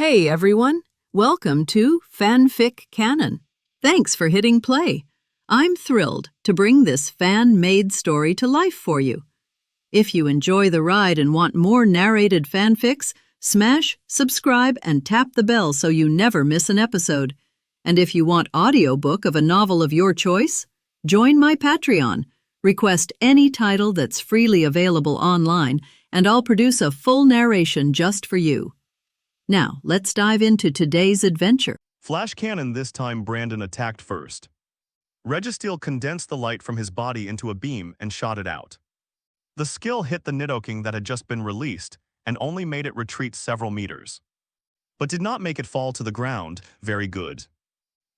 Hey everyone, welcome to FanFic Canon. Thanks for hitting play. I'm thrilled to bring this fan-made story to life for you. If you enjoy the ride and want more narrated fanfics, smash, subscribe, and tap the bell so you never miss an episode. And if you want audiobook of a novel of your choice, join my Patreon. Request any title that's freely available online, and I'll produce a full narration just for you. Now, let's dive into today's adventure. Flash cannon. This time Brandon attacked first. Registeel condensed the light from his body into a beam and shot it out. The skill hit the Nidoking that had just been released and only made it retreat several meters. But did not make it fall to the ground. Very good.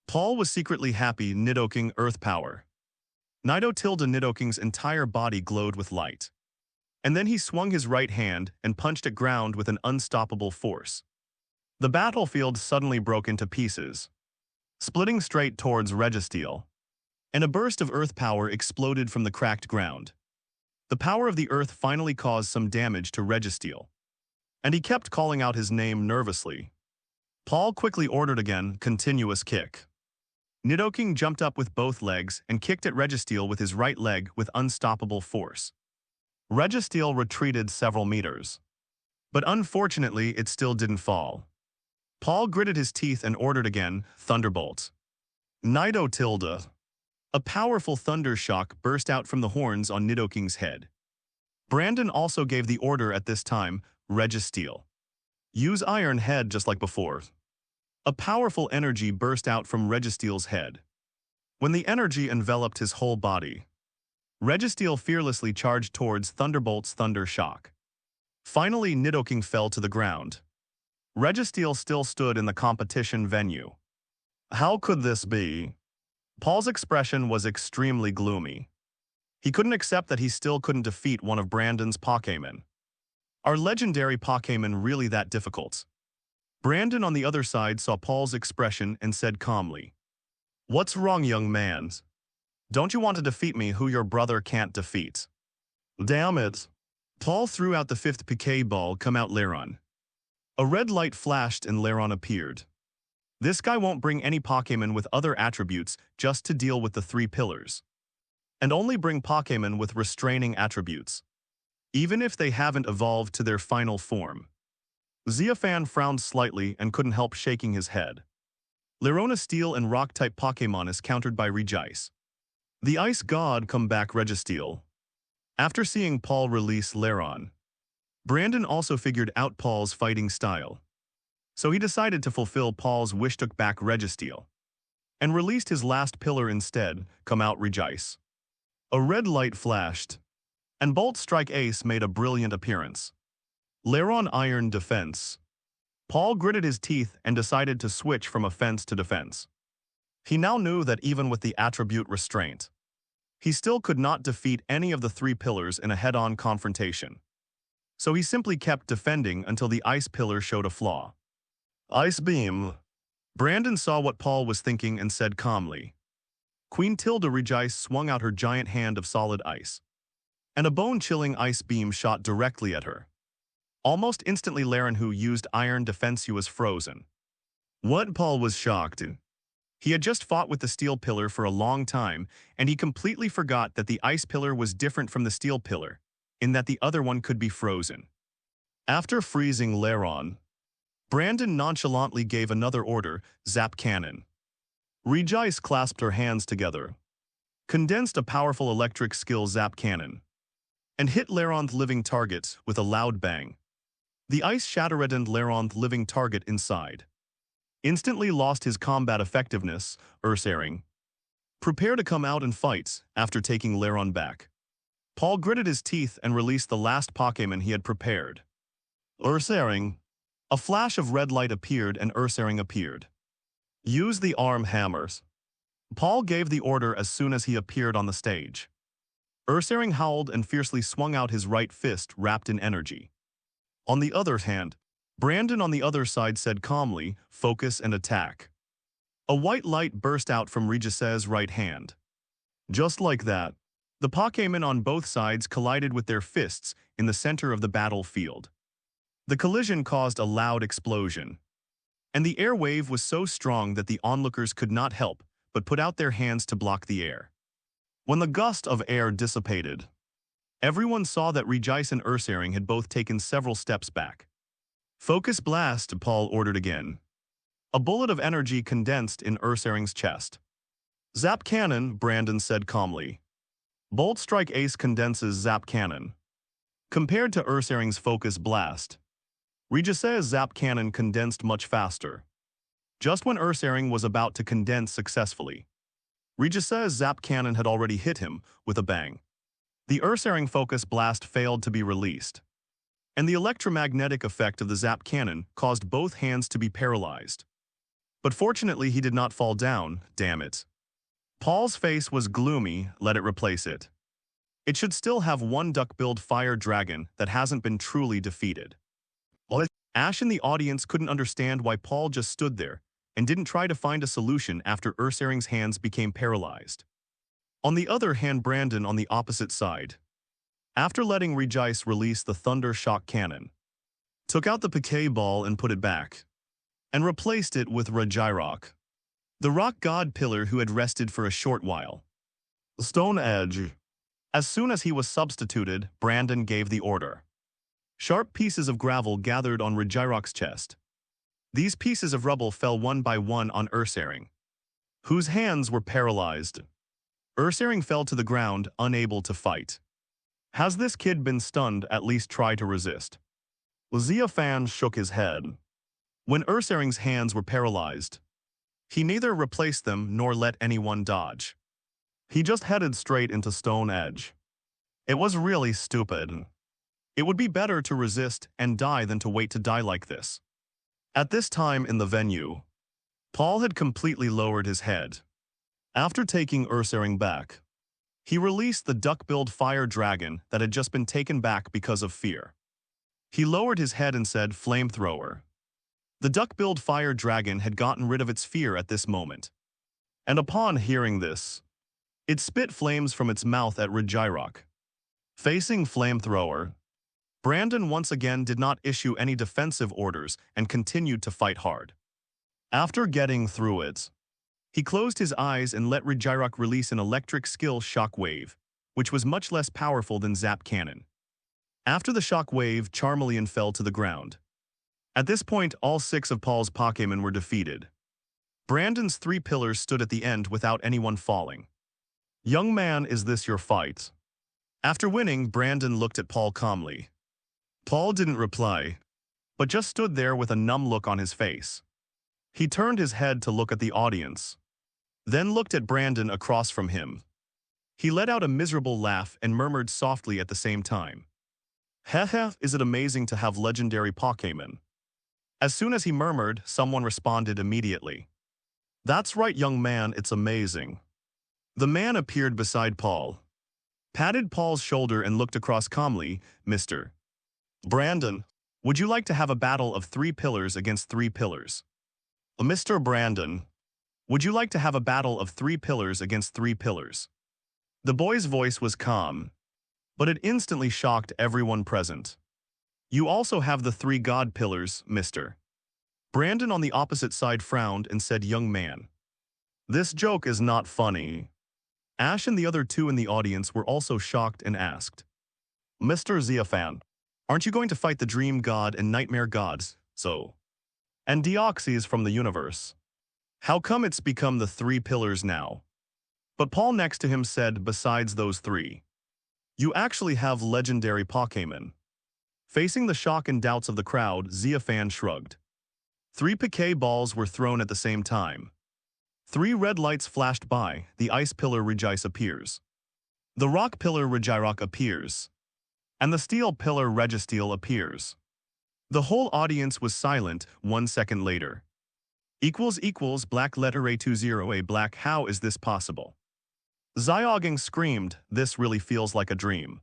Paul was secretly happy. Nidoking Earth Power. Nidoking's entire body glowed with light. And then he swung his right hand and punched at ground with an unstoppable force. The battlefield suddenly broke into pieces, splitting straight towards Registeel, and a burst of earth power exploded from the cracked ground. The power of the earth finally caused some damage to Registeel, and he kept calling out his name nervously. Paul quickly ordered again, continuous kick. Nidoking jumped up with both legs and kicked at Registeel with his right leg with unstoppable force. Registeel retreated several meters, but unfortunately it still didn't fall. Paul gritted his teeth and ordered again, Thunderbolt. Nido. A powerful thunder shock burst out from the horns on Nidoking's head. Brandon also gave the order at this time, Registeel. Use Iron Head just like before. A powerful energy burst out from Registeel's head. When the energy enveloped his whole body, Registeel fearlessly charged towards Thunderbolt's thunder shock. Finally, Nidoking fell to the ground. Registeel still stood in the competition venue. How could this be? Paul's expression was extremely gloomy. He couldn't accept that he still couldn't defeat one of Brandon's Pokémon. Are legendary Pokémon really that difficult? Brandon on the other side saw Paul's expression and said calmly, "What's wrong, young man? Don't you want to defeat me who your brother can't defeat?" Damn it. Paul threw out the fifth Pokéball. Come out, Lairon. A red light flashed and Lairon appeared. This guy won't bring any Pokémon with other attributes just to deal with the three pillars. And only bring Pokémon with restraining attributes, even if they haven't evolved to their final form. Xia Fan frowned slightly and couldn't help shaking his head. Lairon, Steel and Rock-type Pokémon is countered by Regice. The Ice God come back Registeel. After seeing Paul release Lairon, Brandon also figured out Paul's fighting style. So he decided to fulfill Paul's wish, took back Registeel, and released his last pillar instead, come out Regice. A red light flashed, and Bolt Strike Ace made a brilliant appearance. Lairon Iron Defense. Paul gritted his teeth and decided to switch from offense to defense. He now knew that even with the attribute Restraint, he still could not defeat any of the three pillars in a head-on confrontation. So he simply kept defending until the ice pillar showed a flaw. Ice Beam. Brandon saw what Paul was thinking and said calmly. Queen Tilda Regice swung out her giant hand of solid ice, and a bone-chilling ice beam shot directly at her. Almost instantly, Lairon, who used Iron Defense, was frozen. What? Paul was shocked. He had just fought with the steel pillar for a long time, and he completely forgot that the ice pillar was different from the steel pillar, in that the other one could be frozen. After freezing Lairon, Brandon nonchalantly gave another order, Zap Cannon. Regice clasped her hands together, condensed a powerful electric skill Zap Cannon, and hit Lairon's living target with a loud bang. The ice shattered Lairon's living target inside. Instantly lost his combat effectiveness, Ursaring. Prepare to come out and fight after taking Lairon back. Paul gritted his teeth and released the last Pokémon he had prepared. Ursaring. A flash of red light appeared and Ursaring appeared. Use the arm hammers. Paul gave the order as soon as he appeared on the stage. Ursaring howled and fiercely swung out his right fist wrapped in energy. On the other hand, Brandon on the other side said calmly, focus and attack. A white light burst out from Regice's right hand. Just like that, the Pokémon on both sides collided with their fists in the center of the battlefield. The collision caused a loud explosion, and the air wave was so strong that the onlookers could not help but put out their hands to block the air. When the gust of air dissipated, everyone saw that Regice and Ursaring had both taken several steps back. Focus blast, Paul ordered again. A bullet of energy condensed in Ursaring's chest. Zap cannon, Brandon said calmly. Bolt strike ace condenses zap cannon. Compared to Ursaring's focus blast, Regice's zap cannon condensed much faster. Just when Ursaring was about to condense successfully, Regice's zap cannon had already hit him with a bang. The Ursaring focus blast failed to be released, and the electromagnetic effect of the zap cannon caused both hands to be paralyzed. But fortunately he did not fall down, damn it. Paul's face was gloomy, let it replace it. It should still have one duck-billed fire dragon that hasn't been truly defeated. Ash in the audience couldn't understand why Paul just stood there and didn't try to find a solution after Ursaring's hands became paralyzed. On the other hand, Brandon on the opposite side, after letting Regice release the Thunder Shock Cannon, took out the Piquet ball and put it back, and replaced it with Regirock, the rock god pillar who had rested for a short while. Stone Edge. As soon as he was substituted, Brandon gave the order. Sharp pieces of gravel gathered on Regirock's chest. These pieces of rubble fell one by one on Ursaring, whose hands were paralyzed. Ursaring fell to the ground, unable to fight. Has this kid been stunned? At least try to resist. Xia Fan shook his head. When Ursaring's hands were paralyzed, he neither replaced them nor let anyone dodge. He just headed straight into Stone Edge. It was really stupid. It would be better to resist and die than to wait to die like this. At this time in the venue, Paul had completely lowered his head. After taking Ursaring back, he released the duck-billed fire dragon that had just been taken back because of fear. He lowered his head and said, "Flamethrower." The duck-billed fire dragon had gotten rid of its fear at this moment. And upon hearing this, it spit flames from its mouth at Regirock. Facing Flamethrower, Brandon once again did not issue any defensive orders and continued to fight hard. After getting through it, he closed his eyes and let Regirock release an electric skill shock wave, which was much less powerful than Zap Cannon. After the shock wave, Charmeleon fell to the ground. At this point, all 6 of Paul's Pokémon were defeated. Brandon's 3 pillars stood at the end without anyone falling. "Young man, is this your fight?" After winning, Brandon looked at Paul calmly. Paul didn't reply, but just stood there with a numb look on his face. He turned his head to look at the audience, then looked at Brandon across from him. He let out a miserable laugh and murmured softly at the same time, "Heh, is it amazing to have legendary Pokémon?" As soon as he murmured, someone responded immediately. "That's right, young man, it's amazing." The man appeared beside Paul, patted Paul's shoulder and looked across calmly. "Mr. Brandon, would you like to have a battle of 3 pillars against 3 pillars?" "Mr. Brandon, would you like to have a battle of 3 pillars against 3 pillars?" The boy's voice was calm, but it instantly shocked everyone present. "You also have the 3 god pillars, Mr. Brandon on the opposite side frowned and said, "Young man, this joke is not funny." Ash and the other 2 in the audience were also shocked and asked, "Mr. Xia Fan, aren't you going to fight the Dream God and Nightmare Gods, and Deoxys from the universe? How come it's become the 3 pillars now?" But Paul next to him said, "Besides those 3, you actually have legendary Pokémon." Facing the shock and doubts of the crowd, Xia Fan shrugged. 3 Piquet balls were thrown at the same time. 3 red lights flashed by, the ice pillar Regice appears. The rock pillar Regirock appears. And the steel pillar Registeel appears. The whole audience was silent. 1 second later. Black letter A20 A black. How is this possible? Zyoging screamed, "This really feels like a dream,"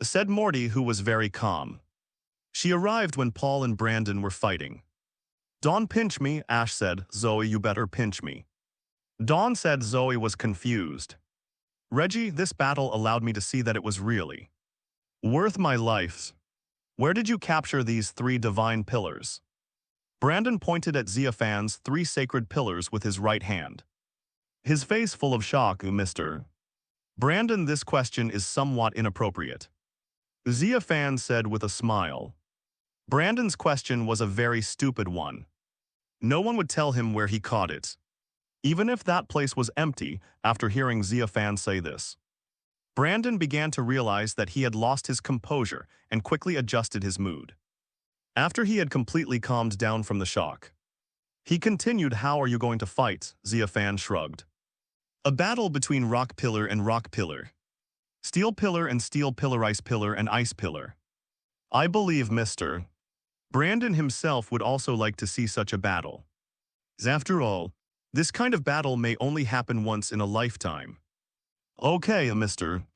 said Morty, who was very calm. She arrived when Paul and Brandon were fighting. "Dawn, pinch me," Ash said. "Zoe, you better pinch me." Dawn said Zoe was confused. "Reggie, this battle allowed me to see that it was really worth my life. Where did you capture these 3 divine pillars?" Brandon pointed at Xia Fan's 3 sacred pillars with his right hand. His face full of shock, Mr. Brandon, this question is somewhat inappropriate. Xia Fan said with a smile. Brandon's question was a very stupid one. No one would tell him where he caught it. Even if that place was empty, after hearing Xia Fan say this. Brandon began to realize that he had lost his composure and quickly adjusted his mood. After he had completely calmed down from the shock, he continued, "How are you going to fight?" Xia Fan shrugged. "A battle between rock pillar and rock pillar. Steel pillar and steel pillar, ice pillar and ice pillar. I believe Mr. Brandon himself would also like to see such a battle. After all, this kind of battle may only happen once in a lifetime." "Okay, Mr.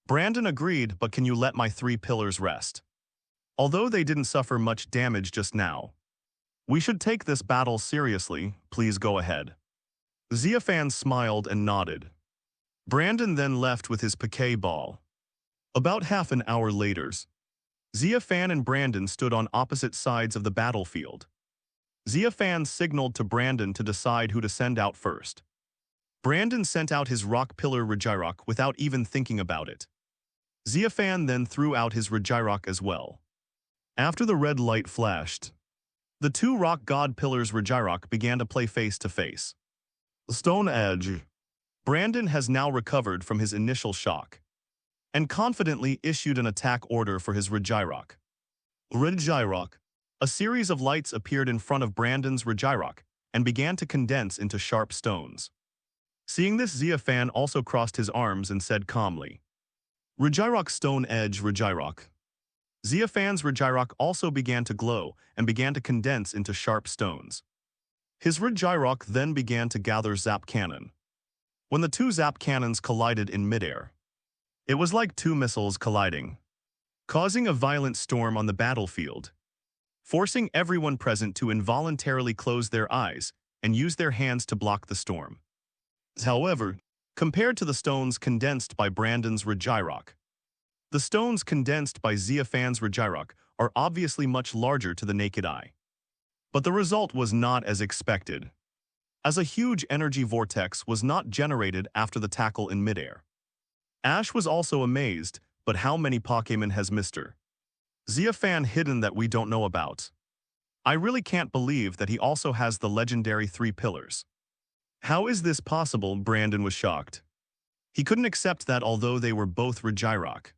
Brandon agreed, but can you let my 3 pillars rest? Although they didn't suffer much damage just now. We should take this battle seriously, please go ahead." Xia Fan smiled and nodded. Brandon then left with his Pokeball. About half an hour later, Xia Fan and Brandon stood on opposite sides of the battlefield. Xia Fan signaled to Brandon to decide who to send out first. Brandon sent out his rock pillar Regirock without even thinking about it. Xia Fan then threw out his Regirock as well. After the red light flashed, the 2 rock god pillars Regirock began to play face-to-face. Stone Edge. Brandon has now recovered from his initial shock and confidently issued an attack order for his Regirock. Regirock. A series of lights appeared in front of Brandon's Regirock and began to condense into sharp stones. Seeing this, Xia Fan also crossed his arms and said calmly, "Regirock, Stone Edge, Regirock." Xia Fan's Regirock also began to glow and began to condense into sharp stones. His Regirock then began to gather Zap Cannon. When the 2 Zap Cannons collided in midair, it was like 2 missiles colliding, causing a violent storm on the battlefield, forcing everyone present to involuntarily close their eyes and use their hands to block the storm. However, compared to the stones condensed by Brandon's Regirock, the stones condensed by Xia Fan's Regirock are obviously much larger to the naked eye. But the result was not as expected, as a huge energy vortex was not generated after the tackle in midair. Ash was also amazed, but how many Pokémon has Mr. Xia Fan hidden that we don't know about? I really can't believe that he also has the legendary 3 pillars. How is this possible? Brandon was shocked. He couldn't accept that although they were both Regirock.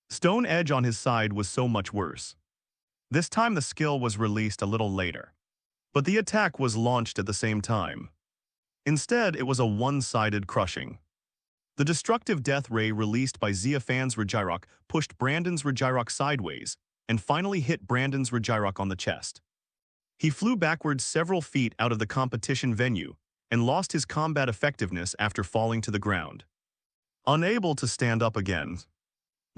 Stone Edge on his side was so much worse. This time the skill was released a little later, but the attack was launched at the same time. Instead, it was a one-sided crushing. The destructive death ray released by Xia Fan's Regirock pushed Brandon's Regirock sideways and finally hit Brandon's Regirock on the chest. He flew backwards several feet out of the competition venue and lost his combat effectiveness after falling to the ground. Unable to stand up again,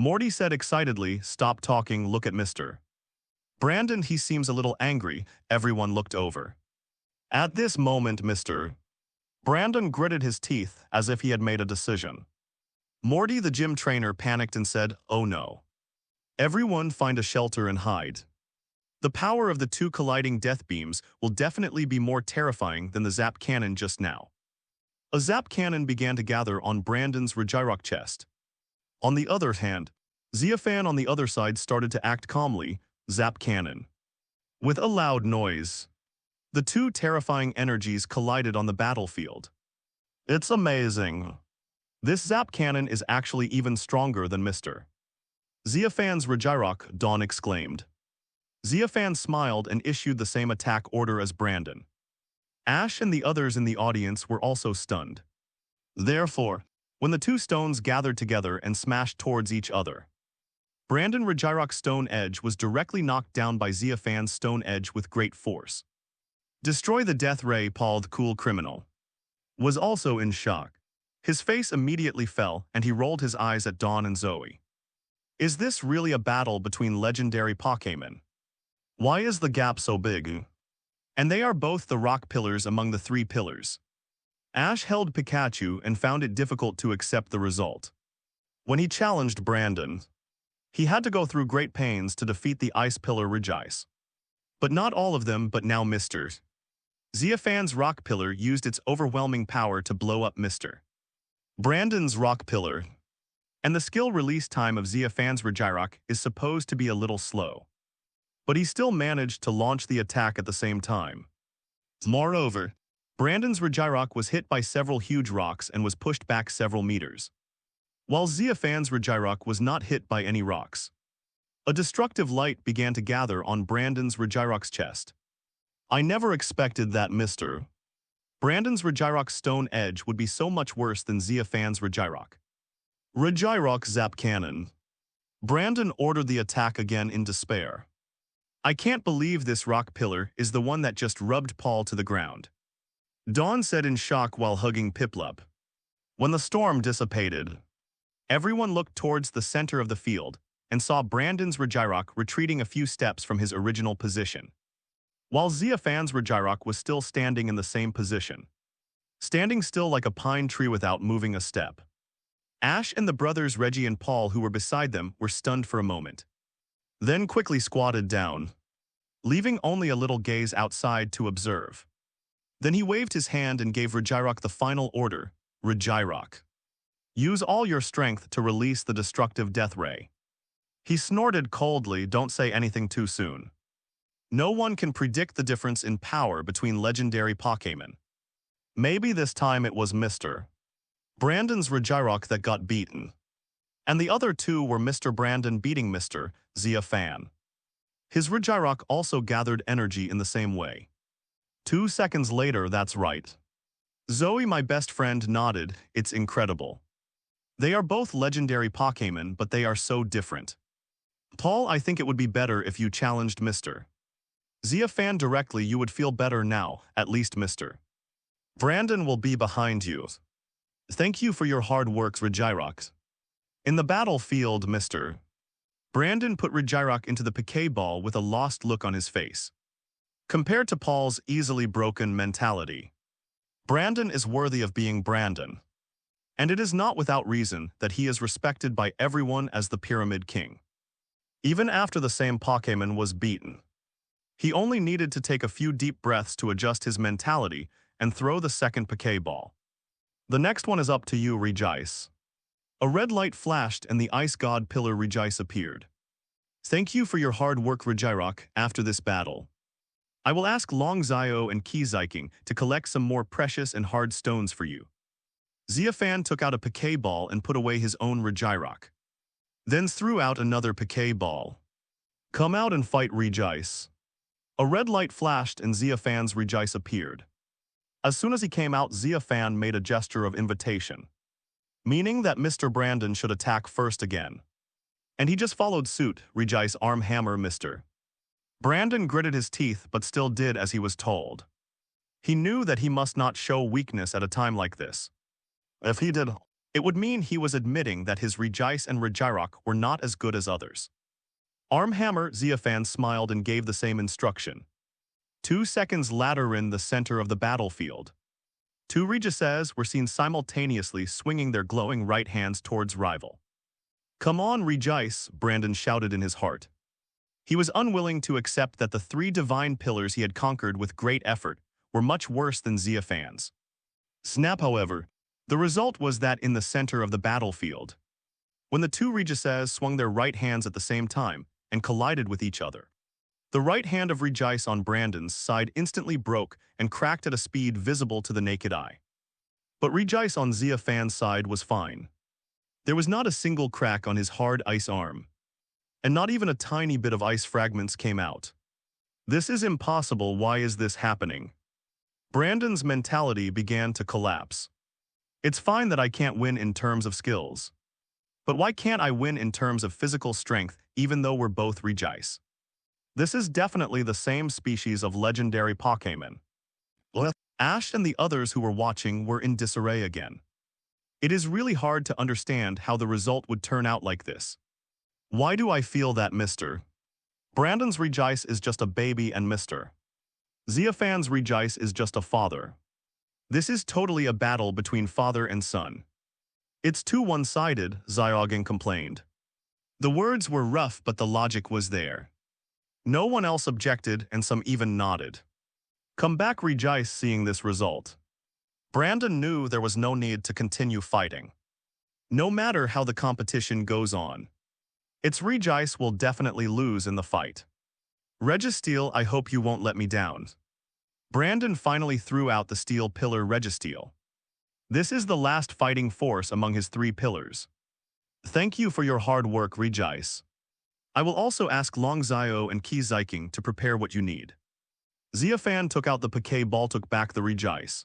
Morty said excitedly, "Stop talking, look at Mr. Brandon, he seems a little angry." Everyone looked over. At this moment, Mr. Brandon gritted his teeth as if he had made a decision. Morty, the gym trainer, panicked and said, "Oh no. Everyone find a shelter and hide. The power of the 2 colliding death beams will definitely be more terrifying than the Zap Cannon just now." A Zap Cannon began to gather on Brandon's Regirock chest. On the other hand, Xia Fan on the other side started to act calmly, Zap Cannon. With a loud noise, the 2 terrifying energies collided on the battlefield. It's amazing. This Zap Cannon is actually even stronger than Mr. Xia Fan's Regirock, Dawn exclaimed. Xia Fan smiled and issued the same attack order as Brandon. Ash and the others in the audience were also stunned. Therefore, when the 2 stones gathered together and smashed towards each other, Brandon Regirock's Stone Edge was directly knocked down by Xia Fan's Stone Edge with great force. Destroy the Death Ray. Paul, the cool criminal, was also in shock. His face immediately fell and he rolled his eyes at Dawn and Zoe. Is this really a battle between legendary Pokémon? Why is the gap so big? And they are both the rock pillars among the 3 pillars. Ash held Pikachu and found it difficult to accept the result. When he challenged Brandon, he had to go through great pains to defeat the Ice Pillar Regice. But not all of them, but now Mr. Xia Fan's rock pillar used its overwhelming power to blow up Mr. Brandon's rock pillar. And the skill release time of Xia Fan's Regirock is supposed to be a little slow. But he still managed to launch the attack at the same time. Moreover, Brandon's Regirock was hit by several huge rocks and was pushed back several meters, while Xia Fan's Regirock was not hit by any rocks. A destructive light began to gather on Brandon's Regirock's chest. I never expected that Mr. Brandon's Regirock's stone edge would be so much worse than Xia Fan's Regirock. Regirock Zap Cannon. Brandon ordered the attack again in despair. I can't believe this rock pillar is the one that just rubbed Paul to the ground, Dawn said in shock while hugging Piplup. When the storm dissipated, everyone looked towards the center of the field and saw Brandon's Regirock retreating a few steps from his original position, while Xia Fan's Regirock was still standing in the same position, standing still like a pine tree without moving a step. Ash and the brothers Reggie and Paul who were beside them were stunned for a moment, then quickly squatted down, leaving only a little gaze outside to observe. Then he waved his hand and gave Regirock the final order, Regirock. Use all your strength to release the destructive death ray. He snorted coldly, don't say anything too soon. No one can predict the difference in power between legendary Pokémon. Maybe this time it was Mr. Brandon's Regirock that got beaten. And the other two were Mr. Brandon beating Mr. Xia Fan. His Regirock also gathered energy in the same way. 2 seconds later, that's right. Zoe, my best friend, nodded. It's incredible. They are both legendary Pokémon, but they are so different. Paul, I think it would be better if you challenged Mr. Xia Fan directly. You would feel better now, at least Mr. Brandon will be behind you. Thank you for your hard work, Regirock. In the battlefield, Mr. Brandon put Regirock into the Pokéball with a lost look on his face. Compared to Paul's easily broken mentality, Brandon is worthy of being Brandon. And it is not without reason that he is respected by everyone as the Pyramid King. Even after the same Pokémon was beaten, he only needed to take a few deep breaths to adjust his mentality and throw the second Pokéball. The next one is up to you, Regice. A red light flashed and the Ice God Pillar Regice appeared. Thank you for your hard work, Regirock, after this battle. I will ask Long Zio and Keyziking to collect some more precious and hard stones for you. Xia Fan took out a Pokéball and put away his own Regirock, then threw out another Pokéball. Come out and fight, Regice. A red light flashed and Xia Fan's Regice appeared. As soon as he came out, Xia Fan made a gesture of invitation, meaning that Mr. Brandon should attack first again. And he just followed suit, Regice arm hammer Mr. Brandon gritted his teeth but still did as he was told. He knew that he must not show weakness at a time like this. If he did, it would mean he was admitting that his Regice and Regirock were not as good as others. Arm hammer Xia Fan smiled and gave the same instruction. 2 seconds later, in the center of the battlefield, 2 Regices were seen simultaneously swinging their glowing right hands towards rival. Come on, Regice, Brandon shouted in his heart. He was unwilling to accept that the 3 divine pillars he had conquered with great effort were much worse than Xia Fan's. Snap, however, the result was that in the center of the battlefield, when the 2 Regices swung their right hands at the same time and collided with each other, the right hand of Regice on Brandon's side instantly broke and cracked at a speed visible to the naked eye. But Regice on Xia Fan's side was fine. There was not a single crack on his hard ice arm, and not even a tiny bit of ice fragments came out. This is impossible. Why is this happening? Brandon's mentality began to collapse. It's fine that I can't win in terms of skills, but why can't I win in terms of physical strength even though we're both Regice? This is definitely the same species of legendary Pokémon. Ash and the others who were watching were in disarray again. It is really hard to understand how the result would turn out like this. Why do I feel that Mr. Brandon's Regice is just a baby and Mr. Xia Fan's Regice is just a father? This is totally a battle between father and son. It's too one-sided, Zyogin complained. The words were rough, but the logic was there. No one else objected and some even nodded. Come back, rejoice seeing this result. Brandon knew there was no need to continue fighting. No matter how the competition goes on, its Regice will definitely lose in the fight. Registeel, I hope you won't let me down. Brandon finally threw out the steel pillar Registeel. This is the last fighting force among his 3 pillars. Thank you for your hard work, Regice. I will also ask Long Zio and Qi Ziking to prepare what you need. Xia Fan took out the Piquet ball, took back the Regice,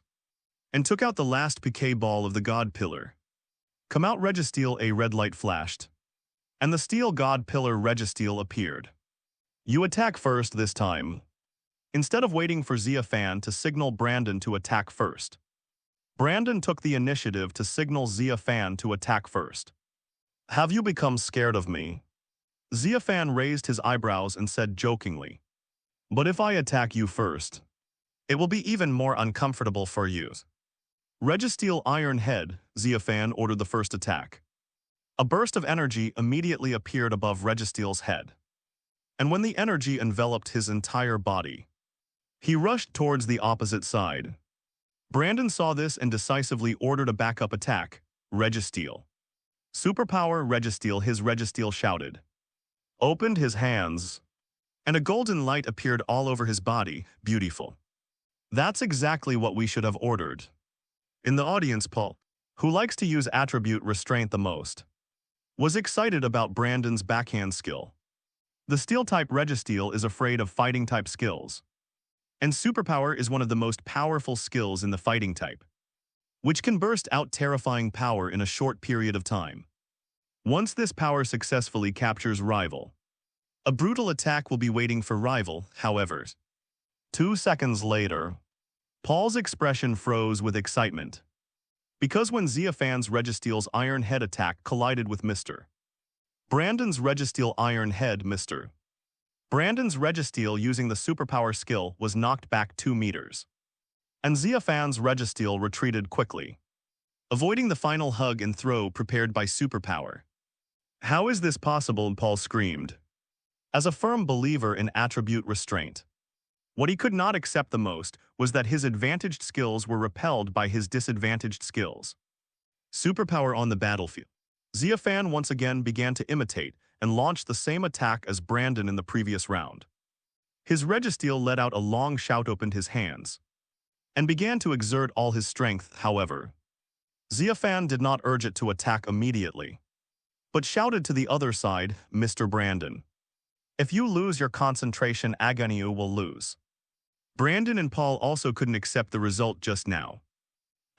and took out the last Piquet ball of the God Pillar. Come out, Registeel, a red light flashed, and the steel God Pillar Registeel appeared. You attack first this time. Instead of waiting for Xia Fan to signal Brandon to attack first, Brandon took the initiative to signal Xia Fan to attack first. Have you become scared of me? Xia Fan raised his eyebrows and said jokingly, but if I attack you first, it will be even more uncomfortable for you. Registeel Iron Head, Xia Fan ordered the first attack. A burst of energy immediately appeared above Registeel's head. And when the energy enveloped his entire body, he rushed towards the opposite side. Brandon saw this and decisively ordered a backup attack, Registeel. Superpower Registeel, his Registeel shouted, opened his hands, and a golden light appeared all over his body, beautiful. That's exactly what we should have ordered. In the audience, Paul, who likes to use attribute restraint the most, was excited about Brandon's backhand skill. The steel-type Registeel is afraid of fighting-type skills, and superpower is one of the most powerful skills in the fighting type, which can burst out terrifying power in a short period of time. Once this power successfully captures rival, a brutal attack will be waiting for rival, however. 2 seconds later, Paul's expression froze with excitement, because when Xia Fan's Registeel's Iron Head attack collided with Mr. Brandon's Registeel Iron Head, Mr. Brandon's Registeel using the superpower skill was knocked back 2 meters, and Xia Fan's Registeel retreated quickly, avoiding the final hug and throw prepared by superpower. How is this possible? Paul screamed. As a firm believer in attribute restraint, what he could not accept the most was that his advantaged skills were repelled by his disadvantaged skills. Superpower on the battlefield. Xia Fan once again began to imitate and launched the same attack as Brandon in the previous round. His Registeel let out a long shout, opened his hands, and began to exert all his strength. However, Xia Fan did not urge it to attack immediately, but shouted to the other side, Mr. Brandon, if you lose your concentration, Aganiu will lose. Brandon and Paul also couldn't accept the result just now,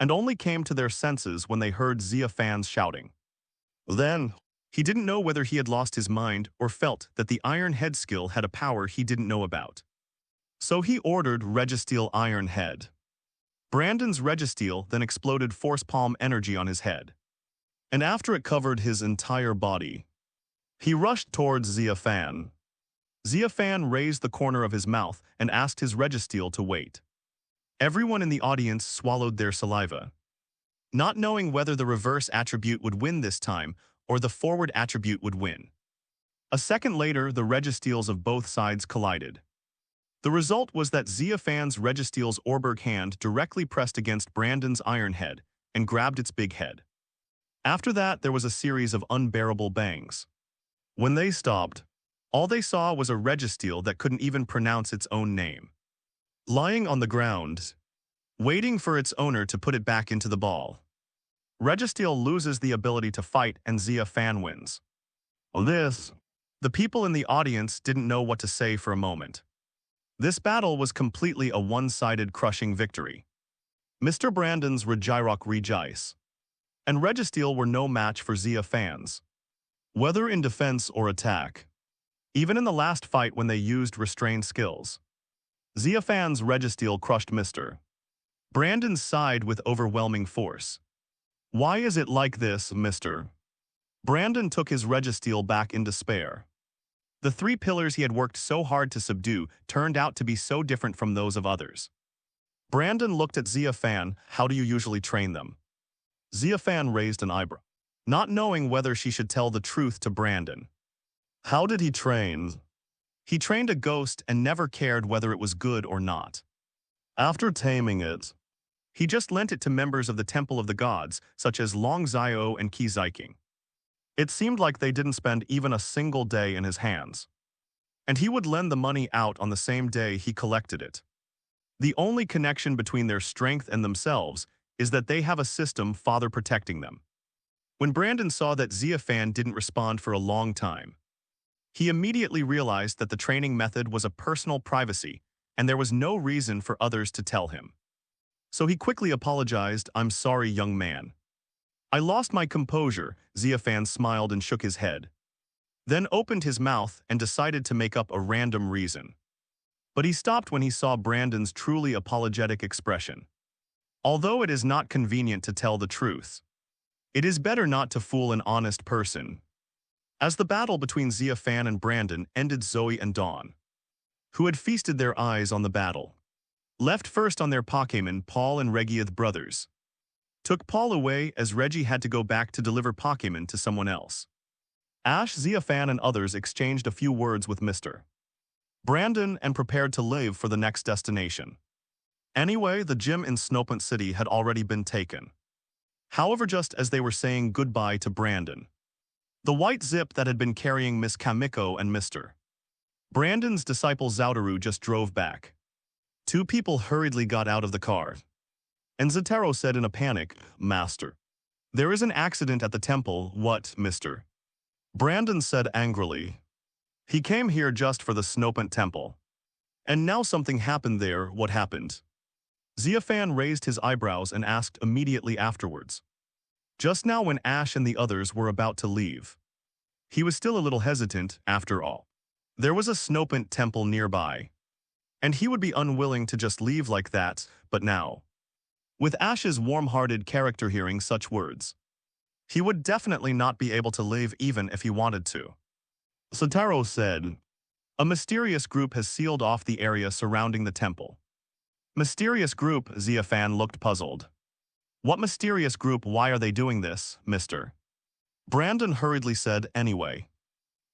and only came to their senses when they heard Xia Fan's shouting. Then, he didn't know whether he had lost his mind or felt that the Iron Head skill had a power he didn't know about. So he ordered Registeel Iron Head. Brandon's Registeel then exploded Force Palm energy on his head, and after it covered his entire body, he rushed towards Xia Fan. Xia Fan raised the corner of his mouth and asked his Registeel to wait. Everyone in the audience swallowed their saliva, not knowing whether the reverse attribute would win this time or the forward attribute would win. A second later, the Registeels of both sides collided. The result was that Xia Fan's Registeel's Orberg hand directly pressed against Brandon's Iron Head and grabbed its big head. After that, there was a series of unbearable bangs. When they stopped, all they saw was a Registeel that couldn't even pronounce its own name, lying on the ground, waiting for its owner to put it back into the ball. Registeel loses the ability to fight and Xia Fan wins. The people in the audience didn't know what to say for a moment. This battle was completely a one-sided crushing victory. Mr. Brandon's Regice and Registeel were no match for Xia Fan's, whether in defense or attack. Even in the last fight when they used restrained skills, Xia Fan's Registeel crushed Mr. Brandon's side with overwhelming force. Why is it like this, Mr. Brandon took his Registeel back in despair. The 3 pillars he had worked so hard to subdue turned out to be so different from those of others. Brandon looked at Xia Fan. How do you usually train them? Xia Fan raised an eyebrow, not knowing whether she should tell the truth to Brandon. How did he train? He trained a ghost and never cared whether it was good or not. After taming it, he just lent it to members of the Temple of the Gods, such as Long Zio and Qi Ziking. It seemed like they didn't spend even a single day in his hands. And he would lend the money out on the same day he collected it. The only connection between their strength and themselves is that they have a system father protecting them. When Brandon saw that Xia Fan didn't respond for a long time, he immediately realized that the training method was a personal privacy and there was no reason for others to tell him. So he quickly apologized. "I'm sorry, young man. I lost my composure." Xia Fan smiled and shook his head, then opened his mouth and decided to make up a random reason. But he stopped when he saw Brandon's truly apologetic expression. Although it is not convenient to tell the truth, it is better not to fool an honest person. As the battle between Xia Fan and Brandon ended, Zoe and Dawn, who had feasted their eyes on the battle, left first on their Pokémon. Paul and Regiath brothers took Paul away as Reggie had to go back to deliver Pokémon to someone else. Ash, Xia Fan, and others exchanged a few words with Mr. Brandon and prepared to leave for the next destination. Anyway, the gym in Snowpunt City had already been taken. However, just as they were saying goodbye to Brandon, the white zip that had been carrying Miss Kamiko and Mr. Brandon's disciple Zoudaru just drove back. Two people hurriedly got out of the car, and Zotaro said in a panic, "Master, there is an accident at the temple." "What, Mr.?" Brandon said angrily. "He came here just for the Snowpunt Temple. And now something happened there." "What happened?" Xia Fan raised his eyebrows and asked immediately afterwards. Just now when Ash and the others were about to leave. He was still a little hesitant, after all. There was a Snowpunt Temple nearby, and he would be unwilling to just leave like that, but now, with Ash's warm-hearted character hearing such words, he would definitely not be able to leave even if he wanted to. Zotaro said, "A mysterious group has sealed off the area surrounding the temple." "Mysterious group?" Xia Fan looked puzzled. "What mysterious group? Why are they doing this, Mr.?" Brandon hurriedly said, "Anyway,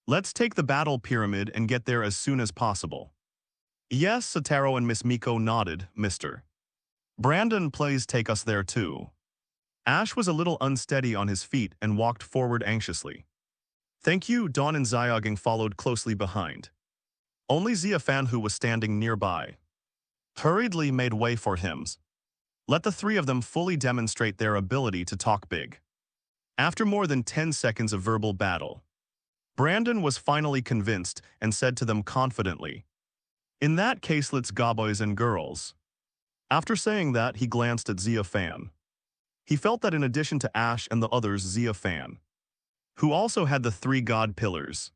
let's take the battle pyramid and get there as soon as possible." "Yes," Zotaro and Miss Miko nodded. "Mr. Brandon, please take us there too." Ash was a little unsteady on his feet and walked forward anxiously. "Thank you." Dawn and Xiaogang followed closely behind. Only Xia Fan, who was standing nearby, hurriedly made way for him. Let the three of them fully demonstrate their ability to talk big. After more than 10 seconds of verbal battle, Brandon was finally convinced and said to them confidently, "In that case, let's go, boys and girls." After saying that, he glanced at Xia Fan. He felt that in addition to Ash and the others, Xia Fan, who also had the 3 god pillars,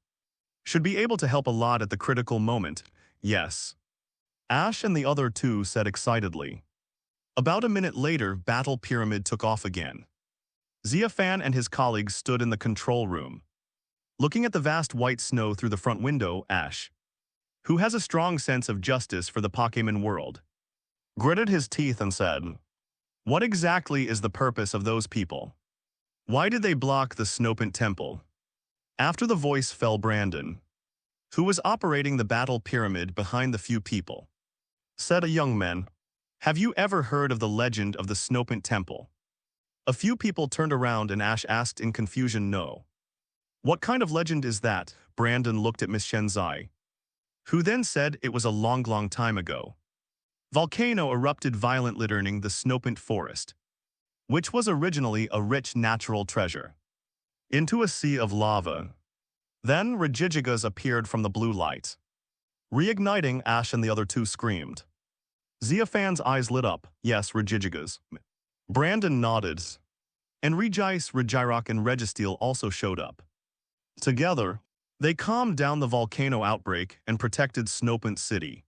should be able to help a lot at the critical moment. "Yes," Ash and the other two said excitedly. About a minute later, Battle Pyramid took off again. Xia Fan and his colleagues stood in the control room, looking at the vast white snow through the front window. Ash, who has a strong sense of justice for the Pokémon world, gritted his teeth and said, "What exactly is the purpose of those people? Why did they block the Snowpunt Temple?" After the voice fell, Brandon, who was operating the battle pyramid behind the few people, said, "A young man, have you ever heard of the legend of the Snowpunt Temple?" A few people turned around and Ash asked in confusion, "No." "What kind of legend is that?" Brandon looked at Miss Shenzai, who then said it was a long time ago. Volcano erupted violently, turning the Snowpunt Forest, which was originally a rich natural treasure, into a sea of lava. Then Regigigas appeared from the blue light, reigniting. Ash and the other two screamed. Xia Fan's eyes lit up. "Yes, Regigigas." Brandon nodded. And Regice, Regirock, and Registeel also showed up. Together, they calmed down the volcano outbreak and protected Snowpunt City.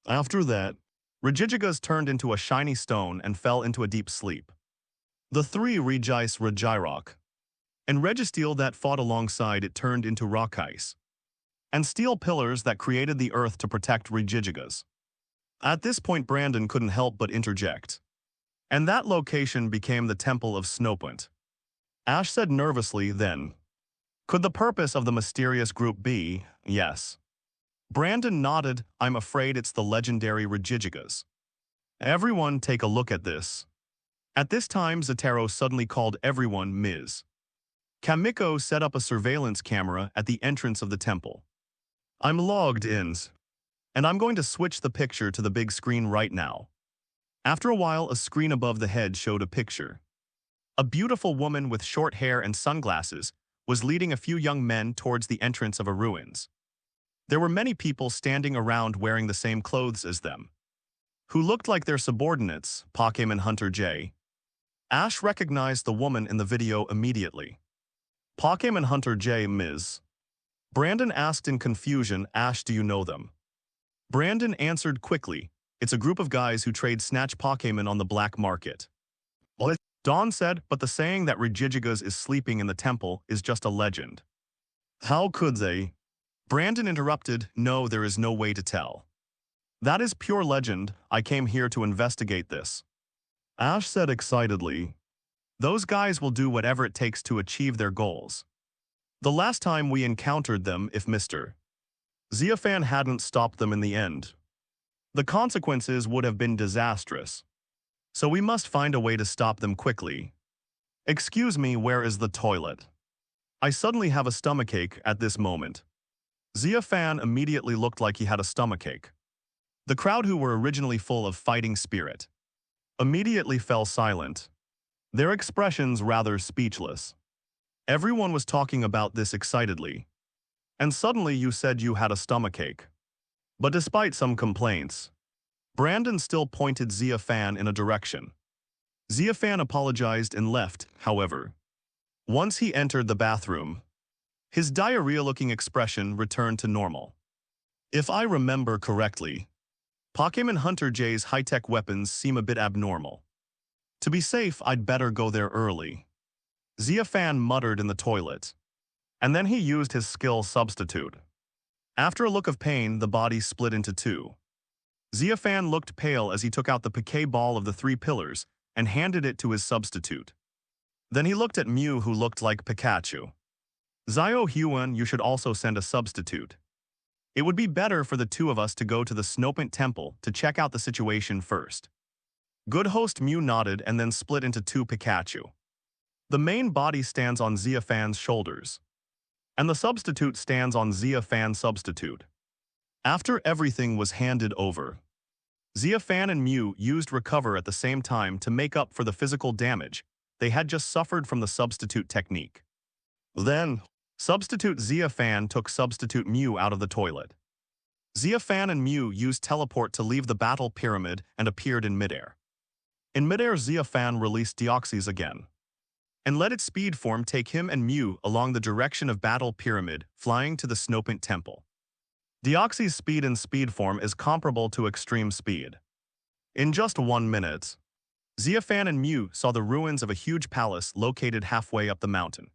After that, Regigigas turned into a shiny stone and fell into a deep sleep. The 3 Regice, Regirock, and Registeel that fought alongside it turned into rock ice and steel pillars that created the earth to protect Regigigas. At this point, Brandon couldn't help but interject. "And that location became the Temple of Snowpunt." Ash said nervously then, "Could the purpose of the mysterious group be?" "Yes." Brandon nodded. I'm afraid it's the legendary Regigigas. Everyone take a look at this. At this time, Zataro suddenly called everyone Ms. Kamiko set up a surveillance camera at the entrance of the temple. I'm logged in, and I'm going to switch the picture to the big screen right now. After a while, a screen above the head showed a picture. A beautiful woman with short hair and sunglasses was leading a few young men towards the entrance of a ruins. There were many people standing around wearing the same clothes as them, who looked like their subordinates, Pokémon Hunter J. Ash recognized the woman in the video immediately. Pokémon Hunter J. Ms. Brandon asked in confusion, Ash, do you know them? Brandon answered quickly, it's a group of guys who trade snatch Pokémon on the black market. What? Dawn said, but the saying that Regigigas is sleeping in the temple is just a legend. How could they? Brandon interrupted, no, there is no way to tell. That is pure legend, I came here to investigate this. Ash said excitedly, those guys will do whatever it takes to achieve their goals. The last time we encountered them, if Mr. Xia Fan hadn't stopped them in the end, the consequences would have been disastrous. So we must find a way to stop them quickly. Excuse me, where is the toilet? I suddenly have a stomachache at this moment. Xia Fan immediately looked like he had a stomachache. The crowd, who were originally full of fighting spirit, immediately fell silent, their expressions rather speechless. Everyone was talking about this excitedly. And suddenly you said you had a stomachache. But despite some complaints, Brandon still pointed Xia Fan in a direction. Xia Fan apologized and left, however. Once he entered the bathroom, his diarrhea-looking expression returned to normal. If I remember correctly, Pokémon Hunter J's high-tech weapons seem a bit abnormal. To be safe, I'd better go there early. Xia Fan muttered in the toilet, and then he used his skill substitute. After a look of pain, the body split into two. Xia Fan looked pale as he took out the Poké Ball of the 3 pillars and handed it to his substitute. Then he looked at Mew, who looked like Pikachu. Zio Huan, you should also send a substitute. It would be better for the two of us to go to the Snopant Temple to check out the situation first. Good host Mew nodded and then split into 2 Pikachu. The main body stands on Xia Fan's shoulders, and the substitute stands on Xia Fan's substitute. After everything was handed over, Xia Fan and Mew used Recover at the same time to make up for the physical damage they had just suffered from the substitute technique. Then, Substitute Xia Fan took Substitute Mew out of the toilet. Xia Fan and Mew used Teleport to leave the battle pyramid and appeared in midair. In midair, Xia Fan released Deoxys again, and let its speed form take him and Mew along the direction of battle pyramid, flying to the Snopant Temple. Deoxys' speed and speed form is comparable to extreme speed. In just 1 minute, Xia Fan and Mew saw the ruins of a huge palace located halfway up the mountain.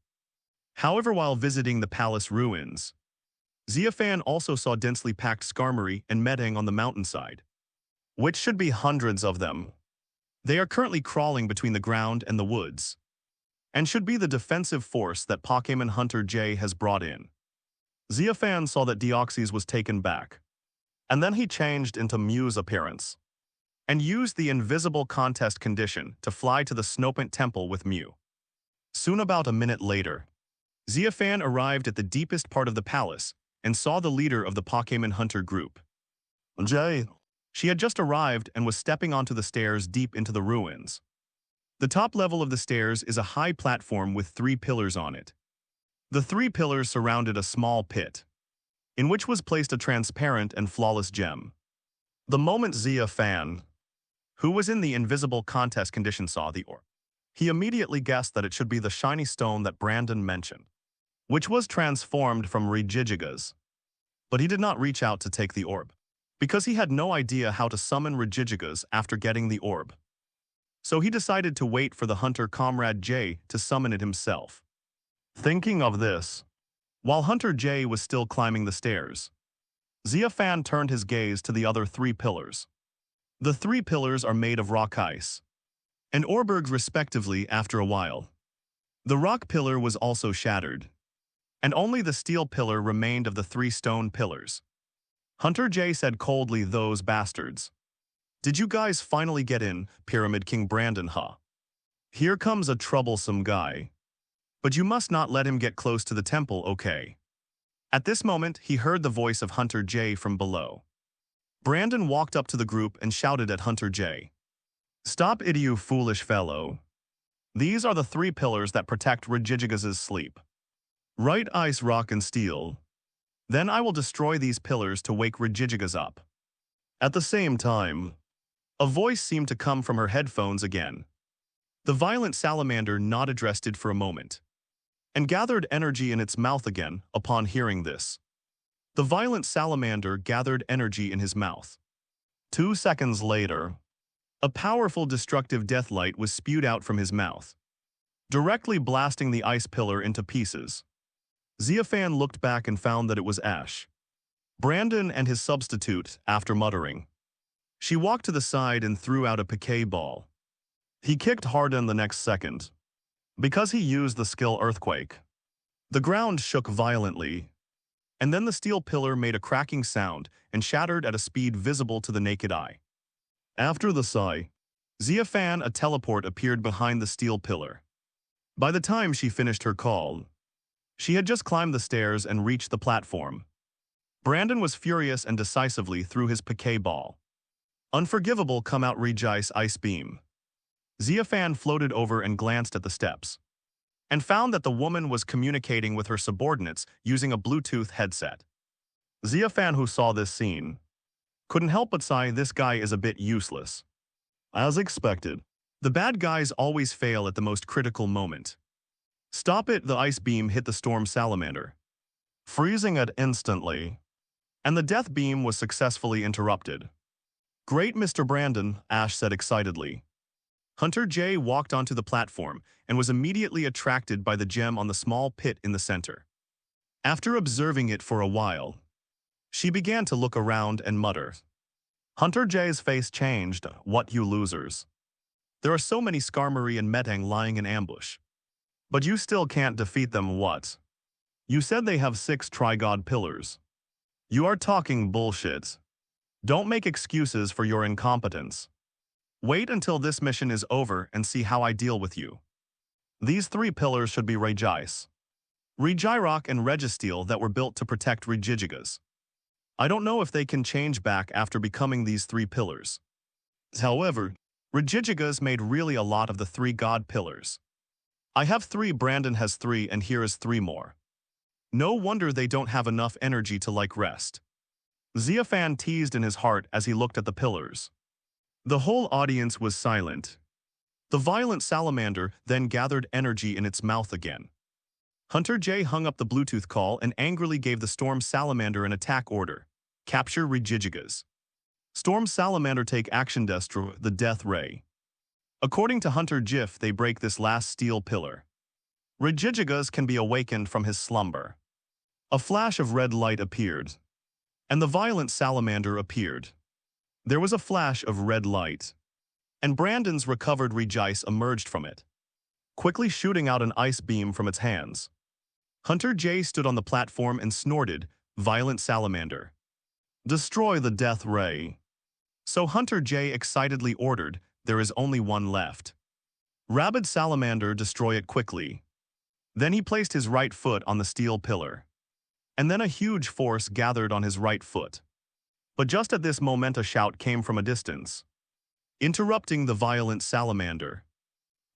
However, while visiting the palace ruins, Xia Fan also saw densely packed Skarmory and Medang on the mountainside, which should be hundreds of them. They are currently crawling between the ground and the woods, and should be the defensive force that Pokémon Hunter J has brought in. Xia Fan saw that Deoxys was taken back, and then he changed into Mew's appearance, and used the invisible contest condition to fly to the Snopant Temple with Mew. Soon, about a minute later, Xia Fan arrived at the deepest part of the palace and saw the leader of the Pokémon Hunter group. Jay. She had just arrived and was stepping onto the stairs deep into the ruins. The top level of the stairs is a high platform with 3 pillars on it. The 3 pillars surrounded a small pit, in which was placed a transparent and flawless gem. The moment Xia Fan, who was in the invisible contest condition, saw the orb, he immediately guessed that it should be the shiny stone that Brandon mentioned, which was transformed from Regigigas. But he did not reach out to take the orb, because he had no idea how to summon Regigigas after getting the orb. So he decided to wait for the hunter comrade J to summon it himself. Thinking of this, while Hunter J was still climbing the stairs, Xia Fan turned his gaze to the other 3 pillars. The 3 pillars are made of rock ice and Orbergs respectively. After a while, the rock pillar was also shattered, and only the steel pillar remained of the 3 stone pillars. Hunter J said coldly, those bastards. Did you guys finally get in, Pyramid King Brandon, huh? Here comes a troublesome guy. But you must not let him get close to the temple, okay? At this moment, he heard the voice of Hunter J from below. Brandon walked up to the group and shouted at Hunter J. Stop it, you foolish fellow. These are the 3 pillars that protect Regigigas's sleep. Right, ice, rock, and steel. Then I will destroy these pillars to wake Regigigas up. At the same time, a voice seemed to come from her headphones again. The violent salamander nodded rested for a moment and gathered energy in its mouth again upon hearing this. The violent salamander gathered energy in his mouth. 2 seconds later, a powerful destructive death light was spewed out from his mouth, directly blasting the ice pillar into pieces. Xia Fan looked back and found that it was Ash, Brandon, and his substitute, after muttering. She walked to the side and threw out a piquet ball. He kicked hard in the next second. Because he used the skill Earthquake, the ground shook violently, and then the steel pillar made a cracking sound and shattered at a speed visible to the naked eye. After the sigh, Xia Fan, a teleport, appeared behind the steel pillar. By the time she finished her call, she had just climbed the stairs and reached the platform. Brandon was furious and decisively threw his piquet ball. Unforgivable, come out, Regice ice beam. Xia Fan floated over and glanced at the steps, and found that the woman was communicating with her subordinates using a Bluetooth headset. Xia Fan, who saw this scene, couldn't help but sigh, this guy is a bit useless. As expected, the bad guys always fail at the most critical moment. Stop it, the ice beam hit the storm salamander, freezing it instantly, and the death beam was successfully interrupted. Great, Mr. Brandon, Ash said excitedly. Hunter J walked onto the platform and was immediately attracted by the gem on the small pit in the center. After observing it for a while, she began to look around and mutter. Hunter J's face changed. What, you losers? There are so many Skarmory and Metang lying in ambush. But you still can't defeat them, what? You said they have 6 Trigod pillars. You are talking bullshit. Don't make excuses for your incompetence. Wait until this mission is over and see how I deal with you. These 3 pillars should be Regice, Regirock, and Registeel that were built to protect Regigigas. I don't know if they can change back after becoming these 3 pillars. However, Regigigas made really a lot of the 3 god pillars. I have 3, Brandon has 3, and here is 3 more. No wonder they don't have enough energy to rest. Xia Fan teased in his heart as he looked at the pillars. The whole audience was silent. The violent salamander then gathered energy in its mouth again. Hunter J hung up the Bluetooth call and angrily gave the Storm Salamander an attack order. Capture Regigigas. Storm Salamander, take action, destroy the Death Ray. According to Hunter Jiff, they break this last steel pillar. Regigigas can be awakened from his slumber. A flash of red light appeared, and the violent salamander appeared. There was a flash of red light, and Brandon's recovered Regice emerged from it, quickly shooting out an ice beam from its hands. Hunter J stood on the platform and snorted, violent salamander. Destroy the Death Ray. So Hunter J excitedly ordered, there is only one left. Rabid salamander, destroy it quickly. Then he placed his right foot on the steel pillar, and then a huge force gathered on his right foot. But just at this moment a shout came from a distance, interrupting the violent salamander.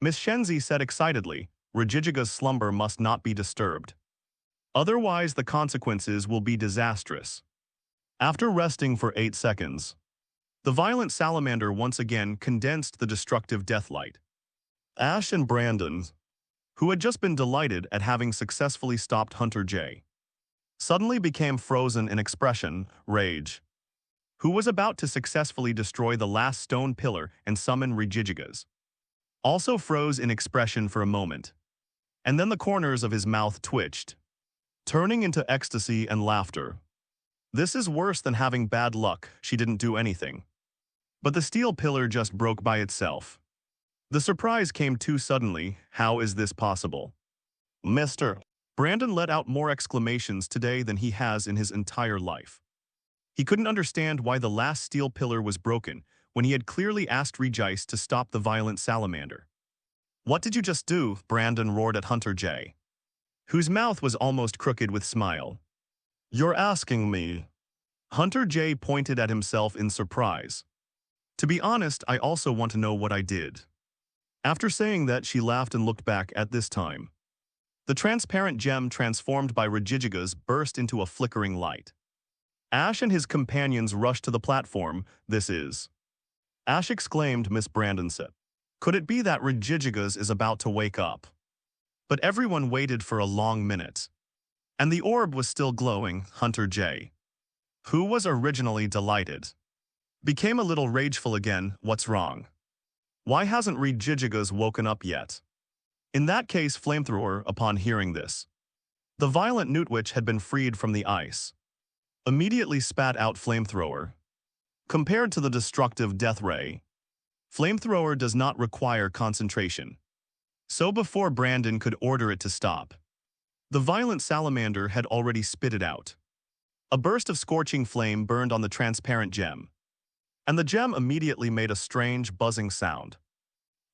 Miss Shenzi said excitedly, Regigiga's slumber must not be disturbed. Otherwise the consequences will be disastrous. After resting for 8 seconds, the violent salamander once again condensed the destructive deathlight. Ash and Brandon, who had just been delighted at having successfully stopped Hunter J, suddenly became frozen in expression, rage. Who was about to successfully destroy the last stone pillar and summon Regigigas, also froze in expression for a moment, and then the corners of his mouth twitched, turning into ecstasy and laughter. This is worse than having bad luck, she didn't do anything. But the steel pillar just broke by itself. The surprise came too suddenly. How is this possible? Mr. Brandon let out more exclamations today than he has in his entire life. He couldn't understand why the last steel pillar was broken when he had clearly asked Regice to stop the violent salamander. "What did you just do?" Brandon roared at Hunter J, whose mouth was almost crooked with smile. "You're asking me?" Hunter J pointed at himself in surprise. "To be honest, I also want to know what I did." After saying that, she laughed and looked back at this time. The transparent gem transformed by Regigigas burst into a flickering light. Ash and his companions rushed to the platform. "This is..." Ash exclaimed. Miss Brandon said, "Could it be that Regigigas is about to wake up?" But everyone waited for a long minute. And the orb was still glowing. Hunter J, who was originally delighted, became a little rageful again. "What's wrong? Why hasn't Regigigas woken up yet?" In that case, Flamethrower, upon hearing this, the violent Newtwitch had been freed from the ice, immediately spat out Flamethrower. Compared to the destructive Death Ray, Flamethrower does not require concentration. So before Brandon could order it to stop, the violent salamander had already spit it out. A burst of scorching flame burned on the transparent gem, and the gem immediately made a strange buzzing sound.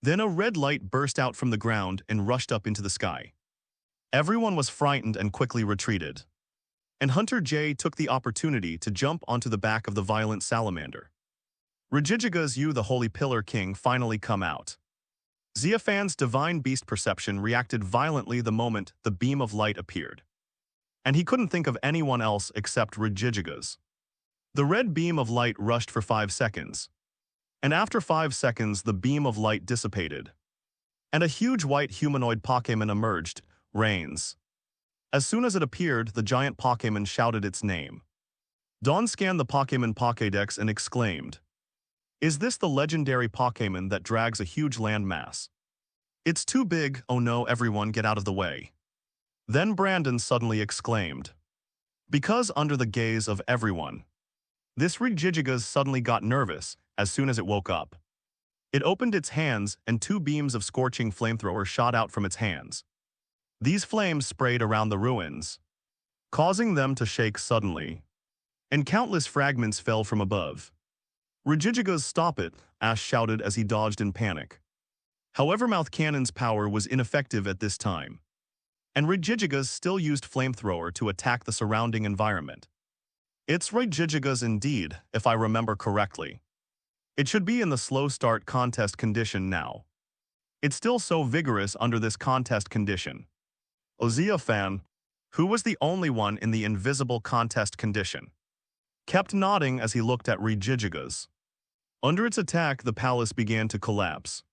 Then a red light burst out from the ground and rushed up into the sky. Everyone was frightened and quickly retreated. And Hunter J took the opportunity to jump onto the back of the violent salamander. Regigigas, you, the Holy Pillar King, finally come out. Xia Fan's divine beast perception reacted violently the moment the beam of light appeared. And he couldn't think of anyone else except Regigigas. The red beam of light rushed for 5 seconds. And after 5 seconds, the beam of light dissipated. And a huge white humanoid Pokémon emerged, Reigns. As soon as it appeared, the giant Pokémon shouted its name. Dawn scanned the Pokémon Pokédex and exclaimed, "Is this the legendary Pokémon that drags a huge landmass? It's too big, oh no, everyone get out of the way." Then Brandon suddenly exclaimed, because under the gaze of everyone, this Regigigas suddenly got nervous as soon as it woke up. It opened its hands and 2 beams of scorching flamethrower shot out from its hands. These flames sprayed around the ruins, causing them to shake suddenly, and countless fragments fell from above. "Regigigas, stop it," Ash shouted as he dodged in panic. However, Mouth Cannon's power was ineffective at this time, and Regigigas still used flamethrower to attack the surrounding environment. It's Regigigas indeed, if I remember correctly. It should be in the slow start contest condition now. It's still so vigorous under this contest condition. Xia Fan, who was the only one in the invisible contest condition, kept nodding as he looked at Regigigas. Under its attack, the palace began to collapse.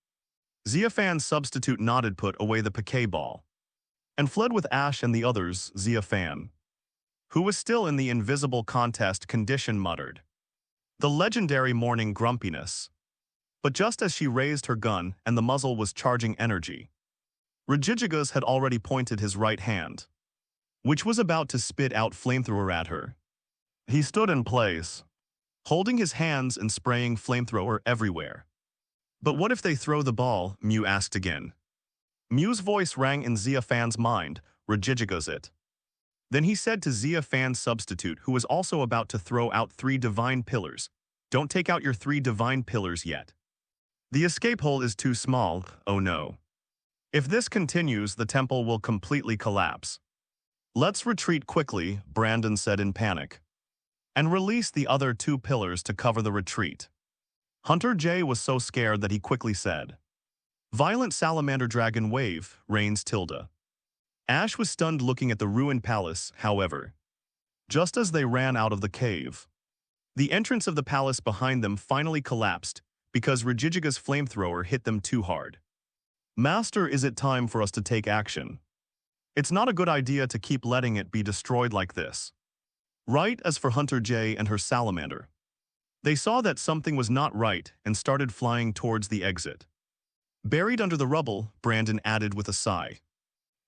Xia Fan's substitute nodded, put away the Poké Ball, and fled with Ash and the others. Xia Fan, who was still in the invisible contest condition, muttered, "The legendary morning grumpiness." But just as she raised her gun and the muzzle was charging energy, Regigigas had already pointed his right hand, which was about to spit out flamethrower at her. He stood in place, holding his hands and spraying flamethrower everywhere. "But what if they throw the ball?" Mew asked again. Mew's voice rang in Xia Fan's mind. "Regigigas it." Then he said to Xia Fan's substitute, who was also about to throw out 3 divine pillars, "Don't take out your 3 divine pillars yet. The escape hole is too small, oh no. If this continues, the temple will completely collapse." "Let's retreat quickly," Brandon said in panic, and release the other 2 pillars to cover the retreat. Hunter J was so scared that he quickly said, "Violent Salamander Dragon Wave, Reigns tilde." Ash was stunned looking at the ruined palace, however. Just as they ran out of the cave, the entrance of the palace behind them finally collapsed because Regigigas' flamethrower hit them too hard. "Master, is it time for us to take action? It's not a good idea to keep letting it be destroyed like this." Right. As for Hunter J and her salamander, they saw that something was not right and started flying towards the exit. "Buried under the rubble," Brandon added with a sigh.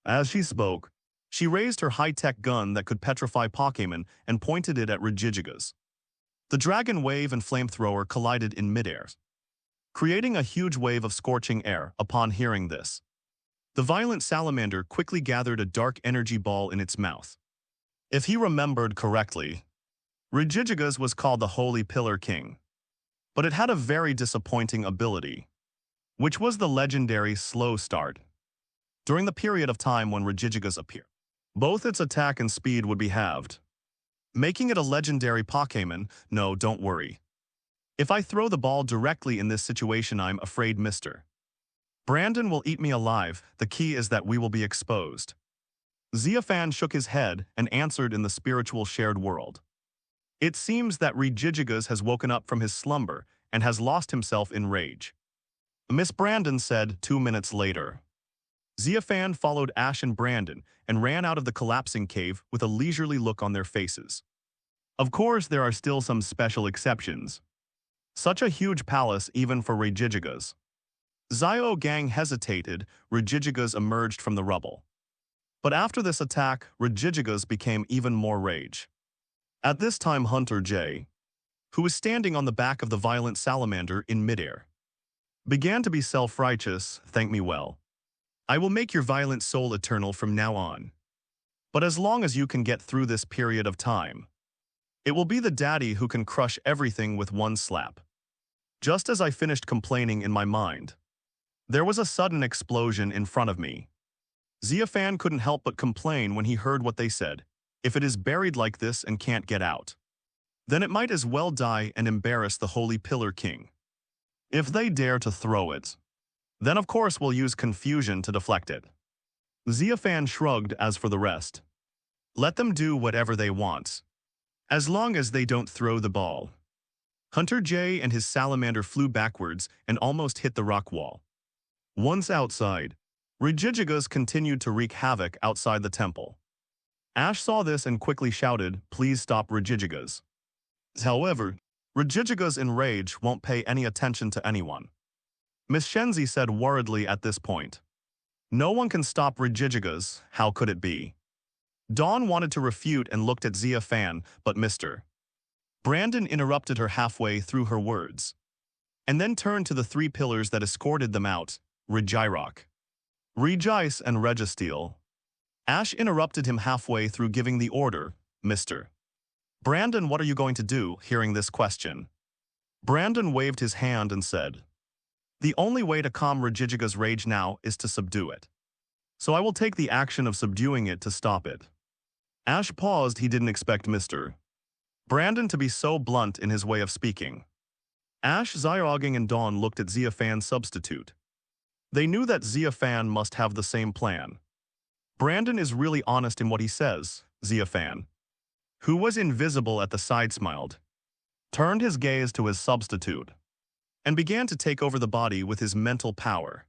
As she spoke, she raised her high-tech gun that could petrify Pokémon and pointed it at Regigigas. The dragon wave and flamethrower collided in midair, creating a huge wave of scorching air. Upon hearing this, the violent salamander quickly gathered a dark energy ball in its mouth. If he remembered correctly, Regigigas was called the Holy Pillar King, but it had a very disappointing ability, which was the legendary Slow Start. During the period of time when Regigigas appeared, both its attack and speed would be halved, making it a legendary Pokémon. No, don't worry. If I throw the ball directly in this situation, I'm afraid Mr. Brandon will eat me alive. The key is that we will be exposed. Xia Fan shook his head and answered in the spiritual shared world. It seems that Regigigas has woken up from his slumber and has lost himself in rage. Miss Brandon said 2 minutes later. Xia Fan followed Ash and Brandon and ran out of the collapsing cave with a leisurely look on their faces. Of course, there are still some special exceptions. Such a huge palace even for Regigigas. Zio Gang hesitated. Regigigas emerged from the rubble. But after this attack, Regigigas became even more rage. At this time, Hunter J, who was standing on the back of the violent salamander in midair, began to be self-righteous. Thank me well. I will make your violent soul eternal from now on. But as long as you can get through this period of time, it will be the daddy who can crush everything with one slap. Just as I finished complaining in my mind, there was a sudden explosion in front of me. Xia Fan couldn't help but complain when he heard what they said. If it is buried like this and can't get out, then it might as well die and embarrass the Holy Pillar King. If they dare to throw it, then of course we'll use confusion to deflect it. Xia Fan shrugged. As for the rest, let them do whatever they want, as long as they don't throw the ball. Hunter J and his salamander flew backwards and almost hit the rock wall. Once outside, Regigigas continued to wreak havoc outside the temple. Ash saw this and quickly shouted, "Please stop Regigigas." However, Regigigas in rage won't pay any attention to anyone. Miss Shenzi said worriedly at this point, "No one can stop Regigigas, how could it be?" Dawn wanted to refute and looked at Xia Fan, but Mr. Brandon interrupted her halfway through her words, and then turned to the 3 pillars that escorted them out, Regirock, Regice, and Registeel. Ash interrupted him halfway through giving the order, "Mr. Brandon, what are you going to do?" Hearing this question, Brandon waved his hand and said, "The only way to calm Regigigas' rage now is to subdue it. So I will take the action of subduing it to stop it." Ash paused. He didn't expect Mr. Brandon to be so blunt in his way of speaking. Ash, Zyoging, and Dawn looked at Xia Fan's substitute. They knew that Xia Fan must have the same plan. Brandon is really honest in what he says. Xia Fan, who was invisible at the side, smiled, turned his gaze to his substitute, and began to take over the body with his mental power.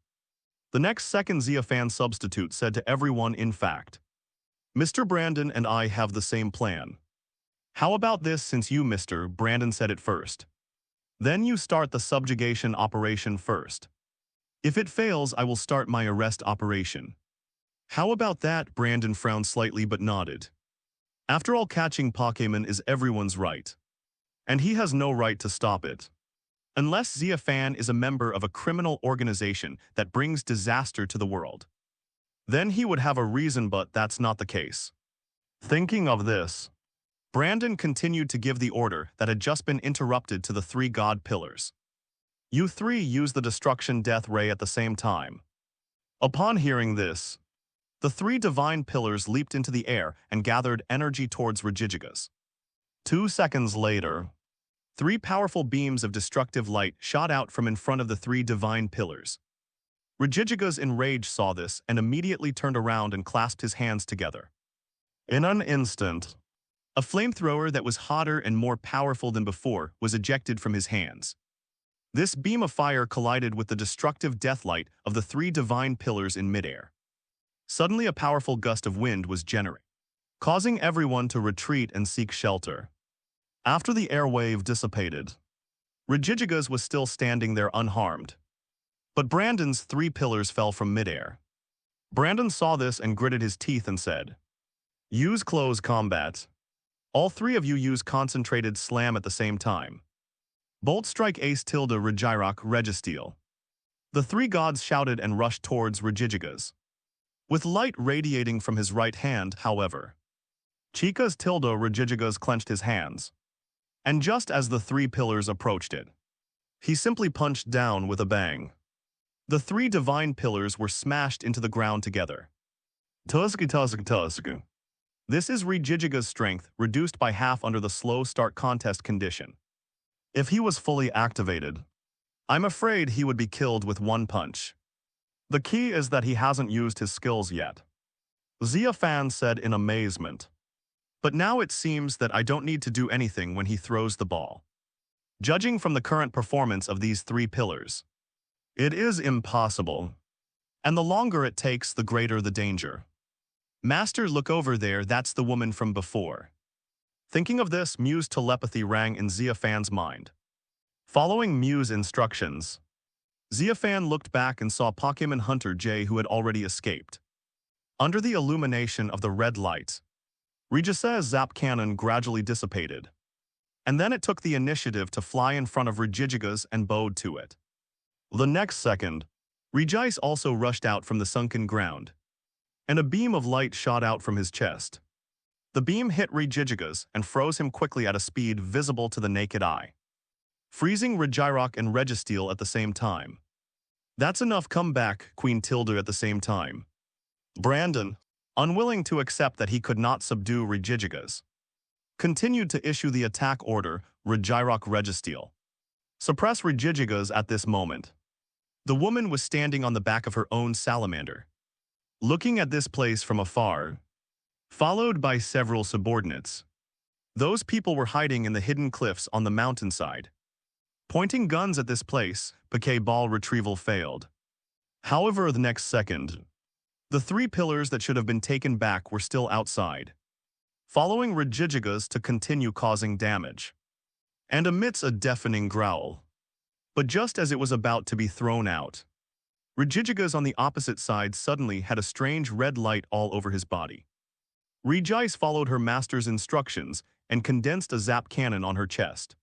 The next second, Xia Fan's substitute said to everyone, "In fact, Mr. Brandon and I have the same plan. How about this, since you, Mr. Brandon, said it first? Then you start the subjugation operation first. If it fails, I will start my arrest operation. How about that?" Brandon frowned slightly but nodded. After all, catching Pokémon is everyone's right, and he has no right to stop it. Unless Xia Fan is a member of a criminal organization that brings disaster to the world, then he would have a reason, but that's not the case. Thinking of this, Brandon continued to give the order that had just been interrupted to the 3 god pillars. "You 3 use the destruction death ray at the same time." Upon hearing this, the 3 divine pillars leaped into the air and gathered energy towards Regigigas. 2 seconds later, 3 powerful beams of destructive light shot out from in front of the 3 divine pillars. Regigigas in rage saw this and immediately turned around and clasped his hands together. In an instant, a flamethrower that was hotter and more powerful than before was ejected from his hands. This beam of fire collided with the destructive deathlight of the 3 divine pillars in midair. Suddenly, a powerful gust of wind was generated, causing everyone to retreat and seek shelter. After the air wave dissipated, Regigigas was still standing there unharmed. But Brandon's 3 pillars fell from midair. Brandon saw this and gritted his teeth and said, "Use close combat. All 3 of you use concentrated slam at the same time. Bolt strike Ace tilde Regirock Registeel." The 3 gods shouted and rushed towards Regigigas, with light radiating from his right hand. However, Chica's tilde Regigigas clenched his hands. And just as the three pillars approached it, he simply punched down with a bang. The three divine pillars were smashed into the ground together. Tusk, tusk, tusk. This is Regigiga's strength, reduced by half under the slow start contest condition. If he was fully activated, I'm afraid he would be killed with one punch. The key is that he hasn't used his skills yet, Xia Fan said in amazement. But now it seems that I don't need to do anything when he throws the ball. Judging from the current performance of these three pillars, it is impossible. And the longer it takes, the greater the danger. Master, look over there, that's the woman from before. Thinking of this, Mew's telepathy rang in Xia Fan's mind. Following Mew's instructions, Xia Fan looked back and saw Pokémon Hunter J, who had already escaped. Under the illumination of the red light, Regisa's zap cannon gradually dissipated, and then it took the initiative to fly in front of Regigigas and bowed to it. The next second, Regis also rushed out from the sunken ground, and a beam of light shot out from his chest. The beam hit Regigigas and froze him quickly at a speed visible to the naked eye, freezing Regirock and Registeel at the same time. That's enough, come back, Queen Tilda at the same time. Brandon, unwilling to accept that he could not subdue Regigigas, continued to issue the attack order, Regirock Registeel. Suppress Regigigas at this moment. The woman was standing on the back of her own salamander, looking at this place from afar, followed by several subordinates. Those people were hiding in the hidden cliffs on the mountainside. Pointing guns at this place, Pokeball retrieval failed. However, the next second, the three pillars that should have been taken back were still outside, following Regigigas to continue causing damage. And amidst a deafening growl, but just as it was about to be thrown out, Regigigas on the opposite side suddenly had a strange red light all over his body. Regis followed her master's instructions and condensed a zap cannon on her chest.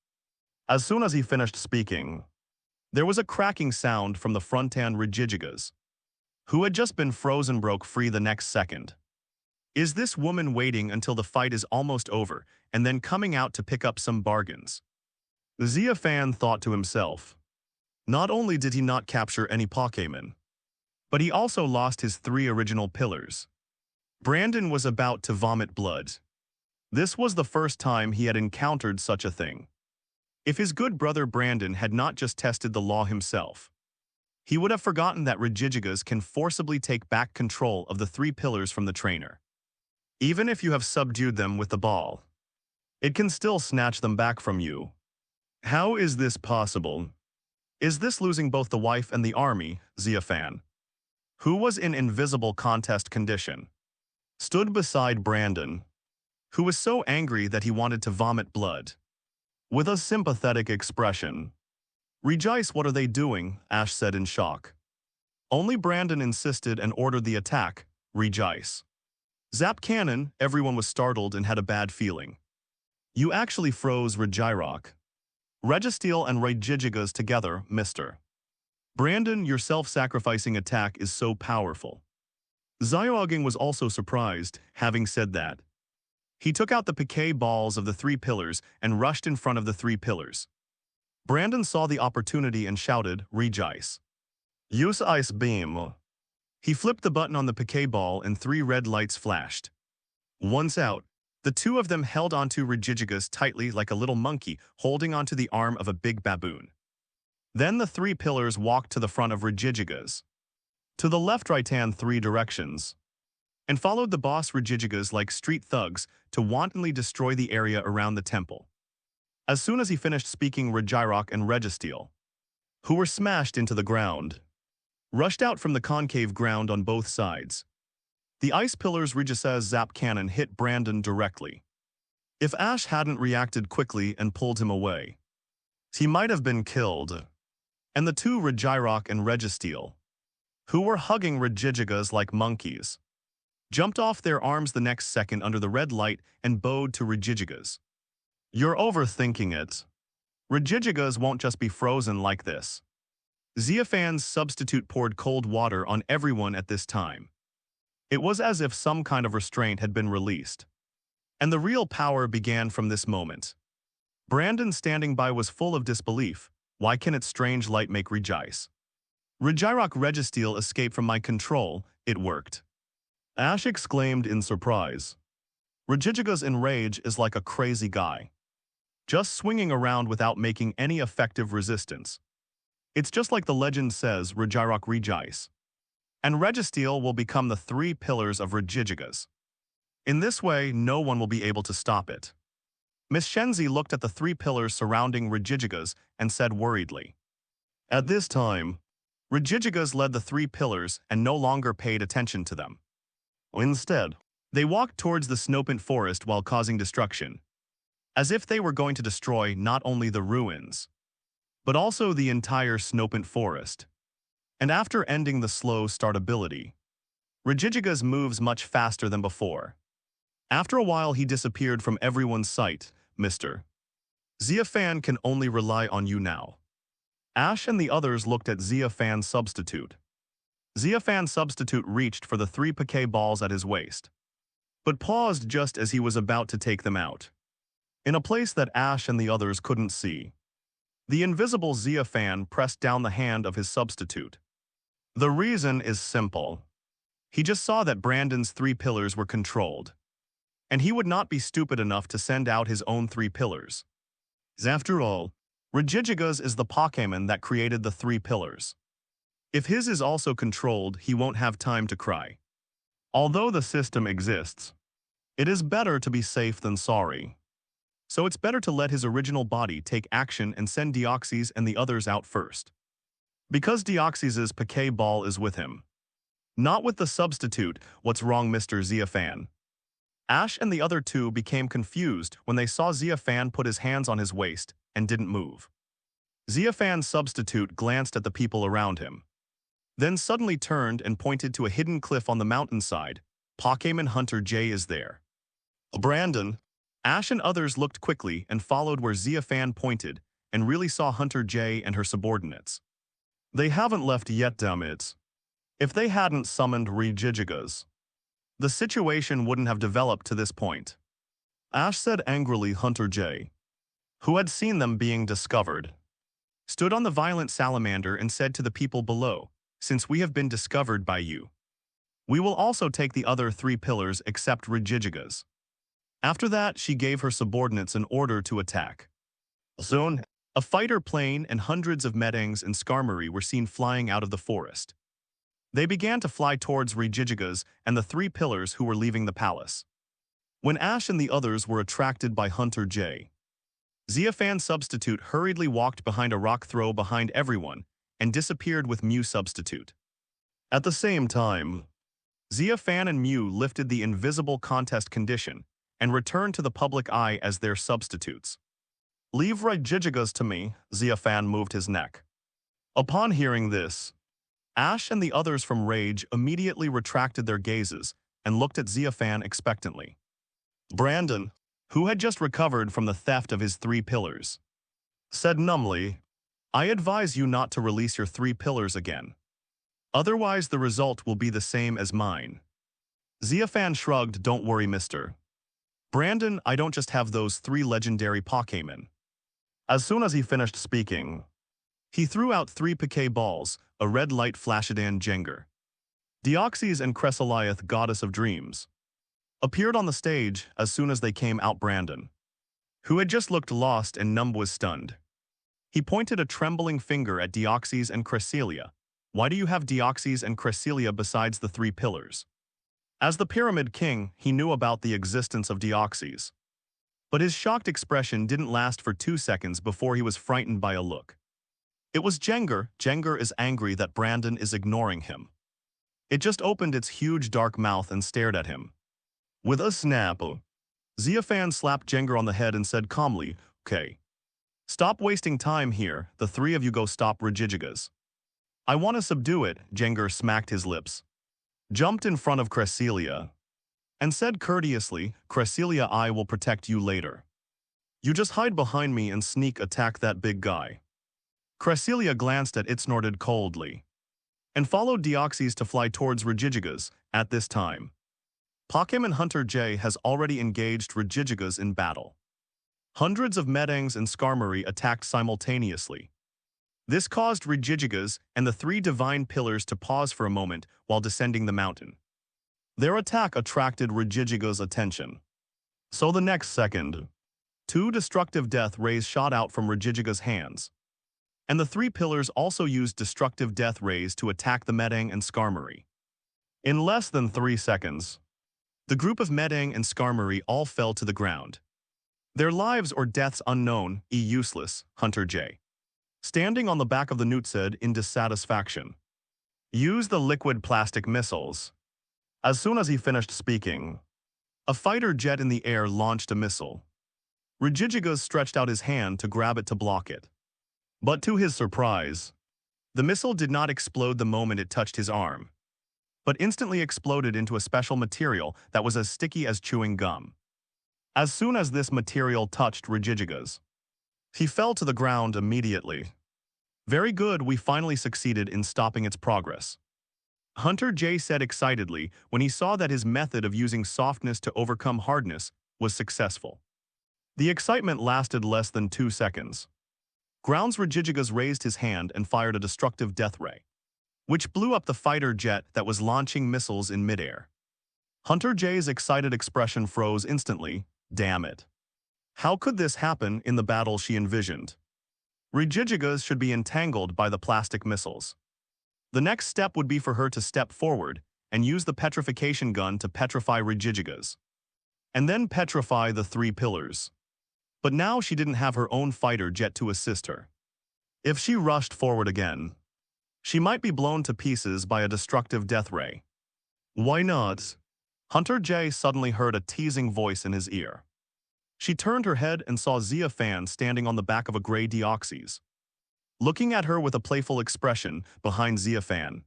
As soon as he finished speaking, there was a cracking sound from the front-end Regigigas, who had just been frozen, broke free the next second. Is this woman waiting until the fight is almost over and then coming out to pick up some bargains? Xia Fan thought to himself. Not only did he not capture any Pokémon, but he also lost his three original pillars. Brandon was about to vomit blood. This was the first time he had encountered such a thing. If his good brother Brandon had not just tested the law himself, he would have forgotten that Regigigas can forcibly take back control of the three pillars from the trainer. Even if you have subdued them with the ball, it can still snatch them back from you. How is this possible? Is this losing both the wife and the army? Xia Fan, who was in invisible contest condition, stood beside Brandon, who was so angry that he wanted to vomit blood. With a sympathetic expression, Regis, what are they doing? Ash said in shock. Only Brandon insisted and ordered the attack, Regis. Zap cannon, everyone was startled and had a bad feeling. You actually froze Regirock. Registeel and Regigigas together, Mr. Brandon, your self-sacrificing attack is so powerful. Xiaogang was also surprised. Having said that, he took out the Pokeballs of the three pillars and rushed in front of the three pillars. Brandon saw the opportunity and shouted, Regis, use Ice Beam. He flipped the button on the Pokeball and three red lights flashed. Once out, the two of them held onto Regigigas tightly like a little monkey holding onto the arm of a big baboon. Then the three pillars walked to the front of Regigigas, to the left, right-hand three directions, and followed the boss Regigigas like street thugs to wantonly destroy the area around the temple. As soon as he finished speaking, Regirock and Registeel, who were smashed into the ground, rushed out from the concave ground on both sides. The ice pillars Regisa's zap cannon hit Brandon directly. If Ash hadn't reacted quickly and pulled him away, he might have been killed. And the two Regirock and Registeel, who were hugging Regigigas like monkeys, jumped off their arms the next second under the red light and bowed to Regigigas. You're overthinking it. Regigigas won't just be frozen like this. Xia Fan's substitute poured cold water on everyone at this time. It was as if some kind of restraint had been released, and the real power began from this moment. Brandon standing by was full of disbelief. Why can its strange light make Regice? Regirock Registeel escaped from my control. It worked. Ash exclaimed in surprise. Regigigas in rage is like a crazy guy, just swinging around without making any effective resistance. It's just like the legend says, Regirock Regice. And Registeel will become the 3 pillars of Regigigas. In this way, no one will be able to stop it. Miss Shenzi looked at the 3 pillars surrounding Regigigas and said worriedly. At this time, Regigigas led the 3 pillars and no longer paid attention to them. Instead, they walked towards the Snopant forest while causing destruction, as if they were going to destroy not only the ruins, but also the entire Snopant forest. And after ending the slow start ability, Regigigas moves much faster than before. After a while he disappeared from everyone's sight. Mr. Xia Fan can only rely on you now. Ash and the others looked at Xia Fan's substitute. Xia Fan's substitute reached for the 3 Pokéballs at his waist, but paused just as he was about to take them out, in a place that Ash and the others couldn't see. The invisible Xia Fan pressed down the hand of his substitute. The reason is simple. He just saw that Brandon's 3 pillars were controlled, and he would not be stupid enough to send out his own 3 pillars. After all, Regigigas is the Pokémon that created the 3 pillars. If his is also controlled, he won't have time to cry. Although the system exists, it is better to be safe than sorry. So it's better to let his original body take action and send Deoxys and the others out first. Because Deoxys' Pokéball is with him, not with the substitute. What's wrong, Mr. Xia Fan? Ash and the other 2 became confused when they saw Xia Fan put his hands on his waist and didn't move. Xia Fan's substitute glanced at the people around him, then suddenly turned and pointed to a hidden cliff on the mountainside. Pokémon Hunter J is there. Brandon. Ash and others looked quickly and followed where Xia Fan pointed and really saw Hunter J and her subordinates. They haven't left yet, damn it. If they hadn't summoned Regigigas, the situation wouldn't have developed to this point. Ash said angrily. Hunter J, who had seen them being discovered, stood on the violent salamander and said to the people below, since we have been discovered by you, we will also take the other 3 pillars except Regigigas. After that, she gave her subordinates an order to attack. Soon, a fighter plane and hundreds of Metangs and Skarmory were seen flying out of the forest. They began to fly towards Regigigas and the 3 pillars who were leaving the palace. When Ash and the others were attracted by Hunter J, Xia Fan's substitute hurriedly walked behind a rock throw behind everyone and disappeared with Mew substitute. At the same time, Xia Fan and Mew lifted the invisible contest condition and returned to the public eye as their substitutes. Leave Regigigas to me. Xia Fan moved his neck. Upon hearing this, Ash and the others from Rage immediately retracted their gazes and looked at Xia Fan expectantly. Brandon, who had just recovered from the theft of his 3 pillars, said numbly, I advise you not to release your 3 pillars again. Otherwise the result will be the same as mine. Xia Fan shrugged. Don't worry, Mr. Brandon, I don't just have those 3 legendary Pokémon. As soon as he finished speaking, he threw out 3 Pokéballs, a red light Flashidan Jengar. Deoxys and Cresselia, goddess of dreams, appeared on the stage as soon as they came out. Brandon, who had just looked lost and numb, was stunned. He pointed a trembling finger at Deoxys and Cresselia. Why do you have Deoxys and Cresselia besides the 3 pillars? As the Pyramid King, he knew about the existence of Deoxys. But his shocked expression didn't last for 2 seconds before he was frightened by a look. It was Jengar. Jengar is angry that Brandon is ignoring him. It just opened its huge dark mouth and stared at him. With a snap, Xia Fan slapped Jengar on the head and said calmly, Okay. Stop wasting time here. The 3 of you go stop Regigigas. I want to subdue it. Jengar smacked his lips, jumped in front of Cresselia, and said courteously, Cresselia, I will protect you later. You just hide behind me and sneak attack that big guy. Cresselia glanced at it, snorted coldly, and followed Deoxys to fly towards Regigigas. At this time, Pokémon Hunter J has already engaged Regigigas in battle. Hundreds of Medangs and Skarmory attacked simultaneously. This caused Regigigas and the three divine pillars to pause for a moment while descending the mountain. Their attack attracted Regigigas' attention. So the next second, two destructive death rays shot out from Regigigas' hands. And the three pillars also used destructive death rays to attack the Medang and Skarmory. In less than 3 seconds, the group of Medang and Skarmory all fell to the ground. Their lives or deaths unknown, useless, Hunter J. Standing on the back of the newt said in dissatisfaction. Use the liquid plastic missiles. As soon as he finished speaking, a fighter jet in the air launched a missile. Regigigas stretched out his hand to grab it to block it. But to his surprise, the missile did not explode the moment it touched his arm, but instantly exploded into a special material that was as sticky as chewing gum. As soon as this material touched Regigigas, he fell to the ground immediately. Very good, we finally succeeded in stopping its progress. Hunter J said excitedly when he saw that his method of using softness to overcome hardness was successful. The excitement lasted less than 2 seconds. Grounds Regigigas raised his hand and fired a destructive death ray, which blew up the fighter jet that was launching missiles in midair. Hunter J's excited expression froze instantly. Damn it. How could this happen in the battle she envisioned? Regigigas should be entangled by the plastic missiles. The next step would be for her to step forward and use the petrification gun to petrify Regigigas, and then petrify the three pillars. But now she didn't have her own fighter jet to assist her. If she rushed forward again, she might be blown to pieces by a destructive death ray. Why not? Hunter J suddenly heard a teasing voice in his ear. She turned her head and saw Xia Fan standing on the back of a gray Deoxys, looking at her with a playful expression behind Xia Fan.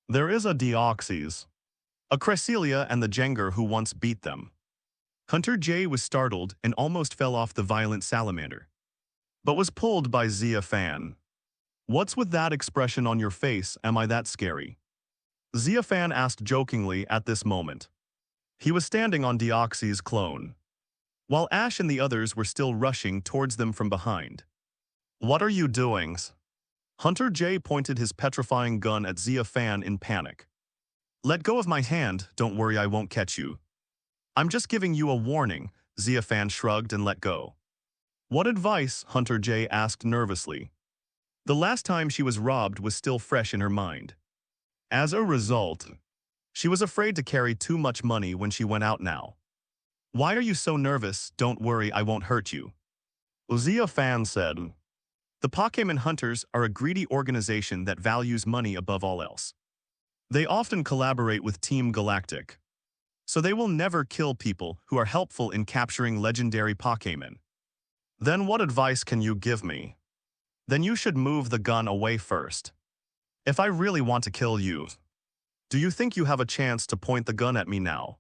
There is a Deoxys, a Cresselia and the Jengar who once beat them. Hunter J was startled and almost fell off the violent salamander, but was pulled by Xia Fan. What's with that expression on your face? Am I that scary? Xia Fan asked jokingly at this moment. He was standing on Deoxys' clone, while Ash and the others were still rushing towards them from behind. What are you doing? Hunter J pointed his petrifying gun at Xia Fan in panic. Let go of my hand, don't worry, I won't catch you. I'm just giving you a warning, Xia Fan shrugged and let go. What advice? Hunter J asked nervously. The last time she was robbed was still fresh in her mind. As a result, she was afraid to carry too much money when she went out now. Why are you so nervous? Don't worry, I won't hurt you. Xia Fan said. The Pokémon hunters are a greedy organization that values money above all else. They often collaborate with Team Galactic, so they will never kill people who are helpful in capturing legendary Pokémon. Then what advice can you give me? Then you should move the gun away first. If I really want to kill you, do you think you have a chance to point the gun at me now?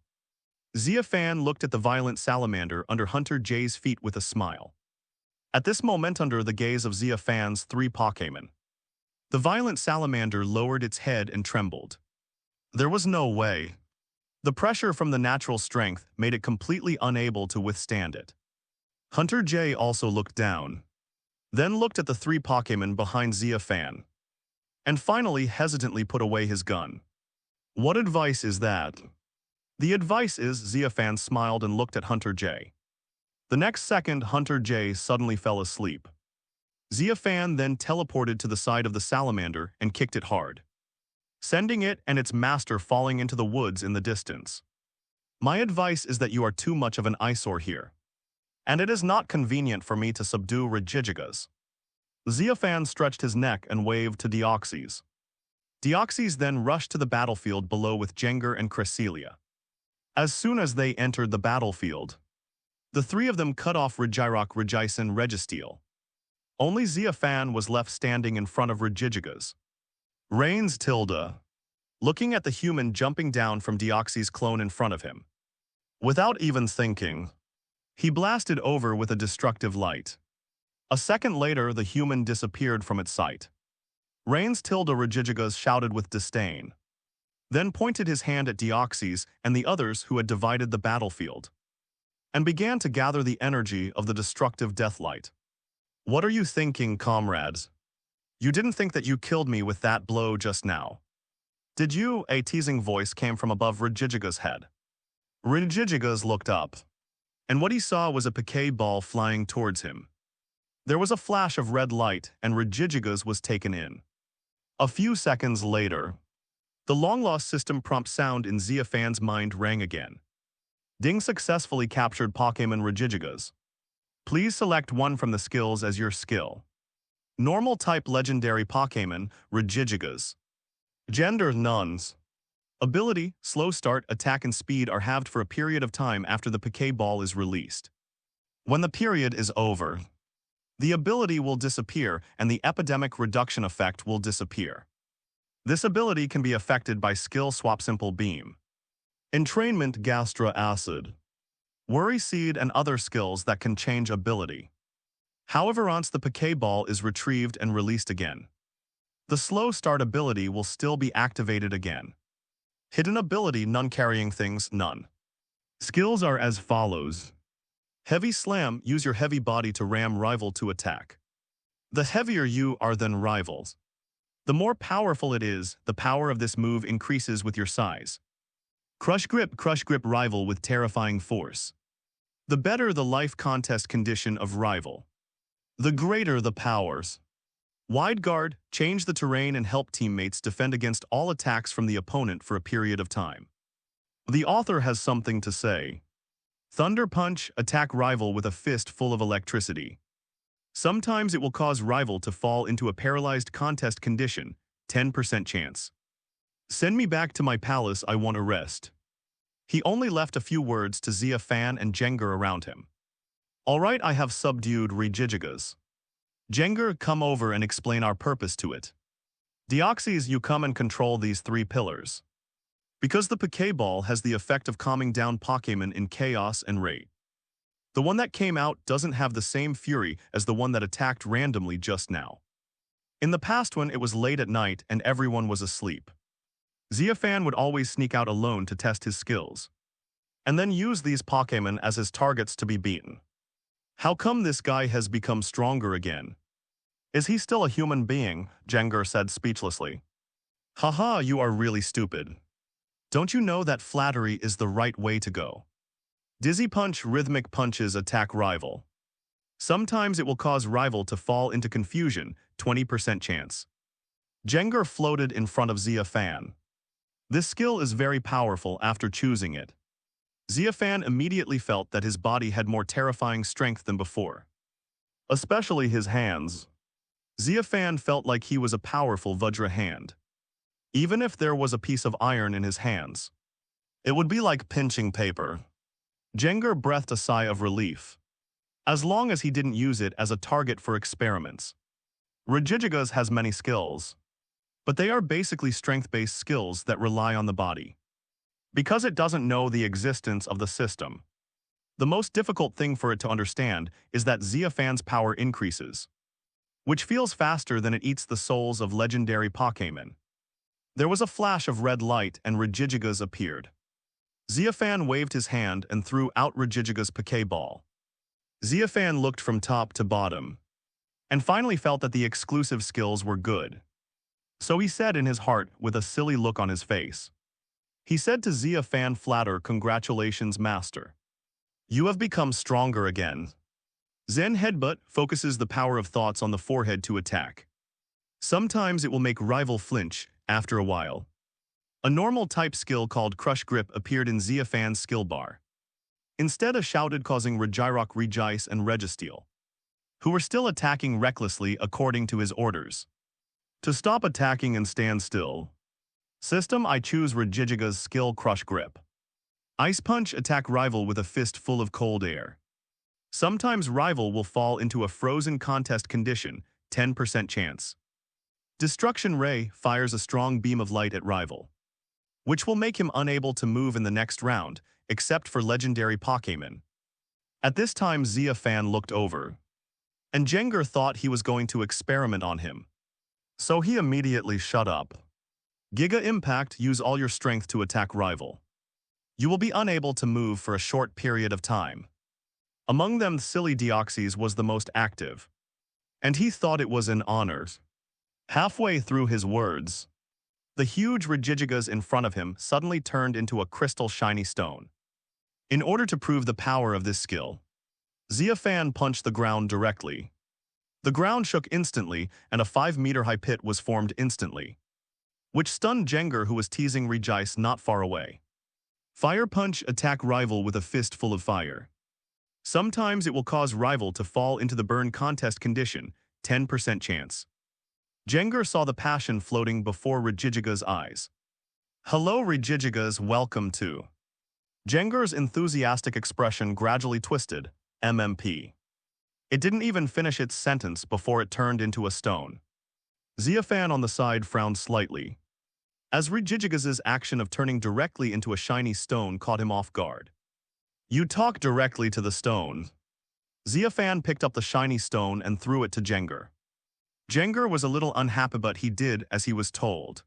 Xia Fan looked at the violent salamander under Hunter J's feet with a smile. At this moment, under the gaze of Xia Fan's three Pokémon, the violent salamander lowered its head and trembled. There was no way. The pressure from the natural strength made it completely unable to withstand it. Hunter J also looked down, then looked at the three Pokémon behind Xia Fan, and finally hesitantly put away his gun. What advice is that? The advice is, Xia Fan smiled and looked at Hunter J. The next second, Hunter J suddenly fell asleep. Xia Fan then teleported to the side of the salamander and kicked it hard, sending it and its master falling into the woods in the distance. My advice is that you are too much of an eyesore here, and it is not convenient for me to subdue Regigigas. Xia Fan stretched his neck and waved to Deoxys. Deoxys then rushed to the battlefield below with Jengar and Cresselia. As soon as they entered the battlefield, the three of them cut off Regirock, Regisen, Registeel. Only Xia Fan was left standing in front of Regigigas. Reigns Tilda, looking at the human jumping down from Deoxys' clone in front of him. Without even thinking, he blasted over with a destructive light. A second later, the human disappeared from its sight. Reigns Tilda Regigigas shouted with disdain, then pointed his hand at Deoxys and the others who had divided the battlefield. and began to gather the energy of the destructive deathlight. What are you thinking, comrades? You didn't think that you killed me with that blow just now. Did you? A teasing voice came from above Regigiga's head. Regigigas looked up, and what he saw was a Pokeball flying towards him. There was a flash of red light, and Regigigas was taken in. A few seconds later, the long-lost system prompt sound in Xia Fan's mind rang again. Ding successfully captured Pokémon Regigigas. Please select one from the skills as your skill. Normal type legendary Pokémon, Regigigas. Gender, nuns. Ability, slow start, attack and speed are halved for a period of time after the Pokeball is released. When the period is over, the ability will disappear and the epidemic reduction effect will disappear. This ability can be affected by skill swap Simple Beam, Entrainment Gastra Acid, Worry Seed and other skills that can change ability. However, once the Pokeball is retrieved and released again, the slow start ability will still be activated again. Hidden ability, none carrying things, none. Skills are as follows. Heavy Slam, use your heavy body to ram rival to attack. The heavier you are than rivals, the more powerful it is, the power of this move increases with your size. Crush Grip rival with terrifying force. The better the life contest condition of rival, the greater the powers. Wide Guard, change the terrain and help teammates defend against all attacks from the opponent for a period of time. The author has something to say. Thunder Punch, attack rival with a fist full of electricity. Sometimes it will cause rival to fall into a paralyzed contest condition, 10% chance. Send me back to my palace, I want to rest. He only left a few words to Xia Fan and Jengar around him. Alright, I have subdued Regigigas. Jengar, come over and explain our purpose to it. Deoxys, you come and control these 3 pillars. Because the Pokeball has the effect of calming down Pokémon in chaos and rage. The one that came out doesn't have the same fury as the one that attacked randomly just now. In the past one, it was late at night and everyone was asleep. Xia Fan would always sneak out alone to test his skills, and then use these Pokémon as his targets to be beaten. How come this guy has become stronger again? Is he still a human being? Jengar said speechlessly. Haha, you are really stupid. Don't you know that flattery is the right way to go? Dizzy Punch, rhythmic punches attack rival. Sometimes it will cause rival to fall into confusion, 20% chance. Jengar floated in front of Xia Fan. This skill is very powerful after choosing it. Xia Fan immediately felt that his body had more terrifying strength than before. Especially his hands. Xia Fan felt like he was a powerful Vajra hand. Even if there was a piece of iron in his hands, it would be like pinching paper. Jengar breathed a sigh of relief, as long as he didn't use it as a target for experiments. Regigigas has many skills, but they are basically strength-based skills that rely on the body. Because it doesn't know the existence of the system, the most difficult thing for it to understand is that Xia Fan's power increases, which feels faster than it eats the souls of legendary Pokémon. There was a flash of red light and Regigigas appeared. Xia Fan waved his hand and threw out Regigigas' Pokeball. Xia Fan looked from top to bottom, and finally felt that the exclusive skills were good. So he said in his heart with a silly look on his face. He said to Xia Fan flatter, congratulations, master. You have become stronger again. Zen Headbutt focuses the power of thoughts on the forehead to attack. Sometimes it will make rival flinch after a while. A normal type skill called Crush Grip appeared in Xia Fan's skill bar. Instead, a shouted causing Regirock, Regice, and Registeel, who were still attacking recklessly according to his orders. To stop attacking and stand still. System, I choose Regigigas' skill Crush Grip. Ice Punch, attack rival with a fist full of cold air. Sometimes rival will fall into a frozen contest condition, 10% chance. Destruction Ray fires a strong beam of light at rival, which will make him unable to move in the next round, except for legendary Pokémon. At this time, Xia Fan looked over, and Jengar thought he was going to experiment on him. So he immediately shut up. Giga Impact, use all your strength to attack rival. You will be unable to move for a short period of time. Among them, silly Deoxys was the most active, and he thought it was an honor. Halfway through his words, the huge Regigigas in front of him suddenly turned into a crystal shiny stone. In order to prove the power of this skill, Xia Fan punched the ground directly. The ground shook instantly, and a 5-meter-high pit was formed instantly, which stunned Jengar, who was teasing Regice not far away. Fire Punch, attack rival with a fist full of fire. Sometimes it will cause rival to fall into the burn contest condition, 10% chance. Jengar saw the passion floating before Regigiga's eyes. Hello Regigigas, welcome to. Jengar's enthusiastic expression gradually twisted, MMP. It didn't even finish its sentence before it turned into a stone. Xia Fan on the side frowned slightly, as Regigigas's action of turning directly into a shiny stone caught him off guard. You talk directly to the stone. Xia Fan picked up the shiny stone and threw it to Jengar. Jengar was a little unhappy, but he did as he was told,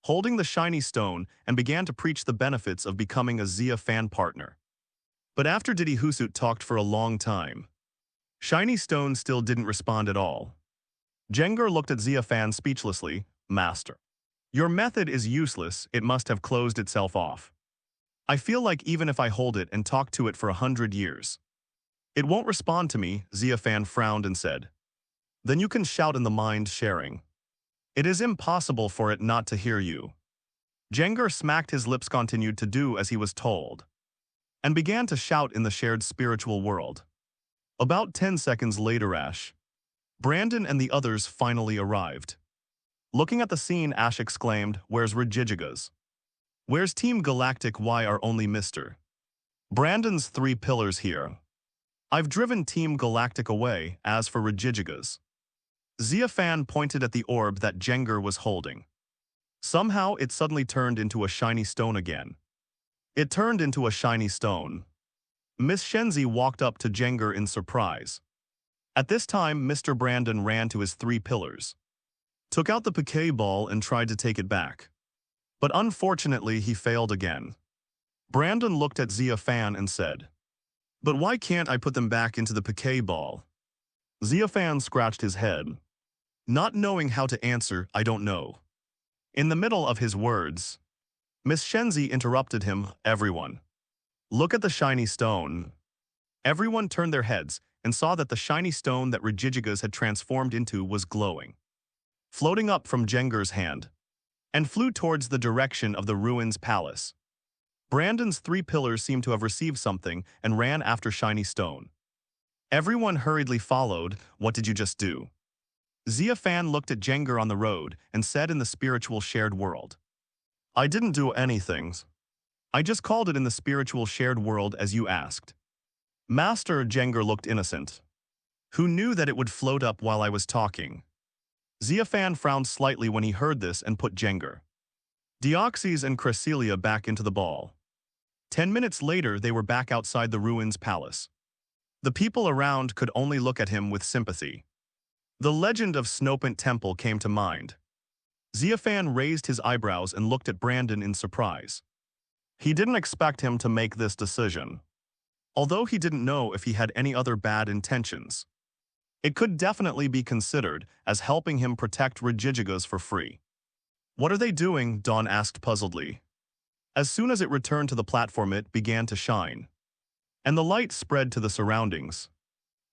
holding the shiny stone, and began to preach the benefits of becoming a Xia Fan partner. But after Diddy Hoosut talked for a long time, Shiny Stone still didn't respond at all. Jengar looked at Xia Fan speechlessly. Master, your method is useless, it must have closed itself off. I feel like even if I hold it and talk to it for 100 years, it won't respond to me. Xia Fan frowned and said, then you can shout in the mind sharing. It is impossible for it not to hear you. Jengar smacked his lips, continued to do as he was told, and began to shout in the shared spiritual world. About 10 seconds later, Ash, Brandon and the others finally arrived. Looking at the scene, Ash exclaimed, where's Regigigas? Where's Team Galactic? Why are only Mr. Brandon's 3 pillars here? I've driven Team Galactic away. As for Regigigas, Xia Fan pointed at the orb that Jengar was holding. Somehow it suddenly turned into a shiny stone again. It turned into a shiny stone. Miss Shenzi walked up to Jengar in surprise. At this time, Mr. Brandon ran to his 3 pillars, took out the Pokeball and tried to take it back. But unfortunately, he failed again. Brandon looked at Xia Fan and said, but why can't I put them back into the Pokeball? Xia Fan scratched his head, not knowing how to answer. I don't know. In the middle of his words, Miss Shenzi interrupted him. Everyone, look at the shiny stone. Everyone turned their heads and saw that the shiny stone that Regigigas had transformed into was glowing, floating up from Jengar's hand, and flew towards the direction of the ruins palace. Brandon's 3 pillars seemed to have received something and ran after shiny stone. Everyone hurriedly followed. What did you just do? Xia Fan looked at Jengar on the road and said in the spiritual shared world, I didn't do anything. I just called it in the spiritual shared world as you asked. Master, Jengar looked innocent. Who knew that it would float up while I was talking? Xia Fan frowned slightly when he heard this and put Jengar, Deoxys and Cresselia back into the ball. 10 minutes later, they were back outside the ruins palace. The people around could only look at him with sympathy. The legend of Snopant Temple came to mind. Xia Fan raised his eyebrows and looked at Brandon in surprise. He didn't expect him to make this decision. Although he didn't know if he had any other bad intentions, it could definitely be considered as helping him protect Regigigas for free. What are they doing? Dawn asked puzzledly. As soon as it returned to the platform, it began to shine, and the light spread to the surroundings.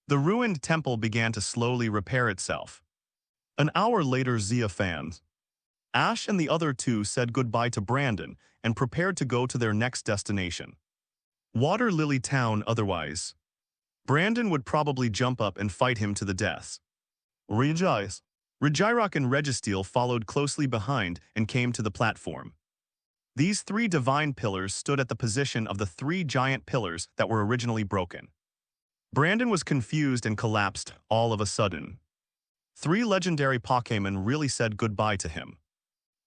The ruined temple began to slowly repair itself. An hour later, Xia Fan, Ash and the other 2 said goodbye to Brandon and prepared to go to their next destination, Water Lily Town. Otherwise, Brandon would probably jump up and fight him to the death. Regice, Regirock and Registeel followed closely behind and came to the platform. These 3 divine pillars stood at the position of the 3 giant pillars that were originally broken. Brandon was confused and collapsed all of a sudden. 3 legendary Pokémon really said goodbye to him.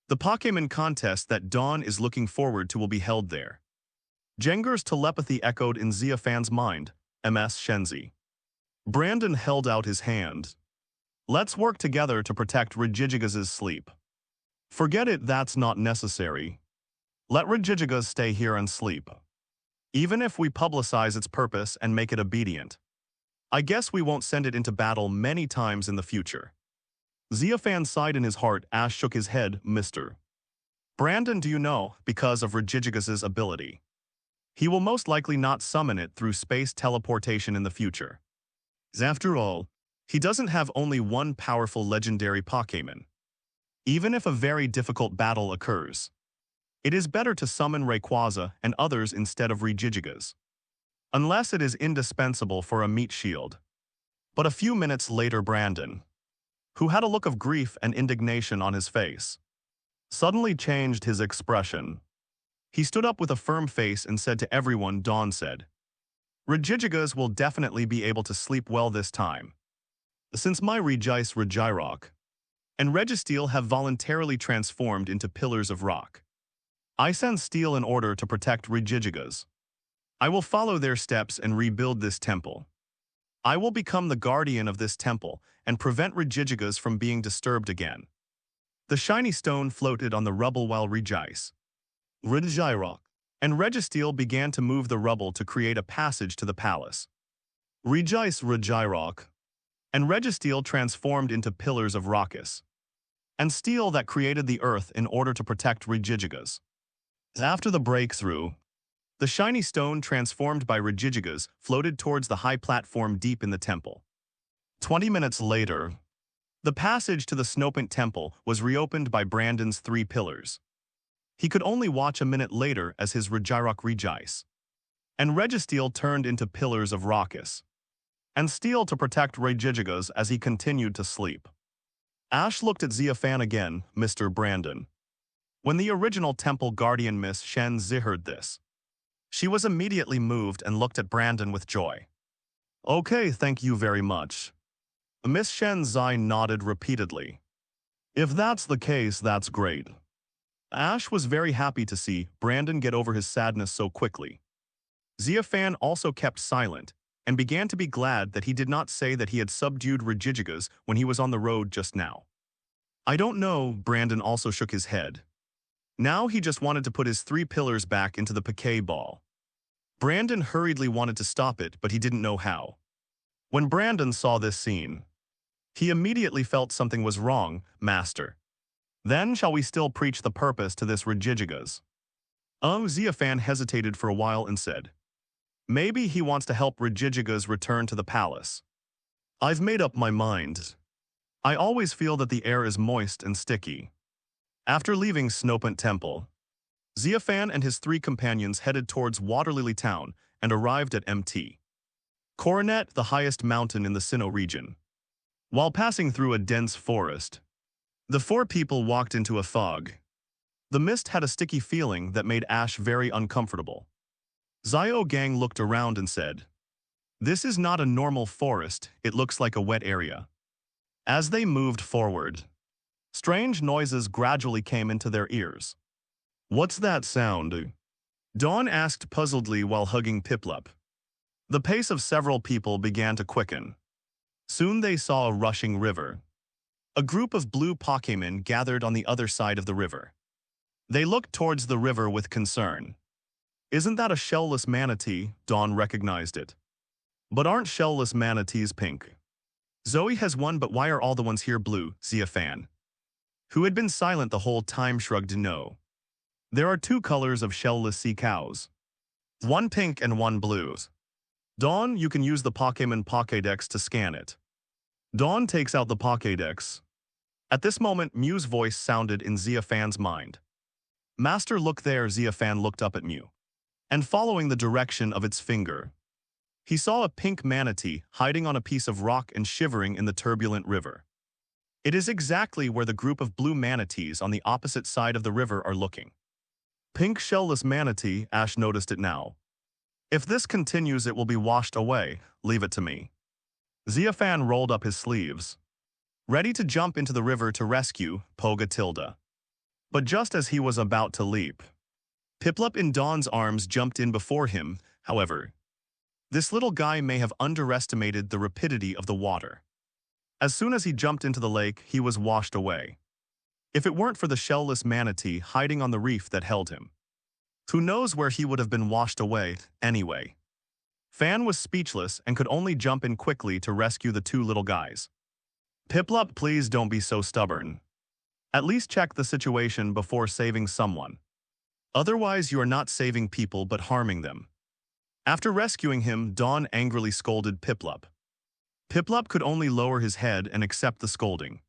The Pokémon contest that Dawn is looking forward to will be held there. Jengar's telepathy echoed in Xia Fan's mind. Ms. Shenzi. Brandon held out his hand. Let's work together to protect Regigigas' sleep. Forget it, that's not necessary. Let Regigigas stay here and sleep. even if we publicize its purpose and make it obedient. I guess we won't send it into battle many times in the future. Xia Fan sighed in his heart. Ash shook his head. Mr. Brandon, do you know, because of Regigigas's ability, he will most likely not summon it through space teleportation in the future. After all, he doesn't have only one powerful legendary Pokémon. Even if a very difficult battle occurs, it is better to summon Rayquaza and others instead of Regigigas, unless it is indispensable for a meat shield. But a few minutes later, Brandon, who had a look of grief and indignation on his face, suddenly changed his expression. He stood up with a firm face and said to everyone, Dawn said, Regigigas will definitely be able to sleep well this time, since my Regirock and Registeel have voluntarily transformed into pillars of rock. I send steel in order to protect Regigigas. I will follow their steps and rebuild this temple. I will become the guardian of this temple and prevent Regigigas from being disturbed again. The shiny stone floated on the rubble while Regirock and Registeel began to move the rubble to create a passage to the palace. Regirock and Registeel transformed into pillars of rockus and steel that created the earth in order to protect Regigigas. After the breakthrough, the shiny stone transformed by Regigigas floated towards the high platform deep in the temple. 20 minutes later, the passage to the Snopant Temple was reopened by Brandon's 3 pillars. He could only watch a minute later as his Regice and Registeel turned into pillars of rockus and steel to protect Regigigas as he continued to sleep. Ash looked at Xia Fan again. Mr. Brandon, when the original temple guardian Miss Shen Zi heard this, she was immediately moved and looked at Brandon with joy. Okay, thank you very much. Miss Shen Zi nodded repeatedly. If that's the case, that's great. Ash was very happy to see Brandon get over his sadness so quickly. Xia Fan also kept silent and began to be glad that he did not say that he had subdued Regigigas when he was on the road just now. I don't know, Brandon also shook his head. Now he just wanted to put his 3 pillars back into the Poké Ball. Brandon hurriedly wanted to stop it, but he didn't know how. When Brandon saw this scene, he immediately felt something was wrong. Master, then shall we still preach the purpose to this Regigigas? Xia Fan hesitated for a while and said, maybe he wants to help Regigigas return to the palace. I've made up my mind. I always feel that the air is moist and sticky. After leaving Snopant Temple, Xia Fan and his 3 companions headed towards Waterlily Town and arrived at Mt. Coronet, the highest mountain in the Sinnoh region. While passing through a dense forest, the 4 people walked into a fog. The mist had a sticky feeling that made Ash very uncomfortable. Xiao Gang looked around and said, this is not a normal forest, it looks like a wet area. As they moved forward, strange noises gradually came into their ears. What's that sound? Dawn asked puzzledly while hugging Piplup. The pace of several people began to quicken. Soon they saw a rushing river. A group of blue Pokémon gathered on the other side of the river. They looked towards the river with concern. Isn't that a shellless manatee? Dawn recognized it. But aren't shellless manatees pink? Zoe has one, but why are all the ones here blue? Xia Fan, who had been silent the whole time, shrugged no. There are 2 colors of shellless sea cows. One pink and one blue. Dawn, you can use the Pokémon Pokédex to scan it. Dawn takes out the Pokédex. At this moment, Mew's voice sounded in Xia Fan's mind. Master, look there. Xia Fan looked up at Mew, and following the direction of its finger, he saw a pink manatee hiding on a piece of rock and shivering in the turbulent river. It is exactly where the group of blue manatees on the opposite side of the river are looking. Pink shellless manatee, Ash noticed it now. If this continues, it will be washed away. Leave it to me. Xia Fan rolled up his sleeves, ready to jump into the river to rescue Poga Tilda. But just as he was about to leap, Piplup in Dawn's arms jumped in before him. However, this little guy may have underestimated the rapidity of the water. As soon as he jumped into the lake, he was washed away. If it weren't for the shellless manatee hiding on the reef that held him, Who knows where he would have been washed away, anyway. Fan was speechless and could only jump in quickly to rescue the two little guys. Piplup, please don't be so stubborn. At least check the situation before saving someone. Otherwise, you are not saving people but harming them. After rescuing him, Dawn angrily scolded Piplup. Piplup could only lower his head and accept the scolding.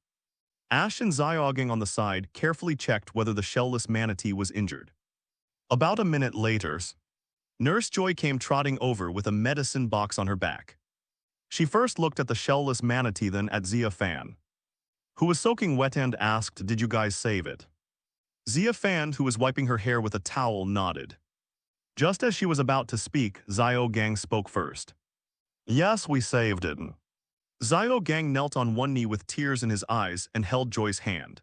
Ash and Zyoging on the side carefully checked whether the shellless manatee was injured. About a minute later, Nurse Joy came trotting over with a medicine box on her back. She first looked at the shellless manatee, then at Xia Fan, who was soaking wet, and asked, "Did you guys save it?" Xia Fan, who was wiping her hair with a towel, nodded. Just as she was about to speak, Zyoging spoke first. "Yes, we saved it." Zyoging knelt on one knee with tears in his eyes and held Joy's hand.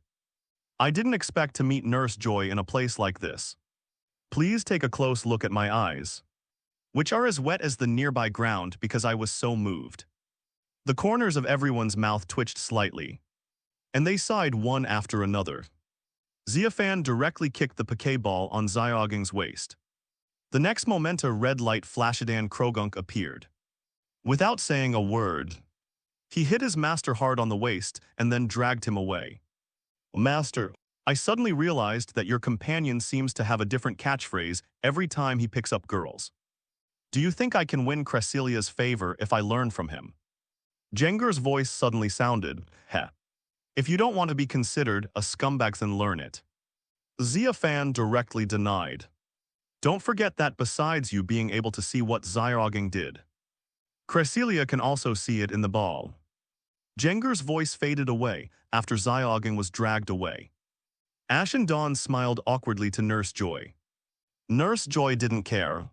"I didn't expect to meet Nurse Joy in a place like this. Please take a close look at my eyes, which are as wet as the nearby ground because I was so moved." The corners of everyone's mouth twitched slightly, and they sighed one after another. Xia Fan directly kicked the Pokeball on Zyoging's waist. The next moment, a red light Flashidan Krogunk appeared. Without saying a word, he hit his master hard on the waist and then dragged him away. "Master, I suddenly realized that your companion seems to have a different catchphrase every time he picks up girls. Do you think I can win Cressilia's favor if I learn from him?" Jenger's voice suddenly sounded, "Heh. If you don't want to be considered a scumbag, then learn it." Xia Fan directly denied. "Don't forget that besides you being able to see what Zyoging did, Cressilia can also see it in the ball." Jenger's voice faded away after Zyoging was dragged away. Ash and Dawn smiled awkwardly to Nurse Joy. Nurse Joy didn't care,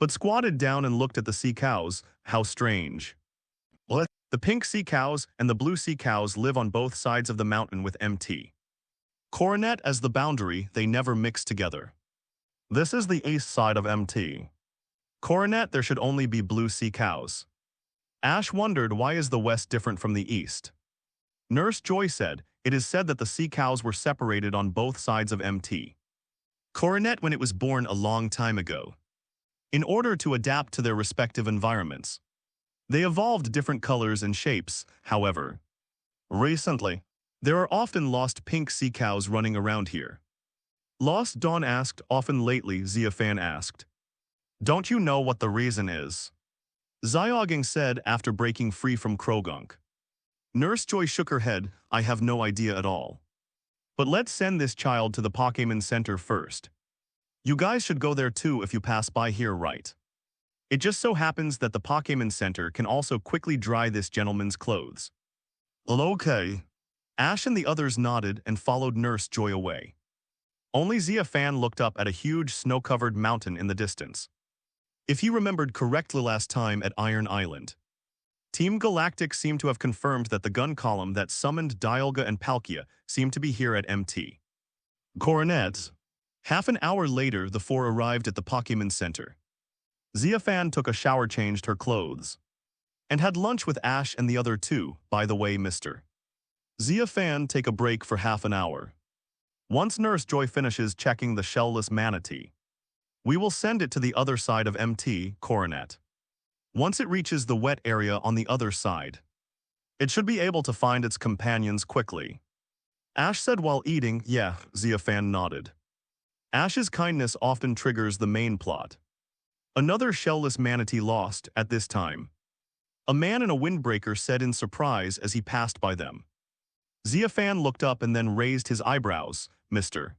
but squatted down and looked at the sea cows. How strange. What? The pink sea cows and the blue sea cows live on both sides of the mountain with Mt. Coronet as the boundary. They never mix together. This is the east side of Mt. Coronet. There should only be blue sea cows. Ash wondered, why is the west different from the east? Nurse Joy said, it is said that the sea cows were separated on both sides of Mt. Coronet when it was born a long time ago. In order to adapt to their respective environments, they evolved different colors and shapes, however. Recently, there are often lost pink sea cows running around here. Lost? Dawn asked. Often lately, Xia Fan asked. Don't you know what the reason is? Zyoging said after breaking free from Krogunk. Nurse Joy shook her head. I have no idea at all. But let's send this child to the Pokémon Center first. You guys should go there too if you pass by here, right? It just so happens that the Pokémon Center can also quickly dry this gentleman's clothes. Okay. Ash and the others nodded and followed Nurse Joy away. Only Xia Fan looked up at a huge snow-covered mountain in the distance. If he remembered correctly last time at Iron Island, Team Galactic seemed to have confirmed that the gun column that summoned Dialga and Palkia seemed to be here at Mt. Coronet. Half an hour later, the four arrived at the Pokémon Center. Xia Fan took a shower, changed her clothes, and had lunch with Ash and the other two. By the way, Mr. Xia Fan, take a break for half an hour. Once Nurse Joy finishes checking the shellless manatee, we will send it to the other side of Mt. Coronet. Once it reaches the wet area on the other side, it should be able to find its companions quickly. Ash said while eating. Yeah, Xia Fan nodded. Ash's kindness often triggers the main plot. Another shellless manatee lost at this time. A man in a windbreaker said in surprise as he passed by them. Xia Fan looked up and then raised his eyebrows. Mr.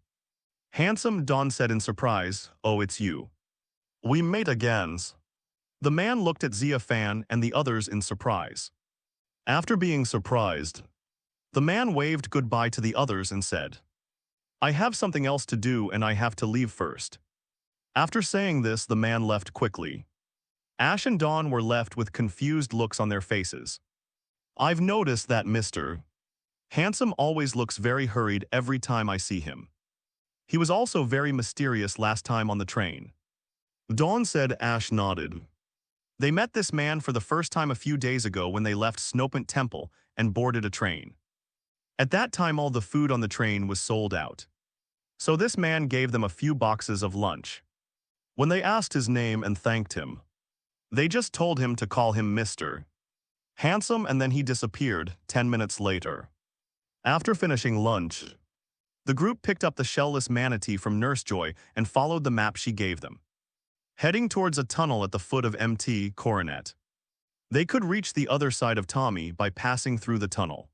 Handsome, Dawn said in surprise. Oh, it's you. We mate again. The man looked at Xia Fan and the others in surprise. After being surprised, the man waved goodbye to the others and said, I have something else to do and I have to leave first. After saying this, the man left quickly. Ash and Dawn were left with confused looks on their faces. I've noticed that Mr. Handsome always looks very hurried every time I see him. He was also very mysterious last time on the train. Dawn said. Ash nodded. They met this man for the first time a few days ago when they left Snopant Temple and boarded a train. At that time all the food on the train was sold out. So this man gave them a few boxes of lunch. When they asked his name and thanked him, they just told him to call him Mr. Handsome, and then he disappeared 10 minutes later. After finishing lunch, the group picked up the shellless manatee from Nurse Joy and followed the map she gave them, heading towards a tunnel at the foot of MT Coronet. They could reach the other side of Tommy by passing through the tunnel.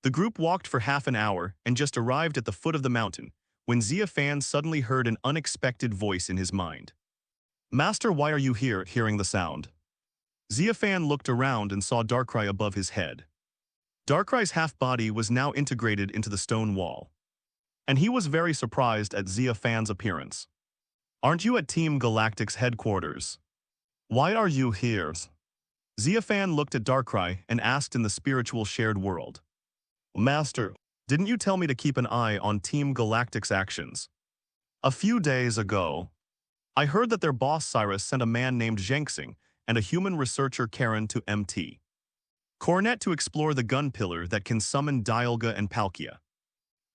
The group walked for half an hour and just arrived at the foot of the mountain when Xia Fan suddenly heard an unexpected voice in his mind. "Master, why are you here?" Hearing the sound, Xia Fan looked around and saw Darkrai above his head. Darkrai's half-body was now integrated into the stone wall, and he was very surprised at Xia Fan's appearance. "Aren't you at Team Galactic's headquarters? Why are you here?" Xia Fan looked at Darkrai and asked in the spiritual shared world. "Master, didn't you tell me to keep an eye on Team Galactic's actions? A few days ago, I heard that their boss Cyrus sent a man named Zhengxing and a human researcher Karen to MT Coronet to explore the gun pillar that can summon Dialga and Palkia.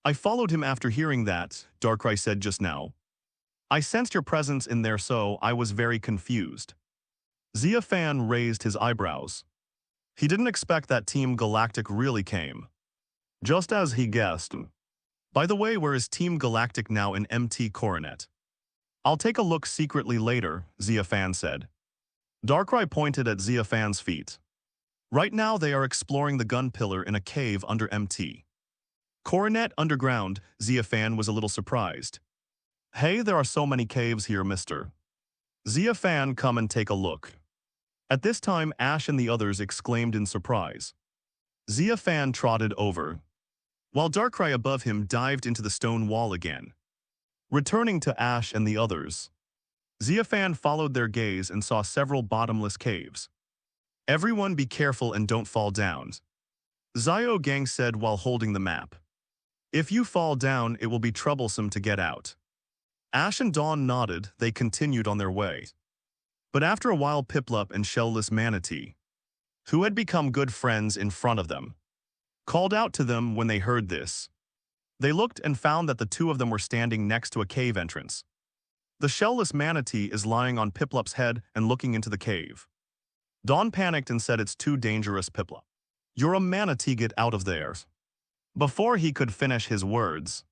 I followed him after hearing that," Darkrai said just now. "I sensed your presence in there, so I was very confused." Xia Fan raised his eyebrows. He didn't expect that Team Galactic really came, just as he guessed. "By the way, where is Team Galactic now in MT Coronet?" "I'll take a look secretly later," Xia Fan said. Darkrai pointed at Xia Fan's feet. "Right now they are exploring the gun pillar in a cave under MT Coronet underground." Xia Fan was a little surprised. "Hey, there are so many caves here, mister. Xia Fan, come and take a look." At this time, Ash and the others exclaimed in surprise. Xia Fan trotted over, while Darkrai above him dived into the stone wall again. Returning to Ash and the others, Xia Fan followed their gaze and saw several bottomless caves. "Everyone be careful and don't fall down," Zio Gang said while holding the map. "If you fall down, it will be troublesome to get out." Ash and Dawn nodded. They continued on their way. But after a while, Piplup and Shellless Manatee, who had become good friends in front of them, called out to them when they heard this. They looked and found that the two of them were standing next to a cave entrance. The Shellless Manatee is lying on Piplup's head and looking into the cave. Dawn panicked and said, "It's too dangerous, Piplup. You're a manatee, get out of there." Before he could finish his words,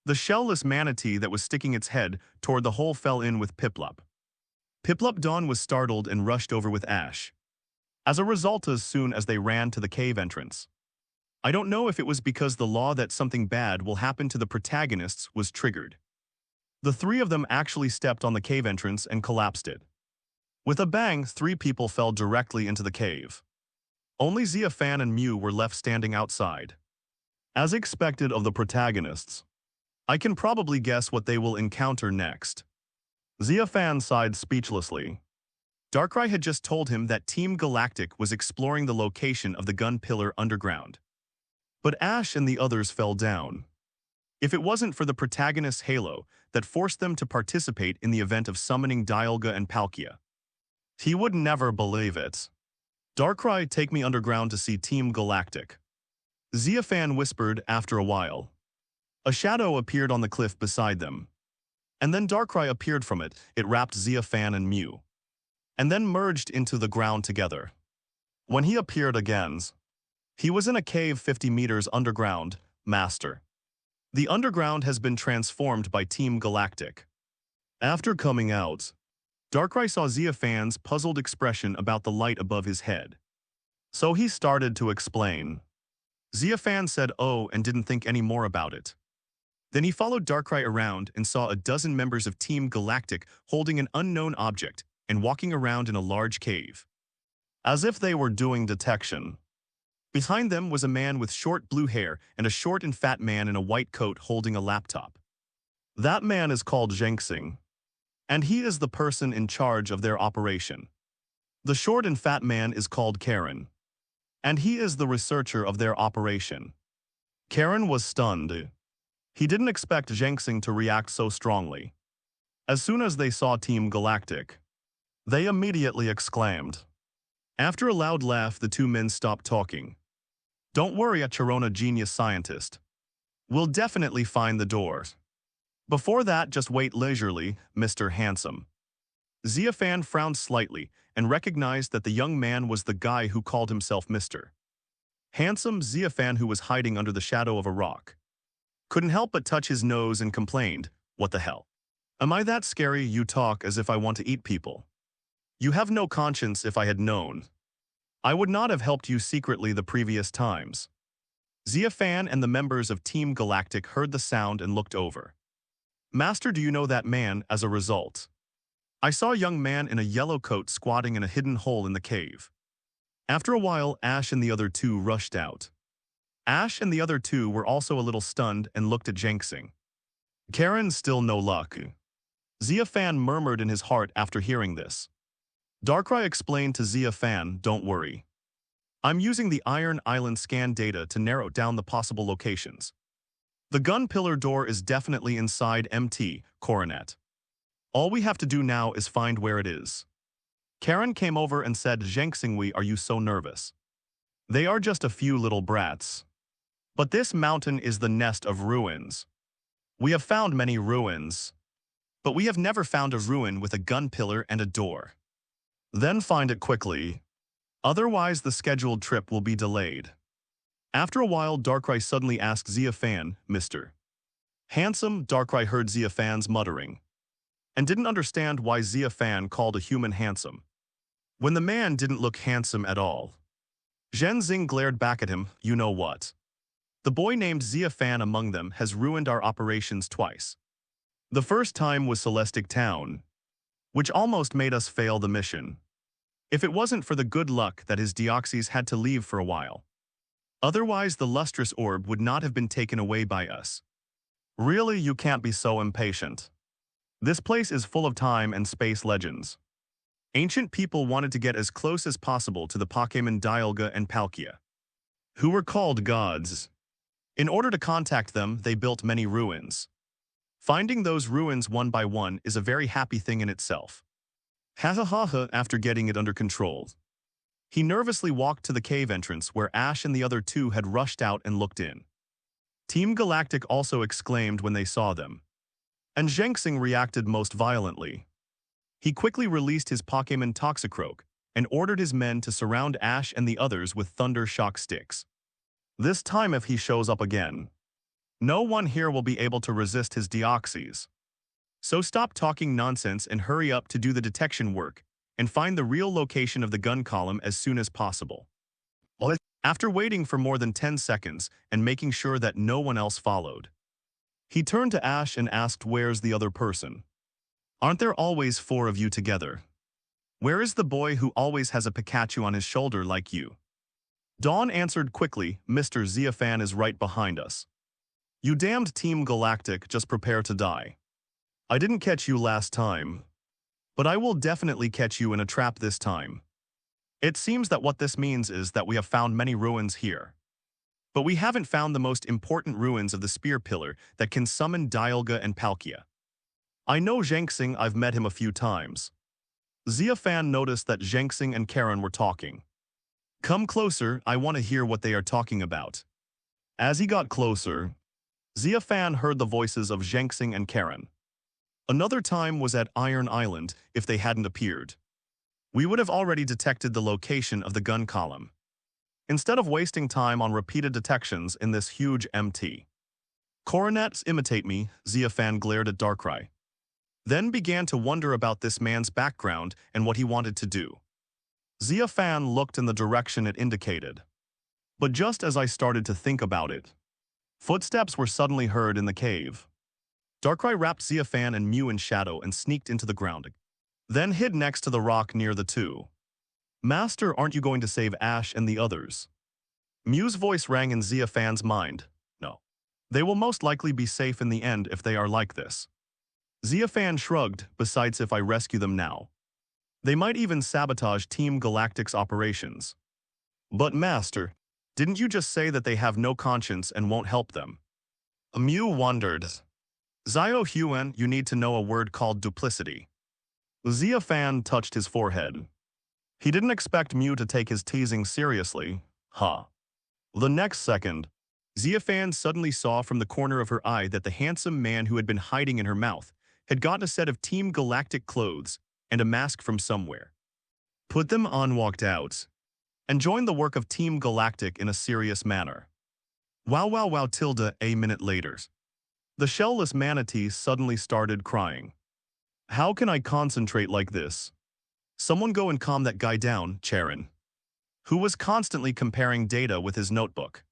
the shellless manatee that was sticking its head toward the hole fell in with Piplup. Dawn was startled and rushed over with Ash. As a result, as soon as they ran to the cave entrance, I don't know if it was because the law that something bad will happen to the protagonists was triggered. The three of them actually stepped on the cave entrance and collapsed it. With a bang, 3 people fell directly into the cave. Only Xia Fan and Mew were left standing outside. As expected of the protagonists, I can probably guess what they will encounter next. Xia Fan sighed speechlessly. Darkrai had just told him that Team Galactic was exploring the location of the gun pillar underground. But Ash and the others fell down. If it wasn't for the protagonist's halo that forced them to participate in the event of summoning Dialga and Palkia, he would never believe it. "Darkrai, take me underground to see Team Galactic," Xia Fan whispered after a while. A shadow appeared on the cliff beside them, and then Darkrai appeared from it. It wrapped Xia Fan and Mew, and then merged into the ground together. When he appeared again, he was in a cave 50 meters underground. "Master, the underground has been transformed by Team Galactic." After coming out, Darkrai saw Xia Fan's puzzled expression about the light above his head. So he started to explain. Xia Fan said "oh" and didn't think any more about it. Then he followed Darkrai around and saw a dozen members of Team Galactic holding an unknown object and walking around in a large cave, as if they were doing detection. Behind them was a man with short blue hair and a short and fat man in a white coat holding a laptop. That man is called Zhengxing, and he is the person in charge of their operation. The short and fat man is called Karen, and he is the researcher of their operation. Karen was stunned. He didn't expect Zhengxing to react so strongly. As soon as they saw Team Galactic, they immediately exclaimed. After a loud laugh, the two men stopped talking. "Don't worry, Charona, genius scientist. We'll definitely find the door." Before that, just wait leisurely, Mr. Handsome. Xia Fan frowned slightly and recognized that the young man was the guy who called himself Mr. Handsome. Xia Fan, who was hiding under the shadow of a rock, couldn't help but touch his nose and complained, "What the hell? Am I that scary? You talk as if I want to eat people. You have no conscience. If I had known, I would not have helped you secretly the previous times." Xia Fan and the members of Team Galactic heard the sound and looked over. "Master, do you know that man?" As a result, I saw a young man in a yellow coat squatting in a hidden hole in the cave. After a while, Ash and the other two rushed out. Ash and the other two were also a little stunned and looked at Jenksing. "Karen, still no luck," Xia Fan murmured in his heart after hearing this. Darkrai explained to Xia Fan, "Don't worry. I'm using the Iron Island scan data to narrow down the possible locations. The gun pillar door is definitely inside MT Coronet. All we have to do now is find where it is." Karen came over and said, "Jenksing, are you so nervous? They are just a few little brats. But this mountain is the nest of ruins. We have found many ruins, but we have never found a ruin with a gun pillar and a door. Then find it quickly. Otherwise, the scheduled trip will be delayed." After a while, Darkrai suddenly asked Xia Fan, "Mr. Handsome?" Darkrai heard Xia Fan's muttering and didn't understand why Xia Fan called a human handsome, when the man didn't look handsome at all. Zhen Xing glared back at him. "You know what? The boy named Xia Fan among them has ruined our operations twice. The first time was Celestic Town, which almost made us fail the mission. If it wasn't for the good luck that his Deoxys had to leave for a while. Otherwise, the lustrous orb would not have been taken away by us. Really, you can't be so impatient. This place is full of time and space legends. Ancient people wanted to get as close as possible to the Pokémon Dialga and Palkia, who were called gods. In order to contact them, they built many ruins. Finding those ruins one by one is a very happy thing in itself. Ha ha ha ha." After getting it under control, he nervously walked to the cave entrance where Ash and the other two had rushed out and looked in. Team Galactic also exclaimed when they saw them, and Jenksing reacted most violently. He quickly released his Pokémon Toxicroak and ordered his men to surround Ash and the others with Thunder Shock Sticks. This time, if he shows up again, no one here will be able to resist his Deoxys. So stop talking nonsense and hurry up to do the detection work and find the real location of the gun column as soon as possible." After waiting for more than 10 seconds and making sure that no one else followed, he turned to Ash and asked, "Where's the other person? Aren't there always 4 of you together? Where is the boy who always has a Pikachu on his shoulder like you?" Dawn answered quickly, "Mr. Xia Fan is right behind us. You damned Team Galactic, just prepare to die. I didn't catch you last time, but I will definitely catch you in a trap this time." It seems that what this means is that we have found many ruins here, but we haven't found the most important ruins of the Spear Pillar that can summon Dialga and Palkia. I know Jenksing, I've met him a few times. Xia Fan noticed that Jenksing and Karen were talking. "Come closer, I want to hear what they are talking about." As he got closer, Xia Fan heard the voices of Jenksing and Karen. Another time was at Iron Island. If they hadn't appeared, we would have already detected the location of the gun column. Instead of wasting time on repeated detections in this huge MT Coronets, imitate me, Xia Fan glared at Darkrai, then began to wonder about this man's background and what he wanted to do. Xia Fan looked in the direction it indicated. But just as I started to think about it, footsteps were suddenly heard in the cave. Darkrai wrapped Xia Fan and Mew in shadow and sneaked into the ground, then hid next to the rock near the two. "Master, aren't you going to save Ash and the others?" Mew's voice rang in Xia Fan's mind. "No. They will most likely be safe in the end if they are like this." Xia Fan shrugged. "Besides, if I rescue them now, they might even sabotage Team Galactic's operations." "But Master, didn't you just say that they have no conscience and won't help them?" Mew wondered. "Zio Huan, you need to know a word called duplicity." Xia Fan touched his forehead. He didn't expect Mew to take his teasing seriously. The next second, Xia Fan suddenly saw from the corner of her eye that the handsome man who had been hiding in her mouth had gotten a set of Team Galactic clothes and a mask from somewhere. Put them on, walked out, and joined the work of Team Galactic in a serious manner. Wow wow wow tilde a minute later. The shellless manatee suddenly started crying. How can I concentrate like this? Someone go and calm that guy down, Charon, who was constantly comparing data with his notebook,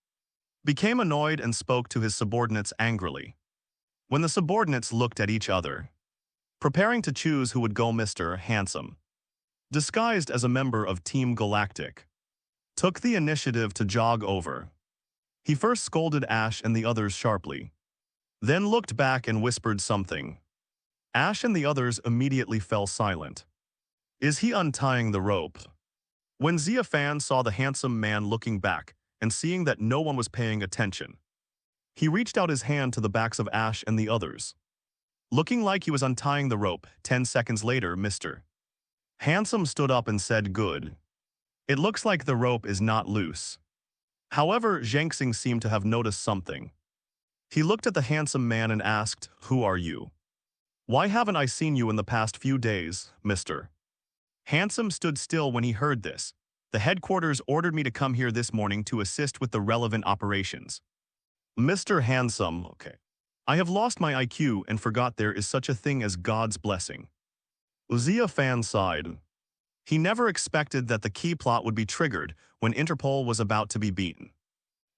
became annoyed and spoke to his subordinates angrily. When the subordinates looked at each other, preparing to choose who would go, Mr. Handsome, disguised as a member of Team Galactic, took the initiative to jog over. He first scolded Ash and the others sharply, then looked back and whispered something. Ash and the others immediately fell silent. Is he untying the rope? When Xia Fan saw the handsome man looking back and seeing that no one was paying attention, he reached out his hand to the backs of Ash and the others. Looking like he was untying the rope, 10 seconds later, Mr. Handsome stood up and said, "Good. It looks like the rope is not loose." However, Zhangxing seemed to have noticed something. He looked at the handsome man and asked, "Who are you? Why haven't I seen you in the past few days, Mr. Handsome stood still when he heard this. The headquarters ordered me to come here this morning to assist with the relevant operations. Mr. Handsome, okay. I have lost my IQ and forgot there is such a thing as God's blessing. Xia Fan sighed. He never expected that the key plot would be triggered when Interpol was about to be beaten.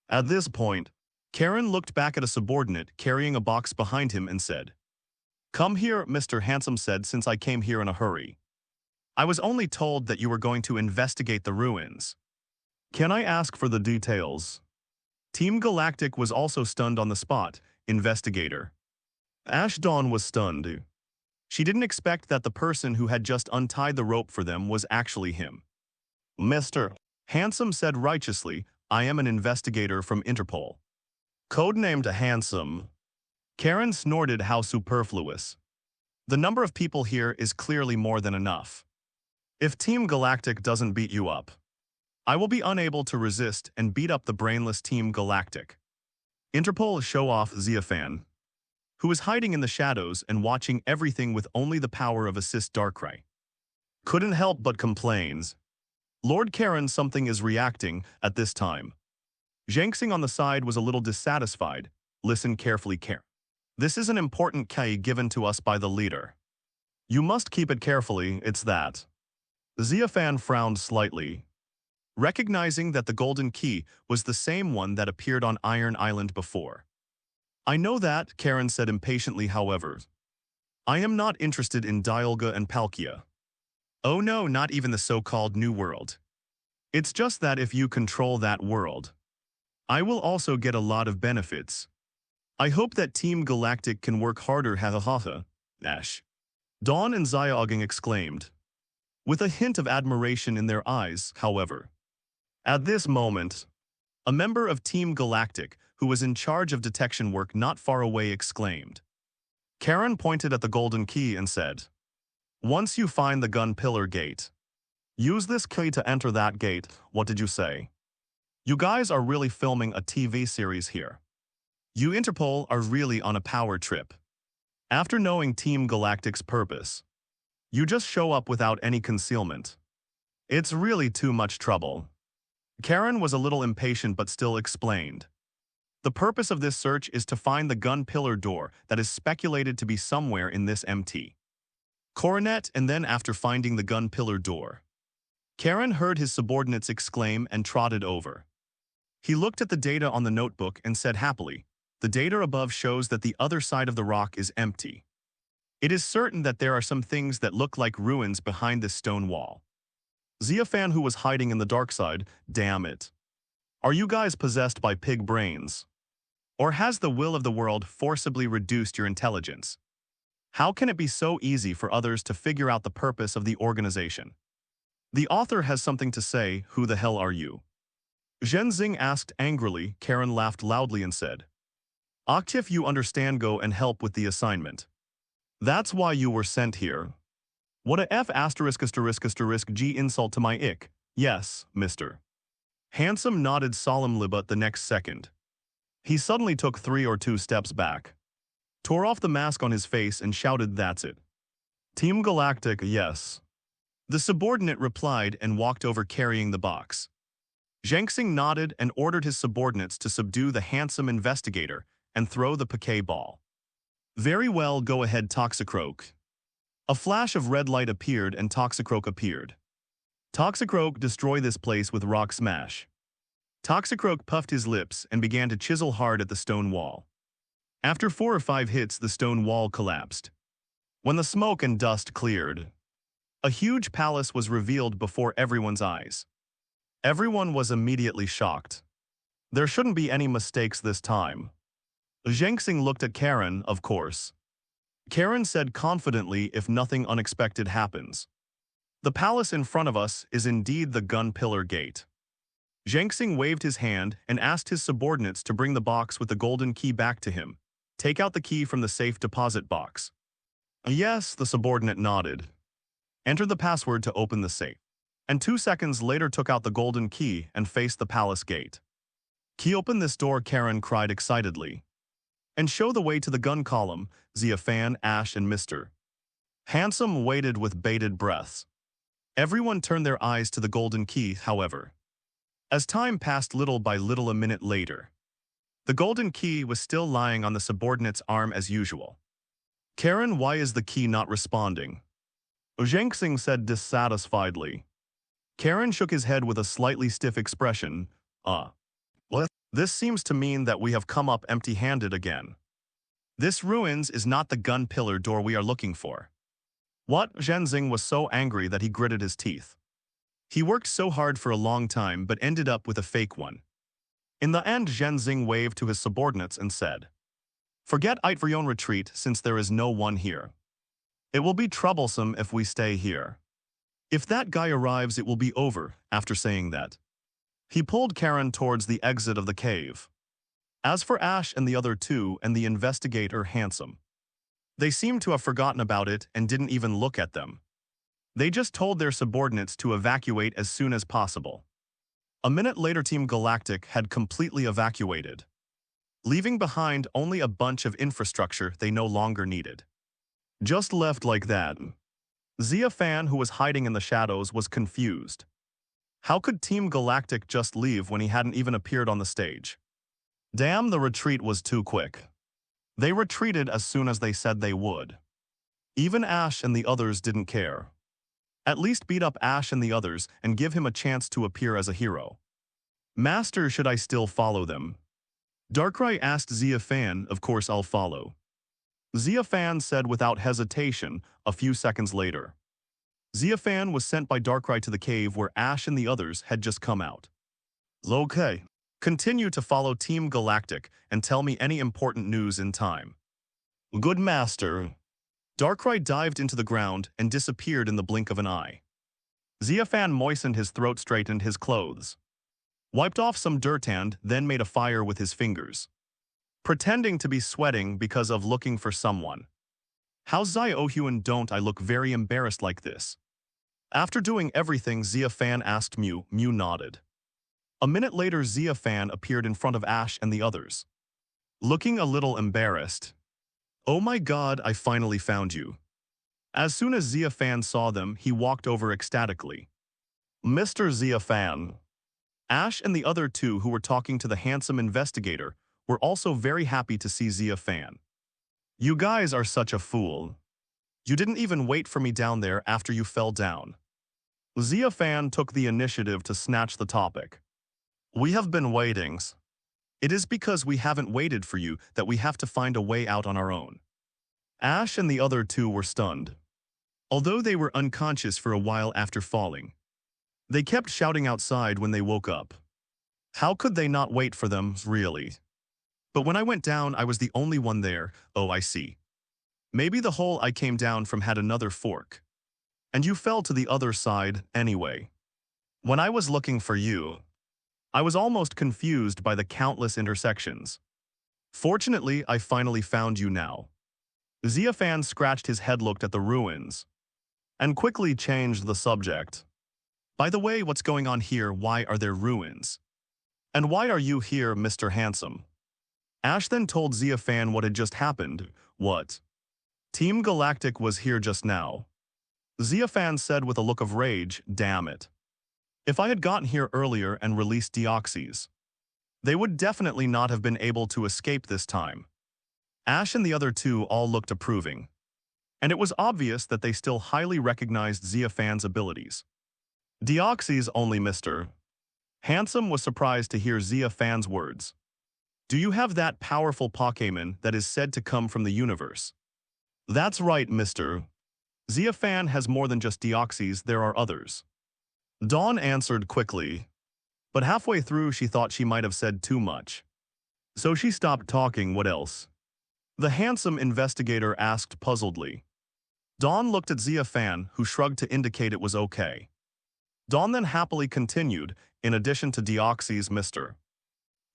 At this point, Karen looked back at a subordinate carrying a box behind him and said, "Come here," Mr. Handsome said, "since I came here in a hurry. I was only told that you were going to investigate the ruins. Can I ask for the details?" Team Galactic was also stunned on the spot. Investigator. Ash Dawn was stunned. She didn't expect that the person who had just untied the rope for them was actually him. Mr. Handsome said righteously, "I am an investigator from Interpol." Codenamed Handsome. Karen snorted, how superfluous. The number of people here is clearly more than enough. If Team Galactic doesn't beat you up, I will be unable to resist and beat up the brainless Team Galactic. Interpol show-off Xia Fan, who was hiding in the shadows and watching everything with only the power of assist Darkrai, couldn't help but complains. Lord Karen, something is reacting at this time. Zhangxing on the side was a little dissatisfied. Listen carefully, Karen. This is an important key given to us by the leader. You must keep it carefully, it's that. Xia Fan frowned slightly, recognizing that the golden key was the same one that appeared on Iron Island before. I know that, Karen said impatiently, however. I am not interested in Dialga and Palkia. Oh no, not even the so-called New World. It's just that if you control that world, I will also get a lot of benefits. I hope that Team Galactic can work harder, ha ha ha ha, Ash. Dawn and Xiaogeng exclaimed, with a hint of admiration in their eyes, however. At this moment, a member of Team Galactic, who was in charge of detection work not far away, exclaimed. Karen pointed at the golden key and said, "Once you find the gun pillar gate, use this key to enter that gate." What did you say? You guys are really filming a TV series here. You Interpol are really on a power trip. After knowing Team Galactic's purpose, you just show up without any concealment. It's really too much trouble. Karen was a little impatient but still explained. The purpose of this search is to find the gun pillar door that is speculated to be somewhere in this MT coronet, and then after finding the gun pillar door, Karen heard his subordinates exclaim and trotted over. He looked at the data on the notebook and said happily, "The data above shows that the other side of the rock is empty. It is certain that there are some things that look like ruins behind this stone wall." Xia Fan, who was hiding in the dark side, damn it. Are you guys possessed by pig brains? Or has the will of the world forcibly reduced your intelligence? How can it be so easy for others to figure out the purpose of the organization? The author has something to say. Who the hell are you? Zhenzing asked angrily. Karen laughed loudly and said, "Octif, you understand, go and help with the assignment. That's why you were sent here." What a F **** G insult to my ick. Yes, Mr. Handsome nodded solemnly, but the next second, He suddenly took 3 or 2 steps back, tore off the mask on his face and shouted, "That's it. Team Galactic, yes." The subordinate replied and walked over carrying the box. Zhang Xing nodded and ordered his subordinates to subdue the handsome investigator and throw the Pokeball. "Very well, go ahead, Toxicroak." A flash of red light appeared and Toxicroak appeared. "Toxicroak, destroy this place with Rock Smash." Toxicroak puffed his lips and began to chisel hard at the stone wall. After 4 or 5 hits, the stone wall collapsed. When the smoke and dust cleared, a huge palace was revealed before everyone's eyes. Everyone was immediately shocked. There shouldn't be any mistakes this time. Zhang Xing looked at Karen, of course. Karen said confidently, "If nothing unexpected happens. The palace in front of us is indeed the Gun Pillar Gate." Zhang Xing waved his hand and asked his subordinates to bring the box with the golden key back to him. "Take out the key from the safe deposit box." "Yes," the subordinate nodded. "Enter the password to open the safe." And 2 seconds later took out the golden key and faced the palace gate. "Key, open this door," Karen cried excitedly. "And show the way to the gun column." Xia Fan, Ash, and Mr. Handsome waited with bated breaths. Everyone turned their eyes to the golden key, however. As time passed little by little, a minute later, the golden key was still lying on the subordinate's arm as usual. "Karen, why is the key not responding?" Zhang Xing said dissatisfiedly. Karen shook his head with a slightly stiff expression. What? This seems to mean that we have come up empty-handed again. This ruins is not the gun pillar door we are looking for." What? Zhang Xing was so angry that he gritted his teeth. He worked so hard for a long time but ended up with a fake one. In the end, Zhang Xing waved to his subordinates and said, "Forget it for your own retreat since there is no one here. It will be troublesome if we stay here. If that guy arrives, it will be over." After saying that, he pulled Karen towards the exit of the cave. As for Ash and the other 2 and the investigator Handsome, they seemed to have forgotten about it and didn't even look at them. They just told their subordinates to evacuate as soon as possible. A minute later, Team Galactic had completely evacuated, leaving behind only a bunch of infrastructure they no longer needed. Just left like that. Xia Fan, who was hiding in the shadows, was confused. How could Team Galactic just leave when he hadn't even appeared on the stage? Damn, the retreat was too quick. They retreated as soon as they said they would. Even Ash and the others didn't care. At least beat up Ash and the others and give him a chance to appear as a hero. "Master, should I still follow them?" Darkrai asked Xia Fan. "Of course I'll follow," Xia Fan said without hesitation. A few seconds later, Xia Fan was sent by Darkrai to the cave where Ash and the others had just come out. "Okay. Continue to follow Team Galactic and tell me any important news in time." "Good, Master." Darkrai dived into the ground and disappeared in the blink of an eye. Xia Fan moistened his throat, straightened his clothes, wiped off some dirt and then made a fire with his fingers, pretending to be sweating because of looking for someone. "How Xiaohuan don't I look very embarrassed like this?" After doing everything Xia Fan asked Mew. Mew nodded. A minute later, Xia Fan appeared in front of Ash and the others, looking a little embarrassed. "Oh my god, I finally found you." As soon as Xia Fan saw them, he walked over ecstatically. "Mr. Xia Fan." Ash and the other 2 who were talking to the handsome investigator were also very happy to see Xia Fan. "You guys are such a fool. You didn't even wait for me down there after you fell down." Xia Fan took the initiative to snatch the topic. "We have been waiting. It is because we haven't waited for you that we have to find a way out on our own." Ash and the other 2 were stunned. Although they were unconscious for a while after falling, they kept shouting outside when they woke up. How could they not wait for them, really? "But when I went down, I was the only one there." "Oh, I see. Maybe the hole I came down from had another fork. And you fell to the other side, anyway. When I was looking for you, I was almost confused by the countless intersections. Fortunately, I finally found you now." Xia Fan scratched his head, looked at the ruins, and quickly changed the subject. "By the way, what's going on here? Why are there ruins? And why are you here, Mr. Handsome?" Ash then told Xia Fan what had just happened. What? Team Galactic was here just now. Xia Fan said with a look of rage, damn it. If I had gotten here earlier and released Deoxys, they would definitely not have been able to escape this time. Ash and the other two all looked approving, and it was obvious that they still highly recognized Xia Fan's abilities. Deoxys only, Mr. Handsome was surprised to hear Xia Fan's words. Do you have that powerful Pokémon that is said to come from the universe? That's right, Mr. Xia Fan has more than just Deoxys, there are others. Dawn answered quickly, but halfway through she thought she might have said too much. So she stopped talking. What else? The handsome investigator asked puzzledly. Dawn looked at Xia Fan, who shrugged to indicate it was okay. Dawn then happily continued, in addition to Deoxys, Mr.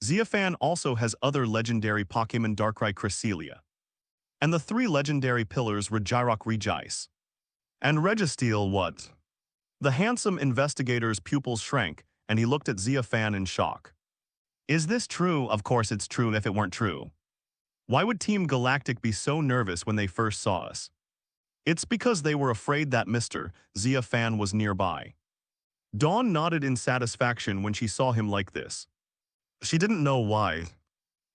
Xia Fan also has other legendary Pokémon Darkrai Cresselia, and the 3 legendary pillars Regirock Regice, and Registeel. What? The handsome investigator's pupils shrank, and he looked at Xia Fan in shock. Is this true? Of course it's true if it weren't true. Why would Team Galactic be so nervous when they first saw us? It's because they were afraid that Mr. Xia Fan was nearby. Dawn nodded in satisfaction when she saw him like this. She didn't know why,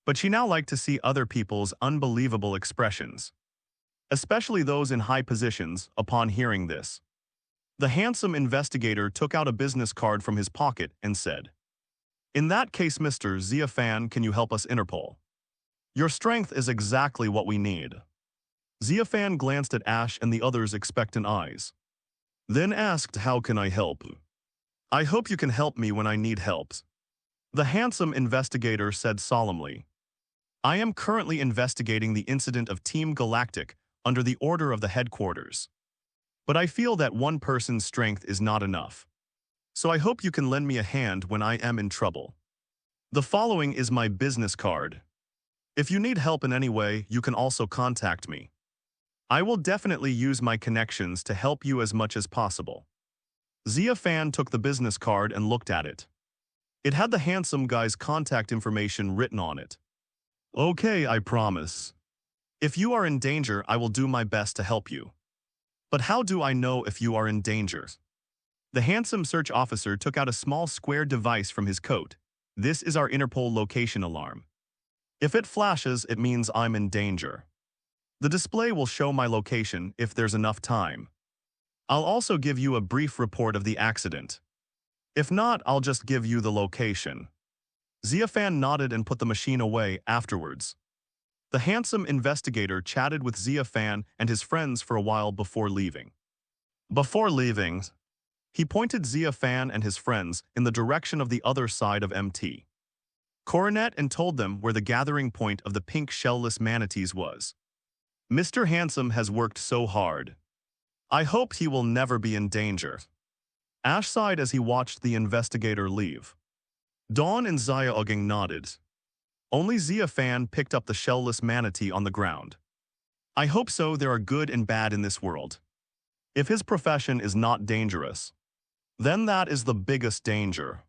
but she now liked to see other people's unbelievable expressions, especially those in high positions, upon hearing this. The handsome investigator took out a business card from his pocket and said, in that case, Mr. Xia Fan, can you help us Interpol? Your strength is exactly what we need. Xia Fan glanced at Ash and the others' expectant eyes, then asked, how can I help? I hope you can help me when I need help. The handsome investigator said solemnly, I am currently investigating the incident of Team Galactic under the order of the headquarters. But I feel that one person's strength is not enough. So I hope you can lend me a hand when I am in trouble. The following is my business card. If you need help in any way, you can also contact me. I will definitely use my connections to help you as much as possible. Xia Fan took the business card and looked at it. It had the handsome guy's contact information written on it. Okay, I promise. If you are in danger, I will do my best to help you. But how do I know if you are in danger? The handsome search officer took out a small square device from his coat. This is our Interpol location alarm. If it flashes, it means I'm in danger. The display will show my location if there's enough time. I'll also give you a brief report of the accident. If not, I'll just give you the location. Xia Fan nodded and put the machine away afterwards. The handsome investigator chatted with Xia Fan and his friends for a while before leaving. Before leaving, he pointed Xia Fan and his friends in the direction of the other side of MT Coronet and told them where the gathering point of the pink shellless manatees was. Mr. Handsome has worked so hard. I hope he will never be in danger. Ash sighed as he watched the investigator leave. Dawn and Xiaogang nodded. Only Xia Fan picked up the shellless manatee on the ground. I hope so. There are good and bad in this world. If his profession is not dangerous, then that is the biggest danger.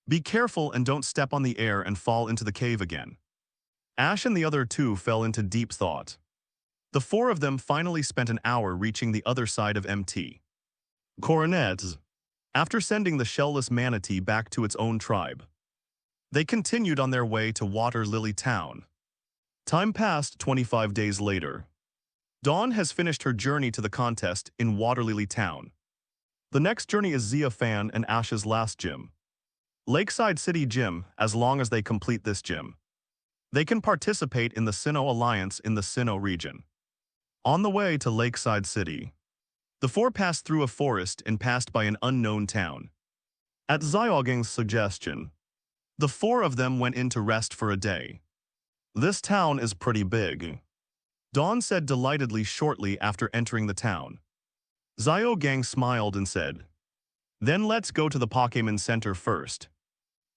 Be careful and don't step on the air and fall into the cave again. Ash and the other two fell into deep thought. The 4 of them finally spent an hour reaching the other side of MT Coronet, after sending the shellless manatee back to its own tribe. They continued on their way to Water Lily Town. Time passed 25 days later. Dawn has finished her journey to the contest in Water Lily Town. The next journey is Xia Fan and Ash's last gym, Lakeside City Gym. As long as they complete this gym, they can participate in the Sinnoh Alliance in the Sinnoh region. On the way to Lakeside City, the 4 passed through a forest and passed by an unknown town. At Xiaogang's suggestion, the 4 of them went in to rest for a day. This town is pretty big, Dawn said delightedly shortly after entering the town. Xiaogang smiled and said, then let's go to the Pokémon Center first.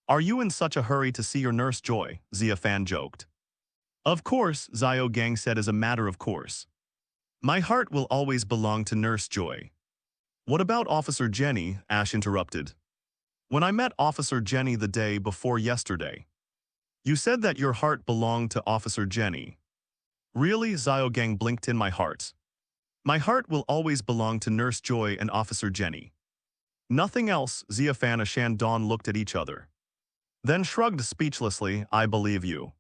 Are you in such a hurry to see your Nurse Joy? Xia Fan joked. Of course, Xiaogang said as a matter of course. My heart will always belong to Nurse Joy. What about Officer Jenny? Ash interrupted. When I met Officer Jenny the day before yesterday, You said that your heart belonged to Officer Jenny. Really? Xiaogang blinked in my heart. My heart will always belong to Nurse Joy and Officer Jenny. Nothing else. Xia Fan and Shandong looked at each other. Then shrugged speechlessly. I believe you.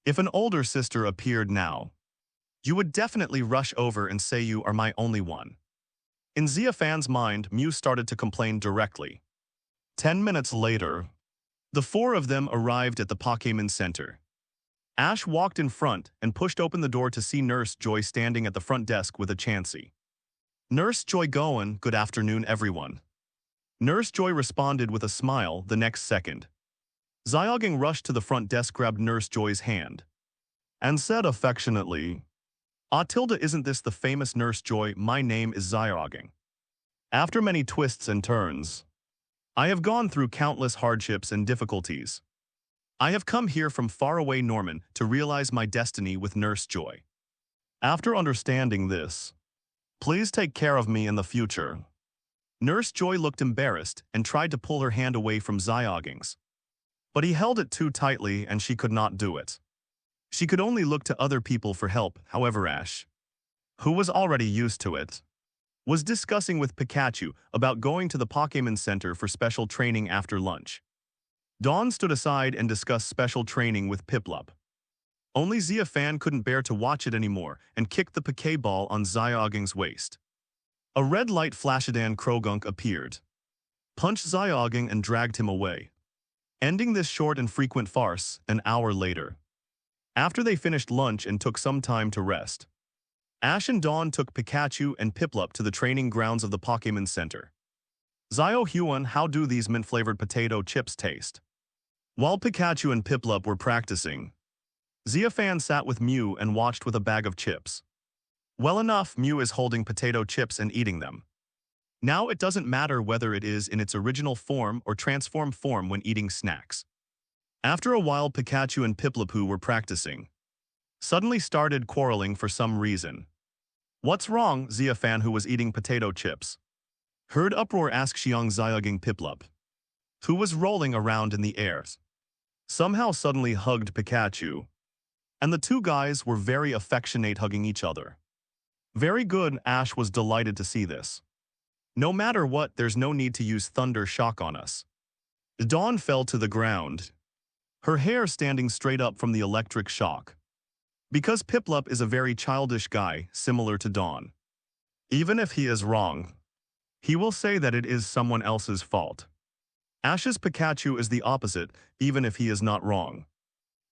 If an older sister appeared now, you would definitely rush over and say you are my only one. In Xia Fan's mind, Mew started to complain directly. 10 minutes later, the four of them arrived at the Pokémon Center. Ash walked in front and pushed open the door to see Nurse Joy standing at the front desk with a Chansey. Nurse Joy going, good afternoon everyone. Nurse Joy responded with a smile the next second. Xiaogang rushed to the front desk, grabbed Nurse Joy's hand, and said affectionately, Tilda, isn't this the famous Nurse Joy? My name is Xiaogang. After many twists and turns, I have gone through countless hardships and difficulties. I have come here from faraway Norman to realize my destiny with Nurse Joy. After understanding this, please take care of me in the future. Nurse Joy looked embarrassed and tried to pull her hand away from Xiaogang's. But he held it too tightly and she could not do it. She could only look to other people for help. However, Ash, who was already used to it, was discussing with Pikachu about going to the Pokémon Center for special training after lunch. Dawn stood aside and discussed special training with Piplup. Only Xia Fan couldn't bear to watch it anymore and kicked the Pokéball on Xiaogang's waist. A red light Flashadan Krogunk appeared, punched Xiaogang and dragged him away, ending this short and frequent farce an hour later. After they finished lunch and took some time to rest, Ash and Dawn took Pikachu and Piplup to the training grounds of the Pokémon Center. Xiao Huan, how do these mint-flavored potato chips taste? While Pikachu and Piplup were practicing, Xia Fan sat with Mew and watched with a bag of chips. Well enough, Mew is holding potato chips and eating them. Now it doesn't matter whether it is in its original form or transformed form when eating snacks. After a while, Pikachu and Piplup, who were practicing, suddenly started quarreling for some reason. What's wrong? Xia Fan, who was eating potato chips, heard uproar, asked Xiang Xiaogang Piplup, who was rolling around in the air. Somehow suddenly hugged Pikachu, and the two guys were very affectionate, hugging each other. Very good, Ash was delighted to see this. No matter what, there's no need to use thunder shock on us. Dawn fell to the ground, her hair standing straight up from the electric shock. Because Piplup is a very childish guy, similar to Dawn. Even if he is wrong, he will say that it is someone else's fault. Ash's Pikachu is the opposite, even if he is not wrong.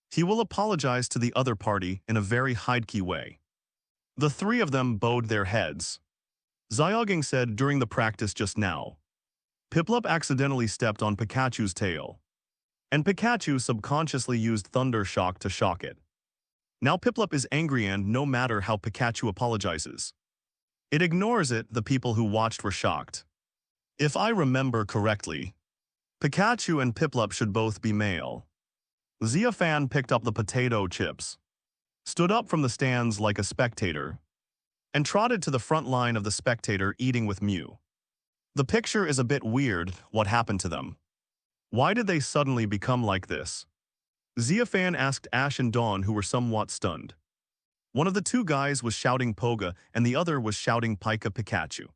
He will apologize to the other party in a very hide-key way. The three of them bowed their heads. Xiaogang said during the practice just now, Piplup accidentally stepped on Pikachu's tail, and Pikachu subconsciously used Thunder Shock to shock it. Now Piplup is angry, and no matter how Pikachu apologizes, it ignores it. The people who watched were shocked. If I remember correctly, Pikachu and Piplup should both be male. Xia Fan picked up the potato chips, stood up from the stands like a spectator, and trotted to the front line of the spectator, eating with Mew. The picture is a bit weird. What happened to them? Why did they suddenly become like this? Xia Fan asked Ash and Dawn, who were somewhat stunned. One of the two guys was shouting Poga and the other was shouting Pika Pikachu.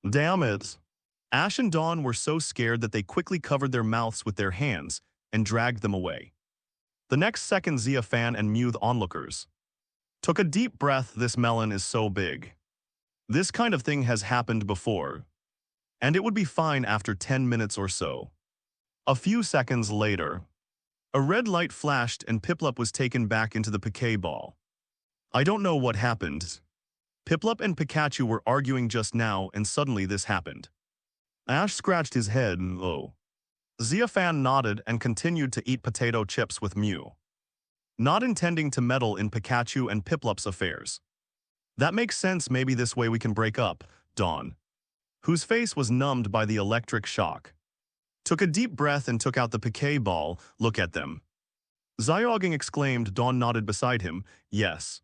Damn it! Ash and Dawn were so scared that they quickly covered their mouths with their hands and dragged them away. The next second, Xia Fan and Mew, the onlookers, took a deep breath. This melon is so big. This kind of thing has happened before, and it would be fine after 10 minutes or so. A few seconds later, a red light flashed and Piplup was taken back into the Pokéball. I don't know what happened. Piplup and Pikachu were arguing just now and suddenly this happened. Ash scratched his head. Oh. Xia Fan nodded and continued to eat potato chips with Mew, not intending to meddle in Pikachu and Piplup's affairs. That makes sense. Maybe this way we can break up. Dawn, whose face was numbed by the electric shock, took a deep breath and took out the Pokéball. Look at them. Xiaogang exclaimed. Dawn nodded beside him. Yes.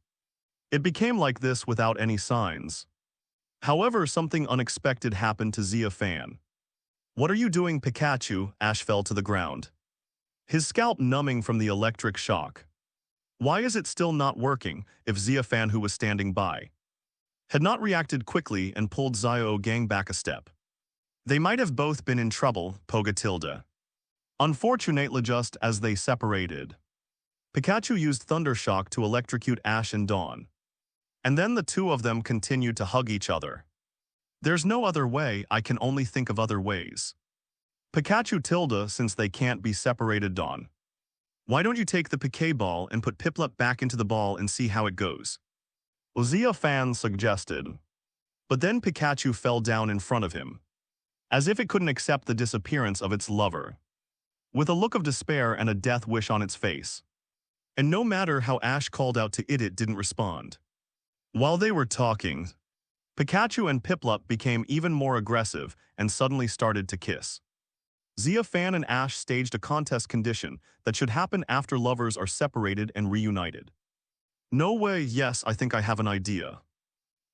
It became like this without any signs. However, something unexpected happened to Xia Fan. What are you doing, Pikachu? Ash fell to the ground. his scalp numbing from the electric shock. Why is it still not working if Xia Fan, who was standing by, had not reacted quickly and pulled Xiao Gang back a step? They might have both been in trouble, Poga tilde. Unfortunately, just as they separated, Pikachu used Thunder Shock to electrocute Ash and Dawn. And then the two of them continued to hug each other. There's no other way, I can only think of other ways. Pikachu tilde, since they can't be separated, Dawn. Why don't you take the Pokeball and put Piplup back into the ball and see how it goes? Xia Fan suggested. But then Pikachu fell down in front of him, as if it couldn't accept the disappearance of its lover, with a look of despair and a death wish on its face. And no matter how Ash called out to it didn't respond. While they were talking, Pikachu and Piplup became even more aggressive and suddenly started to kiss. Xia Fan and Ash staged a contest condition that should happen after lovers are separated and reunited. No way, yes, I think I have an idea.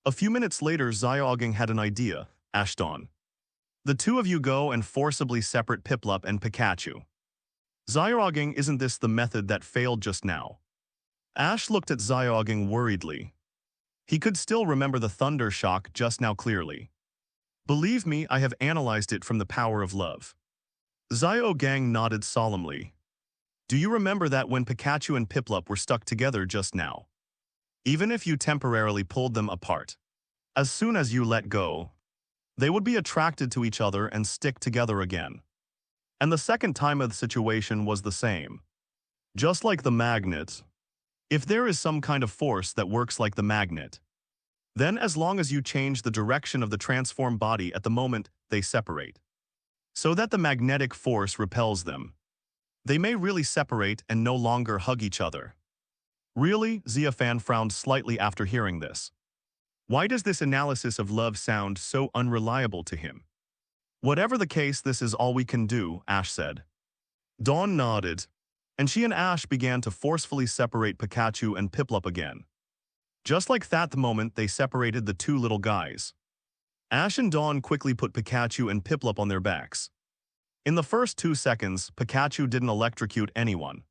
A few minutes later, Xiaogang had an idea, Ash Dawn. The two of you go and forcibly separate Piplup and Pikachu. Xiaogang, isn't this the method that failed just now? Ash looked at Xiaogang worriedly. He could still remember the thunder shock just now clearly. Believe me, I have analyzed it from the power of love. Xiaogang nodded solemnly. Do you remember that when Pikachu and Piplup were stuck together just now? Even if you temporarily pulled them apart, as soon as you let go, they would be attracted to each other and stick together again. And the second time of the situation was the same. Just like the magnet. If there is some kind of force that works like the magnet, then as long as you change the direction of the transformed body at the moment they separate, so that the magnetic force repels them, they may really separate and no longer hug each other. Really? Xia Fan frowned slightly after hearing this. Why does this analysis of love sound so unreliable to him? Whatever the case, this is all we can do, Ash said. Dawn nodded, and she and Ash began to forcefully separate Pikachu and Piplup again. Just like that, the moment they separated the two little guys, Ash and Dawn quickly put Pikachu and Piplup on their backs. In the first 2 seconds, Pikachu didn't electrocute anyone,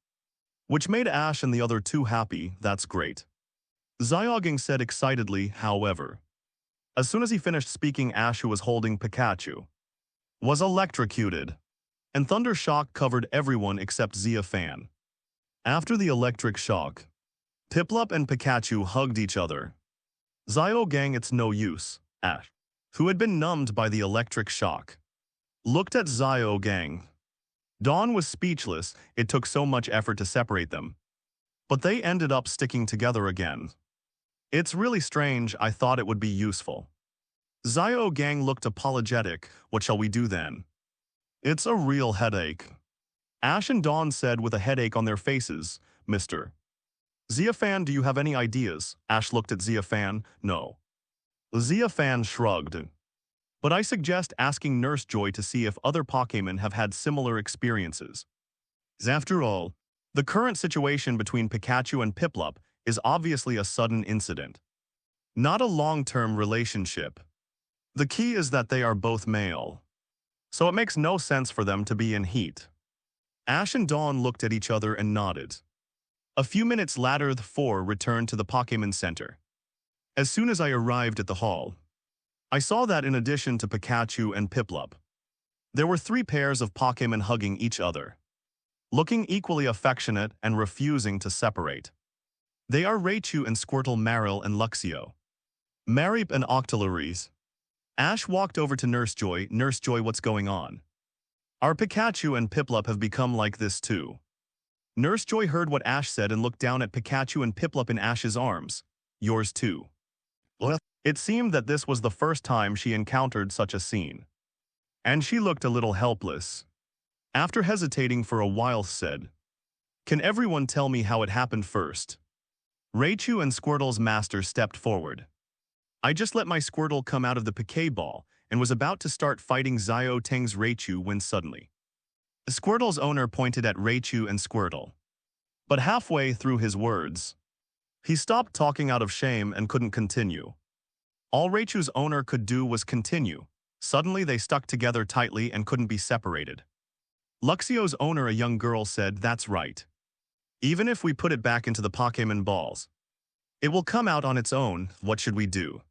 which made Ash and the other two happy. That's great. Xiaogang said excitedly, however. As soon as he finished speaking, Ash, who was holding Pikachu, was electrocuted, and thunder shock covered everyone except Xia Fan. After the electric shock, Piplup and Pikachu hugged each other. Xiaogang, it's no use, Ash, who had been numbed by the electric shock, looked at Xiaogang. Dawn was speechless, it took so much effort to separate them. But they ended up sticking together again. It's really strange, I thought it would be useful. Xiaogang looked apologetic, what shall we do then? It's a real headache. Ash and Dawn said with a headache on their faces, Mr. Xia Fan, do you have any ideas? Ash looked at Xia Fan, no. Xia Fan shrugged. But I suggest asking Nurse Joy to see if other Pokémon have had similar experiences. After all, the current situation between Pikachu and Piplup is obviously a sudden incident, not a long-term relationship. The key is that they are both male, so it makes no sense for them to be in heat. Ash and Dawn looked at each other and nodded. A few minutes later, the four returned to the Pokémon Center. As soon as I arrived at the hall, I saw that in addition to Pikachu and Piplup, there were 3 pairs of Pokémon hugging each other, looking equally affectionate and refusing to separate. They are Raichu and Squirtle, Marill and Luxio, Marip and Octilleries. Ash walked over to Nurse Joy. Nurse Joy, what's going on? Our Pikachu and Piplup have become like this too. Nurse Joy heard what Ash said and looked down at Pikachu and Piplup in Ash's arms. Yours too. Well, it seemed that this was the first time she encountered such a scene, and she looked a little helpless. After hesitating for a while, said, Can everyone tell me how it happened first? Raichu and Squirtle's master stepped forward. I just let my Squirtle come out of the Pokeball and was about to start fighting Xiaotang's Raichu when suddenly Squirtle's owner pointed at Raichu and Squirtle. But halfway through his words, he stopped talking out of shame and couldn't continue. All Raichu's owner could do was continue. Suddenly they stuck together tightly and couldn't be separated. Luxio's owner, a young girl, said, "That's right. Even if we put it back into the Pokémon balls, it will come out on its own. What should we do?"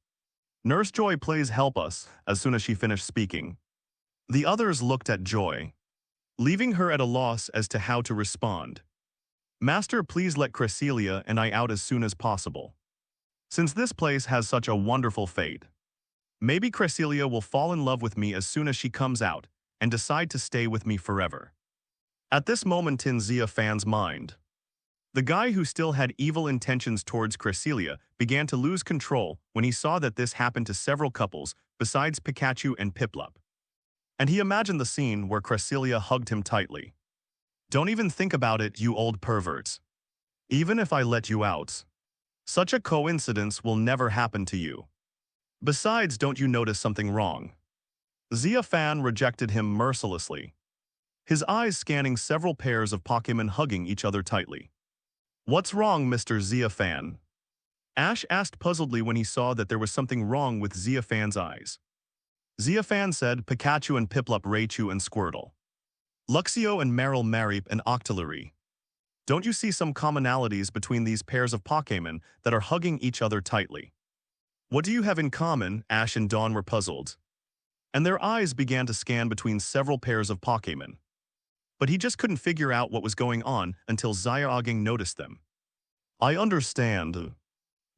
Nurse Joy, "Please help us," as soon as she finished speaking. The others looked at Joy, leaving her at a loss as to how to respond. "Master, please let Cresselia and I out as soon as possible. Since this place has such a wonderful fate, maybe Cresselia will fall in love with me as soon as she comes out and decide to stay with me forever." At this moment in Xia Fan's mind, the guy who still had evil intentions towards Cresselia began to lose control when he saw that this happened to several couples besides Pikachu and Piplup. And he imagined the scene where Cresselia hugged him tightly. "Don't even think about it, you old perverts. Even if I let you out, such a coincidence will never happen to you. Besides, don't you notice something wrong?" Xia Fan rejected him mercilessly, his eyes scanning several pairs of Pokémon hugging each other tightly. "What's wrong, Mr. Xia Fan?" Ash asked puzzledly when he saw that there was something wrong with Xia Fan's eyes. Xia Fan said, "Pikachu and Piplup, Raichu and Squirtle. Luxio and Meryl, Mareep and Octillery. Don't you see some commonalities between these pairs of Pokémon that are hugging each other tightly? What do you have in common?" Ash and Dawn were puzzled, and their eyes began to scan between several pairs of Pokémon. But he just couldn't figure out what was going on until Xiaogeng noticed them. "I understand.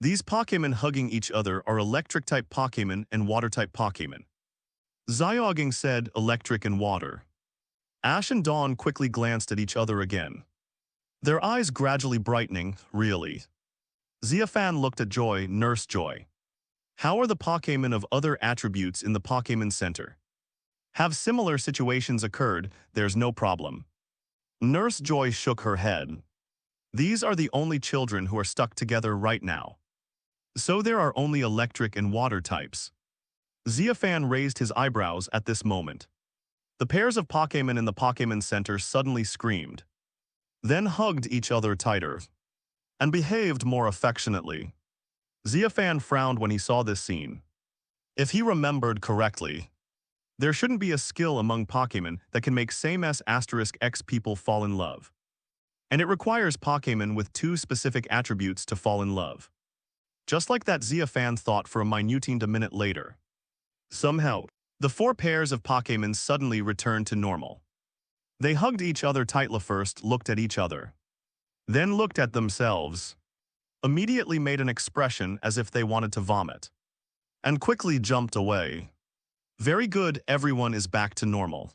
These Pokémon hugging each other are electric-type Pokémon and water-type Pokémon." Xiaogeng said, "Electric and water." Ash and Dawn quickly glanced at each other again, their eyes gradually brightening. "Really?" Xia Fan looked at Joy, Nurse Joy. "How are the Pokémon of other attributes in the Pokémon Center? Have similar situations occurred? There's no problem." Nurse Joy shook her head. "These are the only children who are stuck together right now. So there are only electric and water types." Xia Fan raised his eyebrows at this moment. The pairs of Pokémon in the Pokémon Center suddenly screamed, then hugged each other tighter, and behaved more affectionately. Xia Fan frowned when he saw this scene. If he remembered correctly, there shouldn't be a skill among Pokémon that can make same-as*X people fall in love. And it requires Pokémon with two specific attributes to fall in love. Just like that, Xia Fan thought for a minute later. Somehow, the four pairs of Pokémon suddenly returned to normal. They hugged each other tightly, first looked at each other, then looked at themselves, immediately made an expression as if they wanted to vomit, and quickly jumped away. "Very good, everyone is back to normal."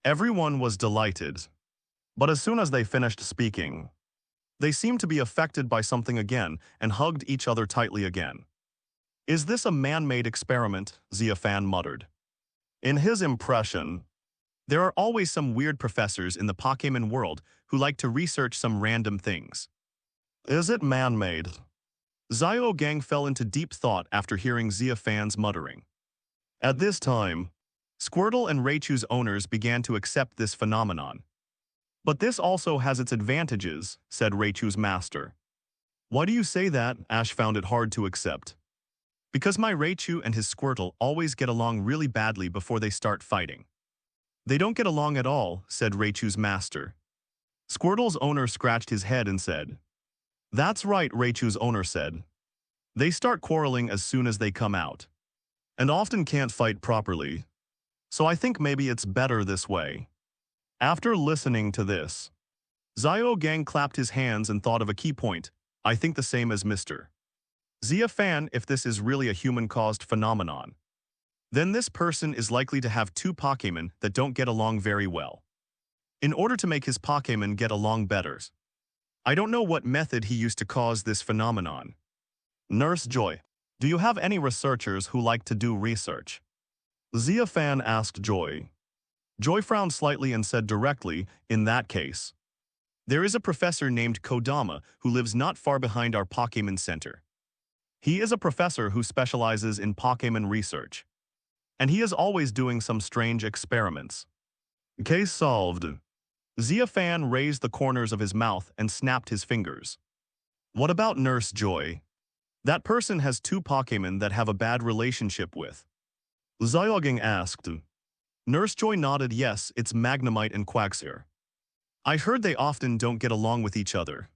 Everyone was delighted. But as soon as they finished speaking, they seemed to be affected by something again and hugged each other tightly again. "Is this a man-made experiment?" Xia Fan muttered. In his impression, there are always some weird professors in the Pokémon world who like to research some random things. Is it man-made? Xiaogeng fell into deep thought after hearing Xia Fan's muttering. At this time, Squirtle and Raichu's owners began to accept this phenomenon. "But this also has its advantages," said Raichu's master. "Why do you say that?" Ash found it hard to accept. "Because my Raichu and his Squirtle always get along really badly before they start fighting." "They don't get along at all," said Raichu's master. Squirtle's owner scratched his head and said, "That's right," Raichu's owner said. "They start quarreling as soon as they come out, and often can't fight properly. So I think maybe it's better this way." After listening to this, Xiaogeng clapped his hands and thought of a key point. "I think the same as Mr. Xia Fan. If this is really a human-caused phenomenon, then this person is likely to have two Pokémon that don't get along very well. In order to make his Pokémon get along better, I don't know what method he used to cause this phenomenon." Nurse Joy, "Do you have any researchers who like to do research?" Xia Fan asked Joy. Joy frowned slightly and said directly, "In that case, there is a professor named Kodama who lives not far behind our Pokémon Center. He is a professor who specializes in Pokémon research, and he is always doing some strange experiments." Case solved. Xia Fan raised the corners of his mouth and snapped his fingers. "What about Nurse Joy? That person has two Pokémon that have a bad relationship with." Xiaogeng asked. Nurse Joy nodded yes, it's Magnemite and Quagsire. I heard they often don't get along with each other.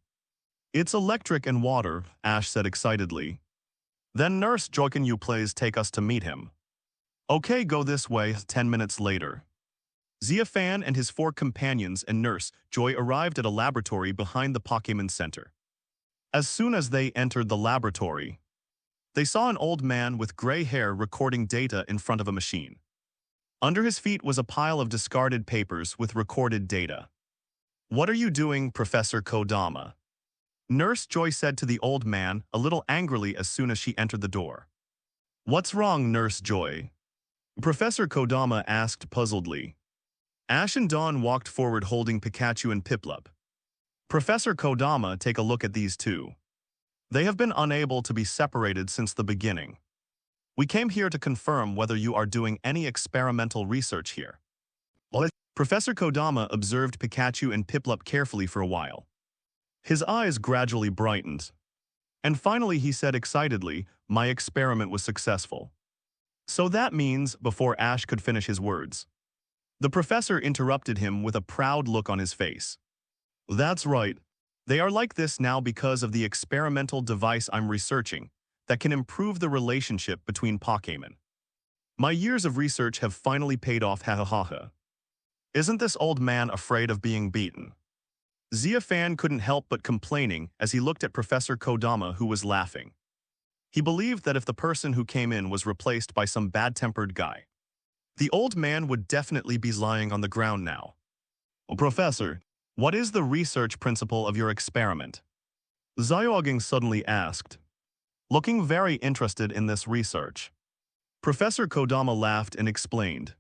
It's electric and water, Ash said excitedly. Then Nurse Joy, can you please take us to meet him? Okay, go this way. 10 minutes later. Xia Fan and his 4 companions and Nurse Joy arrived at a laboratory behind the Pokémon Center. As soon as they entered the laboratory, they saw an old man with gray hair recording data in front of a machine. Under his feet was a pile of discarded papers with recorded data. What are you doing, Professor Kodama? Nurse Joy said to the old man, a little angrily as soon as she entered the door. What's wrong, Nurse Joy? Professor Kodama asked puzzledly. Ash and Dawn walked forward holding Pikachu and Piplup. Professor Kodama, take a look at these two. They have been unable to be separated since the beginning. We came here to confirm whether you are doing any experimental research here. What? Professor Kodama observed Pikachu and Piplup carefully for a while. His eyes gradually brightened. And finally he said excitedly, my experiment was successful. So that means, before Ash could finish his words, the professor interrupted him with a proud look on his face. That's right. They are like this now because of the experimental device I'm researching that can improve the relationship between Pokémon. My years of research have finally paid off, ha ha ha ha. Isn't this old man afraid of being beaten? Xia Fan couldn't help but complaining as he looked at Professor Kodama, who was laughing. He believed that if the person who came in was replaced by some bad-tempered guy, the old man would definitely be lying on the ground now. Professor, what is the research principle of your experiment? Xiaogang suddenly asked, looking very interested in this research. Professor Kodama laughed and explained.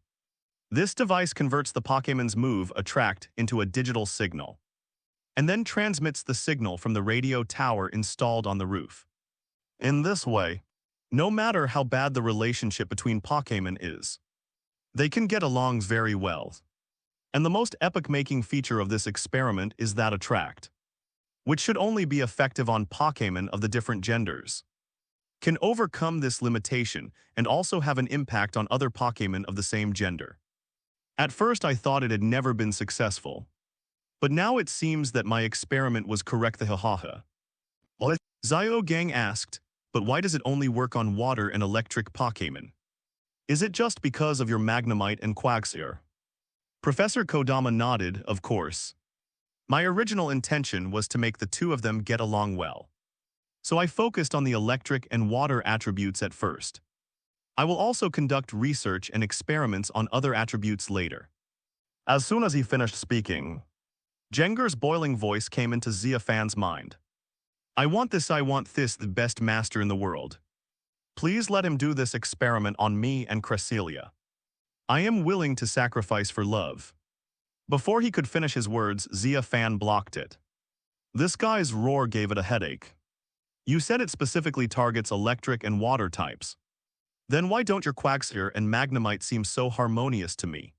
This device converts the Pokémon's move, attract, into a digital signal, and then transmits the signal from the radio tower installed on the roof. In this way, no matter how bad the relationship between Pokémon is, they can get along very well. And the most epoch-making feature of this experiment is that attract, which should only be effective on Pokémon of the different genders, can overcome this limitation and also have an impact on other Pokémon of the same gender. At first I thought it had never been successful, but now it seems that my experiment was correct. Ha. What? Xiaogang asked, but why does it only work on water and electric Pokémon? Is it just because of your Magnemite and Quagsire? Professor Kodama nodded, of course. My original intention was to make the two of them get along well. So I focused on the electric and water attributes at first. I will also conduct research and experiments on other attributes later. As soon as he finished speaking, Jenger's boiling voice came into Xia Fan's mind. I want this, the best master in the world. Please let him do this experiment on me and Cresselia. I am willing to sacrifice for love. Before he could finish his words, Xia Fan blocked it. This guy's roar gave it a headache. You said it specifically targets electric and water types. Then why don't your Quagsire and Magnemite seem so harmonious to me?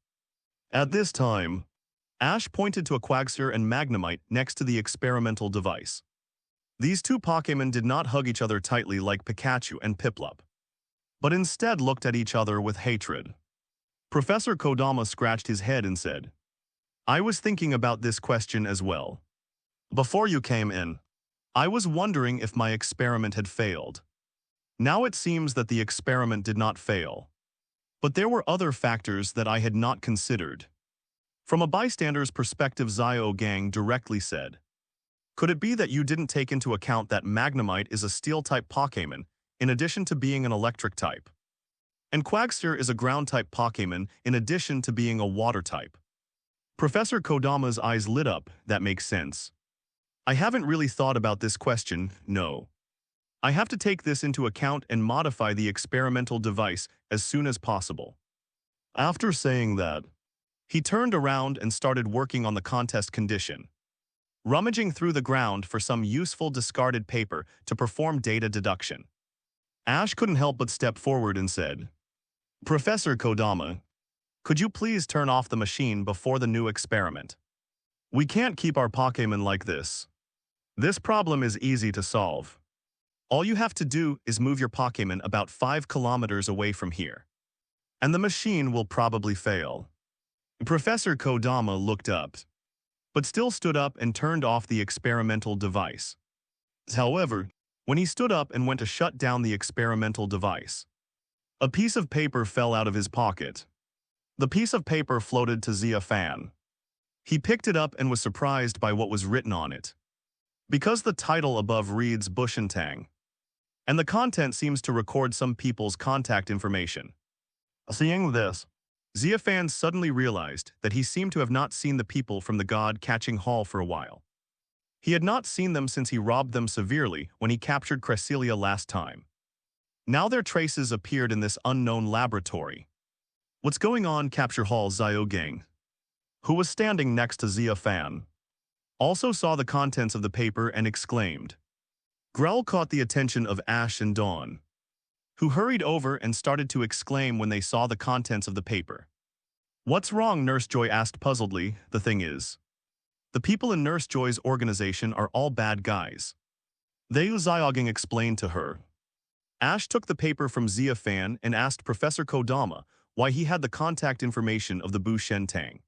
At this time, Ash pointed to a Quagsire and Magnemite next to the experimental device. These two Pokémon did not hug each other tightly like Pikachu and Piplup, but instead looked at each other with hatred. Professor Kodama scratched his head and said, I was thinking about this question as well. Before you came in, I was wondering if my experiment had failed. Now it seems that the experiment did not fail. But there were other factors that I had not considered. From a bystander's perspective, Xiaogang directly said, could it be that you didn't take into account that Magnemite is a steel-type Pokémon in addition to being an electric type? And Quagsire is a ground-type Pokémon in addition to being a water type. Professor Kodama's eyes lit up. That makes sense. I haven't really thought about this question, no. I have to take this into account and modify the experimental device as soon as possible. After saying that, he turned around and started working on the contest condition, rummaging through the ground for some useful discarded paper to perform data deduction. Ash couldn't help but step forward and said, Professor Kodama, could you please turn off the machine before the new experiment? We can't keep our Pokémon like this. This problem is easy to solve. All you have to do is move your Pokémon about 5 kilometers away from here. and the machine will probably fail. Professor Kodama looked up, but still stood up and turned off the experimental device. However, when he stood up and went to shut down the experimental device, a piece of paper fell out of his pocket. The piece of paper floated to Xia Fan. He picked it up and was surprised by what was written on it. Because the title above reads Bushentang, and the content seems to record some people's contact information. Seeing this, Xia Fan suddenly realized that he seemed to have not seen the people from the God-catching hall for a while. He had not seen them since he robbed them severely when he captured Cresselia last time. Now their traces appeared in this unknown laboratory. What's going on? Capture Hall Xiaogang, who was standing next to Xia Fan, also saw the contents of the paper and exclaimed. Growl caught the attention of Ash and Dawn, who hurried over and started to exclaim when they saw the contents of the paper. What's wrong? Nurse Joy asked puzzledly. The thing is, the people in Nurse Joy's organization are all bad guys. Xiaogang explained to her. Ash took the paper from Xia Fan and asked Professor Kodama why he had the contact information of the Bu Shentang.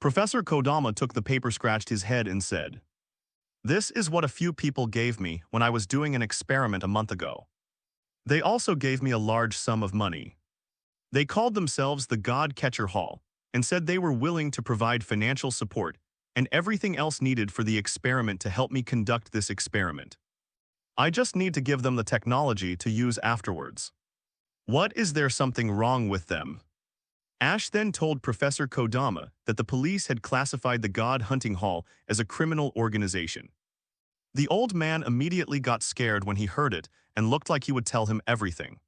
Professor Kodama took the paper, scratched his head and said, "This is what a few people gave me when I was doing an experiment a month ago. They also gave me a large sum of money. They called themselves the God-Catcher Hall and said they were willing to provide financial support and everything else needed for the experiment to help me conduct this experiment. I just need to give them the technology to use afterwards. What is there something wrong with them?" Ash then told Professor Kodama that the police had classified the God Hunting Hall as a criminal organization. The old man immediately got scared when he heard it and looked like he would tell him everything.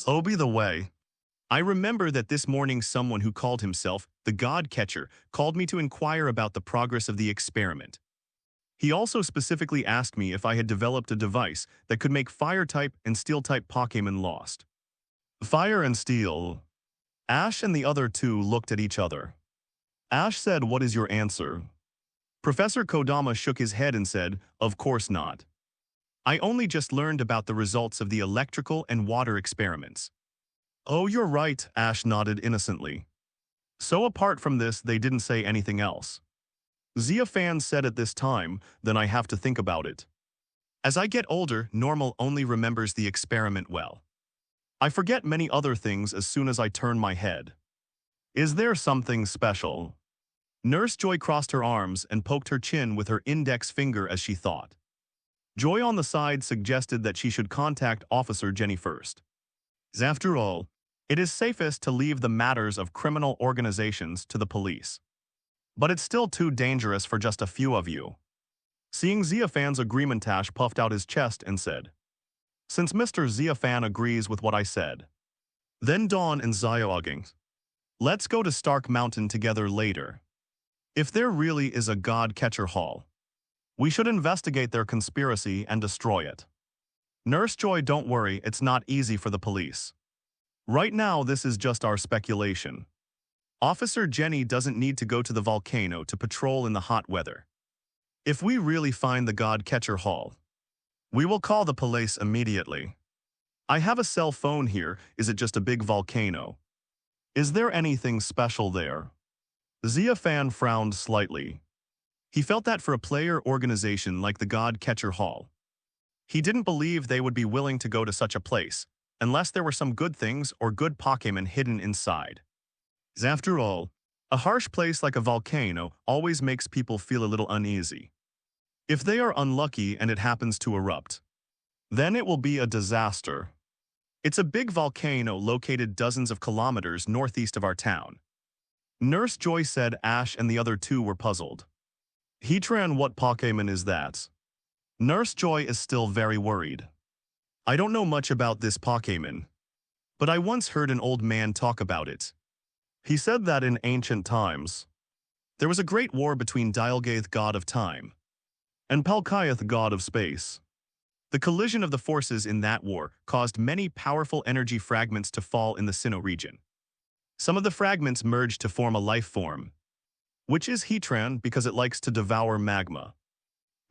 "Oh, by the way, I remember that this morning someone who called himself the God Catcher called me to inquire about the progress of the experiment. He also specifically asked me if I had developed a device that could make Fire-type and Steel-type Pokémon lost." Fire and Steel. Ash and the other two looked at each other. Ash said, "What is your answer?" Professor Kodama shook his head and said, "Of course not. I only just learned about the results of the electrical and water experiments." "Oh, you're right," Ash nodded innocently. So apart from this, they didn't say anything else. Xia Fan said at this time, "Then I have to think about it. As I get older, Normal only remembers the experiment well. I forget many other things as soon as I turn my head. Is there something special?" Nurse Joy crossed her arms and poked her chin with her index finger as she thought. Joy on the side suggested that she should contact Officer Jenny first. After all, it is safest to leave the matters of criminal organizations to the police. But it's still too dangerous for just a few of you. Seeing Xia Fan's agreement, Ash puffed out his chest and said, "Since Mr. Xia Fan agrees with what I said, then Dawn and Xiaogang, let's go to Stark Mountain together later. If there really is a God-Catcher Hall, we should investigate their conspiracy and destroy it. Nurse Joy, don't worry, it's not easy for the police. Right now, this is just our speculation. Officer Jenny doesn't need to go to the volcano to patrol in the hot weather. If we really find the God-Catcher Hall, we will call the police immediately. I have a cell phone here. Is it just a big volcano? Is there anything special there?" Xia Fan frowned slightly. He felt that for a player organization like the God-Catcher Hall, he didn't believe they would be willing to go to such a place unless there were some good things or good Pokémon hidden inside. After all, a harsh place like a volcano always makes people feel a little uneasy. If they are unlucky and it happens to erupt, then it will be a disaster. It's a big volcano located dozens of kilometers northeast of our town. Nurse Joy said. Ash and the other two were puzzled. "Heatran, what Pokémon is that?" Nurse Joy is still very worried. "I don't know much about this Pokémon, but I once heard an old man talk about it. He said that in ancient times, there was a great war between Dialgath, god of time, and Palkiath, god of space. The collision of the forces in that war caused many powerful energy fragments to fall in the Sinnoh region. Some of the fragments merged to form a life form, which is Heatran because it likes to devour magma.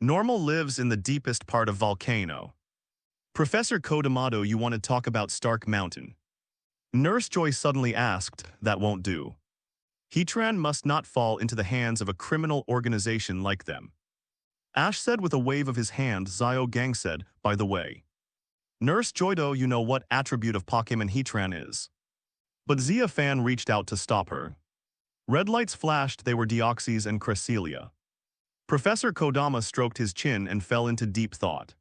Normal lives in the deepest part of volcano. Professor Kodamato, you want to talk about Stark Mountain? Nurse Joy suddenly asked, "That won't do. Heatran must not fall into the hands of a criminal organization like them." Ash said with a wave of his hand. Zio Gang said, "By the way, Nurse Joydo, you know what attribute of Pokémon Heatran is." But Xia Fan reached out to stop her. Red lights flashed. They were Deoxys and Cresselia. Professor Kodama stroked his chin and fell into deep thought.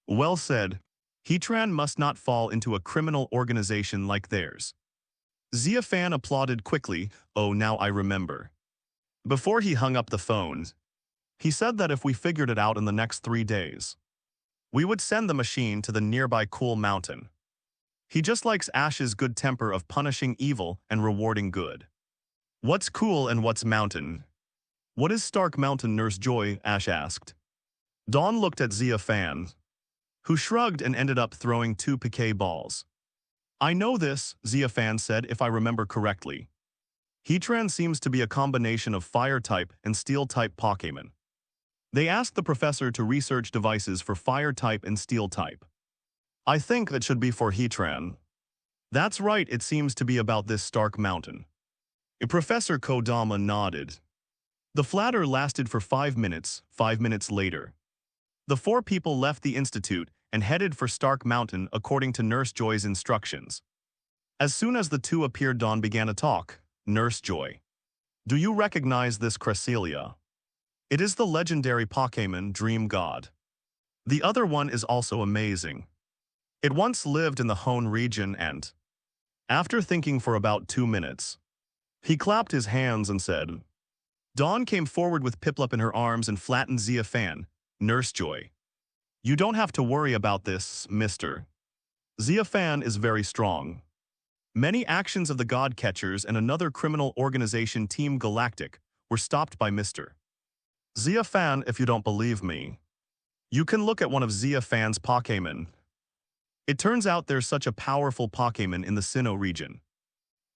Well said. Heatran must not fall into a criminal organization like theirs. Xia Fan applauded quickly. "Oh, now I remember." Before he hung up the phone, he said that if we figured it out in the next 3 days, we would send the machine to the nearby cool mountain. He just likes Ash's good temper of punishing evil and rewarding good. What's cool and what's mountain? What is Stark Mountain, Nurse Joy? Ash asked. Dawn looked at Xia Fan, who shrugged and ended up throwing 2 piquet balls. I know this, Xia Fan said, if I remember correctly. Heatran seems to be a combination of Fire-type and Steel-type Pokémon. They asked the professor to research devices for Fire-type and Steel-type. I think that should be for Heatran. That's right, it seems to be about this Stark Mountain. Professor Kodama nodded. The flatter lasted for 5 minutes. 5 minutes later, the 4 people left the institute and headed for Stark Mountain according to Nurse Joy's instructions. As soon as the 2 appeared, Dawn began to talk. Nurse Joy, do you recognize this Cresselia? It is the legendary Pokémon Dream God. The other one is also amazing. It once lived in the Hone region and, after thinking for about 2 minutes, he clapped his hands and said, Dawn came forward with Piplup in her arms and flattened Xia Fan. Nurse Joy, you don't have to worry about this, mister. Xia Fan is very strong. Many actions of the God Catchers and another criminal organization, Team Galactic, were stopped by Mr. Xia Fan. If you don't believe me, you can look at one of Xia Fan's Pokémon. It turns out there's such a powerful Pokémon in the Sinnoh region.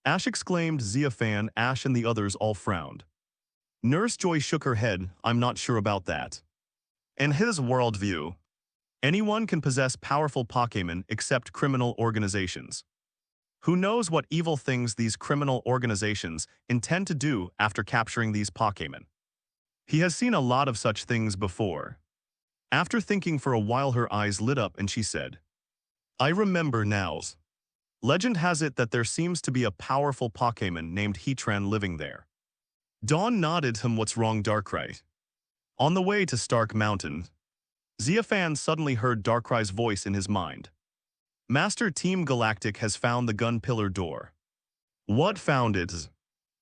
Ash exclaimed. Xia Fan, Ash and the others all frowned. Nurse Joy shook her head. I'm not sure about that. In his worldview, anyone can possess powerful Pokémon except criminal organizations. Who knows what evil things these criminal organizations intend to do after capturing these Pokémon? He has seen a lot of such things before. After thinking for a while, her eyes lit up and she said, I remember now. Legend has it that there seems to be a powerful Pokémon named Heatran living there. Dawn nodded. What's wrong, Darkrai? On the way to Stark Mountain, Xia Fan suddenly heard Darkrai's voice in his mind. Master, Team Galactic has found the gun pillar door. What found it?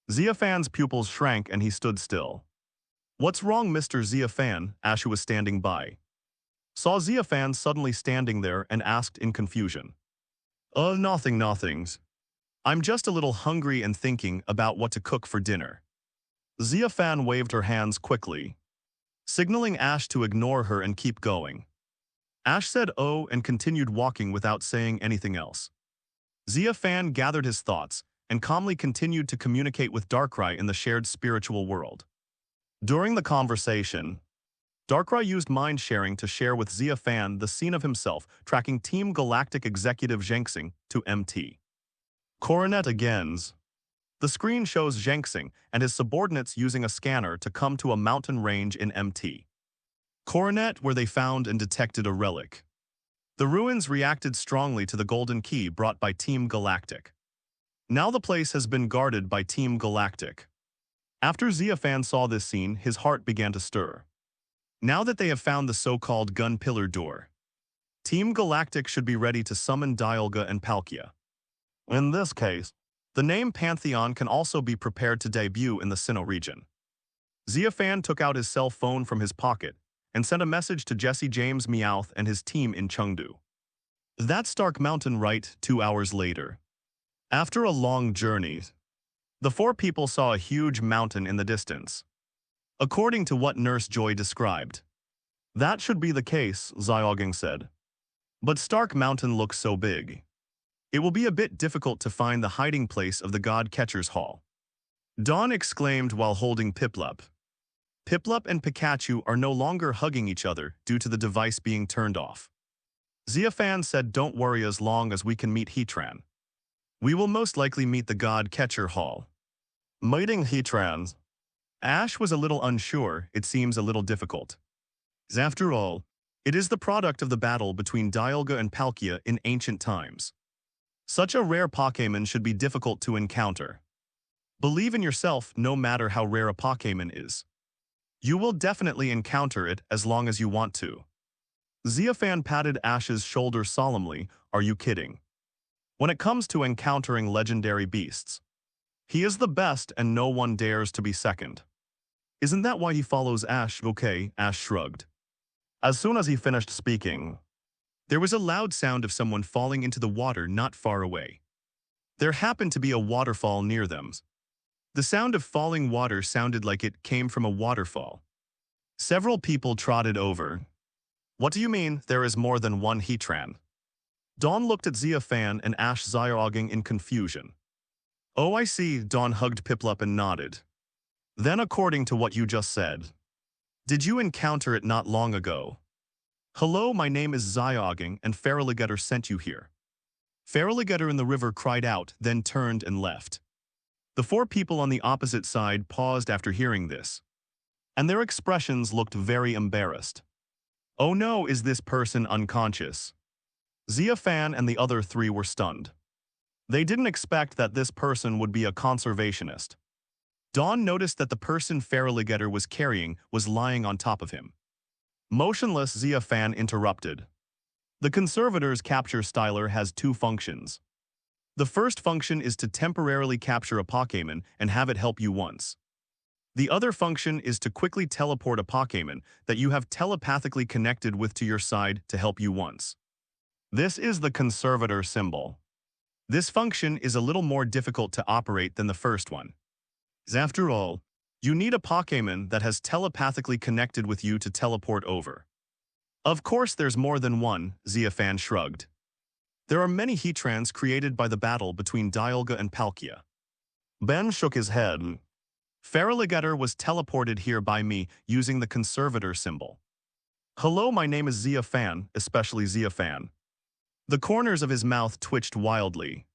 Xia Fan's pupils shrank and he stood still. What's wrong, Mr. Xia Fan? Ash, who was standing by, saw Xia Fan suddenly standing there and asked in confusion. Nothing. I'm just a little hungry and thinking about what to cook for dinner. Xia Fan waved her hands quickly, signaling Ash to ignore her and keep going. Ash said oh and continued walking without saying anything else. Xia Fan gathered his thoughts and calmly continued to communicate with Darkrai in the shared spiritual world. During the conversation, Darkrai used mind sharing to share with Xia Fan the scene of himself tracking Team Galactic Executive Zhengxing to MT. Coronet again. The screen shows Zhengxing and his subordinates using a scanner to come to a mountain range in MT. Coronet, where they found and detected a relic. The ruins reacted strongly to the golden key brought by Team Galactic. Now the place has been guarded by Team Galactic. After Xia Fan saw this scene, his heart began to stir. Now that they have found the so-called gun pillar door, Team Galactic should be ready to summon Dialga and Palkia. In this case, the name Pantheon can also be prepared to debut in the Sinnoh region. Xia Fan took out his cell phone from his pocket and sent a message to Jesse James Meowth and his team in Chengdu. That's Stark Mountain, right? 2 hours later, after a long journey, the 4 people saw a huge mountain in the distance. According to what Nurse Joy described, that should be the case, Xiaogang said. But Stark Mountain looks so big. It will be a bit difficult to find the hiding place of the God Catcher's Hall. Dawn exclaimed while holding Piplup. Piplup and Pikachu are no longer hugging each other due to the device being turned off. Xia Fan said, don't worry as long as we can meet Heatran. We will most likely meet the god Catcher Hall. Meeting Heatrans. Ash was a little unsure, it seems a little difficult. After all, it is the product of the battle between Dialga and Palkia in ancient times. Such a rare Pokémon should be difficult to encounter. Believe in yourself no matter how rare a Pokémon is. You will definitely encounter it as long as you want to. Xia Fan patted Ash's shoulder solemnly, are you kidding? When it comes to encountering legendary beasts, he is the best and no one dares to be second. Isn't that why he follows Ash? Okay, Ash shrugged. As soon as he finished speaking, there was a loud sound of someone falling into the water not far away. There happened to be a waterfall near them. The sound of falling water sounded like it came from a waterfall. Several people trotted over. What do you mean, there is more than one Heatran? Dawn looked at Xia Fan and Ash Zyoging in confusion. Oh, I see, Dawn hugged Piplup and nodded. Then according to what you just said, did you encounter it not long ago? Hello, my name is Zyoging and Feraligatr sent you here. Feraligatr in the river cried out, then turned and left. The four people on the opposite side paused after hearing this, and their expressions looked very embarrassed. Oh no, is this person unconscious? Xia Fan and the other three were stunned. They didn't expect that this person would be a conservationist. Dawn noticed that the person Feraligatr was carrying was lying on top of him. Motionless, Xia Fan interrupted. The Conservator's capture styler has two functions. The first function is to temporarily capture a Pokémon and have it help you once. The other function is to quickly teleport a Pokémon that you have telepathically connected with to your side to help you once. This is the Conservator symbol. This function is a little more difficult to operate than the first one. After all, you need a Pokémon that has telepathically connected with you to teleport over. Of course there's more than one, Xia Fan shrugged. There are many Heatrans created by the battle between Dialga and Palkia. Ben shook his head. Feraligatr was teleported here by me using the Conservator symbol. Hello, my name is Xia Fan, especially Xia Fan. The corners of his mouth twitched wildly.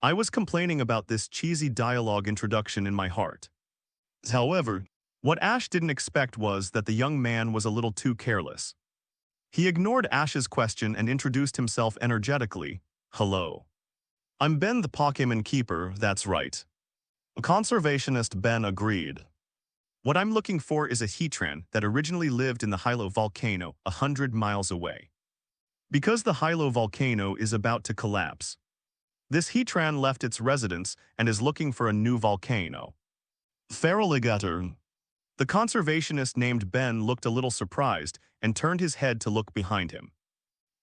I was complaining about this cheesy dialogue introduction in my heart. However, what Ash didn't expect was that the young man was a little too careless. He ignored Ash's question and introduced himself energetically. Hello. I'm Ben the Pokémon Keeper, that's right. A conservationist, Ben agreed. What I'm looking for is a Heatran that originally lived in the Hylo volcano 100 miles away. Because the Hylo volcano is about to collapse, this Heatran left its residence and is looking for a new volcano. Feraligatr. The conservationist named Ben looked a little surprised and turned his head to look behind him.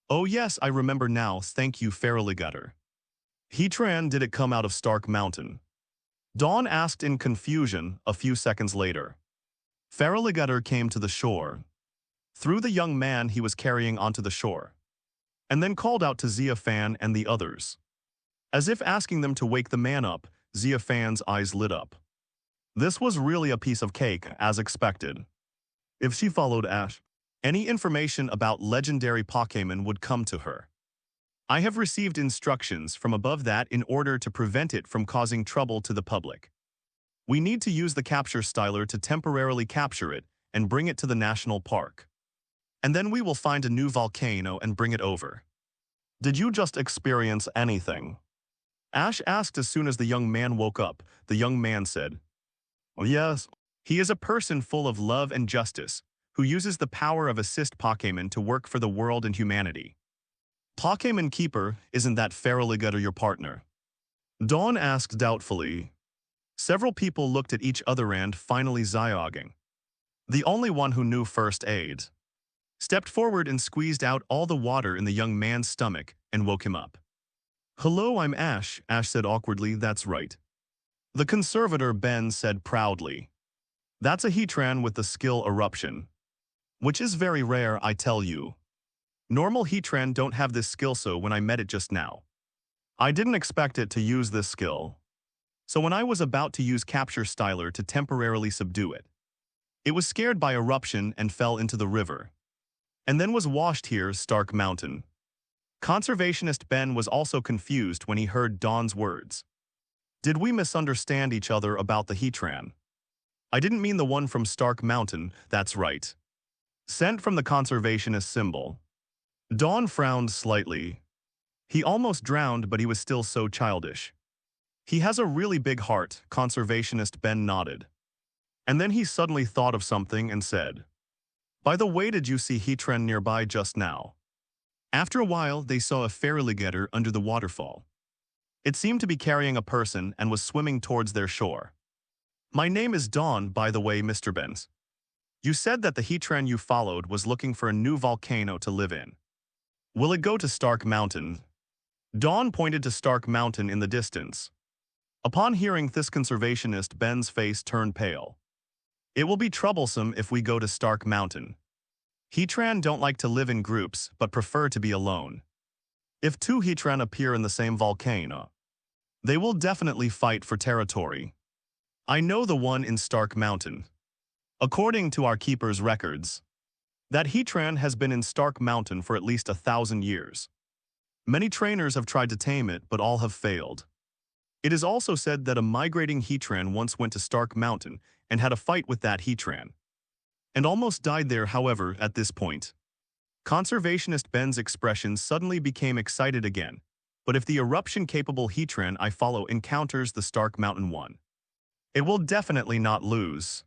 Oh yes, I remember now, thank you Feraligatr. Heatran, did it come out of Stark Mountain? Dawn asked in confusion a few seconds later. Feraligatr came to the shore, threw the young man he was carrying onto the shore, and then called out to Xia Fan and the others. As if asking them to wake the man up, Xia Fan's eyes lit up. This was really a piece of cake, as expected. If she followed Ash, any information about legendary Pokémon would come to her. I have received instructions from above that in order to prevent it from causing trouble to the public. We need to use the capture styler to temporarily capture it and bring it to the national park. And then we will find a new volcano and bring it over. Did you just experience anything? Ash asked as soon as the young man woke up. The young man said, "Oh yes, he is a person full of love and justice, who uses the power of assist Pokémon to work for the world and humanity." Pokémon Keeper, isn't that Feraligatr your partner? Dawn asked doubtfully. Several people looked at each other and, finally Zyoging, the only one who knew first aid, stepped forward and squeezed out all the water in the young man's stomach and woke him up. Hello, I'm Ash, Ash said awkwardly, that's right. The Conservator Ben said proudly. That's a Heatran with the skill Eruption, which is very rare, I tell you. Normal Heatran don't have this skill, so when I met it just now, I didn't expect it to use this skill. So when I was about to use Capture Styler to temporarily subdue it, it was scared by Eruption and fell into the river, and then was washed here, Stark Mountain. Conservationist Ben was also confused when he heard Dawn's words. Did we misunderstand each other about the Heatran? I didn't mean the one from Stark Mountain, that's right. Sent from the conservationist symbol. Dawn frowned slightly. He almost drowned, but he was still so childish. He has a really big heart, conservationist Ben nodded. And then he suddenly thought of something and said, by the way, did you see Heatran nearby just now? After a while, they saw a feraligator under the waterfall. It seemed to be carrying a person and was swimming towards their shore. My name is Dawn, by the way, Mr. Benz. You said that the Heatran you followed was looking for a new volcano to live in. Will it go to Stark Mountain? Dawn pointed to Stark Mountain in the distance. Upon hearing this, conservationist Ben's face turned pale. It will be troublesome if we go to Stark Mountain. Heatran don't like to live in groups but prefer to be alone. If two Heatran appear in the same volcano, they will definitely fight for territory. I know the one in Stark Mountain. According to our keeper's records, that Heatran has been in Stark Mountain for at least 1,000 years. Many trainers have tried to tame it, but all have failed. It is also said that a migrating Heatran once went to Stark Mountain and had a fight with that Heatran, and almost died there. However, at this point, conservationist Ben's expression suddenly became excited again. But if the eruption-capable Heatran I follow encounters the Stark Mountain one, it will definitely not lose.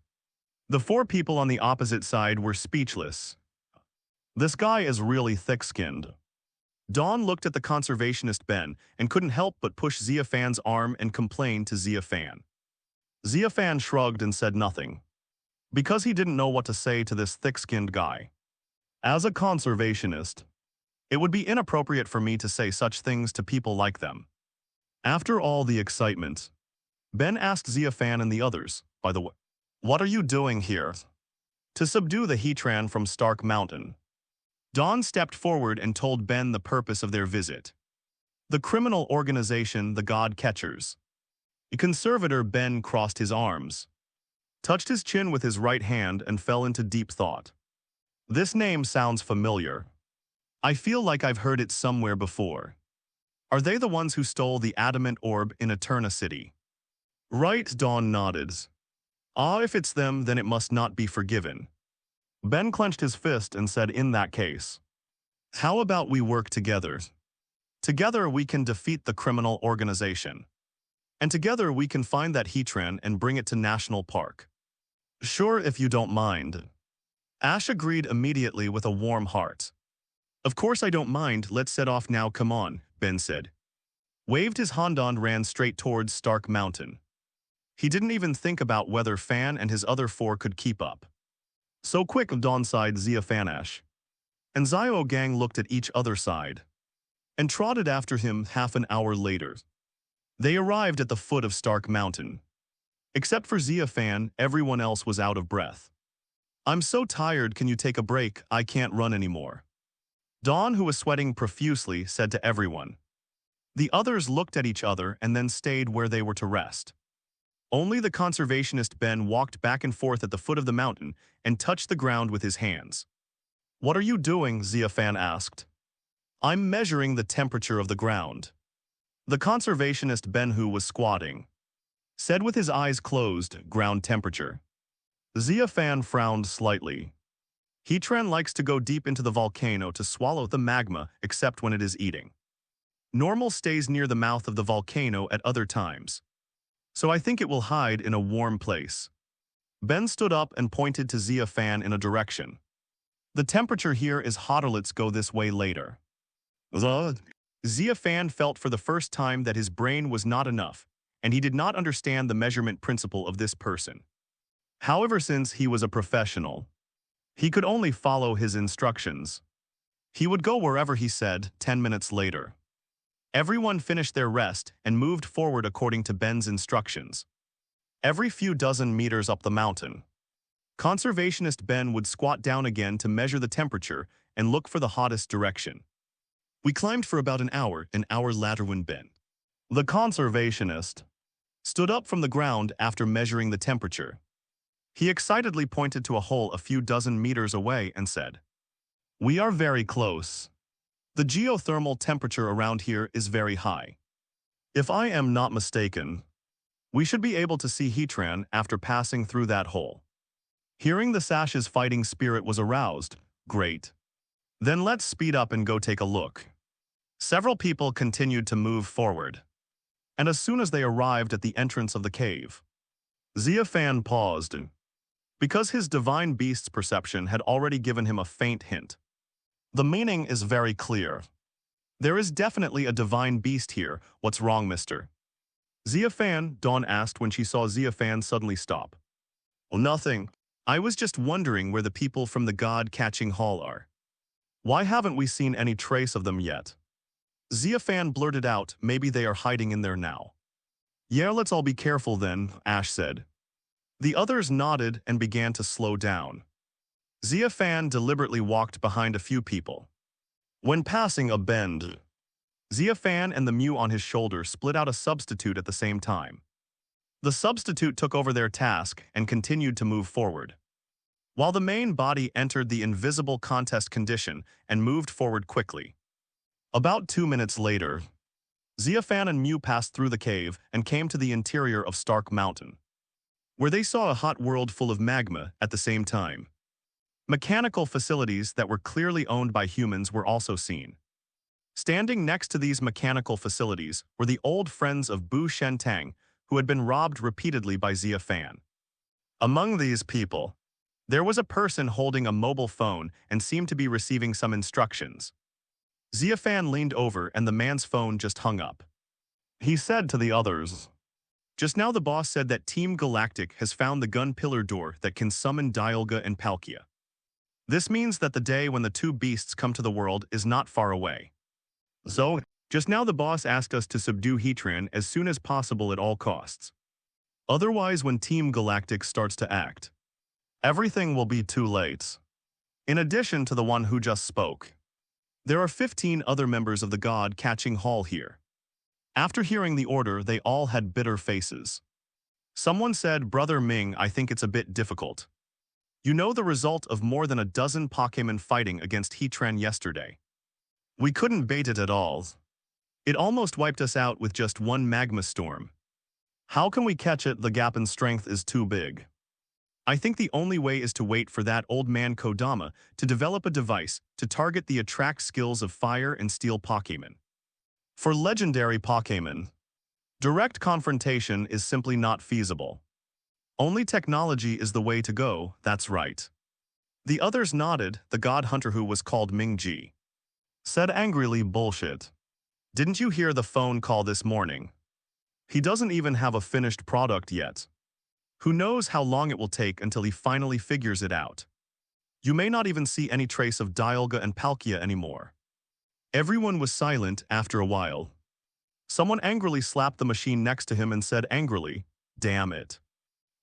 The four people on the opposite side were speechless. This guy is really thick-skinned. Dawn looked at the conservationist Ben and couldn't help but push Xia Fan's arm and complain to Xia Fan. Xia Fan shrugged and said nothing, because he didn't know what to say to this thick-skinned guy. As a conservationist, it would be inappropriate for me to say such things to people like them. After all the excitement, Ben asked Xia Fan and the others, by the way, what are you doing here? To subdue the Heatran from Stark Mountain. Dawn stepped forward and told Ben the purpose of their visit. The criminal organization, the God Catchers. The conservator Ben crossed his arms, touched his chin with his right hand and fell into deep thought. This name sounds familiar. I feel like I've heard it somewhere before. Are they the ones who stole the adamant orb in Eterna City? Right, Dawn nodded. Ah, if it's them, then it must not be forgiven. Ben clenched his fist and said, in that case, how about we work together? Together we can defeat the criminal organization. And together we can find that Heatran and bring it to National Park. Sure, if you don't mind. Ash agreed immediately with a warm heart. Of course I don't mind, let's set off now, come on, Ben said. Waved his Honda and ran straight towards Stark Mountain. He didn't even think about whether Fan and his other four could keep up. So quick, Dawn sighed Xia Fanash. And Zio Gang looked at each other side and trotted after him. Half an hour later, they arrived at the foot of Stark Mountain. Except for Xia Fan, everyone else was out of breath. I'm so tired, can you take a break? I can't run anymore. Dawn, who was sweating profusely, said to everyone. The others looked at each other and then stayed where they were to rest. Only the conservationist Ben walked back and forth at the foot of the mountain and touched the ground with his hands. What are you doing? Xia Fan asked. I'm measuring the temperature of the ground. The conservationist Ben, who was squatting, said with his eyes closed, ground temperature. Xia Fan frowned slightly. Heatran likes to go deep into the volcano to swallow the magma, except when it is eating. Normal stays near the mouth of the volcano at other times. So I think it will hide in a warm place. Ben stood up and pointed to Xia Fan in a direction. The temperature here is hotter, let's go this way later. Xia Fan felt for the first time that his brain was not enough, and he did not understand the measurement principle of this person. However, since he was a professional, he could only follow his instructions. He would go wherever he said. 10 minutes later, everyone finished their rest and moved forward according to Ben's instructions. Every few dozen meters up the mountain, conservationist Ben would squat down again to measure the temperature and look for the hottest direction. We climbed for about an hour later when Ben, the conservationist, stood up from the ground after measuring the temperature. He excitedly pointed to a hole a few dozen meters away and said, We are very close. The geothermal temperature around here is very high. If I am not mistaken, we should be able to see Heatran after passing through that hole. Hearing the Sash's fighting spirit was aroused, great. Then let's speed up and go take a look. Several people continued to move forward. And as soon as they arrived at the entrance of the cave, Xia Fan paused, because his divine beast's perception had already given him a faint hint. The meaning is very clear. There is definitely a divine beast here. What's wrong, mister? Xia Fan, Dawn asked when she saw Xia Fan suddenly stop. Well, nothing. I was just wondering where the people from the god-catching hall are. Why haven't we seen any trace of them yet? Xia Fan blurted out, maybe they are hiding in there now. Yeah, let's all be careful then, Ash said. The others nodded and began to slow down. Xia Fan deliberately walked behind a few people. When passing a bend, Xia Fan and the Mew on his shoulder split out a substitute at the same time. The substitute took over their task and continued to move forward, while the main body entered the invisible contest condition and moved forward quickly. About 2 minutes later, Xia Fan and Mew passed through the cave and came to the interior of Stark Mountain, where they saw a hot world full of magma at the same time. Mechanical facilities that were clearly owned by humans were also seen. Standing next to these mechanical facilities were the old friends of Bu Shentang, who had been robbed repeatedly by Xia Fan. Among these people, there was a person holding a mobile phone and seemed to be receiving some instructions. Xia Fan leaned over and the man's phone just hung up. He said to the others, "Just now the boss said that Team Galactic has found the gun pillar door that can summon Dialga and Palkia. This means that the day when the two beasts come to the world is not far away. So, just now the boss asked us to subdue Heatran as soon as possible at all costs. Otherwise, when Team Galactic starts to act, everything will be too late." In addition to the one who just spoke, there are 15 other members of the God-catching hall here. After hearing the order, they all had bitter faces. Someone said, "Brother Ming, I think it's a bit difficult. You know the result of more than a dozen Pokémon fighting against Heatran yesterday. We couldn't bait it at all. It almost wiped us out with just one magma storm. How can we catch it? The gap in strength is too big. I think the only way is to wait for that old man Kodama to develop a device to target the attract skills of fire and steel Pokémon. For legendary Pokémon, direct confrontation is simply not feasible. Only technology is the way to go, that's right." The others nodded. The god hunter, who was called Ming-Ji, said angrily, "Bullshit. Didn't you hear the phone call this morning? He doesn't even have a finished product yet. Who knows how long it will take until he finally figures it out. You may not even see any trace of Dialga and Palkia anymore." Everyone was silent after a while. Someone angrily slapped the machine next to him and said angrily, "Damn it.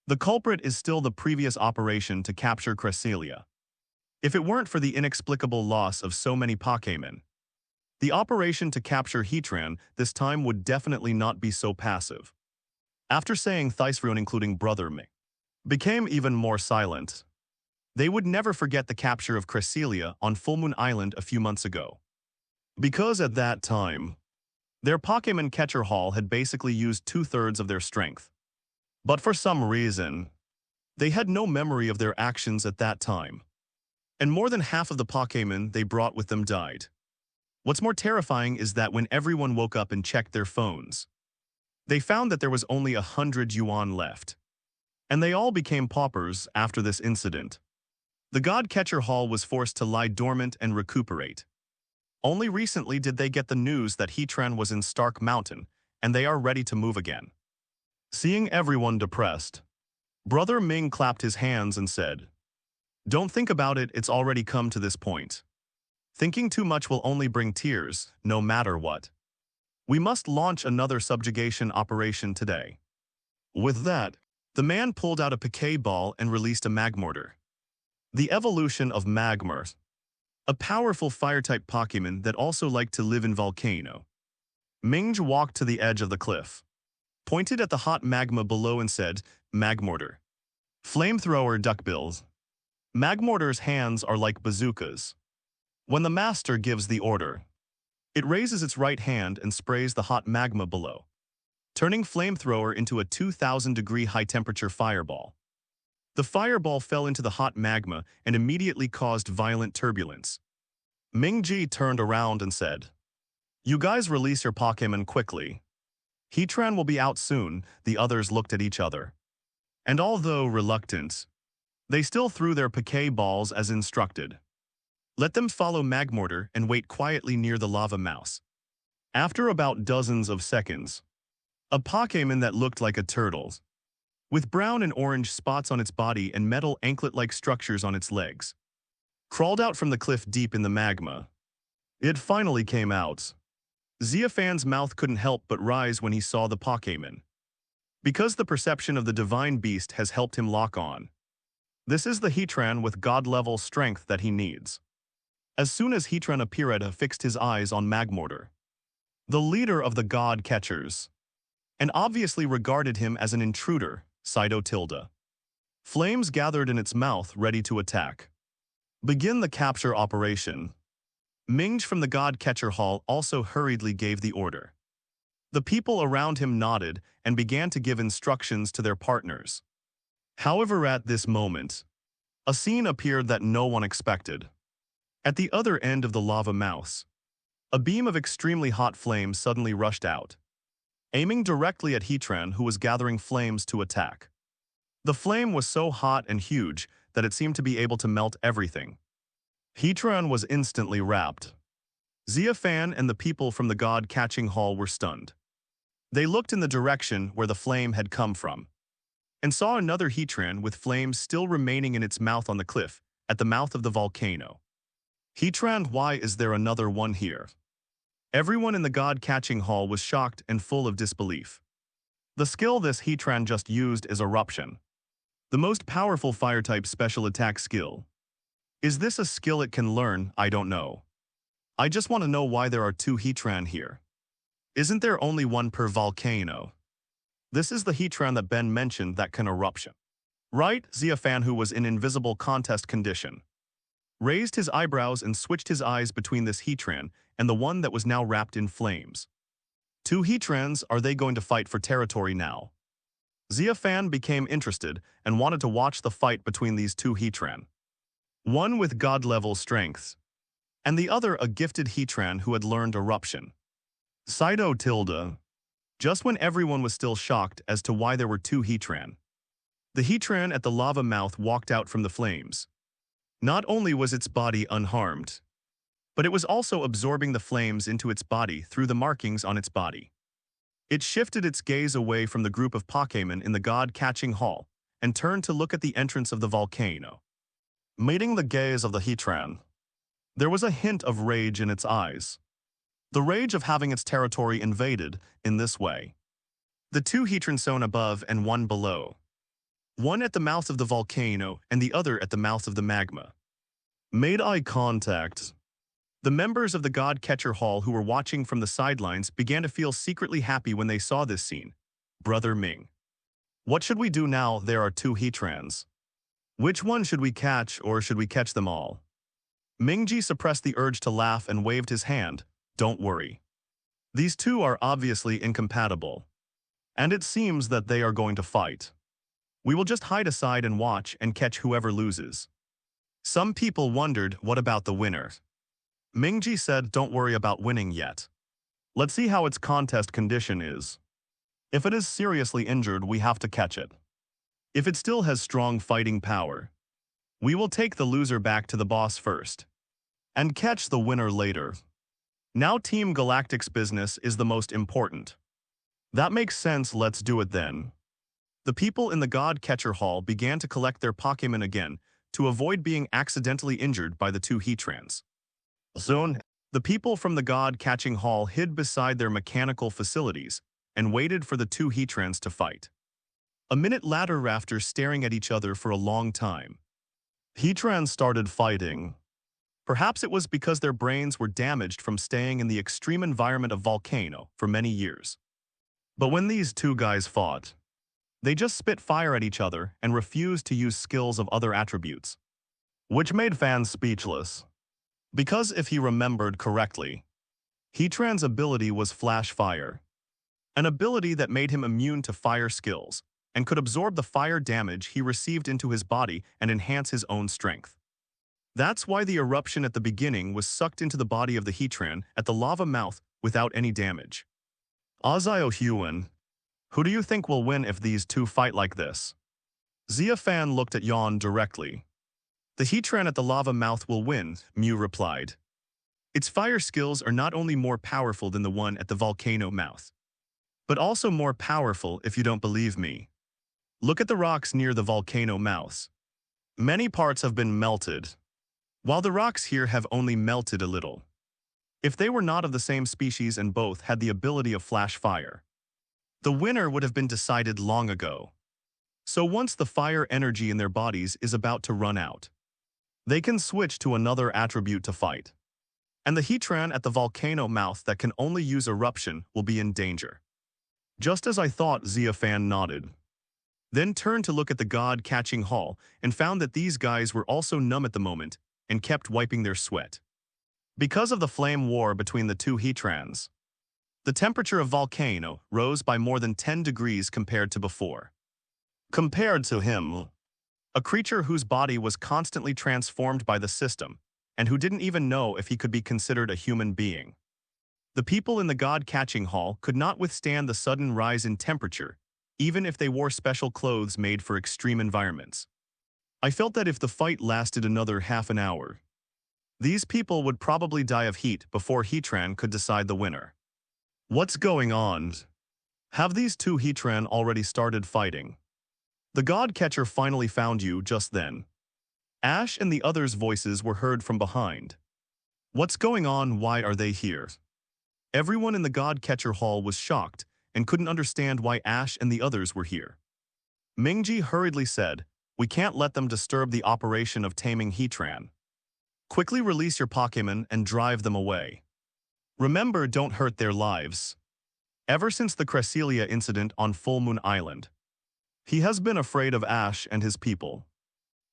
The culprit is still the previous operation to capture Cresselia. If it weren't for the inexplicable loss of so many Pokémon, the operation to capture Heatran this time would definitely not be so passive." After saying Thicerion, including Brother Ming, became even more silent. They would never forget the capture of Cresselia on Full Moon Island a few months ago. Because at that time, their Pokémon Catcher Hall had basically used 2/3 of their strength. But for some reason, they had no memory of their actions at that time. And more than half of the Pokémon they brought with them died. What's more terrifying is that when everyone woke up and checked their phones, they found that there was only 100 yuan left. And they all became paupers after this incident. The God Catcher Hall was forced to lie dormant and recuperate. Only recently did they get the news that Heatran was in Stark Mountain, and they are ready to move again. Seeing everyone depressed, Brother Ming clapped his hands and said, "Don't think about it, it's already come to this point. Thinking too much will only bring tears, no matter what. We must launch another subjugation operation today." With that, the man pulled out a Piquet ball and released a Magmortar. The evolution of Magmar, a powerful fire-type Pokémon that also liked to live in volcano. Ming walked to the edge of the cliff, pointed at the hot magma below and said, "Magmortar. Flamethrower duckbills." Magmortar's hands are like bazookas. When the master gives the order, It raises its right hand and sprays the hot magma below, turning flamethrower into a 2,000-degree high-temperature fireball. The fireball fell into the hot magma and immediately caused violent turbulence. Ming-Ji turned around and said, "You guys release your Pokémon quickly. Heatran will be out soon." The others looked at each other. And although reluctant, they still threw their Pokéballs as instructed. Let them follow Magmortar and wait quietly near the lava mouse. After about dozens of seconds, a Pokémon that looked like a turtle, with brown and orange spots on its body and metal anklet-like structures on its legs, crawled out from the cliff deep in the magma. It finally came out. Xia Fan's mouth couldn't help but rise when he saw the Pokémon, because the perception of the divine beast has helped him lock on. This is the Heatran with god-level strength that he needs. As soon as Heatran appeared, fixed his eyes on Magmortar, the leader of the god catchers, and obviously regarded him as an intruder. Sidon. Flames gathered in its mouth, ready to attack. Begin the capture operation. Ming from the God Catcher Hall also hurriedly gave the order. The people around him nodded and began to give instructions to their partners. However, at this moment, a scene appeared that no one expected. At the other end of the lava mouse, a beam of extremely hot flames suddenly rushed out, aiming directly at Heatran, who was gathering flames to attack. The flame was so hot and huge that it seemed to be able to melt everything. Heatran was instantly wrapped. Xia Fan and the people from the God-catching hall were stunned. They looked in the direction where the flame had come from, and saw another Heatran with flames still remaining in its mouth on the cliff, at the mouth of the volcano. Heatran, why is there another one here? Everyone in the God-catching hall was shocked and full of disbelief. The skill this Heatran just used is Eruption, the most powerful fire-type special attack skill. Is this a skill it can learn? I don't know. I just want to know why there are two Heatran here. Isn't there only one per volcano? This is the Heatran that Ben mentioned that can eruption. Right? Xia Fan, who was in invisible contest condition, raised his eyebrows and switched his eyes between this Heatran and the one that was now wrapped in flames. Two Heatrans, are they going to fight for territory now? Xia Fan became interested and wanted to watch the fight between these two Heatran. One with god-level strength, and the other a gifted Heatran who had learned eruption. Sidon. Just when everyone was still shocked as to why there were two Heatran, the Heatran at the lava mouth walked out from the flames. Not only was its body unharmed, but it was also absorbing the flames into its body through the markings on its body. It shifted its gaze away from the group of Pokémon in the God-catching hall and turned to look at the entrance of the volcano. Meeting the gaze of the Heatran, there was a hint of rage in its eyes. The rage of having its territory invaded in this way. The two Heatran sewn above and one below, one at the mouth of the volcano and the other at the mouth of the magma, made eye contact. The members of the God Catcher Hall who were watching from the sidelines began to feel secretly happy when they saw this scene. Brother Ming, what should we do now? There are two Heatrans. Which one should we catch, or should we catch them all? Ming-Ji suppressed the urge to laugh and waved his hand. Don't worry. These two are obviously incompatible, and it seems that they are going to fight. We will just hide aside and watch and catch whoever loses. Some people wondered, what about the winner? Ming-Ji said, don't worry about winning yet. Let's see how its contest condition is. If it is seriously injured, we have to catch it. If it still has strong fighting power, we will take the loser back to the boss first, and catch the winner later. Now Team Galactic's business is the most important. That makes sense, let's do it then. The people in the God Catcher Hall began to collect their Pokémon again to avoid being accidentally injured by the two Heatrans. Soon, the people from the God Catching Hall hid beside their mechanical facilities and waited for the two Heatrans to fight. A minute later, after staring at each other for a long time, Heatrans started fighting. Perhaps it was because their brains were damaged from staying in the extreme environment of volcano for many years. But when these two guys fought, they just spit fire at each other and refused to use skills of other attributes, which made fans speechless. Because if he remembered correctly, Heatran's ability was Flash Fire, an ability that made him immune to fire skills and could absorb the fire damage he received into his body and enhance his own strength. That's why the eruption at the beginning was sucked into the body of the Heatran at the lava mouth without any damage. Azio Huan, who do you think will win if these two fight like this? Xia Fan looked at Yan directly. The Heatran at the lava mouth will win, Mew replied. Its fire skills are not only more powerful than the one at the volcano mouth, but also more powerful if you don't believe me. Look at the rocks near the volcano mouth. Many parts have been melted, while the rocks here have only melted a little. If they were not of the same species and both had the ability of Flash Fire, the winner would have been decided long ago. So once the fire energy in their bodies is about to run out, they can switch to another attribute to fight. And the Heatran at the volcano mouth that can only use eruption will be in danger. Just as I thought, Xia Fan nodded. Then turned to look at the god-catching hall and found that these guys were also numb at the moment and kept wiping their sweat. Because of the flame war between the two Heatrans, the temperature of volcano rose by more than 10 degrees compared to before. Compared to him, a creature whose body was constantly transformed by the system and who didn't even know if he could be considered a human being. The people in the god-catching hall could not withstand the sudden rise in temperature, even if they wore special clothes made for extreme environments. I felt that if the fight lasted another half an hour, these people would probably die of heat before Heatran could decide the winner. What's going on? Have these two Heatran already started fighting? The god-catcher finally found you just then. Ash and the others' voices were heard from behind. What's going on? Why are they here? Everyone in the god-catcher hall was shocked and couldn't understand why Ash and the others were here. Mingji hurriedly said, "We can't let them disturb the operation of taming Heatran. Quickly release your Pokémon and drive them away. Remember, don't hurt their lives." Ever since the Cresselia incident on Full Moon Island, he has been afraid of Ash and his people.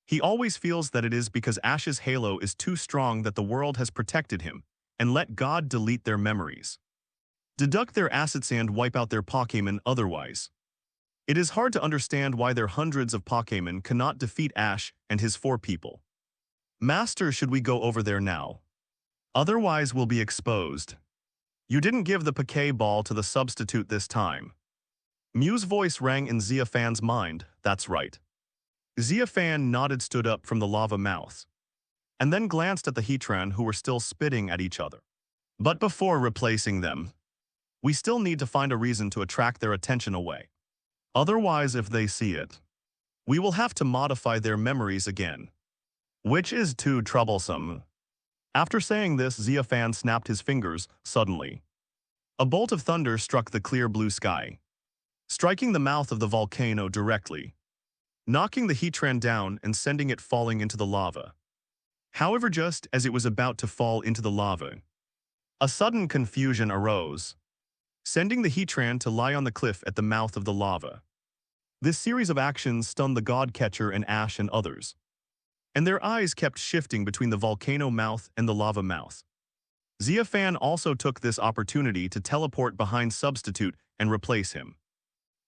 He always feels that it is because Ash's halo is too strong that the world has protected him and let God delete their memories, deduct their assets and wipe out their Pokémon otherwise. It is hard to understand why their hundreds of Pokémon cannot defeat Ash and his 4 people. Master, should we go over there now? Otherwise we'll be exposed. You didn't give the Pokéball to the substitute this time. Mew's voice rang in Xia Fan's mind. That's right. Xia Fan nodded, stood up from the lava mouth, and then glanced at the Heatran who were still spitting at each other. But before replacing them, we still need to find a reason to attract their attention away. Otherwise, if they see it, we will have to modify their memories again, which is too troublesome. After saying this, Xia Fan snapped his fingers suddenly. A bolt of thunder struck the clear blue sky, striking the mouth of the volcano directly, knocking the Heatran down and sending it falling into the lava. However, just as it was about to fall into the lava, a sudden confusion arose, sending the Heatran to lie on the cliff at the mouth of the lava. This series of actions stunned the god-catcher and Ash and others, and their eyes kept shifting between the volcano mouth and the lava mouth. Xia Fan also took this opportunity to teleport behind Substitute and replace him.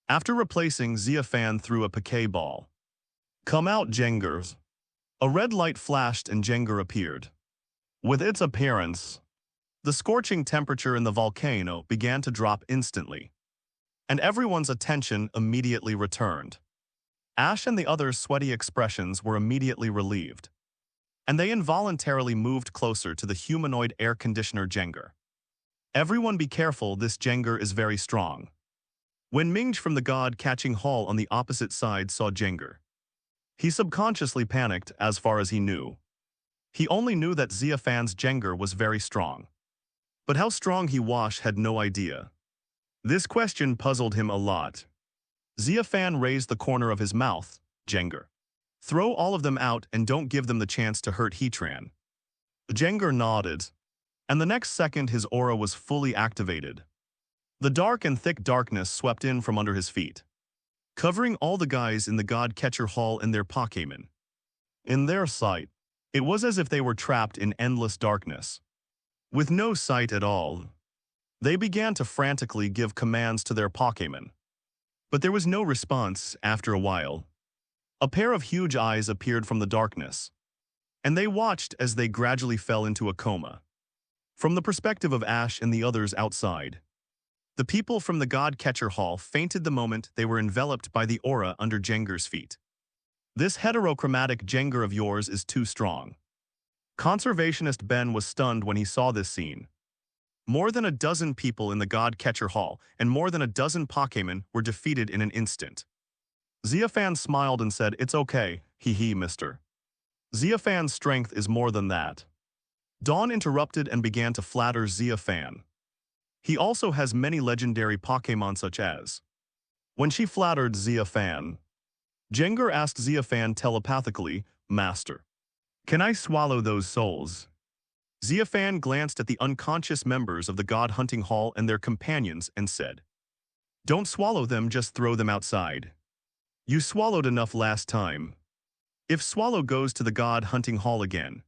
After replacing, Xia Fan threw a Pokéball. "Come out, Jengers." A red light flashed and Jenger appeared. With its appearance, the scorching temperature in the volcano began to drop instantly, and everyone's attention immediately returned. Ash and the others' sweaty expressions were immediately relieved, and they involuntarily moved closer to the humanoid air conditioner Jenger. Everyone be careful, this Jenger is very strong. When Mingj from the god-catching hall on the opposite side saw Jenger, he subconsciously panicked as far as he knew. He only knew that Xia Fan's Jenger was very strong, but how strong he was had no idea. This question puzzled him a lot. Xia Fan raised the corner of his mouth. "Jenger, throw all of them out and don't give them the chance to hurt Heatran." Jenger nodded, and the next second his aura was fully activated. The dark and thick darkness swept in from under his feet, covering all the guys in the god-catcher hall and their Pokémon. In their sight, it was as if they were trapped in endless darkness, with no sight at all. They began to frantically give commands to their Pokémon. But there was no response after a while. A pair of huge eyes appeared from the darkness, and they watched as they gradually fell into a coma. From the perspective of Ash and the others outside, the people from the God-Catcher Hall fainted the moment they were enveloped by the aura under Jenger's feet. This heterochromatic Jenger of yours is too strong. Conservationist Ben was stunned when he saw this scene. More than a dozen people in the God-Catcher Hall and more than a dozen Pokémon were defeated in an instant. Xia Fan smiled and said, "It's okay, hee mister. Xia Fan's strength is more than that." Dawn interrupted and began to flatter Xia Fan. He also has many legendary Pokémon such as. When she flattered Xia Fan, Jenger asked Xia Fan telepathically, "Master, can I swallow those souls?" Xia Fan glanced at the unconscious members of the God Hunting Hall and their companions and said, "Don't swallow them, just throw them outside. You swallowed enough last time. If Swallow goes to the God Hunting Hall again,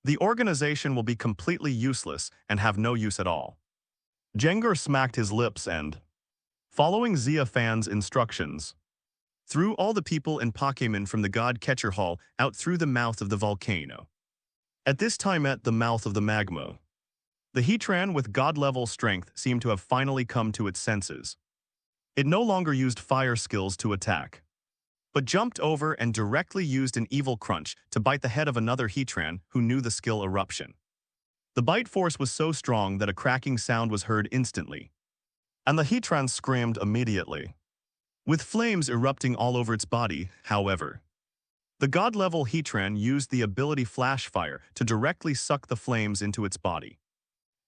the organization will be completely useless and have no use at all." Jenger smacked his lips and, following Xia Fan's instructions, threw all the people and Pokémon from the God-Catcher Hall out through the mouth of the volcano. At this time at the mouth of the magma, the Heatran with God-level strength seemed to have finally come to its senses. It no longer used fire skills to attack, but jumped over and directly used an evil crunch to bite the head of another Heatran who knew the skill eruption. The bite force was so strong that a cracking sound was heard instantly, and the Heatran screamed immediately. With flames erupting all over its body, however, the God-level Heatran used the ability Flash Fire to directly suck the flames into its body.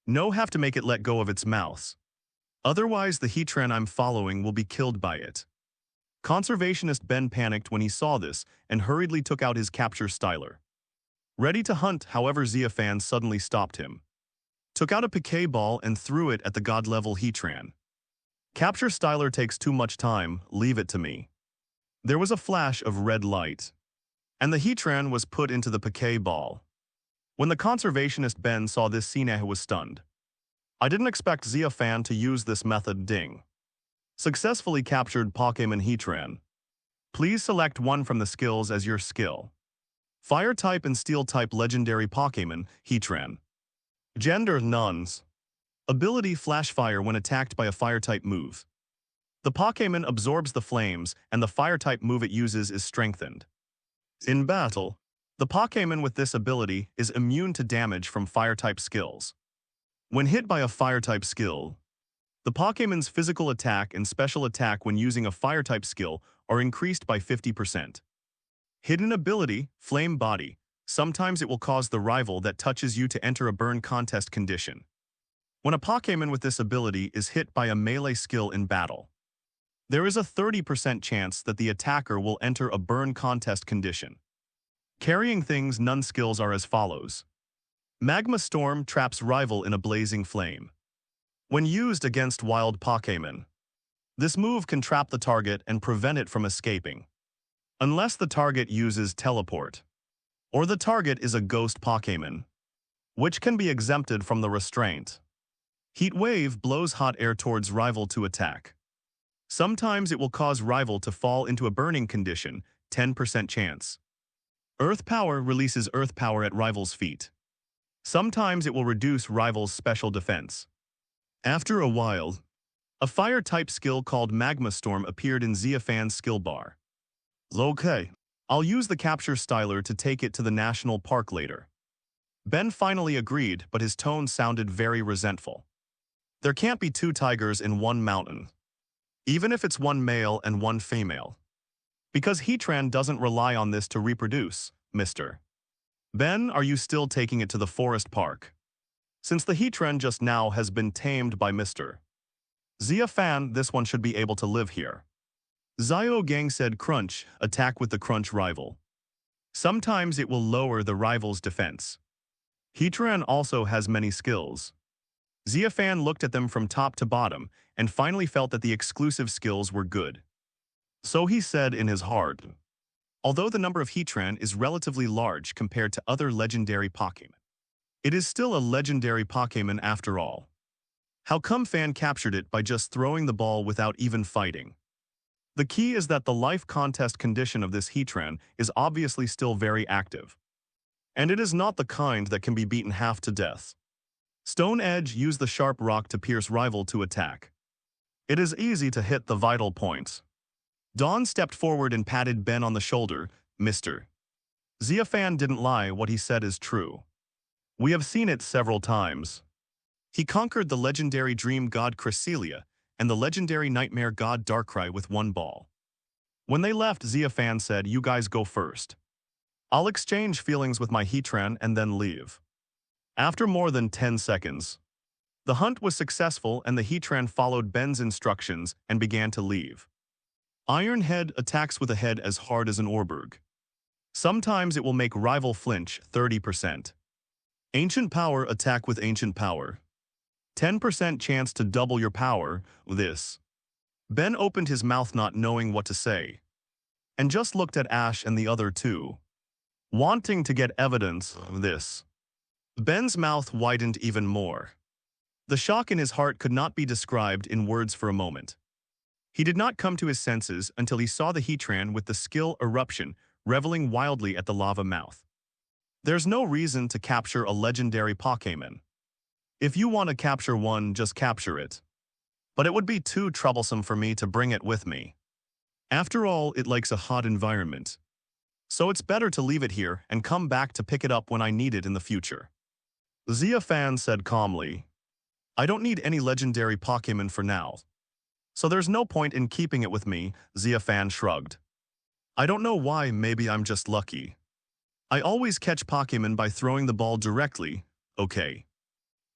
No have to make it let go of its mouth. Otherwise, the Heatran I'm following will be killed by it. Conservationist Ben panicked when he saw this and hurriedly took out his capture styler. Ready to hunt, however, Xia Fan suddenly stopped him, took out a Piquet ball and threw it at the God-level Heatran. "Capture styler takes too much time, leave it to me." There was a flash of red light, and the Heatran was put into the Piquet ball. When the conservationist Ben saw this scene, he was stunned. "I didn't expect Xia Fan to use this method, ding. Successfully captured Pokémon Heatran. Please select one from the skills as your skill. Fire-type and Steel-type legendary Pokémon, Heatran. Gender, nuns. Ability Flash Fire when attacked by a Fire-type move. The Pokémon absorbs the flames, and the Fire-type move it uses is strengthened. In battle, the Pokémon with this ability is immune to damage from Fire-type skills. When hit by a Fire-type skill, the Pokémon's physical attack and special attack when using a Fire-type skill are increased by 50%. Hidden ability, Flame Body. Sometimes it will cause the rival that touches you to enter a burn contest condition. When a Pokémon with this ability is hit by a melee skill in battle, there is a 30% chance that the attacker will enter a burn contest condition. Carrying things, none skills are as follows. Magma Storm traps rival in a blazing flame. When used against wild Pokémon, this move can trap the target and prevent it from escaping, unless the target uses Teleport, or the target is a ghost Pokémon, which can be exempted from the restraint. Heat Wave blows hot air towards rival to attack. Sometimes it will cause rival to fall into a burning condition, 10% chance. Earth Power releases Earth Power at rival's feet. Sometimes it will reduce rival's special defense. After a while, a fire-type skill called Magma Storm appeared in Xia Fan's skill bar. "Okay, I'll use the capture styler to take it to the national park later." Ben finally agreed, but his tone sounded very resentful. There can't be two tigers in one mountain, even if it's one male and one female. Because Heatran doesn't rely on this to reproduce, mister. Ben, are you still taking it to the forest park? Since the Heatran just now has been tamed by Mr. Xia Fan, this one should be able to live here. Zio Gang said crunch, attack with the crunch rival. Sometimes it will lower the rival's defense. Heatran also has many skills. Xia Fan looked at them from top to bottom and finally felt that the exclusive skills were good. So he said in his heart, although the number of Heatran is relatively large compared to other legendary Pokémon, it is still a legendary Pokémon after all. How come Fan captured it by just throwing the ball without even fighting? The key is that the life contest condition of this Heatran is obviously still very active. And it is not the kind that can be beaten half to death. Stone Edge used the sharp rock to pierce rival to attack. It is easy to hit the vital points. Dawn stepped forward and patted Ben on the shoulder. Mr. Xia Fan didn't lie, what he said is true. We have seen it several times. He conquered the legendary dream god Cresselia and the legendary nightmare god Darkrai with one ball. When they left, Xia Fan said, "You guys go first. I'll exchange feelings with my Heatran and then leave." After more than 10 seconds, the hunt was successful and the Heatran followed Ben's instructions and began to leave. Iron Head attacks with a head as hard as an Orberg. Sometimes it will make rival flinch 30%. Ancient Power attack with Ancient Power. 10% chance to double your power, this. Ben opened his mouth not knowing what to say, and just looked at Ash and the other two, wanting to get evidence of this. Ben's mouth widened even more. The shock in his heart could not be described in words for a moment. He did not come to his senses until he saw the Heatran with the skill Eruption reveling wildly at the lava mouth. There's no reason to capture a legendary Pokémon. If you want to capture one, just capture it. But it would be too troublesome for me to bring it with me. After all, it likes a hot environment. So it's better to leave it here and come back to pick it up when I need it in the future. Xia Fan said calmly, "I don't need any legendary Pokémon for now. So there's no point in keeping it with me." Xia Fan shrugged. "I don't know why, maybe I'm just lucky. I always catch Pokémon by throwing the ball directly, okay?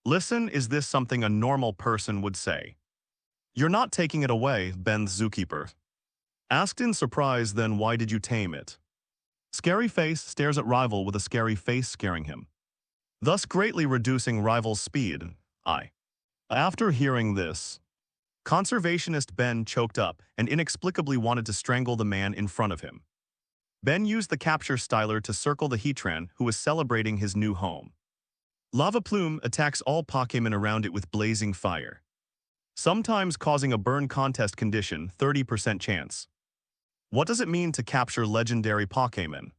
Listen, is this something a normal person would say?" "You're not taking it away," Ben the zookeeper asked in surprise. "Then why did you tame it?" Scary Face stares at rival with a scary face scaring him, thus greatly reducing rival's speed. After hearing this, conservationist Ben choked up and inexplicably wanted to strangle the man in front of him. Ben used the capture styler to circle the Heatran, who was celebrating his new home. Lava Plume attacks all Pokémon around it with blazing fire, sometimes causing a burn contest condition, 30% chance. What does it mean to capture legendary Pokémon?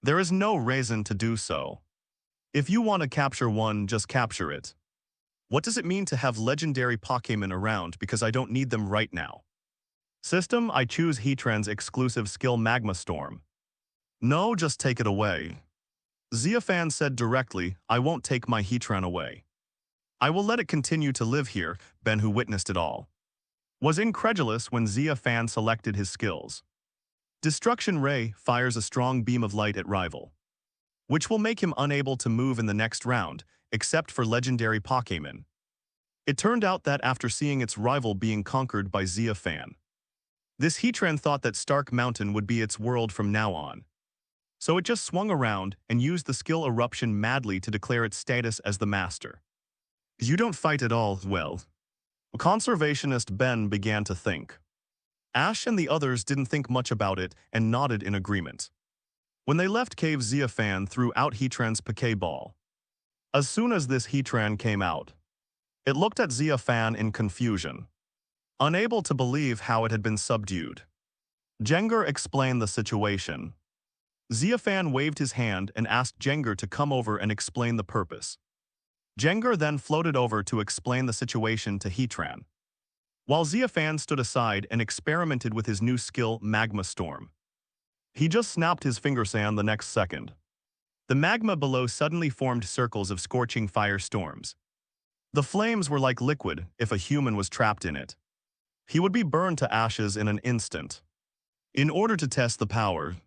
There is no reason to do so. If you want to capture one, just capture it. What does it mean to have legendary Pokémon around because I don't need them right now? System, I choose Heatran's exclusive skill Magma Storm. No, just take it away. Xia Fan said directly, "I won't take my Heatran away. I will let it continue to live here." Ben, who witnessed it all, was incredulous when Xia Fan selected his skills. Destruction Ray fires a strong beam of light at rival, which will make him unable to move in the next round, except for legendary Pokémon. It turned out that after seeing its rival being conquered by Xia Fan, this Heatran thought that Stark Mountain would be its world from now on. So it just swung around and used the skill Eruption madly to declare its status as the master. "You don't fight at all, well." Conservationist Ben began to think. Ash and the others didn't think much about it and nodded in agreement. When they left cave, Xia Fan threw out Heatran's Pokeball. As soon as this Heatran came out, it looked at Xia Fan in confusion, unable to believe how it had been subdued. Jengar explained the situation. Xia Fan waved his hand and asked Jengar to come over and explain the purpose. Jengar then floated over to explain the situation to Heatran, while Xia Fan stood aside and experimented with his new skill, Magma Storm. He just snapped his fingers and the next second, the magma below suddenly formed circles of scorching fire storms. The flames were like liquid. If a human was trapped in it, he would be burned to ashes in an instant. In order to test the power,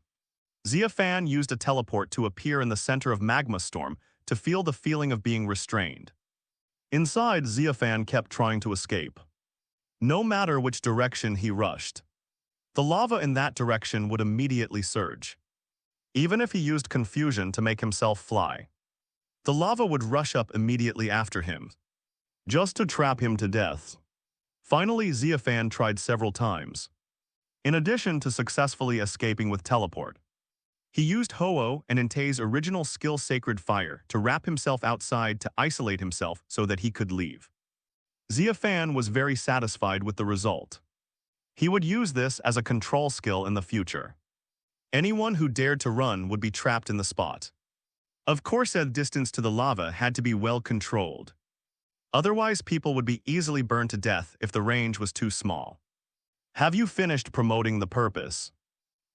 Xia Fan used a teleport to appear in the center of Magma Storm to feel the feeling of being restrained. Inside, Xia Fan kept trying to escape. No matter which direction he rushed, the lava in that direction would immediately surge. Even if he used confusion to make himself fly, the lava would rush up immediately after him, just to trap him to death. Finally, Xia Fan tried several times. In addition to successfully escaping with teleport, he used Ho-Oh and Entei's original skill Sacred Fire to wrap himself outside to isolate himself so that he could leave. Xia Fan was very satisfied with the result. He would use this as a control skill in the future. Anyone who dared to run would be trapped in the spot. Of course, the distance to the lava had to be well controlled. Otherwise, people would be easily burned to death if the range was too small. Have you finished promoting the purpose?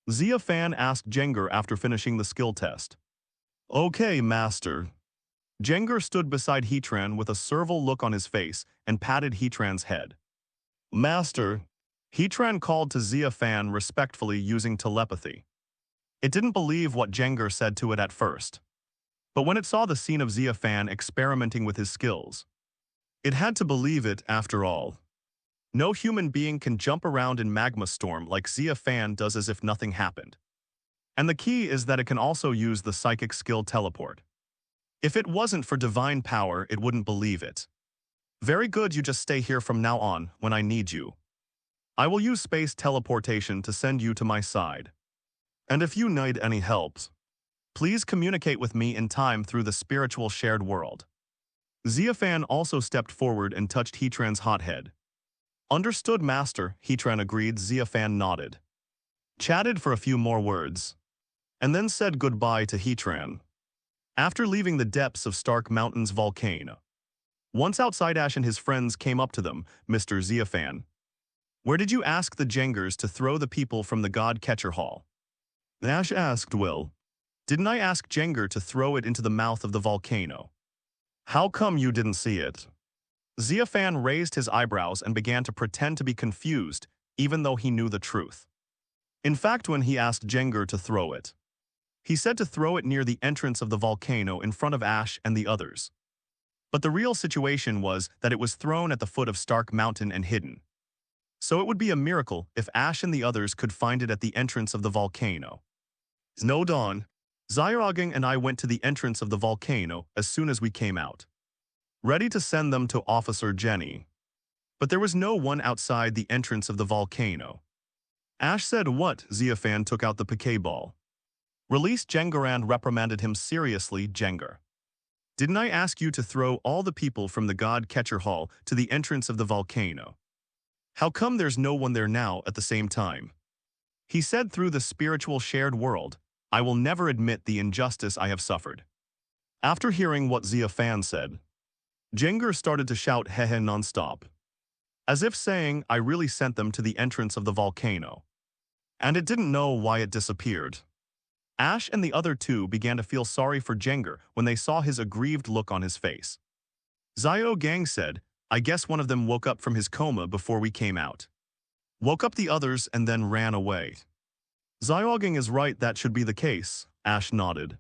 Xia Fan asked Jengar after finishing the skill test. Okay, master. Jengar stood beside Heatran with a servile look on his face and patted Heatran's head. Master. Heatran called to Xia Fan respectfully using telepathy. It didn't believe what Jengar said to it at first. But when it saw the scene of Xia Fan experimenting with his skills, it had to believe it after all. No human being can jump around in magma storm like Xia Fan does as if nothing happened. And the key is that it can also use the psychic skill teleport. If it wasn't for divine power, it wouldn't believe it. Very good, you just stay here from now on when I need you. I will use space teleportation to send you to my side. And if you need any help, please communicate with me in time through the spiritual shared world. Xia Fan also stepped forward and touched Heatran's hot head. Understood, master, Heatran agreed. Xia Fan nodded. Chatted for a few more words. And then said goodbye to Heatran. After leaving the depths of Stark Mountain's volcano. Once outside, Ash and his friends came up to them. Mr. Xia Fan, where did you ask the Jengars to throw the people from the God Catcher Hall? Ash asked, well, didn't I ask Jengar to throw it into the mouth of the volcano? How come you didn't see it? Xia Fan raised his eyebrows and began to pretend to be confused, even though he knew the truth. In fact, when he asked Jengar to throw it, he said to throw it near the entrance of the volcano in front of Ash and the others. But the real situation was that it was thrown at the foot of Stark Mountain and hidden. So it would be a miracle if Ash and the others could find it at the entrance of the volcano. No dawn. Zyaroging and I went to the entrance of the volcano as soon as we came out, ready to send them to Officer Jenny. But there was no one outside the entrance of the volcano. Ash said, what? Xia Fan took out the Pokeball. Released Jengar and reprimanded him seriously. Jengar, didn't I ask you to throw all the people from the God Catcher Hall to the entrance of the volcano? How come there's no one there now at the same time? He said, through the spiritual shared world, I will never admit the injustice I have suffered. After hearing what Xia Fan said, Jengar started to shout hehe nonstop, as if saying, I really sent them to the entrance of the volcano. And it didn't know why it disappeared. Ash and the other two began to feel sorry for Jengar when they saw his aggrieved look on his face. Zio Gang said, I guess one of them woke up from his coma before we came out. Woke up the others and then ran away. Zyoging is right, that should be the case, Ash nodded.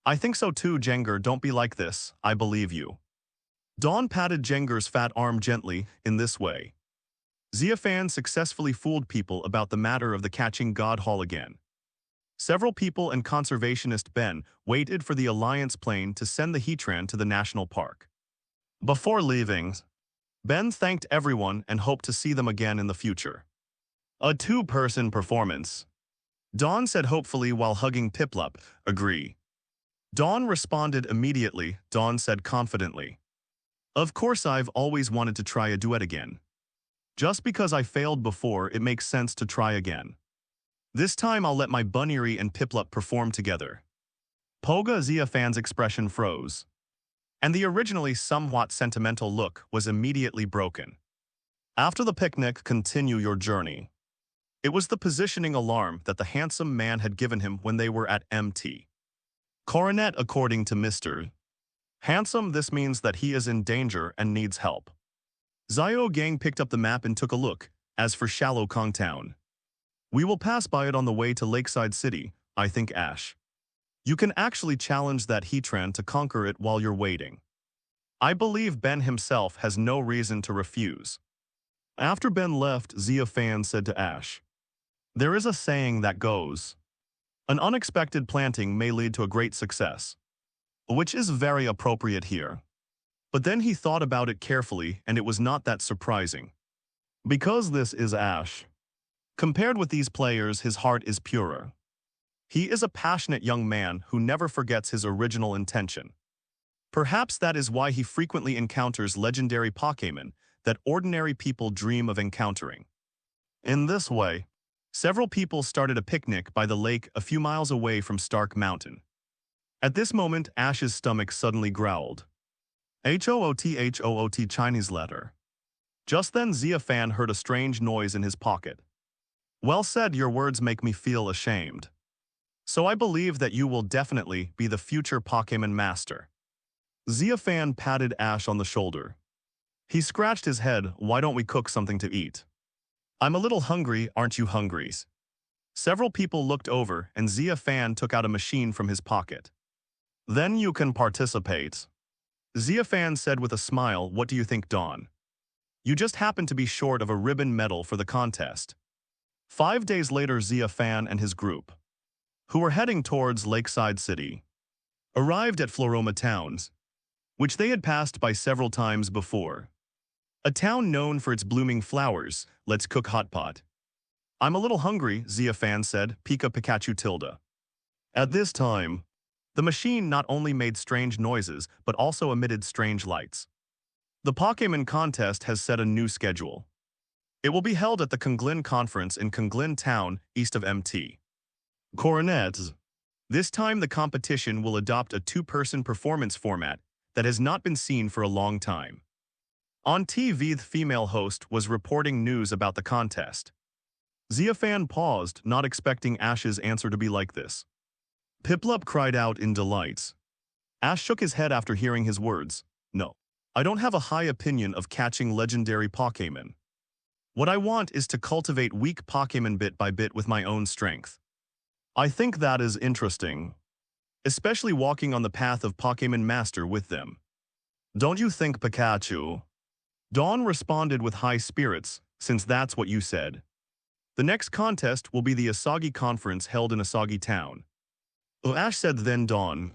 I think so too, Jengar, don't be like this, I believe you. Dawn patted Jengar's fat arm gently in this way. Xia Fan successfully fooled people about the matter of the Catching God Hall again. Several people and conservationist Ben waited for the Alliance plane to send the Heatran to the national park. Before leaving, Ben thanked everyone and hoped to see them again in the future. A two-person performance. Dawn said hopefully while hugging Piplup. Agree. Dawn responded immediately. Dawn said confidently, of course, I've always wanted to try a duet again. Just because I failed before, it makes sense to try again. This time I'll let my Bunnery and Piplup perform together. Poga Xia Fan's expression froze, and the originally somewhat sentimental look was immediately broken. After the picnic, continue your journey. It was the positioning alarm that the handsome man had given him when they were at MT. Coronet, according to Mr. Handsome, this means that he is in danger and needs help. Zio Gang picked up the map and took a look. As for Shallow Kong Town, we will pass by it on the way to Lakeside City, I think, Ash. You can actually challenge that Heatran to conquer it while you're waiting. I believe Ben himself has no reason to refuse. After Ben left, Xia Fan said to Ash, there is a saying that goes, an unexpected planting may lead to a great success, which is very appropriate here. But then he thought about it carefully, and it was not that surprising. Because this is Ash. Compared with these players, his heart is purer. He is a passionate young man who never forgets his original intention. Perhaps that is why he frequently encounters legendary Pokémon that ordinary people dream of encountering. In this way, several people started a picnic by the lake a few miles away from Stark Mountain. At this moment, Ash's stomach suddenly growled. Hoot Chinese letter. Just then Xia Fan heard a strange noise in his pocket. Well said, your words make me feel ashamed. So I believe that you will definitely be the future Pokémon master. Xia Fan patted Ash on the shoulder. He scratched his head, why don't we cook something to eat? I'm a little hungry, aren't you hungry? Several people looked over and Xia Fan took out a machine from his pocket. Then you can participate. Xia Fan said with a smile, what do you think, Dawn? You just happen to be short of a ribbon medal for the contest. 5 days later, Xia Fan and his group, who were heading towards Lakeside City, arrived at Floroma Towns, which they had passed by several times before. A town known for its blooming flowers. Let's cook hot pot. I'm a little hungry, Xia Fan said, Pika Pikachu tilde. At this time, the machine not only made strange noises, but also emitted strange lights. The Pokémon contest has set a new schedule. It will be held at the Konglin Conference in Konglin Town, east of MT. Coronets. This time the competition will adopt a two-person performance format that has not been seen for a long time. On TV, the female host was reporting news about the contest. Xia Fan paused, not expecting Ash's answer to be like this. Piplup cried out in delight. Ash shook his head after hearing his words. No, I don't have a high opinion of catching legendary Pokémon. What I want is to cultivate weak Pokémon bit by bit with my own strength. I think that is interesting, especially walking on the path of Pokémon Master with them. Don't you think, Pikachu? Dawn responded with high spirits, since that's what you said. The next contest will be the Asagi Conference held in Asagi Town. Ash said, then Dawn,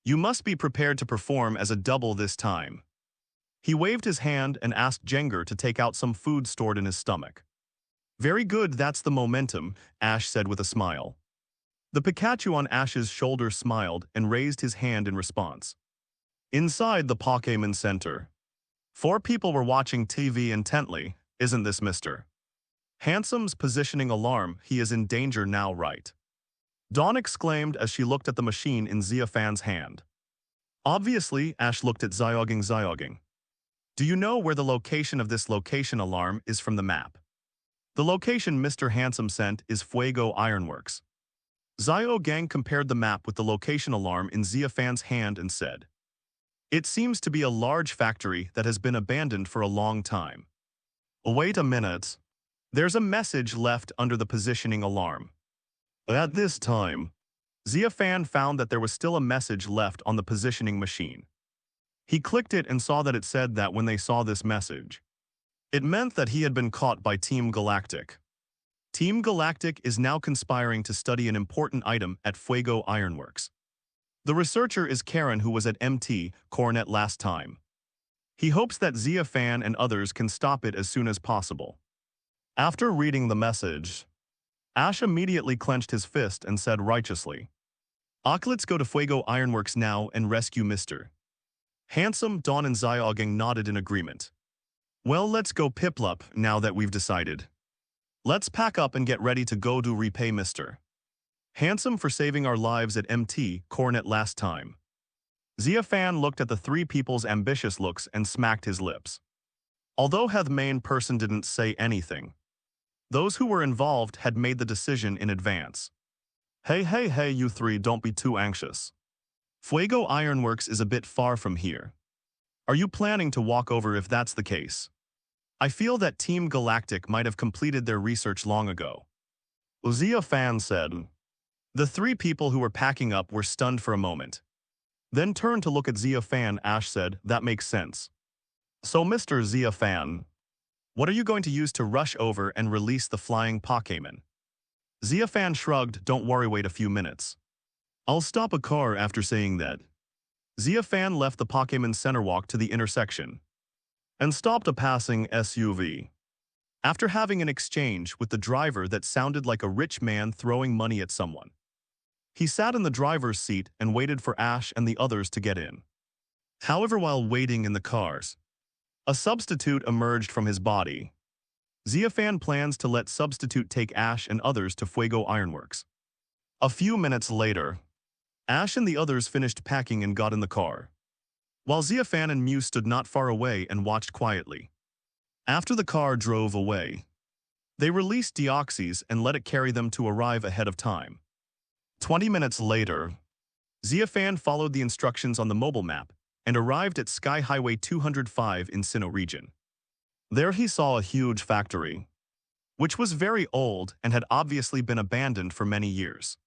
you must be prepared to perform as a double this time. He waved his hand and asked Jengar to take out some food stored in his stomach. Very good, that's the momentum, Ash said with a smile. The Pikachu on Ash's shoulder smiled and raised his hand in response. Inside the Pokémon Center, 4 people were watching TV intently. Isn't this Mr. Handsome's positioning alarm? He is in danger now, right? Dawn exclaimed as she looked at the machine in Xia Fan's hand. Obviously, Ash looked at Zyoging. Do you know where the location of this location alarm is from the map? The location Mr. Handsome sent is Fuego Ironworks. Zyoging compared the map with the location alarm in Xia Fan's hand and said, it seems to be a large factory that has been abandoned for a long time. Wait a minute. There's a message left under the positioning alarm. At this time, Xia Fan found that there was still a message left on the positioning machine. He clicked it and saw that it said that when they saw this message, it meant that he had been caught by Team Galactic. Team Galactic is now conspiring to study an important item at Fuego Ironworks. The researcher is Karen, who was at MT Coronet last time. He hopes that Xia Fan and others can stop it as soon as possible. After reading the message, Ash immediately clenched his fist and said righteously, let's go to Fuego Ironworks now and rescue Mr. Handsome. Dawn and Zyoging nodded in agreement. Well, let's go, Piplup, now that we've decided. Let's pack up and get ready to go to repay Mr. Handsome for saving our lives at MT Coronet last time. Xia Fan looked at the 3 people's ambitious looks and smacked his lips. Although the main person didn't say anything, those who were involved had made the decision in advance. Hey, you 3, don't be too anxious. Fuego Ironworks is a bit far from here. Are you planning to walk over if that's the case? I feel that Team Galactic might have completed their research long ago. Xia Fan said. The 3 people who were packing up were stunned for a moment. Then turned to look at Xia Fan. Ash said, that makes sense. So Mr. Xia Fan, what are you going to use to rush over and release the flying Pokémon? Xia Fan shrugged, don't worry, wait a few minutes. I'll stop a car after saying that. Xia Fan left the Pokémon Center, walk to the intersection, and stopped a passing SUV. After having an exchange with the driver that sounded like a rich man throwing money at someone, he sat in the driver's seat and waited for Ash and the others to get in. However, while waiting in the cars, A substitute emerged from his body. Xia Fan plans to let substitute take Ash and others to Fuego Ironworks. A few minutes later, Ash and the others finished packing and got in the car, while Xia Fan and Mew stood not far away and watched quietly. After the car drove away, they released Deoxys and let it carry them to arrive ahead of time. 20 minutes later, Xia Fan followed the instructions on the mobile map and arrived at Sky Highway 205 in Sinnoh region. There he saw a huge factory, which was very old and had obviously been abandoned for many years.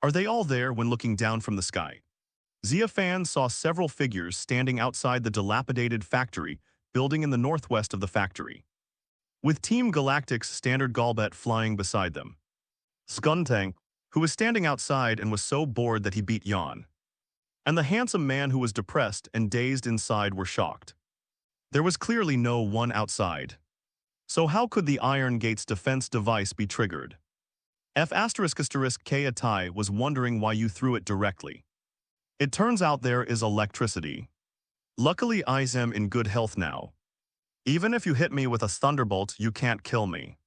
Are they all there when looking down from the sky? Xia Fan saw several figures standing outside the dilapidated factory building in the northwest of the factory, with Team Galactic's standard Galbet flying beside them. Skuntank, who was standing outside and was so bored that he beat yawn, and the handsome man who was depressed and dazed inside were shocked. There was clearly no one outside. So how could the Iron Gate's defense device be triggered? F***K Atai was wondering why you threw it directly. It turns out there is electricity. Luckily I am in good health now. Even if you hit me with a thunderbolt, you can't kill me.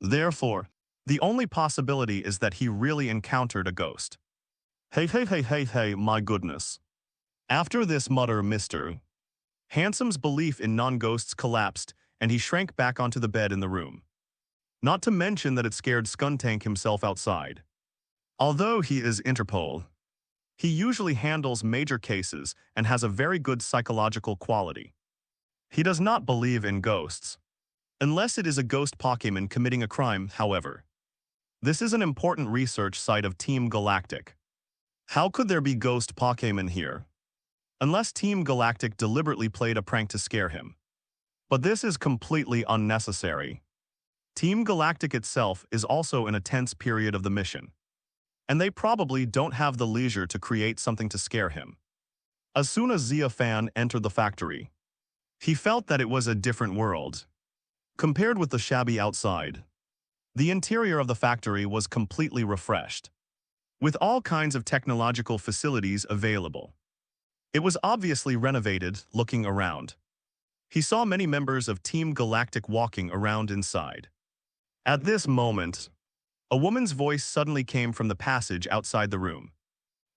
Therefore, the only possibility is that he really encountered a ghost. Hey, my goodness. After this mutter, Mr. Handsome's belief in non-ghosts collapsed and he shrank back onto the bed in the room. Not to mention that it scared Skuntank himself outside. Although he is Interpol, he usually handles major cases and has a very good psychological quality. He does not believe in ghosts, unless it is a ghost Pokémon committing a crime, however. This is an important research site of Team Galactic. How could there be ghost Pokémon here? Unless Team Galactic deliberately played a prank to scare him. But this is completely unnecessary. Team Galactic itself is also in a tense period of the mission, and they probably don't have the leisure to create something to scare him. As soon as Xia Fan entered the factory, he felt that it was a different world. Compared with the shabby outside, the interior of the factory was completely refreshed, with all kinds of technological facilities available. It was obviously renovated. Looking around, he saw many members of Team Galactic walking around inside. At this moment, a woman's voice suddenly came from the passage outside the room.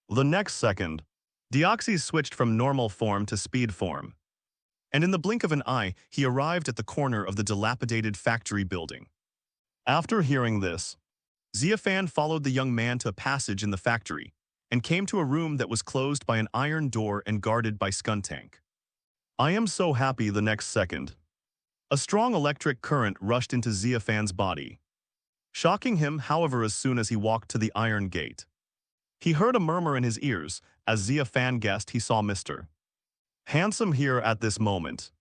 The next second, Deoxys switched from normal form to speed form, and in the blink of an eye, he arrived at the corner of the dilapidated factory building. After hearing this, Xia Fan followed the young man to a passage in the factory and came to a room that was closed by an iron door and guarded by Skuntank. I am so happy. The next second, a strong electric current rushed into Xia Fan's body, shocking him, however, as soon as he walked to the Iron Gate. He heard a murmur in his ears as Xia Fan guessed he saw Mr. Handsome here at this moment.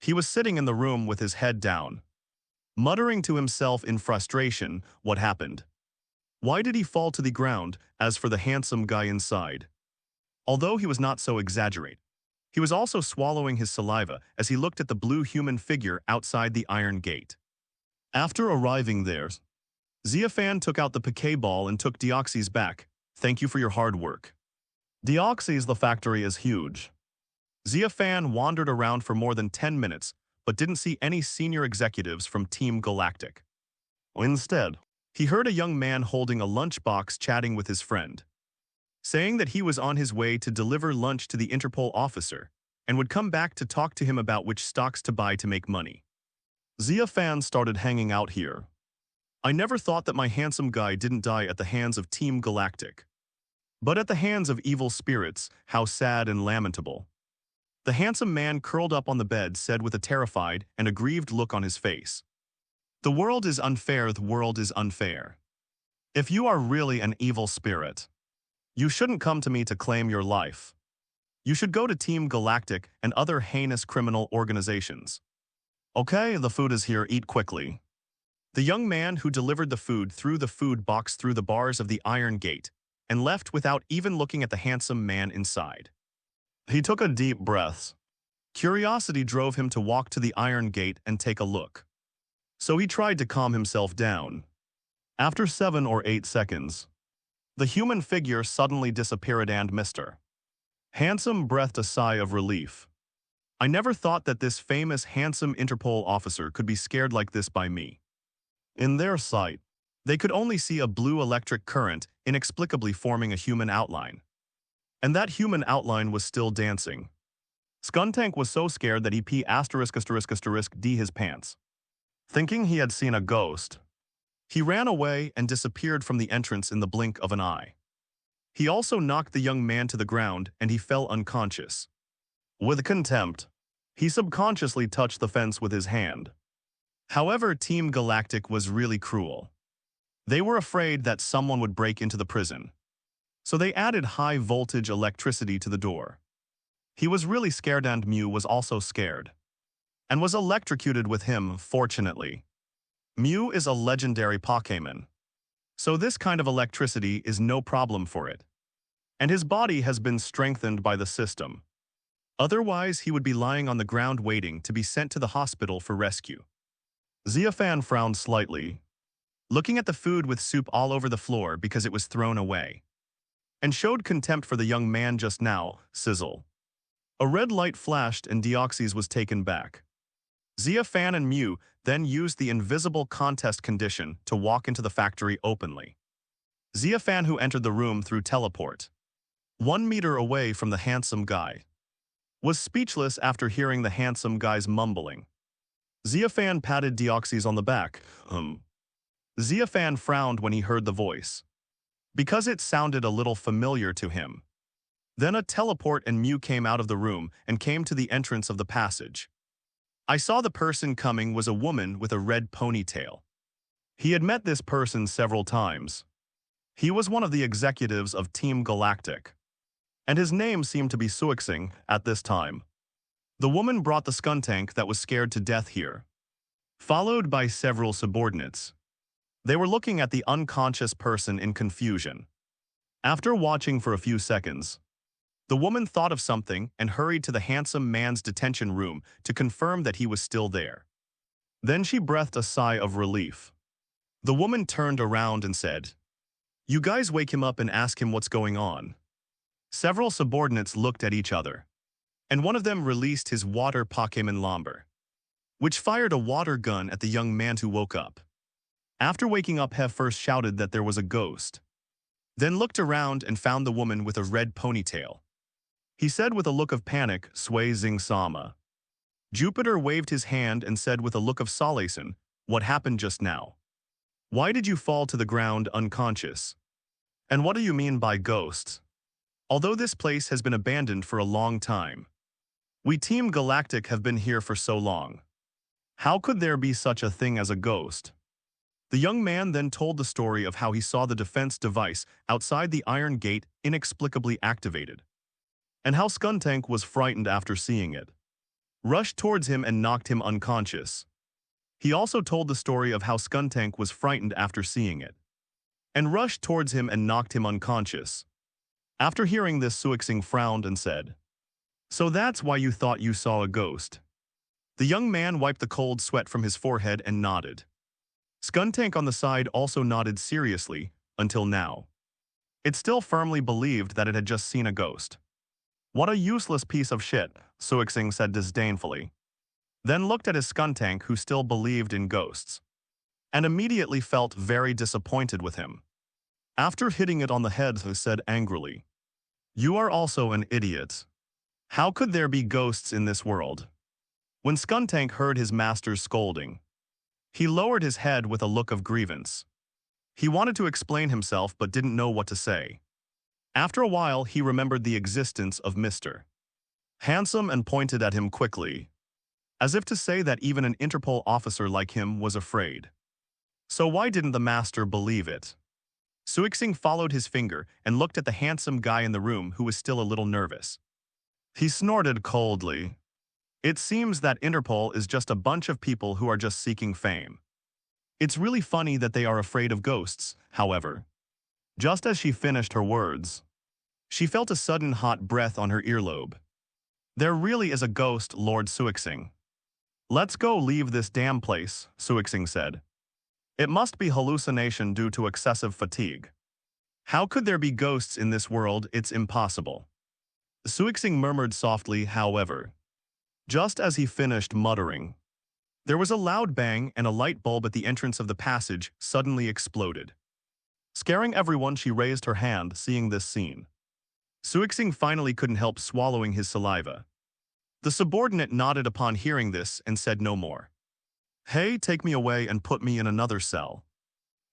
He was sitting in the room with his head down, muttering to himself in frustration. What happened? Why did he fall to the ground? As for the handsome guy inside, although he was not so exaggerate, he was also swallowing his saliva as he looked at the blue human figure outside the Iron Gate. After arriving there, Xia Fan took out the Pokeball and took Deoxys back. Thank you for your hard work. Deoxys, the factory is huge. Xia Fan wandered around for more than 10 minutes, but didn't see any senior executives from Team Galactic. Instead, he heard a young man holding a lunchbox chatting with his friend, saying that he was on his way to deliver lunch to the Interpol officer and would come back to talk to him about which stocks to buy to make money. Xia Fan started hanging out here. I never thought that my handsome guy didn't die at the hands of Team Galactic, but at the hands of evil spirits. How sad and lamentable. The handsome man curled up on the bed said with a terrified and aggrieved look on his face. The world is unfair. The world is unfair. If you are really an evil spirit, you shouldn't come to me to claim your life. You should go to Team Galactic and other heinous criminal organizations. Okay, the food is here. Eat quickly. The young man who delivered the food threw the food box through the bars of the Iron Gate and left without even looking at the handsome man inside. He took a deep breath. Curiosity drove him to walk to the Iron Gate and take a look. So he tried to calm himself down. After 7 or 8 seconds, the human figure suddenly disappeared and Mr. Handsome breathed a sigh of relief. I never thought that this famous, handsome Interpol officer could be scared like this by me. In their sight, they could only see a blue electric current inexplicably forming a human outline. And that human outline was still dancing. Skuntank was so scared that he d his pants. Thinking he had seen a ghost, he ran away and disappeared from the entrance in the blink of an eye. He also knocked the young man to the ground and he fell unconscious. With contempt, he subconsciously touched the fence with his hand. However, Team Galactic was really cruel. They were afraid that someone would break into the prison. So they added high-voltage electricity to the door. He was really scared and Mew was also scared. And was electrocuted with him, fortunately. Mew is a legendary Pokémon. So this kind of electricity is no problem for it. And his body has been strengthened by the system. Otherwise, he would be lying on the ground waiting to be sent to the hospital for rescue. Xia Fan frowned slightly, looking at the food with soup all over the floor because it was thrown away, and showed contempt for the young man just now, sizzle. A red light flashed and Deoxys was taken back. Xia Fan and Mew then used the invisible contest condition to walk into the factory openly. Xia Fan, who entered the room through teleport, 1 meter away from the handsome guy, was speechless after hearing the handsome guy's mumbling. Xia Fan patted Deoxys on the back. Xia Fan frowned when he heard the voice, because it sounded a little familiar to him. Then a teleport and Mew came out of the room and came to the entrance of the passage. I saw the person coming was a woman with a red ponytail. He had met this person several times. He was one of the executives of Team Galactic, and his name seemed to be Suixing at this time. The woman brought the Skuntank that was scared to death here, followed by several subordinates. They were looking at the unconscious person in confusion. After watching for a few seconds, the woman thought of something and hurried to the handsome man's detention room to confirm that he was still there. Then she breathed a sigh of relief. The woman turned around and said, "You guys wake him up and ask him what's going on." Several subordinates looked at each other, and one of them released his water Pokémon Lomber, which fired a water gun at the young man who woke up. After waking up, He first shouted that there was a ghost, then looked around and found the woman with a red ponytail. He said with a look of panic, "Sui Xing Sama." Jupiter waved his hand and said with a look of solace, "What happened just now? Why did you fall to the ground unconscious? And what do you mean by ghosts? Although this place has been abandoned for a long time, we Team Galactic have been here for so long. How could there be such a thing as a ghost?" The young man then told the story of how he saw the defense device outside the iron gate inexplicably activated, and how Skuntank was frightened after seeing it, rushed towards him and knocked him unconscious. He also told the story of how Skuntank was frightened after seeing it, and rushed towards him and knocked him unconscious. After hearing this, Suixing frowned and said, "So that's why you thought you saw a ghost." The young man wiped the cold sweat from his forehead and nodded. Skuntank on the side also nodded seriously, until now. It still firmly believed that it had just seen a ghost. "What a useless piece of shit," Suixing said disdainfully. Then looked at his Skuntank, who still believed in ghosts, and immediately felt very disappointed with him. After hitting it on the head, he said angrily, "You are also an idiot. How could there be ghosts in this world?" When Skuntank heard his master's scolding, he lowered his head with a look of grievance. He wanted to explain himself but didn't know what to say. After a while, he remembered the existence of Mr. Handsome and pointed at him quickly, as if to say that even an Interpol officer like him was afraid. So why didn't the master believe it? Suixing followed his finger and looked at the handsome guy in the room who was still a little nervous. He snorted coldly. It seems that Interpol is just a bunch of people who are just seeking fame. It's really funny that they are afraid of ghosts, however. Just as she finished her words, she felt a sudden hot breath on her earlobe. "There really is a ghost, Lord Suixing." "Let's go leave this damn place," Suixing said. "It must be hallucination due to excessive fatigue. How could there be ghosts in this world? It's impossible." Suixing murmured softly, however. Just as he finished muttering, there was a loud bang and a light bulb at the entrance of the passage suddenly exploded. Scaring everyone, she raised her hand, seeing this scene. Suixing finally couldn't help swallowing his saliva. The subordinate nodded upon hearing this and said no more. "Hey, take me away and put me in another cell."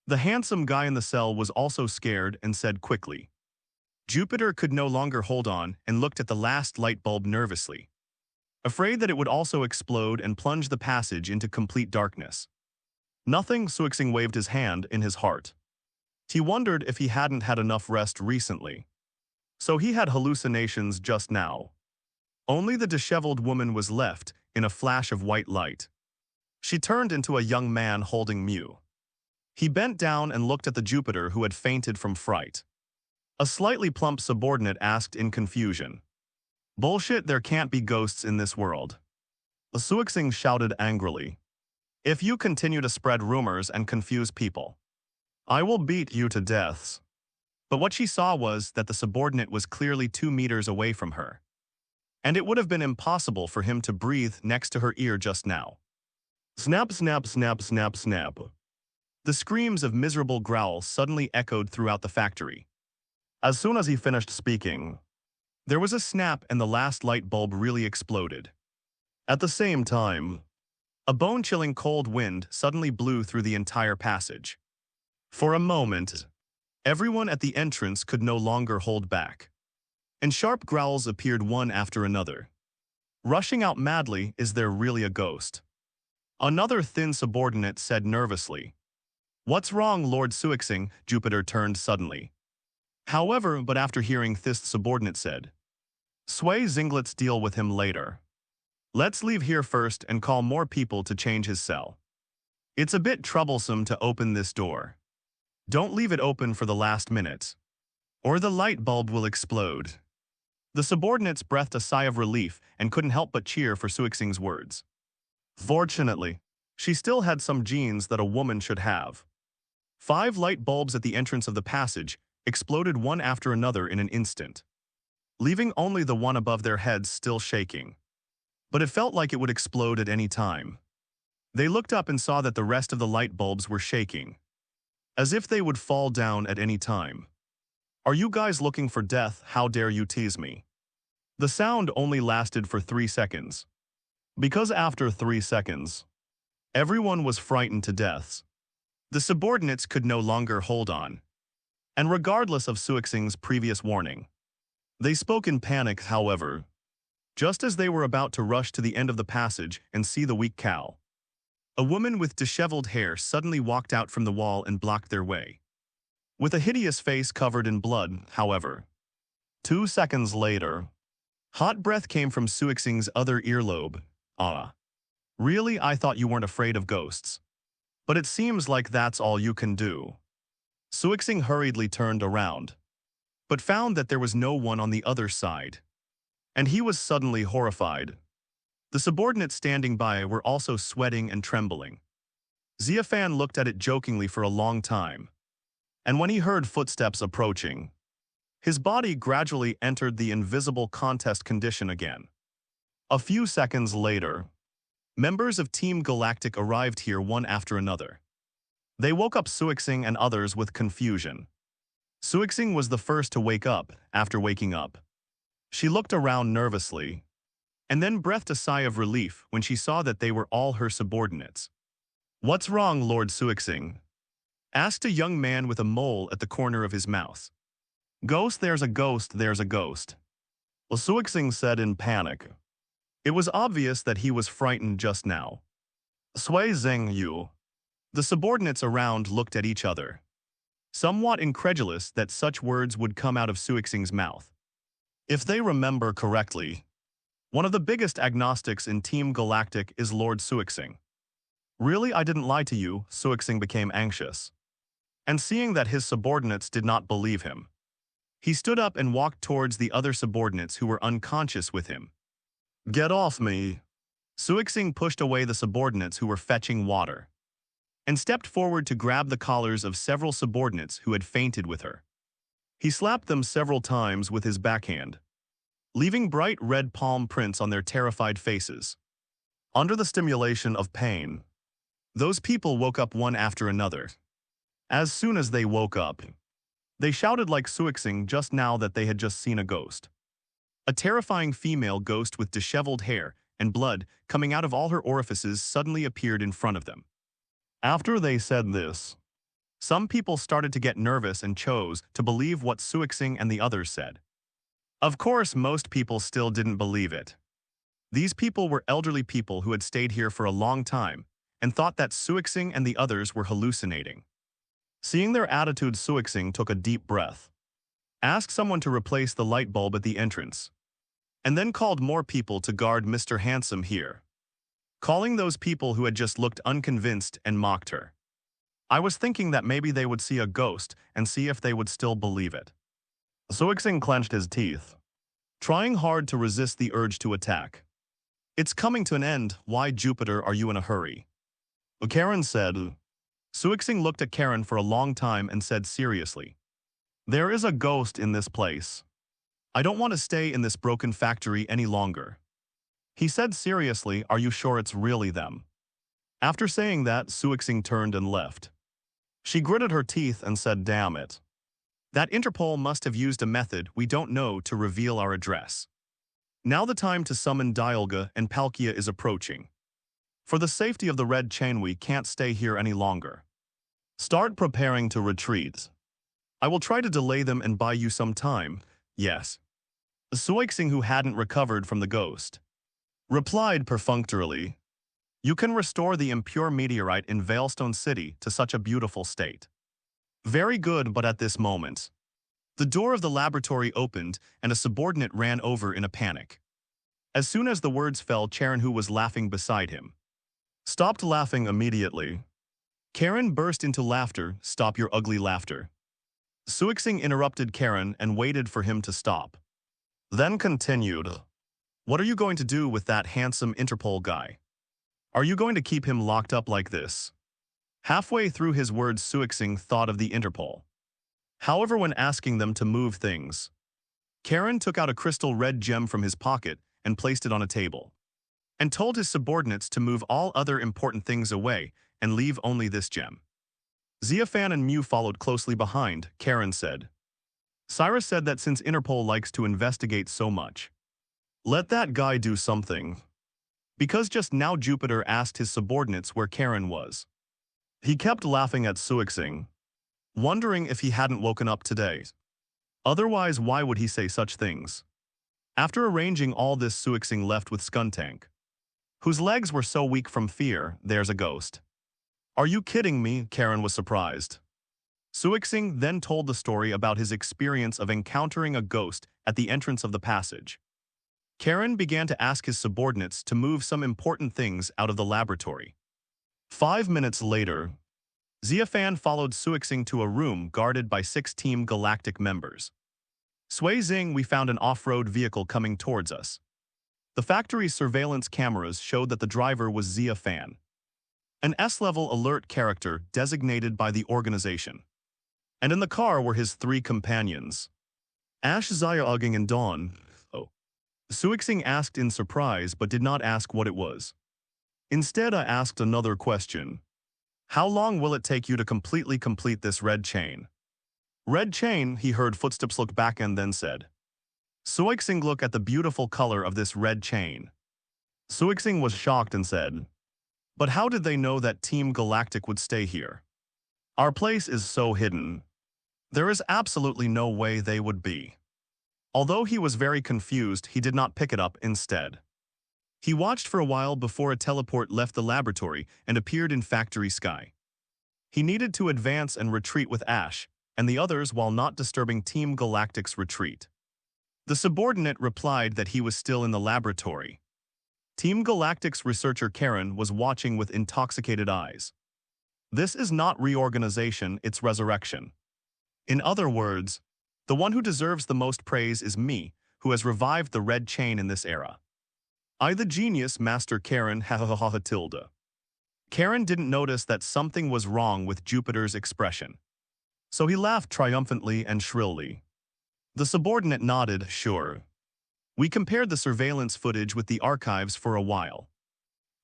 The handsome guy in the cell was also scared and said quickly. Jupiter could no longer hold on and looked at the last light bulb nervously, afraid that it would also explode and plunge the passage into complete darkness. Nothing, Suixing waved his hand in his heart. He wondered if he hadn't had enough rest recently. So he had hallucinations just now. Only the disheveled woman was left in a flash of white light. She turned into a young man holding Mew. He bent down and looked at the Jupiter who had fainted from fright. A slightly plump subordinate asked in confusion. "Bullshit, there can't be ghosts in this world." Suixing shouted angrily. "If you continue to spread rumors and confuse people, I will beat you to deaths." But what she saw was that the subordinate was clearly 2 meters away from her. And it would have been impossible for him to breathe next to her ear just now. Snap, snap, snap, snap, snap. The screams of miserable growls suddenly echoed throughout the factory. As soon as he finished speaking, there was a snap and the last light bulb really exploded. At the same time, a bone-chilling cold wind suddenly blew through the entire passage. For a moment, everyone at the entrance could no longer hold back, and sharp growls appeared one after another. Rushing out madly, "Is there really a ghost?" Another thin subordinate said nervously. "What's wrong, Lord Suixing?" Jupiter turned suddenly. However, but after hearing this subordinate said, "Sway Zinglets, deal with him later. Let's leave here first and call more people to change his cell. It's a bit troublesome to open this door. Don't leave it open for the last minute, or the light bulb will explode." The subordinates breathed a sigh of relief and couldn't help but cheer for Suixing's words. Fortunately, she still had some genes that a woman should have. 5 light bulbs at the entrance of the passage exploded one after another in an instant, leaving only the one above their heads still shaking. But it felt like it would explode at any time. They looked up and saw that the rest of the light bulbs were shaking, as if they would fall down at any time. "Are you guys looking for death? How dare you tease me?" The sound only lasted for 3 seconds. Because after 3 seconds, everyone was frightened to death. The subordinates could no longer hold on. And regardless of Suixing's previous warning, they spoke in panic, however, just as they were about to rush to the end of the passage and see the weak cow. A woman with disheveled hair suddenly walked out from the wall and blocked their way, with a hideous face covered in blood, however. 2 seconds later, hot breath came from Suixing's other earlobe. "Ah. Really? I thought you weren't afraid of ghosts. But it seems like that's all you can do." Suixing hurriedly turned around, but found that there was no one on the other side. And he was suddenly horrified. The subordinates standing by were also sweating and trembling. Xia Fan looked at it jokingly for a long time, and when he heard footsteps approaching, his body gradually entered the invisible contest condition again. A few seconds later, members of Team Galactic arrived here one after another. They woke up Suixing and others with confusion. Suixing was the first to wake up after waking up. She looked around nervously, and then breathed a sigh of relief when she saw that they were all her subordinates. "What's wrong, Lord Suixing?" asked a young man with a mole at the corner of his mouth. "Ghost, there's a ghost, there's a ghost," Suixing said in panic. It was obvious that he was frightened just now. "Sui Zeng Yu." The subordinates around looked at each other, somewhat incredulous that such words would come out of Suixing's mouth. If they remember correctly, one of the biggest agnostics in Team Galactic is Lord Suixing. "Really, I didn't lie to you," Suixing became anxious. And seeing that his subordinates did not believe him, he stood up and walked towards the other subordinates who were unconscious with him. "Get off me!" Suixing pushed away the subordinates who were fetching water, and stepped forward to grab the collars of several subordinates who had fainted with her. He slapped them several times with his backhand. leaving bright red palm prints on their terrified faces. Under the stimulation of pain, those people woke up one after another. As soon as they woke up, they shouted like Suixing just now that they had just seen a ghost. A terrifying female ghost with disheveled hair and blood coming out of all her orifices suddenly appeared in front of them. After they said this, some people started to get nervous and chose to believe what Suixing and the others said. Of course, most people still didn't believe it. These people were elderly people who had stayed here for a long time and thought that Suixing and the others were hallucinating. Seeing their attitude, Suixing took a deep breath, asked someone to replace the light bulb at the entrance, and then called more people to guard Mr. Handsome here, calling those people who had just looked unconvinced and mocked her. I was thinking that maybe they would see a ghost and see if they would still believe it. Suixing clenched his teeth, trying hard to resist the urge to attack. It's coming to an end. Why, Jupiter, are you in a hurry? Karen said. Suixing looked at Karen for a long time and said seriously, there is a ghost in this place. I don't want to stay in this broken factory any longer. He said seriously, are you sure it's really them? After saying that, Suixing turned and left. She gritted her teeth and said, damn it. That Interpol must have used a method we don't know to reveal our address. Now the time to summon Dialga and Palkia is approaching. For the safety of the red chain, we can't stay here any longer. Start preparing to retreat. I will try to delay them and buy you some time, yes. Suixing, who hadn't recovered from the ghost, replied perfunctorily, you can restore the impure meteorite in Veilstone City to such a beautiful state. Very good, but at this moment, the door of the laboratory opened and a subordinate ran over in a panic. As soon as the words fell, Charon, who was laughing beside him, stopped laughing immediately. Karen burst into laughter. Stop your ugly laughter. Suixing interrupted Karen and waited for him to stop. Then continued, what are you going to do with that handsome Interpol guy? Are you going to keep him locked up like this? Halfway through his words, Suixing thought of the Interpol. However, when asking them to move things, Karen took out a crystal red gem from his pocket and placed it on a table, and told his subordinates to move all other important things away and leave only this gem. Xia Fan and Mew followed closely behind, Karen said. Cyrus said that since Interpol likes to investigate so much, let that guy do something. Because just now Jupiter asked his subordinates where Karen was. He kept laughing at Suixing, wondering if he hadn't woken up today. Otherwise, why would he say such things? After arranging all this, Suixing left with Skuntank, whose legs were so weak from fear. There's a ghost. Are you kidding me? Karen was surprised. Suixing then told the story about his experience of encountering a ghost at the entrance of the passage. Karen began to ask his subordinates to move some important things out of the laboratory. 5 minutes later, Xia Fan followed Suixing to a room guarded by 6 Team Galactic members. Sui Xing, we found an off-road vehicle coming towards us. The factory's surveillance cameras showed that the driver was Xia Fan, an S-level alert character designated by the organization. And in the car were his 3 companions, Ash, Xia Ugging, and Dawn. Suixing asked in surprise but did not ask what it was. Instead, I asked another question. How long will it take you to completely complete this red chain? Red chain, he heard footsteps look back and then said. Suixing, look at the beautiful color of this red chain. Suixing was shocked and said, but how did they know that Team Galactic would stay here? Our place is so hidden. There is absolutely no way they would be. Although he was very confused, he did not pick it up instead. He watched for a while before a teleport left the laboratory and appeared in factory sky. He needed to advance and retreat with Ash and the others while not disturbing Team Galactic's retreat. The subordinate replied that he was still in the laboratory. Team Galactic's researcher Karen was watching with intoxicated eyes. This is not reorganization, it's resurrection. In other words, the one who deserves the most praise is me, who has revived the red chain in this era. I the genius, Master Karen, ha tilde. Karen didn't notice that something was wrong with Jupiter's expression, so he laughed triumphantly and shrilly. The subordinate nodded, sure. We compared the surveillance footage with the archives for a while.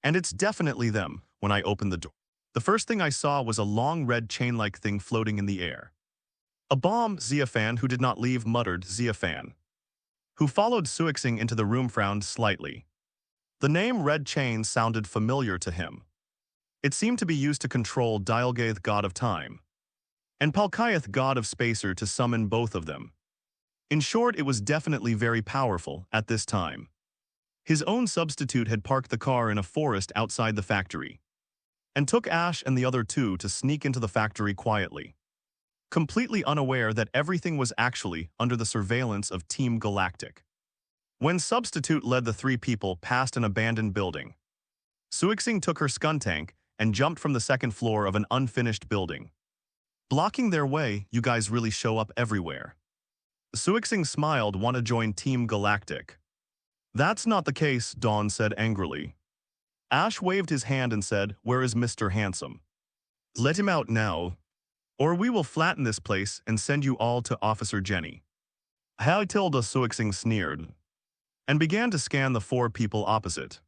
And it's definitely them when I opened the door. The first thing I saw was a long red chain-like thing floating in the air. A bomb, Xia Fan, who did not leave, muttered Xia Fan. Who followed Suixing into the room, frowned slightly. The name Red Chain sounded familiar to him. It seemed to be used to control Dialgath, god of time, and Palkayath, god of spacer, to summon both of them. In short, it was definitely very powerful at this time. His own substitute had parked the car in a forest outside the factory, and took Ash and the other two to sneak into the factory quietly, completely unaware that everything was actually under the surveillance of Team Galactic. When Substitute led the three people past an abandoned building, Suixing took her skun tank and jumped from the second floor of an unfinished building. Blocking their way, you guys really show up everywhere. Suixing smiled. Want to join Team Galactic? That's not the case, Dawn said angrily. Ash waved his hand and said, where is Mr. Handsome? Let him out now, or we will flatten this place and send you all to Officer Jenny. How Tilda, Suixing sneered, and began to scan the four people opposite.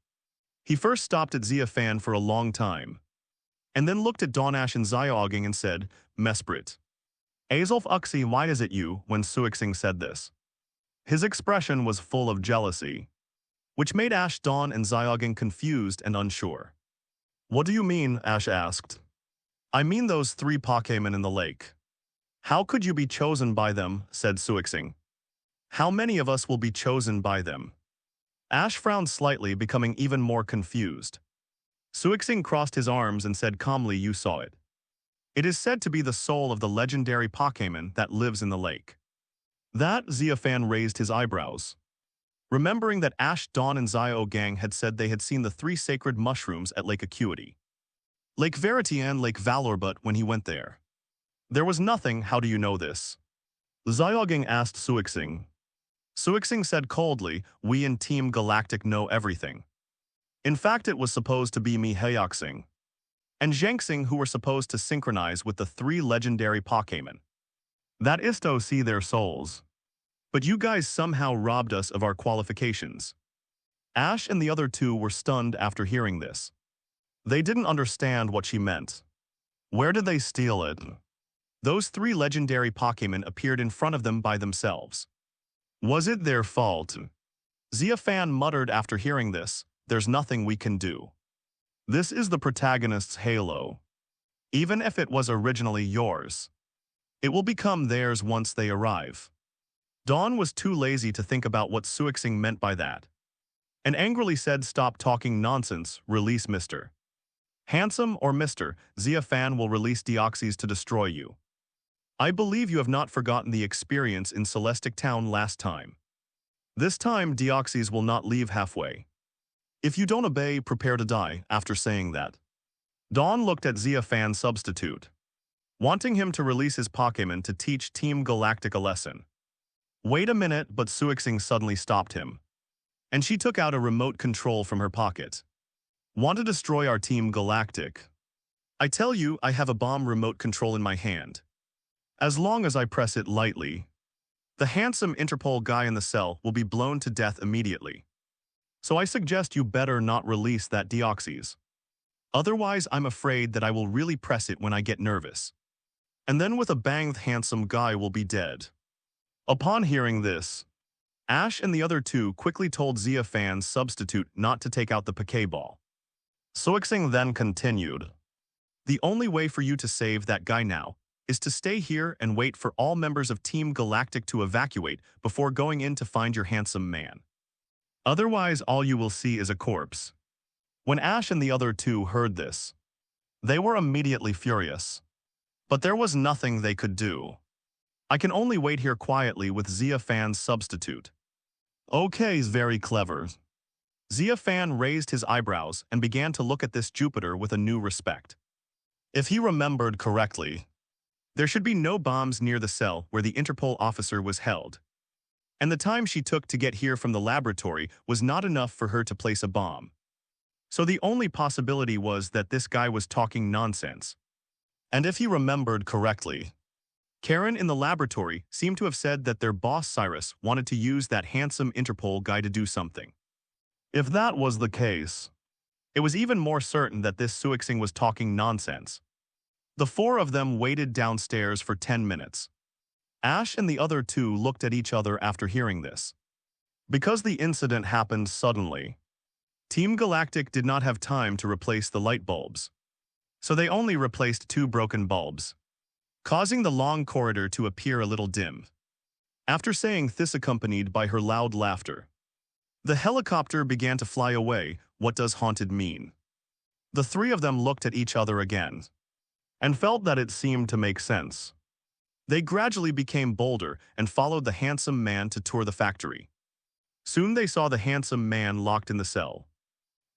He first stopped at Xia Fan for a long time, and then looked at Dawn, Ash, and Xiaoging and said, Mesprit. Azulf Uxie, why is it you? When Suixing said this, his expression was full of jealousy, which made Ash, Dawn, and Xiaoging confused and unsure. What do you mean? Ash asked. I mean those three Pokémon in the lake. How could you be chosen by them? Said Suixing. How many of us will be chosen by them? Ash frowned slightly, becoming even more confused. Suixing crossed his arms and said calmly, you saw it. It is said to be the soul of the legendary Pokémon that lives in the lake. That? Xia Fan raised his eyebrows, remembering that Ash, Dawn, and Xiaogang had said they had seen the three sacred mushrooms at Lake Acuity, Lake Verity, and Lake Valor, but when he went there, there was nothing. How do you know this? Xiaogang asked Suixing. Suixing said coldly, we in Team Galactic know everything. In fact, it was supposed to be me, Heoxing, and Zhangxing who were supposed to synchronize with the three legendary Pokémon. That is to see their souls. But you guys somehow robbed us of our qualifications. Ash and the other two were stunned after hearing this. They didn't understand what she meant. Where did they steal it? Those three legendary Pokémon appeared in front of them by themselves. Was it their fault? Xia Fan muttered after hearing this, there's nothing we can do. This is the protagonist's halo. Even if it was originally yours, it will become theirs once they arrive. Dawn was too lazy to think about what Suixing meant by that, and angrily said, stop talking nonsense, release Mr. Handsome or Mr. Xia Fan will release Deoxys to destroy you. I believe you have not forgotten the experience in Celestic Town last time. This time, Deoxys will not leave halfway. If you don't obey, prepare to die. After saying that, Dawn looked at Xia Fan's substitute, wanting him to release his Pokémon to teach Team Galactic a lesson. Wait a minute, but Suixing suddenly stopped him, and she took out a remote control from her pocket. Want to destroy our Team Galactic? I tell you, I have a bomb remote control in my hand. As long as I press it lightly, the handsome Interpol guy in the cell will be blown to death immediately. So I suggest you better not release that Deoxys. Otherwise, I'm afraid that I will really press it when I get nervous. And then with a bang, the handsome guy will be dead. Upon hearing this, Ash and the other two quickly told Xia Fan's substitute not to take out the Pokéball. Suixing then continued. The only way for you to save that guy now is to stay here and wait for all members of Team Galactic to evacuate before going in to find your handsome man. Otherwise, all you will see is a corpse. When Ash and the other two heard this, they were immediately furious. But there was nothing they could do. I can only wait here quietly with Xia Fan's substitute. Okay, very clever. Xia Fan raised his eyebrows and began to look at this Jupiter with a new respect. If he remembered correctly, there should be no bombs near the cell where the Interpol officer was held. And the time she took to get here from the laboratory was not enough for her to place a bomb. So the only possibility was that this guy was talking nonsense. And if he remembered correctly, Karen in the laboratory seemed to have said that their boss Cyrus wanted to use that handsome Interpol guy to do something. If that was the case, it was even more certain that this Suixing was talking nonsense. The four of them waited downstairs for 10 minutes. Ash and the other two looked at each other after hearing this. Because the incident happened suddenly, Team Galactic did not have time to replace the light bulbs. So they only replaced 2 broken bulbs, causing the long corridor to appear a little dim. After saying this accompanied by her loud laughter, the helicopter began to fly away. What does haunted mean? The 3 of them looked at each other again and felt that it seemed to make sense. They gradually became bolder and followed the handsome man to tour the factory. Soon they saw the handsome man locked in the cell.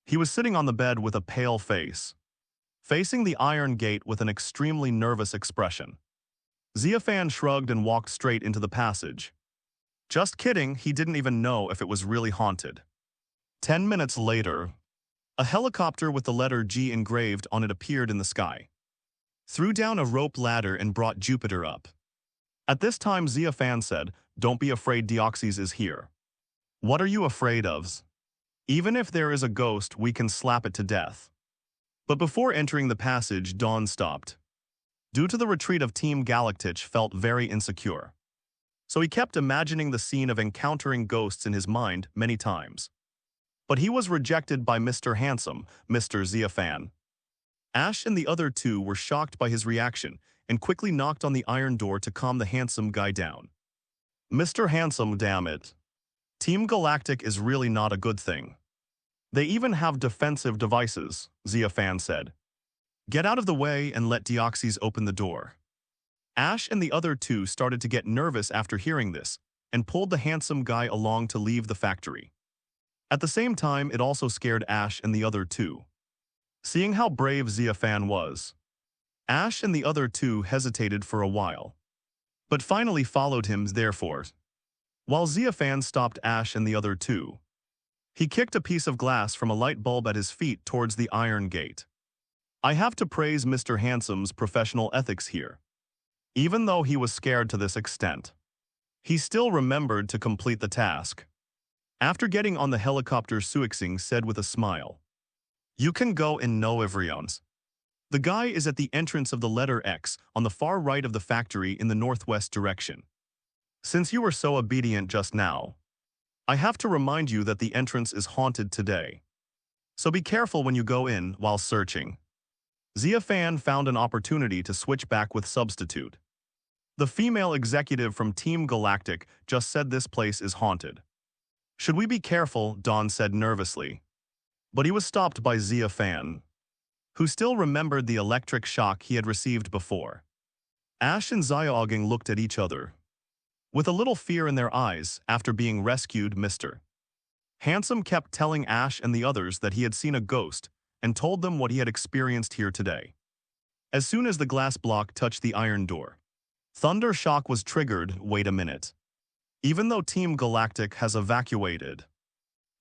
He was sitting on the bed with a pale face, facing the iron gate with an extremely nervous expression. Xia Fan shrugged and walked straight into the passage. Just kidding, he didn't even know if it was really haunted. 10 minutes later, a helicopter with the letter G engraved on it appeared in the sky, threw down a rope ladder and brought Jupiter up. At this time, Xia Fan said, "Don't be afraid, Deoxys is here." "What are you afraid of? Even if there is a ghost, we can slap it to death." But before entering the passage, Dawn stopped. Due to the retreat of Team Galactic felt very insecure. So he kept imagining the scene of encountering ghosts in his mind many times. But he was rejected by Mr. Handsome, Mr. Xia Fan. Ash and the other 2 were shocked by his reaction and quickly knocked on the iron door to calm the handsome guy down. "Mr. Handsome, damn it. Team Galactic is really not a good thing. They even have defensive devices," Xia Fan said. "Get out of the way and let Deoxys open the door." Ash and the other 2 started to get nervous after hearing this and pulled the handsome guy along to leave the factory. At the same time, it also scared Ash and the other 2. Seeing how brave Xia Fan was, Ash and the other 2 hesitated for a while, but finally followed him therefore. While Xia Fan stopped Ash and the other 2, he kicked a piece of glass from a light bulb at his feet towards the iron gate. I have to praise Mr. Handsome's professional ethics here. Even though he was scared to this extent, he still remembered to complete the task. After getting on the helicopter, Suixing said with a smile, "You can go in no everyone's." The guy is at the entrance of the letter X on the far right of the factory in the northwest direction. Since you were so obedient just now, I have to remind you that the entrance is haunted today. So be careful when you go in while searching. Xia Fan found an opportunity to switch back with substitute. The female executive from Team Galactic just said this place is haunted. "Should we be careful?" Dawn said nervously. But he was stopped by Xia Fan, who still remembered the electric shock he had received before. Ash and Xiaoging looked at each other, with a little fear in their eyes after being rescued. Mr. Handsome kept telling Ash and the others that he had seen a ghost and told them what he had experienced here today. As soon as the glass block touched the iron door, thunder shock was triggered. Wait a minute. Even though Team Galactic has evacuated,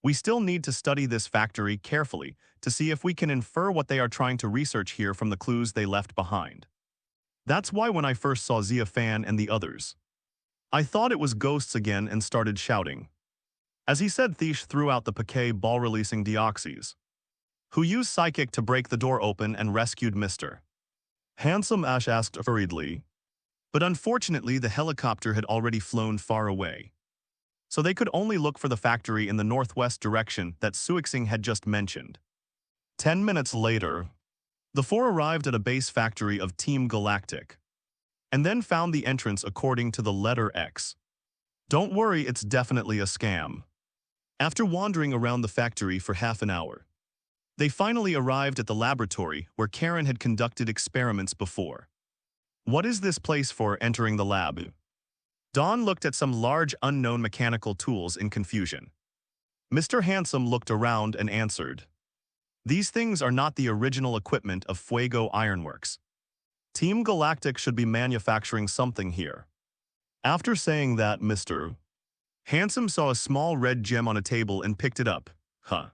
we still need to study this factory carefully to see if we can infer what they are trying to research here from the clues they left behind. That's why when I first saw Xia Fan and the others, I thought it was ghosts again and started shouting. As he said, Thish threw out the Poké ball, releasing Deoxys, who used Psychic to break the door open and rescued Mr. Handsome. Ash asked hurriedly, but unfortunately the helicopter had already flown far away. So they could only look for the factory in the northwest direction that Suixing had just mentioned. 10 minutes later, the 4 arrived at a base factory of Team Galactic, and then found the entrance according to the letter X. Don't worry, it's definitely a scam. After wandering around the factory for half an hour, they finally arrived at the laboratory where Karen had conducted experiments before. What is this place for? Entering the lab, Dawn looked at some large unknown mechanical tools in confusion. Mr. Handsome looked around and answered, "These things are not the original equipment of Fuego Ironworks. Team Galactic should be manufacturing something here." After saying that, Mr. Handsome saw a small red gem on a table and picked it up. Huh.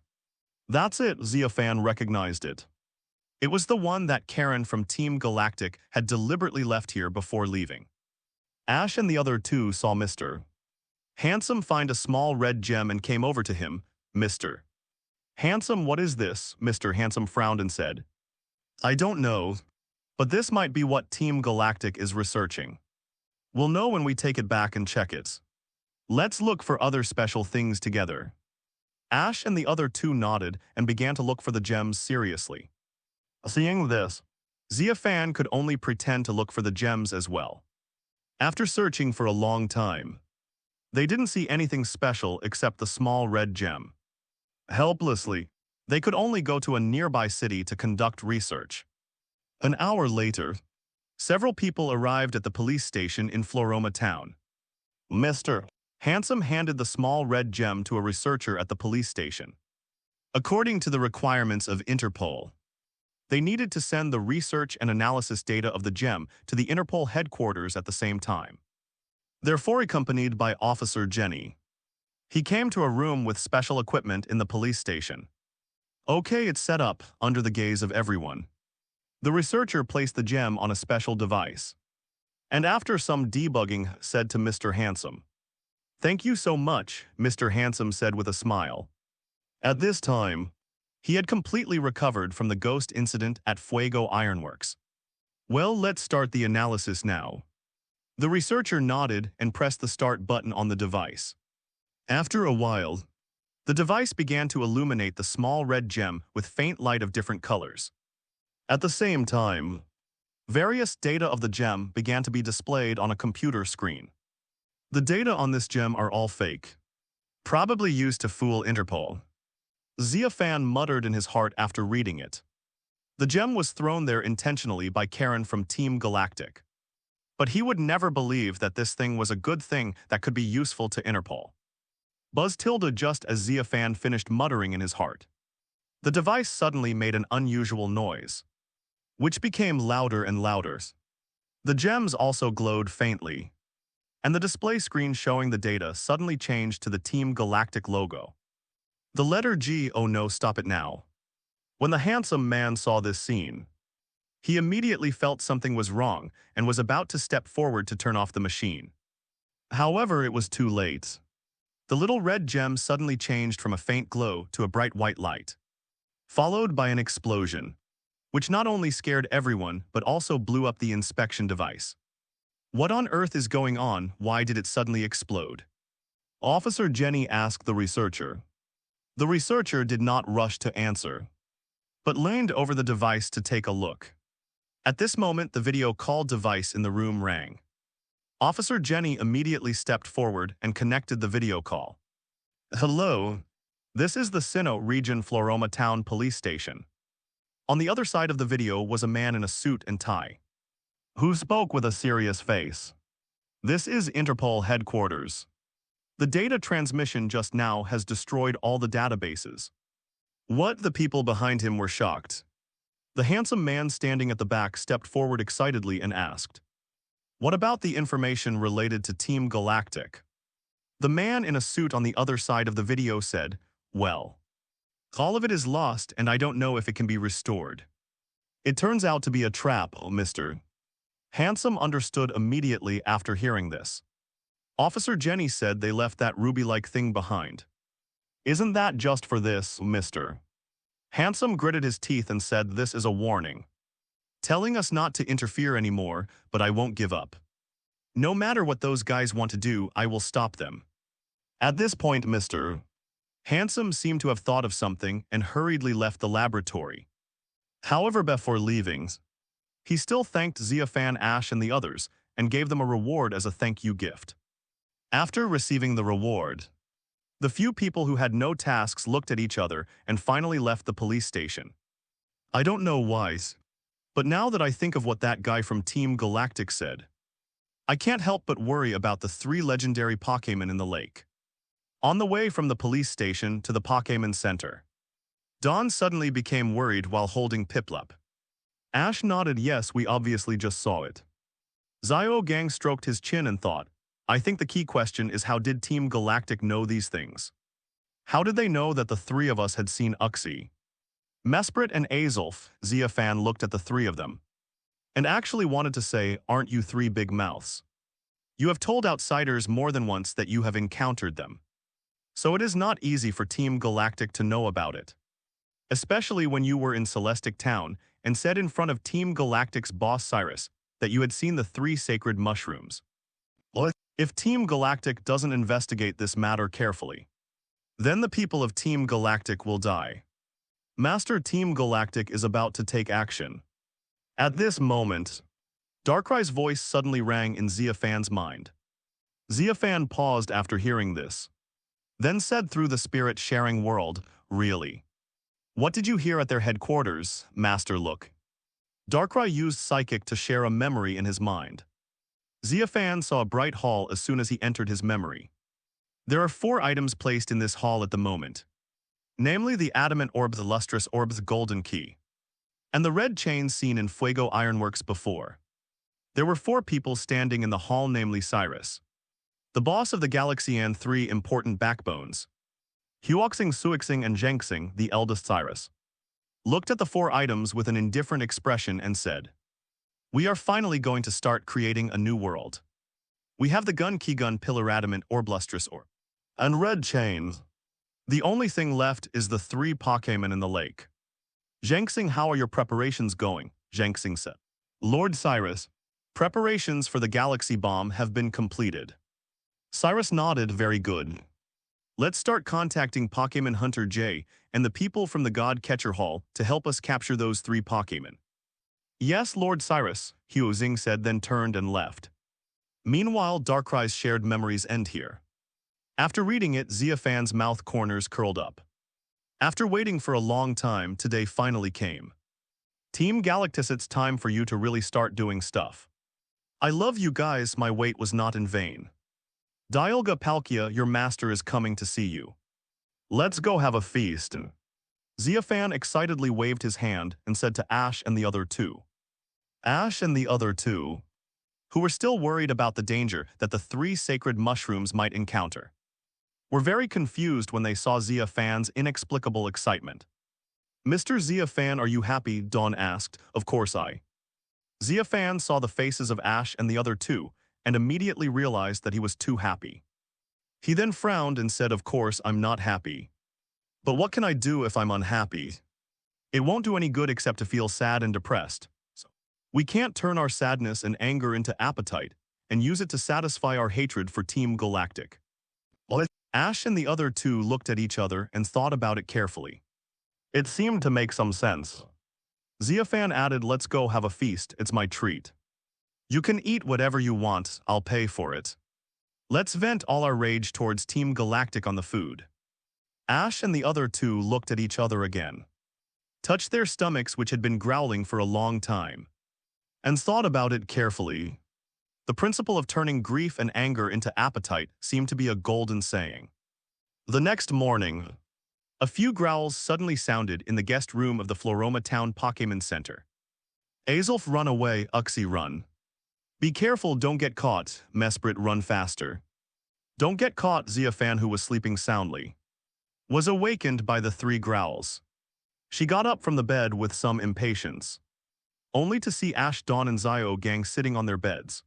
That's it. Xia Fan recognized it. It was the one that Karen from Team Galactic had deliberately left here before leaving. Ash and the other two saw Mr. Handsome find a small red gem and came over to him. Mr. Handsome, what is this? Mr. Handsome frowned and said, I don't know, but this might be what Team Galactic is researching. We'll know when we take it back and check it. Let's look for other special things together. Ash and the other two nodded and began to look for the gems seriously. Seeing this, Xia Fan could only pretend to look for the gems as well. After searching for a long time, they didn't see anything special except the small red gem. Helplessly, they could only go to a nearby city to conduct research. An hour later, several people arrived at the police station in Floroma town. Mr. Handsome handed the small red gem to a researcher at the police station. According to the requirements of Interpol, they needed to send the research and analysis data of the gem to the Interpol headquarters at the same time. Therefore, accompanied by Officer Jenny, he came to a room with special equipment in the police station. Okay, it's set up under the gaze of everyone. The researcher placed the gem on a special device, and after some debugging said to Mr. Handsome, Thank you so much, Mr. Handsome said with a smile. At this time, he had completely recovered from the ghost incident at Fuego Ironworks. Well, let's start the analysis now. The researcher nodded and pressed the start button on the device. After a while, the device began to illuminate the small red gem with faint light of different colors. At the same time, various data of the gem began to be displayed on a computer screen. The data on this gem are all fake, probably used to fool Interpol. Xia Fan muttered in his heart after reading it. The gem was thrown there intentionally by Karen from Team Galactic. But he would never believe that this thing was a good thing that could be useful to Interpol. Buzz tilde just as Xia Fan finished muttering in his heart. The device suddenly made an unusual noise, which became louder and louder. The gems also glowed faintly, and the display screen showing the data suddenly changed to the Team Galactic logo. The letter G, oh no, stop it now. When the handsome man saw this scene, he immediately felt something was wrong and was about to step forward to turn off the machine. However, it was too late. The little red gem suddenly changed from a faint glow to a bright white light, followed by an explosion, which not only scared everyone but also blew up the inspection device. What on earth is going on? Why did it suddenly explode? Officer Jenny asked the researcher. The researcher did not rush to answer, but leaned over the device to take a look. At this moment, the video call device in the room rang. Officer Jenny immediately stepped forward and connected the video call. Hello, this is the Sinnoh Region Floroma Town Police Station. On the other side of the video was a man in a suit and tie, who spoke with a serious face. This is Interpol headquarters. The data transmission just now has destroyed all the databases. What? The people behind him were shocked. The handsome man standing at the back stepped forward excitedly and asked, What about the information related to Team Galactic? The man in a suit on the other side of the video said, Well, all of it is lost and I don't know if it can be restored. It turns out to be a trap, Mr. Handsome understood immediately after hearing this. Officer Jenny said they left that ruby-like thing behind. Isn't that just for this, Mr. Handsome gritted his teeth and said, This is a warning, telling us not to interfere anymore, but I won't give up. No matter what those guys want to do, I will stop them. At this point, Mr. Handsome seemed to have thought of something and hurriedly left the laboratory. However, before leaving, he still thanked Xia Fan, Ash, and the others and gave them a reward as a thank you gift. After receiving the reward, the few people who had no tasks looked at each other and finally left the police station. I don't know why, but now that I think of what that guy from Team Galactic said, I can't help but worry about the 3 legendary Pokémon in the lake. On the way from the police station to the Pokémon Center, Dawn suddenly became worried while holding Piplup. Ash nodded yes, we obviously just saw it. Zio Gang stroked his chin and thought, I think the key question is how did Team Galactic know these things? How did they know that the 3 of us had seen Uxie? Mesprit and Azulf, Xia Fan looked at the 3 of them, and actually wanted to say, aren't you 3 big mouths? You have told outsiders more than once that you have encountered them. So it is not easy for Team Galactic to know about it. Especially when you were in Celestic Town and said in front of Team Galactic's boss Cyrus that you had seen the 3 sacred mushrooms. What? If Team Galactic doesn't investigate this matter carefully, then the people of Team Galactic will die. Master Team Galactic is about to take action. At this moment, Darkrai's voice suddenly rang in Xia Fan's mind. Xia Fan paused after hearing this, then said through the spirit-sharing world, "Really? What did you hear at their headquarters, Master Look?" Darkrai used Psychic to share a memory in his mind. Xia Fan saw a bright hall as soon as he entered his memory. There are 4 items placed in this hall at the moment, namely the Adamant Orb's Lustrous Orb's Golden Key, and the red chain seen in Fuego Ironworks before. There were 4 people standing in the hall, namely Cyrus, the boss of the galaxy, and 3 important backbones, Huoxing, Suixing, and Zhengxing, the eldest Cyrus, looked at the 4 items with an indifferent expression and said, "We are finally going to start creating a new world. We have the Gun Key Gun Pillar Adamant Orb Lustrous Orb and red chains. The only thing left is the 3 Pokémon in the lake." "Zhengxing, how are your preparations going?" Zhengxing said. "Lord Cyrus, preparations for the Galaxy Bomb have been completed." Cyrus nodded. "Very good. Let's start contacting Pokémon Hunter J and the people from the God Catcher Hall to help us capture those 3 Pokémon." "Yes, Lord Cyrus," Huoxing said, then turned and left. Meanwhile, Darkrai's shared memories end here. After reading it, Xia Fan's mouth corners curled up. After waiting for a long time, today finally came. Team Galactus, it's time for you to really start doing stuff. I love you guys, my wait was not in vain. Dialga Palkia, your master is coming to see you. Let's go have a feast. Xia Fan excitedly waved his hand and said to Ash and the other 2. Ash and the other 2, who were still worried about the danger that the 3 sacred mushrooms might encounter, were very confused when they saw Xia Fan's inexplicable excitement. "Mr. Xia Fan, are you happy?" Dawn asked. "Of course I." Xia Fan saw the faces of Ash and the other 2 and immediately realized that he was too happy. He then frowned and said, "Of course I'm not happy. But what can I do if I'm unhappy? It won't do any good except to feel sad and depressed. So we can't turn our sadness and anger into appetite and use it to satisfy our hatred for Team Galactic." Ash and the other 2 looked at each other and thought about it carefully. It seemed to make some sense. Xia Fan added, "Let's go have a feast, it's my treat. You can eat whatever you want, I'll pay for it. Let's vent all our rage towards Team Galactic on the food." Ash and the other 2 looked at each other again, touched their stomachs which had been growling for a long time, and thought about it carefully. The principle of turning grief and anger into appetite seemed to be a golden saying. The next morning, a few growls suddenly sounded in the guest room of the Floroma Town Pokémon Center. "Azulf, run away, Uxie, run. Be careful, don't get caught, Mesprit, run faster. Don't get caught." Xia Fan, who was sleeping soundly, was awakened by the 3 growls. She got up from the bed with some impatience, only to see Ash, Dawn, and Xiaogang sitting on their beds,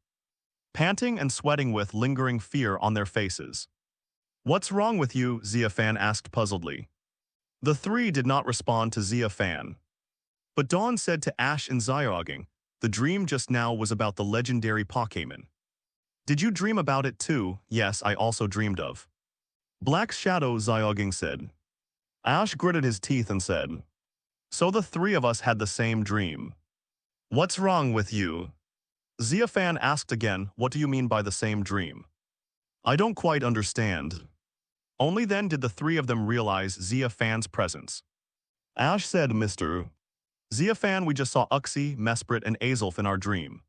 panting and sweating with lingering fear on their faces. "What's wrong with you?" Xia Fan asked puzzledly. The 3 did not respond to Xia Fan, but Dawn said to Ash and Xiaogang, "The dream just now was about the legendary Pokémon. Did you dream about it too?" "Yes, I also dreamed of Black Shadow," Xiaogang said. Ash gritted his teeth and said, "So the 3 of us had the same dream. What's wrong with you?" Xia Fan asked again, "What do you mean by the same dream? I don't quite understand." Only then did the 3 of them realize Xia Fan's presence. Ash said, "Mr. Xia Fan, we just saw Uxie, Mesprit, and Azulf in our dream."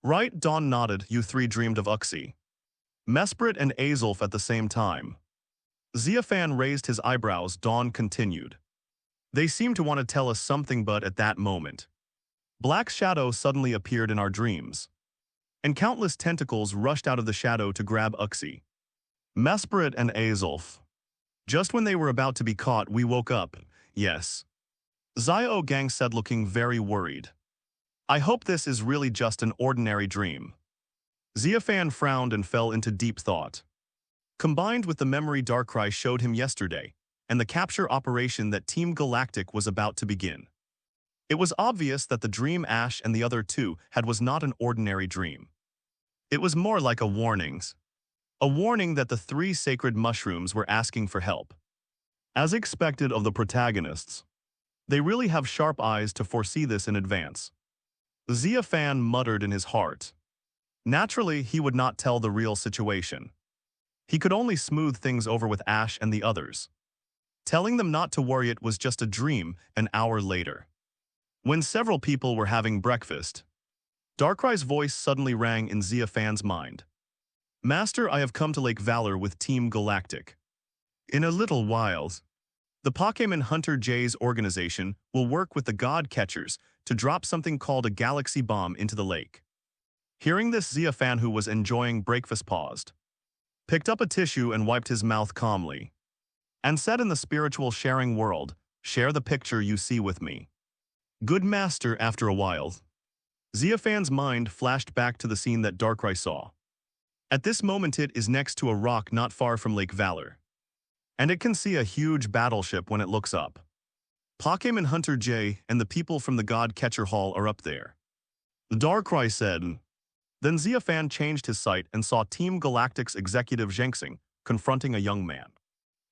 "Right," Dawn nodded. "You 3 dreamed of Uxie, Mesprit, and Azulf at the same time." Xia Fan raised his eyebrows. Dawn continued, "They seem to want to tell us something, but at that moment, Black Shadow suddenly appeared in our dreams, and countless tentacles rushed out of the shadow to grab Uxie, Mesprit, and Azulf. Just when they were about to be caught, we woke up." "Yes," Xiaogang said, looking very worried. "I hope this is really just an ordinary dream." Xia Fan frowned and fell into deep thought. Combined with the memory Darkrai showed him yesterday, and the capture operation that Team Galactic was about to begin, it was obvious that the dream Ash and the other two had was not an ordinary dream. It was more like a warning that the three sacred mushrooms were asking for help. As expected of the protagonists, they really have sharp eyes to foresee this in advance. Xia Fan muttered in his heart. Naturally, he would not tell the real situation. He could only smooth things over with Ash and the others. Telling them not to worry, it was just a dream. An hour later, when several people were having breakfast, Darkrai's voice suddenly rang in Xia Fan's mind. Master, I have come to Lake Valor with Team Galactic. In a little while, the Pokémon Hunter J's organization will work with the God Catchers to drop something called a galaxy bomb into the lake. Hearing this, Xia Fan, who was enjoying breakfast, paused, picked up a tissue and wiped his mouth calmly, and said in the spiritual sharing world, share the picture you see with me. Good master. After a while, Xia Fan's mind flashed back to the scene that Darkrai saw. At this moment it is next to a rock not far from Lake Valor, and it can see a huge battleship when it looks up. Pokémon Hunter J and the people from the God Catcher Hall are up there. Darkrai said. Then Xia Fan changed his sight and saw Team Galactic's executive Zhengxing confronting a young man,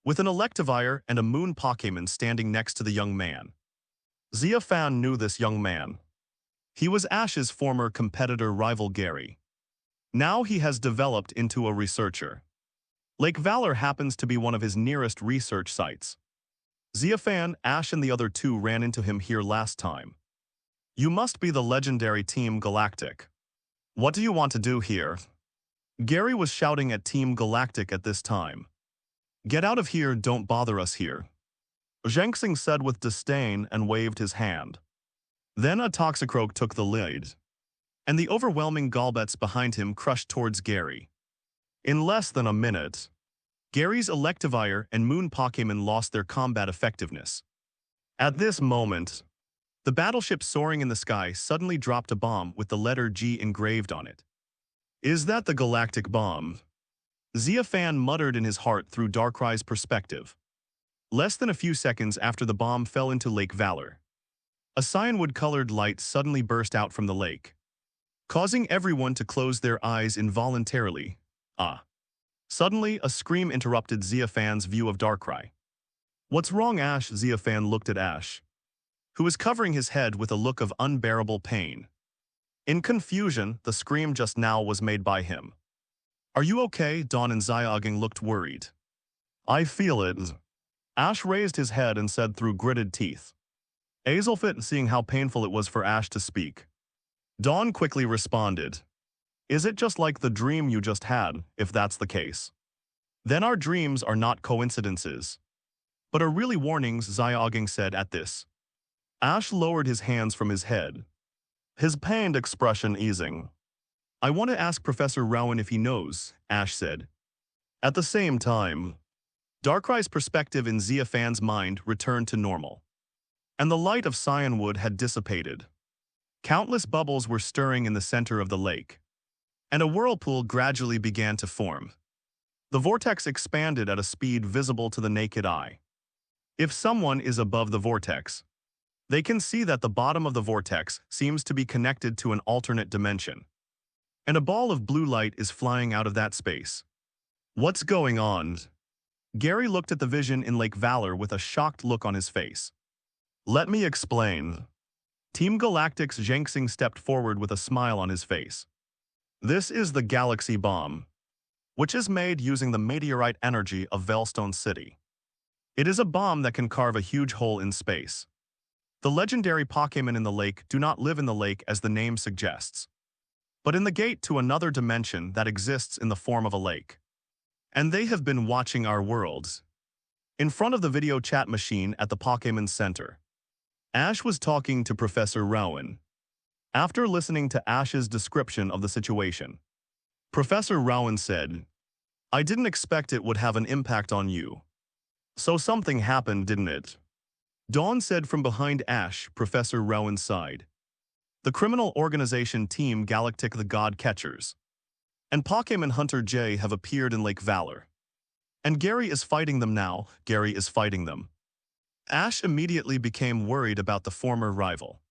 with an Electivire and a Moon Pokémon standing next to the young man. Xia Fan knew this young man. He was Ash's former competitor rival Gary. Now he has developed into a researcher. Lake Valor happens to be one of his nearest research sites. Xia Fan, Ash and the other two ran into him here last time. You must be the legendary Team Galactic. What do you want to do here? Gary was shouting at Team Galactic at this time. Get out of here, don't bother us here, Zhengxing said with disdain and waved his hand. Then a Toxicroak took the lead, and the overwhelming Golbets behind him crushed towards Gary. In less than a minute, Gary's Electivire and Moon Pokémon lost their combat effectiveness. At this moment, the battleship soaring in the sky suddenly dropped a bomb with the letter G engraved on it. Is that the galactic bomb? Xia Fan muttered in his heart through Darkrai's perspective. Less than a few seconds after the bomb fell into Lake Valor, a cyanwood-colored light suddenly burst out from the lake, causing everyone to close their eyes involuntarily. Suddenly, a scream interrupted Xia Fan's view of Darkrai. What's wrong, Ash? Xia Fan looked at Ash, who was covering his head with a look of unbearable pain. In confusion, the scream just now was made by him. Are you okay? Dawn and Xiaogeng looked worried. I feel it. Ash raised his head and said through gritted teeth. Azelfit, seeing how painful it was for Ash to speak, Dawn quickly responded. Is it just like the dream you just had? If that's the case, then our dreams are not coincidences, but are really warnings, Xiaogeng said at this. Ash lowered his hands from his head, his pained expression easing. I want to ask Professor Rowan if he knows, Ash said. At the same time, Darkrai's perspective in Xia Fan's mind returned to normal, and the light of Cyanwood had dissipated. Countless bubbles were stirring in the center of the lake, and a whirlpool gradually began to form. The vortex expanded at a speed visible to the naked eye. If someone is above the vortex, they can see that the bottom of the vortex seems to be connected to an alternate dimension, and a ball of blue light is flying out of that space. What's going on? Gary looked at the vision in Lake Valor with a shocked look on his face. Let me explain. Team Galactic's Zhengxing stepped forward with a smile on his face. This is the Galaxy Bomb, which is made using the meteorite energy of Veilstone City. It is a bomb that can carve a huge hole in space. The legendary Pokémon in the lake do not live in the lake as the name suggests, but in the gate to another dimension that exists in the form of a lake. And they have been watching our worlds. In front of the video chat machine at the Pokémon Center, Ash was talking to Professor Rowan. After listening to Ash's description of the situation, Professor Rowan said, I didn't expect it would have an impact on you. So something happened, didn't it? Dawn said from behind Ash. Professor Rowan sighed. The criminal organization Team Galactic, the God Catchers. and Pokémon Hunter J have appeared in Lake Valor. And Gary is fighting them now, Gary is fighting them. Ash immediately became worried about the former rival.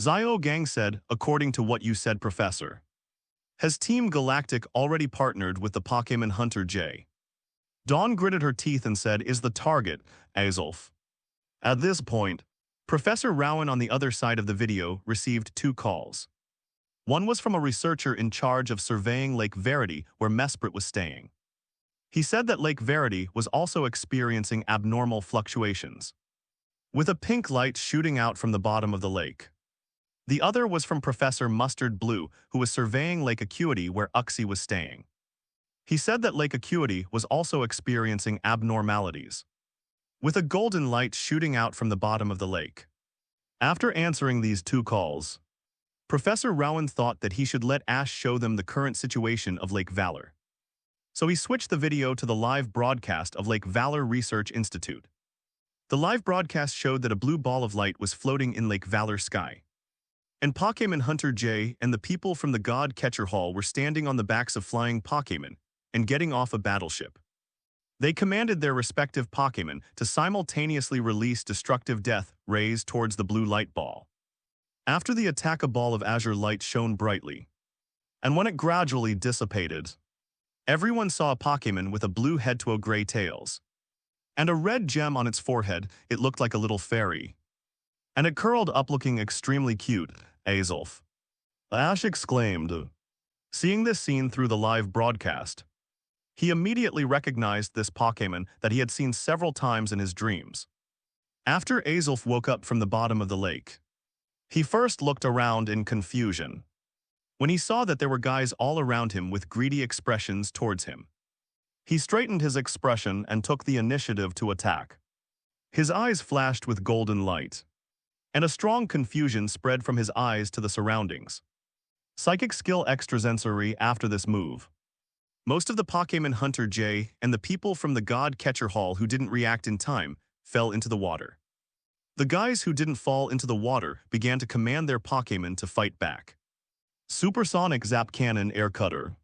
Zio Gang said, according to what you said, Professor. Has Team Galactic already partnered with the Pokémon Hunter J? Dawn gritted her teeth and said, is the target, Azulf. At this point, Professor Rowan on the other side of the video received 2 calls. One was from a researcher in charge of surveying Lake Verity where Mesprit was staying. He said that Lake Verity was also experiencing abnormal fluctuations, with a pink light shooting out from the bottom of the lake. The other was from Professor Mustard Blue, who was surveying Lake Acuity where Uxie was staying. He said that Lake Acuity was also experiencing abnormalities, with a golden light shooting out from the bottom of the lake. After answering these 2 calls, Professor Rowan thought that he should let Ash show them the current situation of Lake Valor. So he switched the video to the live broadcast of Lake Valor Research Institute. The live broadcast showed that a blue ball of light was floating in Lake Valor sky. And Pokémon Hunter J and the people from the God Catcher Hall were standing on the backs of flying Pokémon and getting off a battleship. They commanded their respective Pokémon to simultaneously release destructive death rays towards the blue light ball. After the attack, a ball of azure light shone brightly, and when it gradually dissipated, everyone saw a Pokémon with a blue head to a gray tails, and a red gem on its forehead. It looked like a little fairy, and it curled up looking extremely cute, Azulf. Ash exclaimed. Seeing this scene through the live broadcast, he immediately recognized this Pokémon that he had seen several times in his dreams. After Azulf woke up from the bottom of the lake, he first looked around in confusion when he saw that there were guys all around him with greedy expressions towards him. He straightened his expression and took the initiative to attack. His eyes flashed with golden light, and a strong confusion spread from his eyes to the surroundings. Psychic skill extrasensory after this move. Most of the Pokémon Hunter J and the people from the God Catcher Hall who didn't react in time fell into the water. The guys who didn't fall into the water began to command their Pokémon to fight back. Supersonic Zap Cannon Air Cutter.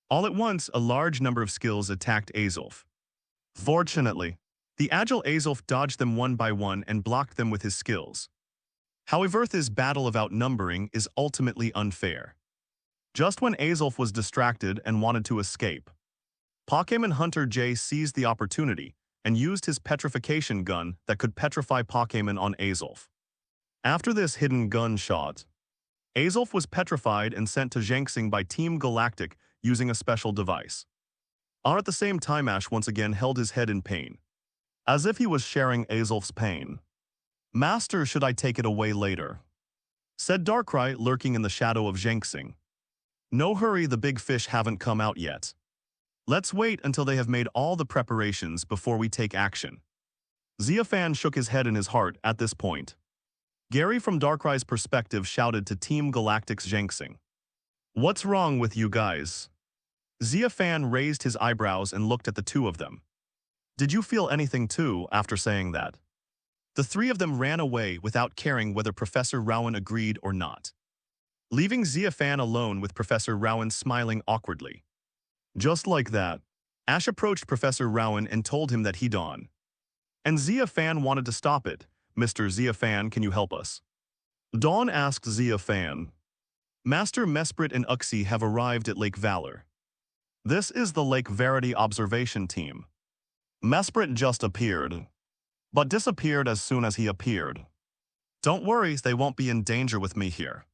All at once, a large number of skills attacked Azulf. Fortunately, the agile Azulf dodged them one by one and blocked them with his skills. However, this battle of outnumbering is ultimately unfair. Just when Azulf was distracted and wanted to escape, Pokémon Hunter J seized the opportunity and used his petrification gun that could petrify Pokémon on Azulf. After this hidden gunshot, Azulf was petrified and sent to Zhanxing by Team Galactic using a special device. At the same time, Ash once again held his head in pain, as if he was sharing Azulf's pain. Master, should I take it away later? Said Darkrai, lurking in the shadow of Zhanxing. No hurry, the big fish haven't come out yet. Let's wait until they have made all the preparations before we take action. Xia Fan shook his head in his heart at this point. Gary from Darkrai's perspective shouted to Team Galactic's Zhanxing. What's wrong with you guys? Xia Fan raised his eyebrows and looked at the 2 of them. Did you feel anything too after saying that? The 3 of them ran away without caring whether Professor Rowan agreed or not, leaving Xia Fan alone with Professor Rowan smiling awkwardly. Just like that, Ash approached Professor Rowan and told him that he'd on. And Xia Fan wanted to stop it. Mr. Xia Fan, can you help us? Dawn asked Xia Fan. Master Mesprit and Uxie have arrived at Lake Valor. This is the Lake Verity observation team. Mesprit just appeared, but disappeared as soon as he appeared. Don't worry, they won't be in danger with me here.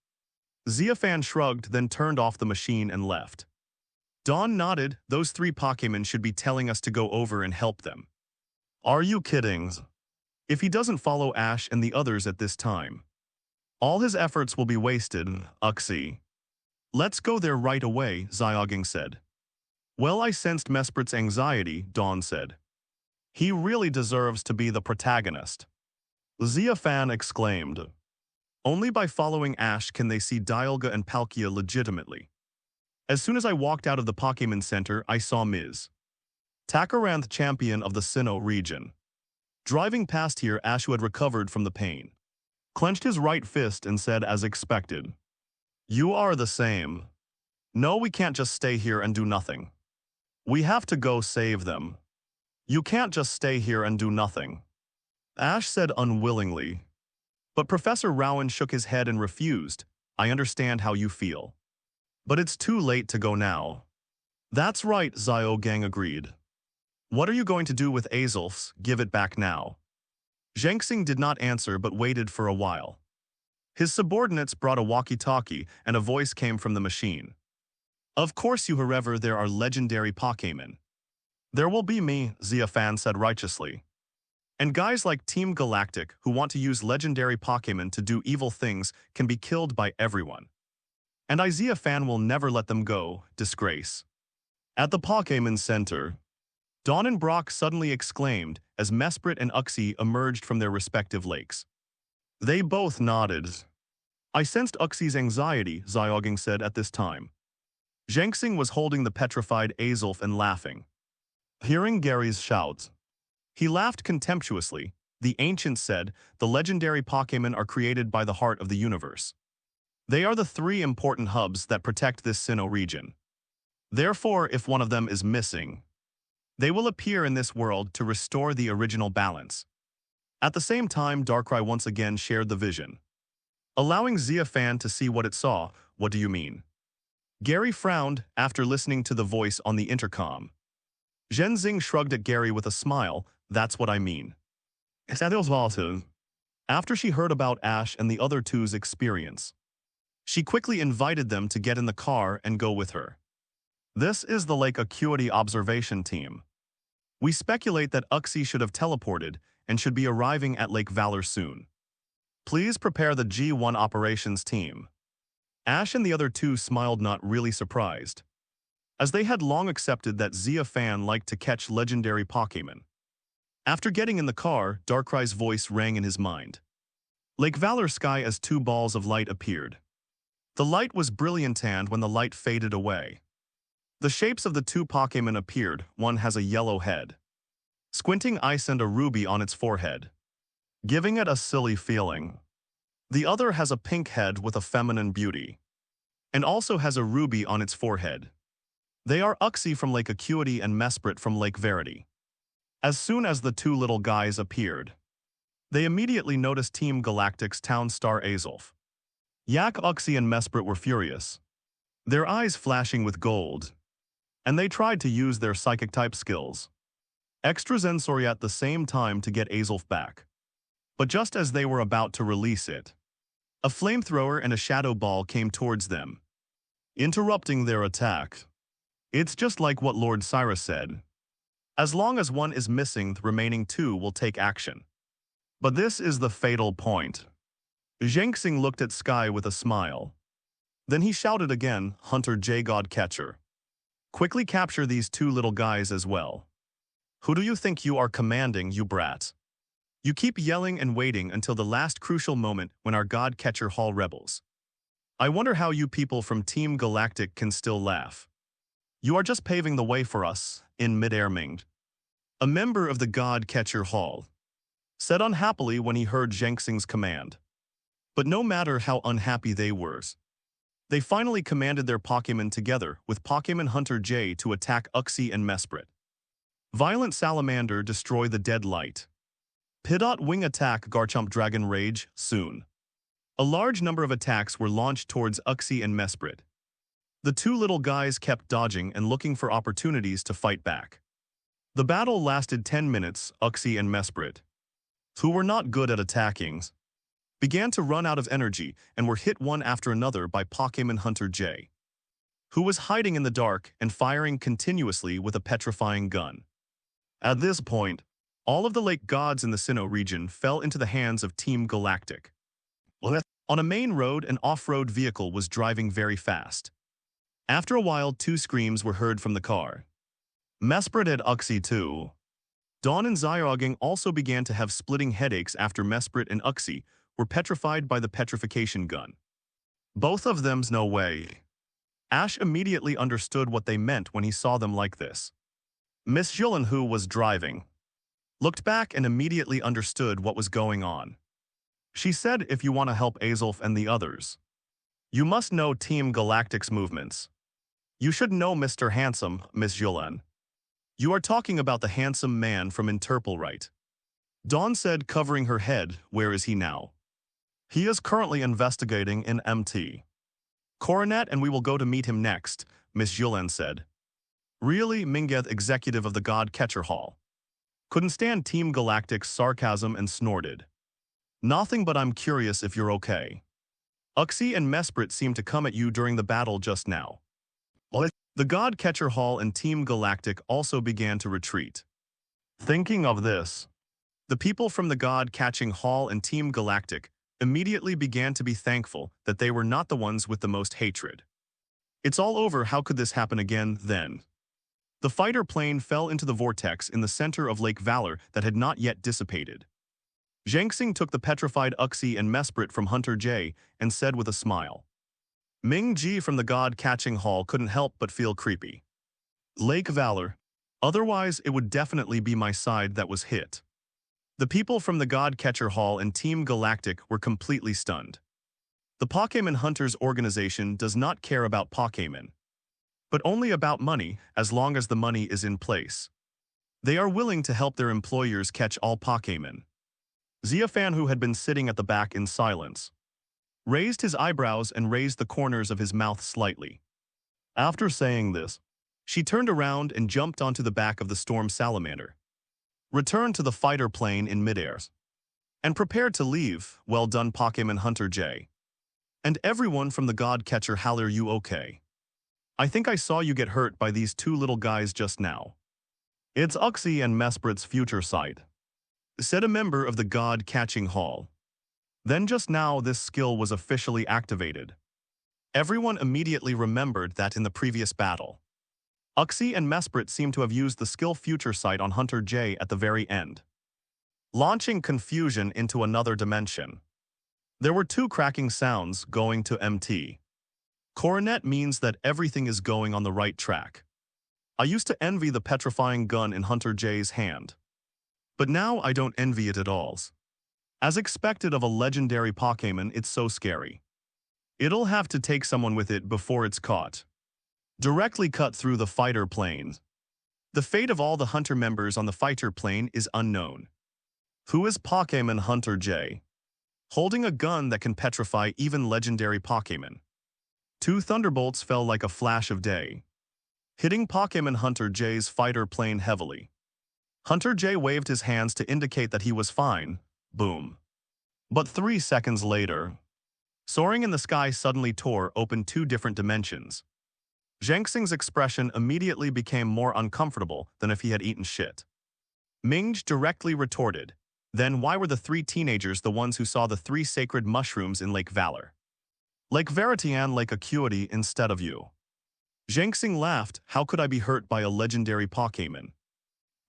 Xia Fan shrugged, then turned off the machine and left. Dawn nodded. Those 3 Pokémon should be telling us to go over and help them. Are you kidding? If he doesn't follow Ash and the others at this time, all his efforts will be wasted, Uxie. Let's go there right away, Xiaogang said. Well, I sensed Mesprit's anxiety, Dawn said. He really deserves to be the protagonist. Xia Fan exclaimed. Only by following Ash can they see Dialga and Palkia legitimately. As soon as I walked out of the Pokémon Center, I saw Ms. Takaranth, champion of the Sinnoh region. Driving past here, Ash, who had recovered from the pain, clenched his right fist and said as expected, You are the same. No, we can't just stay here and do nothing. We have to go save them. You can't just stay here and do nothing. Ash said unwillingly. But Professor Rowan shook his head and refused. I understand how you feel. But it's too late to go now. That's right, Xiaogang agreed. What are you going to do with Azulf's? Give it back now. Zhengxing did not answer but waited for a while. His subordinates brought a walkie-talkie and a voice came from the machine. Of course you wherever there are legendary Pokémon. There will be me, Xia Fan said righteously. And guys like Team Galactic who want to use legendary Pokémon to do evil things can be killed by everyone. And Xia Fan will never let them go, disgrace. At the Pokémon Center, Dawn and Brock suddenly exclaimed as Mesprit and Uxie emerged from their respective lakes. They both nodded. I sensed Uxie's anxiety, Xiaogang said at this time. Zhengxing was holding the petrified Azulf and laughing. Hearing Gary's shouts, he laughed contemptuously. The ancients said, the legendary Pokémon are created by the heart of the universe. They are the three important hubs that protect this Sinnoh region. Therefore, if one of them is missing, they will appear in this world to restore the original balance. At the same time, Darkrai once again shared the vision. Allowing Xia Fan to see what it saw. What do you mean? Gary frowned after listening to the voice on the intercom. Zhenzing shrugged at Gary with a smile. That's what I mean. After she heard about Ash and the other two's experience, she quickly invited them to get in the car and go with her. This is the Lake Acuity Observation Team. We speculate that Uxie should have teleported and should be arriving at Lake Valor soon. Please prepare the G1 operations team. Ash and the other two smiled, not really surprised, as they had long accepted that Xia Fan liked to catch legendary Pokémon. After getting in the car, Darkrai's voice rang in his mind. Lake Valor sky as two balls of light appeared. The light was brilliant, and when the light faded away, the shapes of the two Pokémon appeared. One has a yellow head, squinting eyes and a ruby on its forehead, giving it a silly feeling. The other has a pink head with a feminine beauty, and also has a ruby on its forehead. They are Uxie from Lake Acuity and Mesprit from Lake Verity. As soon as the two little guys appeared, they immediately noticed Team Galactic's town star Azulf. Yak, Uxie, and Mesprit were furious, their eyes flashing with gold, and they tried to use their psychic-type skills, extrasensory, at the same time to get Azulf back. But just as they were about to release it, a flamethrower and a shadow ball came towards them, interrupting their attack. It's just like what Lord Cyrus said. As long as one is missing, the remaining two will take action. But this is the fatal point. Zhengxing looked at Sky with a smile. Then he shouted again, Hunter J. Godcatcher. Quickly capture these two little guys as well. Who do you think you are commanding, you brats? You keep yelling and waiting until the last crucial moment when our Godcatcher Hall rebels. I wonder how you people from Team Galactic can still laugh. You are just paving the way for us, in midair Minged. A member of the Godcatcher Hall said unhappily when he heard Zhengxing's command. But no matter how unhappy they were, they finally commanded their Pokémon together with Pokémon Hunter J to attack Uxie and Mesprit. Violent Salamander, destroy the dead light. Pidot Wing attack, Garchomp Dragon Rage, soon. A large number of attacks were launched towards Uxie and Mesprit. The two little guys kept dodging and looking for opportunities to fight back. The battle lasted 10 minutes. Uxie and Mesprit, who were not good at attacking, began to run out of energy and were hit one after another by Pokémon Hunter J, who was hiding in the dark and firing continuously with a petrifying gun. At this point, all of the lake gods in the Sinnoh region fell into the hands of Team Galactic. On a main road, an off-road vehicle was driving very fast. After a while, two screams were heard from the car. Mesprit and Uxie too. Dawn and Xiaogang also began to have splitting headaches after Mesprit and Uxie were petrified by the petrification gun. Both of them's no way. Ash immediately understood what they meant when he saw them like this. Miss Jillian, who was driving, looked back and immediately understood what was going on. She said, if you want to help Azulf and the others, you must know Team Galactic's movements. You should know Mr. Handsome, Miss Yulan. You are talking about the handsome man from Interpol, right? Dawn said, covering her head. Where is he now? He is currently investigating in MT. Coronet, and we will go to meet him next, Miss Yulan said. Really, Mingeth, executive of the God Catcher Hall. Couldn't stand Team Galactic's sarcasm and snorted. Nothing, but I'm curious if you're okay. Uxie and Mesprit seemed to come at you during the battle just now. The God Catcher Hall and Team Galactic also began to retreat. Thinking of this, the people from the God Catching Hall and Team Galactic immediately began to be thankful that they were not the ones with the most hatred. It's all over. How could this happen again, then? The fighter plane fell into the vortex in the center of Lake Valor that had not yet dissipated. Zhang Xing took the petrified Uxie and Mesprit from Hunter J and said with a smile. Ming Ji from the God Catching Hall couldn't help but feel creepy. Lake Valor. Otherwise, it would definitely be my side that was hit. The people from the God Catcher Hall and Team Galactic were completely stunned. The Pokémon Hunters organization does not care about Pokémon, but only about money as long as the money is in place. They are willing to help their employers catch all Pokémon. Xia Fan, who had been sitting at the back in silence, raised his eyebrows and raised the corners of his mouth slightly. After saying this, she turned around and jumped onto the back of the Storm Salamander, returned to the fighter plane in midair, and prepared to leave. Well done, Pokémon Hunter J. And everyone from the God Catcher Hall, are you okay? I think I saw you get hurt by these two little guys just now. It's Uxie and Mesprit's future sight, said a member of the God Catching Hall. Then just now this skill was officially activated. Everyone immediately remembered that in the previous battle, Uxie and Mesprit seemed to have used the skill Future Sight on Hunter J at the very end, launching confusion into another dimension. There were two cracking sounds going to MT. Coronet means that everything is going on the right track. I used to envy the petrifying gun in Hunter J's hand, but now I don't envy it at all. As expected of a legendary Pokémon, it's so scary. It'll have to take someone with it before it's caught. Directly cut through the fighter plane. The fate of all the Hunter members on the fighter plane is unknown. Who is Pokémon Hunter J? Holding a gun that can petrify even legendary Pokémon. Two thunderbolts fell like a flash of day, hitting Pokémon Hunter J's fighter plane heavily. Hunter J waved his hands to indicate that he was fine. Boom. But 3 seconds later, soaring in the sky suddenly tore open two different dimensions. Zhang Xing's expression immediately became more uncomfortable than if he had eaten shit. Ming directly retorted, then why were the three teenagers the ones who saw the three sacred mushrooms in Lake Valor? Lake Veritian, Lake Acuity instead of you. Zhang Xing laughed. How could I be hurt by a legendary Pokémon?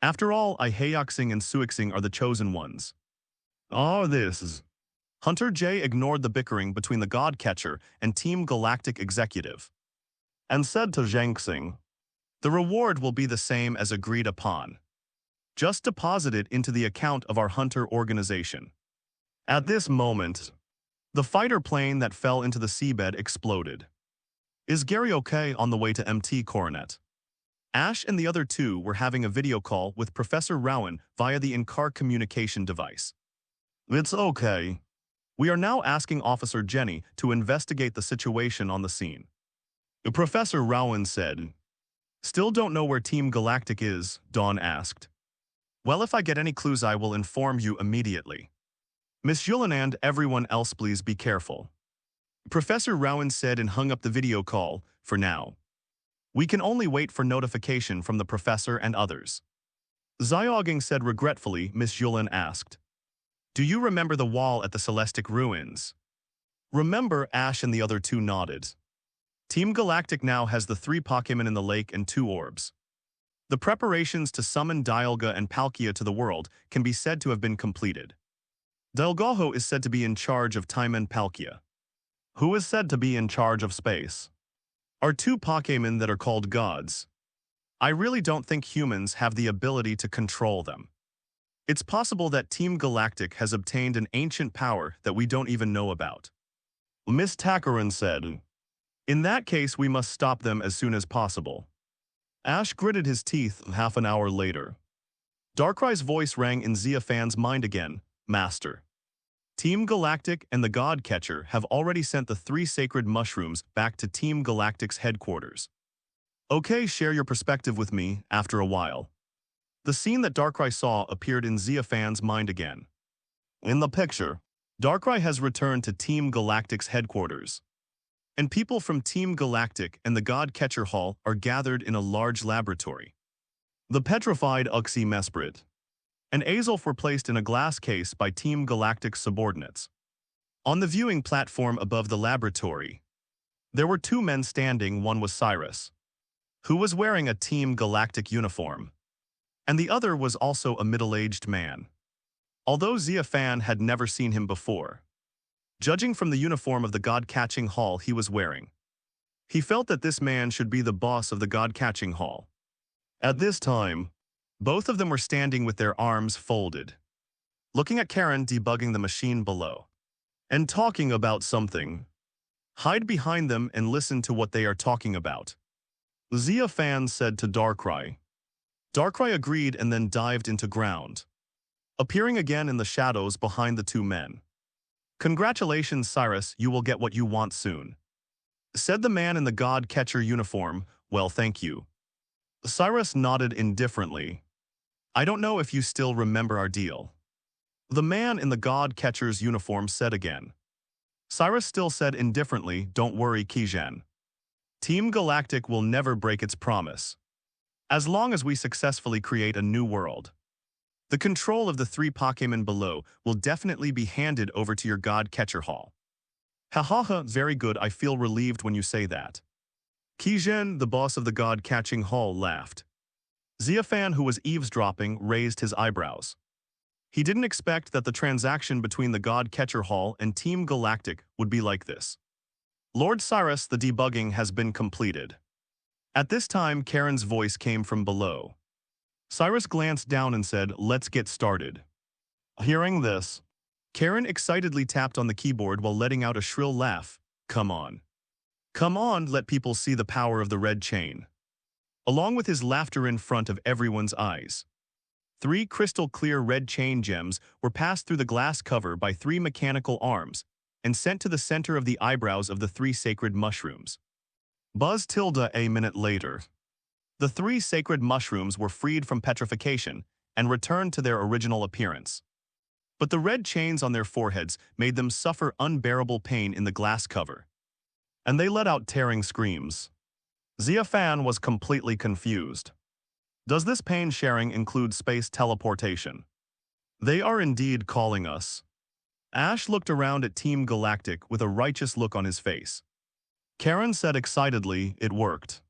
After all, Heiaxing and Suixing are the chosen ones. Oh, this is... Hunter J ignored the bickering between the God Catcher and Team Galactic executive, and said to Zhang Xing, the reward will be the same as agreed upon. Just deposit it into the account of our Hunter organization. At this moment, the fighter plane that fell into the seabed exploded. Is Gary okay on the way to MT Coronet? Ash and the other two were having a video call with Professor Rowan via the in-car communication device. It's okay. We are now asking Officer Jenny to investigate the situation on the scene. Professor Rowan said. Still don't know where Team Galactic is, Dawn asked. Well, if I get any clues I will inform you immediately. Miss Julian and everyone else, please be careful. Professor Rowan said and hung up the video call, for now. We can only wait for notification from the professor and others. Xiaoging said regretfully. Miss Julian asked. Do you remember the wall at the Celestic Ruins? Remember, Ash and the other two nodded. Team Galactic now has the 3 Pokémon in the lake and 2 orbs. The preparations to summon Dialga and Palkia to the world can be said to have been completed. Dialgaho is said to be in charge of time and Palkia, who is said to be in charge of space, are 2 Pokémon that are called gods. I really don't think humans have the ability to control them. It's possible that Team Galactic has obtained an ancient power that we don't even know about. Miss Takaran said. In that case, we must stop them as soon as possible. Ash gritted his teeth half an hour later. Darkrai's voice rang in Xia Fan's mind again. Master. Team Galactic and the God Catcher have already sent the 3 sacred mushrooms back to Team Galactic's headquarters. Okay, share your perspective with me after a while. The scene that Darkrai saw appeared in Xia Fan's mind again. In the picture, Darkrai has returned to Team Galactic's headquarters. And people from Team Galactic and the God Catcher Hall are gathered in a large laboratory. The petrified Uxie Mesprit and Azelf were placed in a glass case by Team Galactic's subordinates. On the viewing platform above the laboratory, there were 2 men standing. One was Cyrus, who was wearing a Team Galactic uniform, and the other was also a middle-aged man. Although Xia Fan had never seen him before, judging from the uniform of the God-Catching Hall he was wearing, he felt that this man should be the boss of the God-Catching Hall. At this time, both of them were standing with their arms folded, looking at Karen debugging the machine below, and talking about something. Hide behind them and listen to what they are talking about, Xia Fan said to Darkrai. Darkrai agreed and then dived into ground, appearing again in the shadows behind the 2 men. Congratulations, Cyrus, you will get what you want soon, said the man in the God Catcher uniform. Well, thank you. Cyrus nodded indifferently. I don't know if you still remember our deal, the man in the God Catcher's uniform said again. Cyrus still said indifferently, don't worry, Kijan. Team Galactic will never break its promise, as long as we successfully create a new world. The control of the 3 Pokémon below will definitely be handed over to your God Catcher Hall. Hahaha, very good, I feel relieved when you say that. Kijan, the boss of the God Catching Hall, laughed. Xia Fan, who was eavesdropping, raised his eyebrows. He didn't expect that the transaction between the God Catcher Hall and Team Galactic would be like this. Lord Cyrus, the debugging has been completed. At this time, Karen's voice came from below. Cyrus glanced down and said, let's get started. Hearing this, Karen excitedly tapped on the keyboard while letting out a shrill laugh. Come on. Come on, let people see the power of the red chain. Along with his laughter in front of everyone's eyes, 3 crystal-clear red chain gems were passed through the glass cover by 3 mechanical arms and sent to the center of the eyebrows of the 3 sacred mushrooms. Buzz tilde a minute later. The 3 sacred mushrooms were freed from petrification and returned to their original appearance. But the red chains on their foreheads made them suffer unbearable pain in the glass cover, and they let out tearing screams. Xia Fan was completely confused. Does this pain sharing include space teleportation? They are indeed calling us. Ash looked around at Team Galactic with a righteous look on his face. Karen said excitedly, it worked.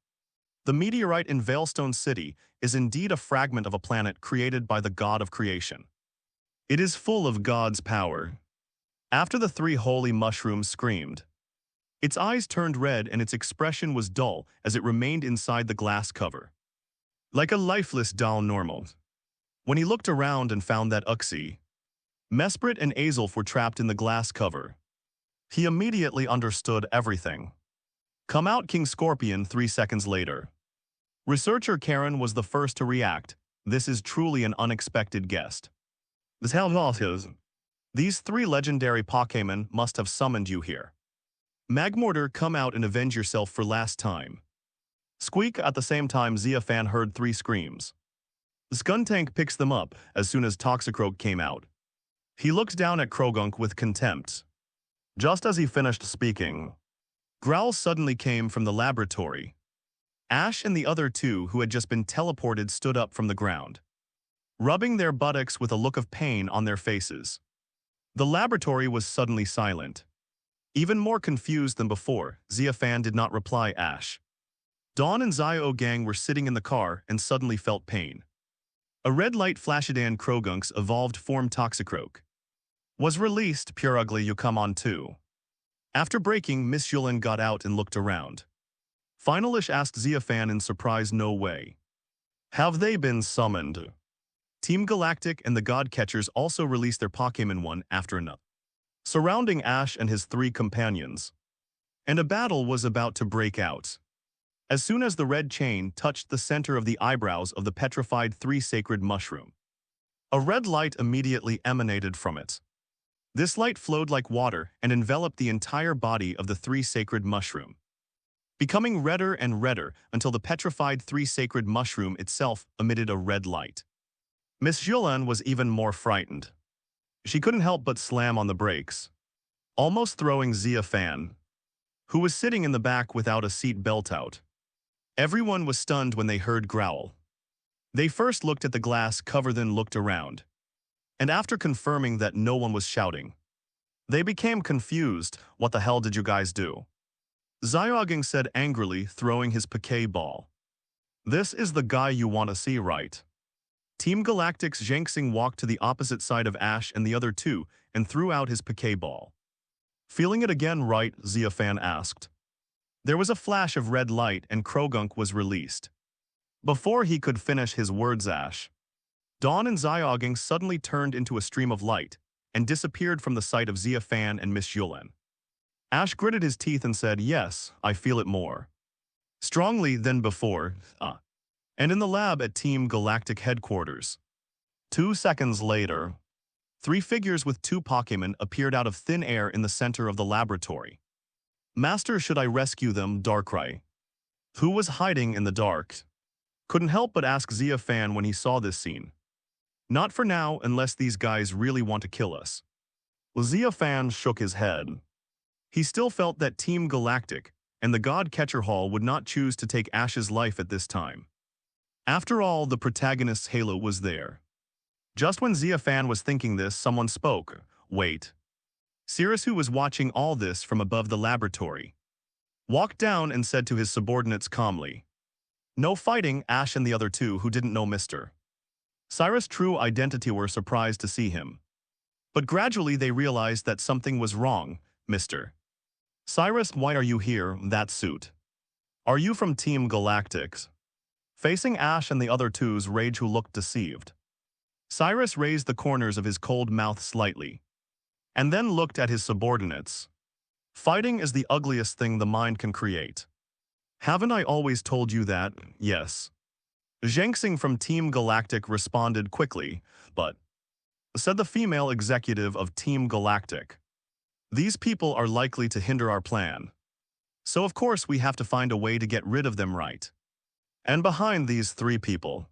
The meteorite in Veilstone City is indeed a fragment of a planet created by the God of Creation. It is full of God's power. After the 3 holy mushrooms screamed, its eyes turned red and its expression was dull as it remained inside the glass cover, like a lifeless doll normal. When he looked around and found that Uxie, Mesprit and Azelf were trapped in the glass cover, he immediately understood everything. Come out, King Scorpion. 3 seconds later. Researcher Karen was the first to react. This is truly an unexpected guest. These 3 legendary Pokémon must have summoned you here. Magmortar, come out and avenge yourself for last time. Squeak. At the same time, Xia Fan heard 3 screams. Skuntank picks them up as soon as Toxicroak came out. He looked down at Krogunk with contempt. Just as he finished speaking, growls suddenly came from the laboratory. Ash and the other 2 who had just been teleported stood up from the ground, rubbing their buttocks with a look of pain on their faces. The laboratory was suddenly silent. Even more confused than before, Xia Fan did not reply Ash. Dawn and Zio Gang were sitting in the car and suddenly felt pain. A red light Flashidan Krogunk's evolved form Toxicroak was released. Pure ugly, you come on too. After breaking, Miss Yulin got out and looked around. Finalish asked Xia Fan in surprise, no way. Have they been summoned? Team Galactic and the God Catchers also released their Pokémon one after another, surrounding Ash and his 3 companions. and a battle was about to break out. As soon as the red chain touched the center of the eyebrows of the petrified three sacred mushroom, a red light immediately emanated from it. This light flowed like water and enveloped the entire body of the three sacred mushroom, becoming redder and redder until the petrified three sacred mushroom itself emitted a red light. Miss Julian was even more frightened. She couldn't help but slam on the brakes, almost throwing Xia Fan, who was sitting in the back without a seat belt out. Everyone was stunned when they heard growl. They first looked at the glass cover, then looked around. And after confirming that no one was shouting, they became confused. What the hell did you guys do? Xiaoging said angrily, throwing his Poké ball. This is the guy you want to see, right? Team Galactic's Zhang Xing walked to the opposite side of Ash and the other two and threw out his Poké ball. Feeling it again, right? Xia Fan asked. There was a flash of red light and Krogunk was released. Before he could finish his words, Ash, Dawn and Xiaoging suddenly turned into a stream of light and disappeared from the sight of Xia Fan and Miss Yulen. Ash gritted his teeth and said, yes, I feel it more strongly than before. And in the lab at Team Galactic headquarters. 2 seconds later, 3 figures with 2 Pokémon appeared out of thin air in the center of the laboratory. Master, should I rescue them? Darkrai, who was hiding in the dark, couldn't help but ask Xia Fan when he saw this scene. Not for now, unless these guys really want to kill us. Xia Fan shook his head. He still felt that Team Galactic and the God Catcher Hall would not choose to take Ash's life at this time. After all, the protagonist's halo was there. Just when Xia Fan was thinking this, someone spoke. Wait. Cirrus, who was watching all this from above the laboratory, walked down and said to his subordinates calmly, no fighting. Ash and the other two, who didn't know Mr. Cyrus' true identity, were surprised to see him. But gradually they realized that something was wrong. Mr. Cyrus, why are you here? That suit. Are you from Team Galactics? Facing Ash and the other two's rage, who looked deceived, Cyrus raised the corners of his cold mouth slightly, and then looked at his subordinates. Fighting is the ugliest thing the mind can create. Haven't I always told you that? Yes. Zhang Xing from Team Galactic responded quickly, but, said the female executive of Team Galactic, these people are likely to hinder our plan. So of course we have to find a way to get rid of them, right? And behind these 3 people,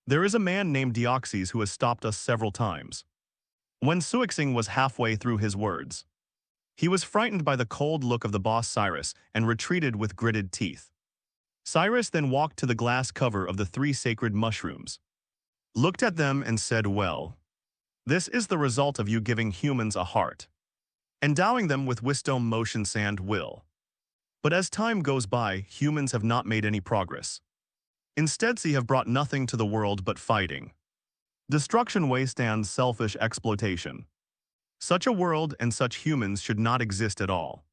there is a man named Deoxys who has stopped us several times. When Suixing was halfway through his words, he was frightened by the cold look of the boss Cyrus and retreated with gritted teeth. Cyrus then walked to the glass cover of the 3 sacred mushrooms, looked at them and said, well, this is the result of you giving humans a heart, endowing them with wisdom, motion, and will. But as time goes by, humans have not made any progress. Instead, they have brought nothing to the world but fighting, destruction, waste, and selfish exploitation. Such a world and such humans should not exist at all.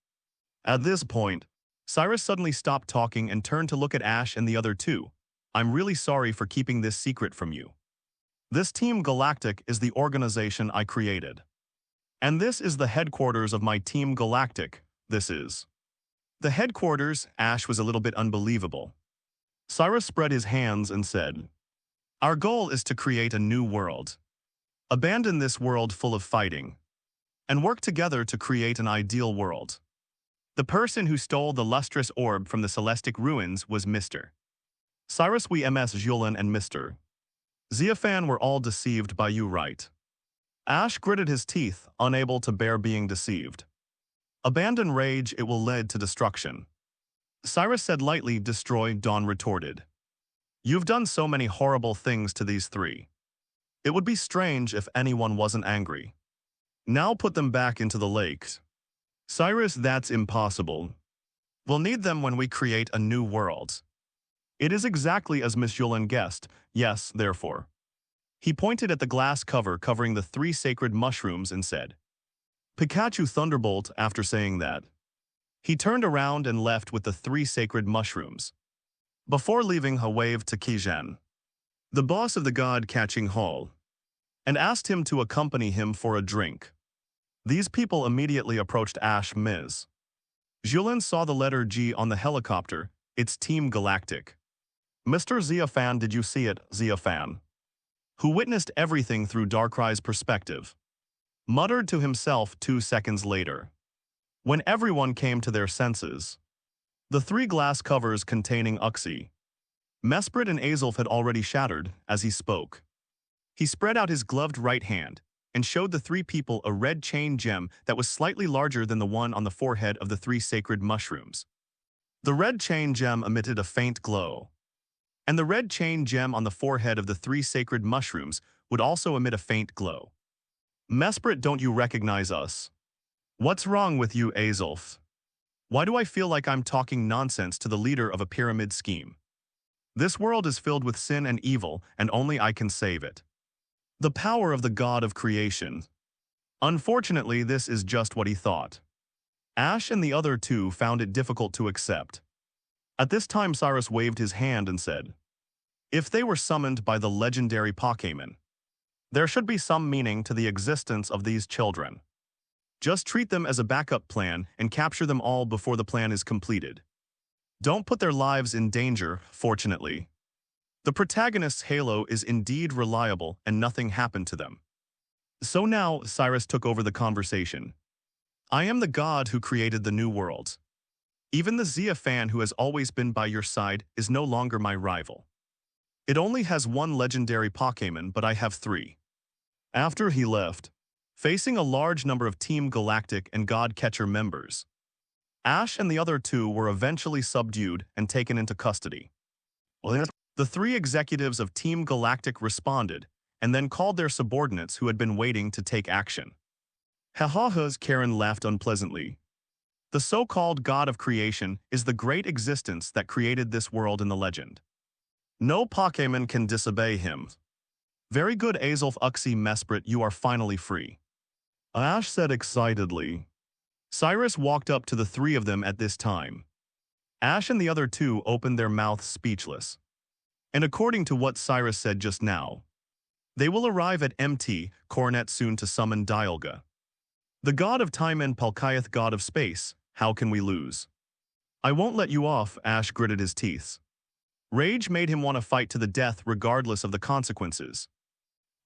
At this point, Cyrus suddenly stopped talking and turned to look at Ash and the other two. I'm really sorry for keeping this secret from you. This Team Galactic is the organization I created. And this is the headquarters of my Team Galactic. This is the headquarters. Ash was a little bit unbelievable. Cyrus spread his hands and said, our goal is to create a new world. Abandon this world full of fighting, and work together to create an ideal world. The person who stole the lustrous orb from the Celestic ruins was Mr. Cyrus. We Ms. Julian and Mr. Xia Fan were all deceived by you, right? Ash gritted his teeth, unable to bear being deceived. Abandon rage, it will lead to destruction. Cyrus said lightly. Destroy, Dawn retorted. You've done so many horrible things to these 3. It would be strange if anyone wasn't angry. Now put them back into the lakes. Cyrus, that's impossible. We'll need them when we create a new world. It is exactly as Miss Yulen guessed. Yes, therefore. He pointed at the glass cover covering the 3 sacred mushrooms and said, Pikachu Thunderbolt. After saying that, he turned around and left with the 3 sacred mushrooms. Before leaving, he waved to Qijan, the boss of the God-catching hall, and asked him to accompany him for a drink. These people immediately approached Ash. Ms. Julien saw the letter G on the helicopter. It's Team Galactic. Mr. Xia Fan, did you see it, Xia Fan? Who witnessed everything through Darkrai's perspective, muttered to himself 2 seconds later. When everyone came to their senses, the 3 glass covers containing Uxie, Mesprit and Azulf had already shattered as he spoke. He spread out his gloved right hand and showed the 3 people a red chain gem that was slightly larger than the one on the forehead of the 3 sacred mushrooms. The red chain gem emitted a faint glow, and the red chain gem on the forehead of the 3 sacred mushrooms would also emit a faint glow. Mesprit, don't you recognize us? What's wrong with you, Azulf? Why do I feel like I'm talking nonsense to the leader of a pyramid scheme? This world is filled with sin and evil, and only I can save it. The power of the God of creation. Unfortunately, this is just what he thought. Ash and the other 2 found it difficult to accept. At this time, Cyrus waved his hand and said, if they were summoned by the legendary Pokémon, there should be some meaning to the existence of these children. Just treat them as a backup plan and capture them all before the plan is completed. Don't put their lives in danger, fortunately. The protagonist's halo is indeed reliable and nothing happened to them. So now, Cyrus took over the conversation. I am the god who created the new world. Even the Xia Fan who has always been by your side is no longer my rival. It only has 1 legendary Pokémon, but I have 3. After he left, facing a large number of Team Galactic and God Catcher members, Ash and the other 2 were eventually subdued and taken into custody. The 3 executives of Team Galactic responded and then called their subordinates who had been waiting to take action. Ha-ha-ha's Karen laughed unpleasantly. The so-called God of creation is the great existence that created this world in the legend. No Pokémon can disobey him. Very good, Azulf, Uxie, Mesprit, you are finally free, Ash said excitedly. Cyrus walked up to the 3 of them at this time. Ash and the other 2 opened their mouths speechless. And according to what Cyrus said just now, they will arrive at MT Coronet soon to summon Dialga. The god of time and Palkiath, god of space, how can we lose? I won't let you off, Ash gritted his teeth. Rage made him want to fight to the death regardless of the consequences.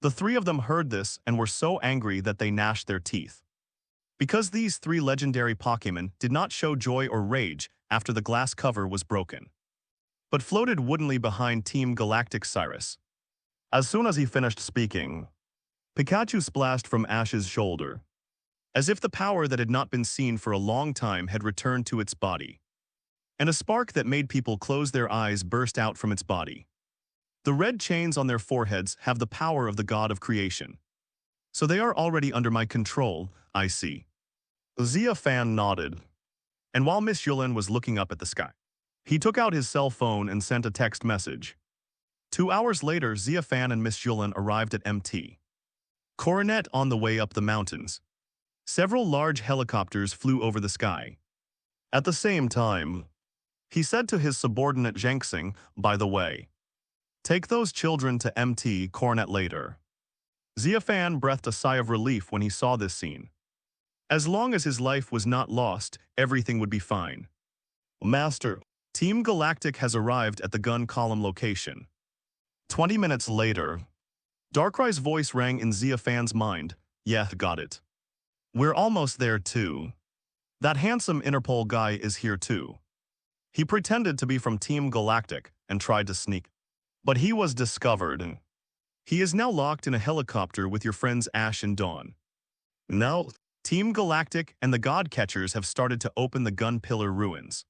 The 3 of them heard this and were so angry that they gnashed their teeth. Because these 3 legendary Pokémon did not show joy or rage after the glass cover was broken, but floated woodenly behind Team Galactic Cyrus. As soon as he finished speaking, Pikachu splashed from Ash's shoulder, as if the power that had not been seen for a long time had returned to its body, and a spark that made people close their eyes burst out from its body. The red chains on their foreheads have the power of the god of creation. So they are already under my control, I see. Xia Fan nodded, and while Miss Yulin was looking up at the sky, he took out his cell phone and sent a text message. 2 hours later, Xia Fan and Miss Yulin arrived at MT Coronet on the way up the mountains. Several large helicopters flew over the sky. At the same time, he said to his subordinate Zhengxing, by the way, take those children to MT Coronet later. Xia Fan breathed a sigh of relief when he saw this scene. As long as his life was not lost, everything would be fine. Master, Team Galactic has arrived at the gun column location. 20 minutes later, Darkrai's voice rang in Xia Fan's mind. Yeah, got it. We're almost there too. That handsome Interpol guy is here too. He pretended to be from Team Galactic and tried to sneak, but he was discovered. He is now locked in a helicopter with your friends Ash and Dawn. Now, Team Galactic and the God Catchers have started to open the Gun Pillar ruins.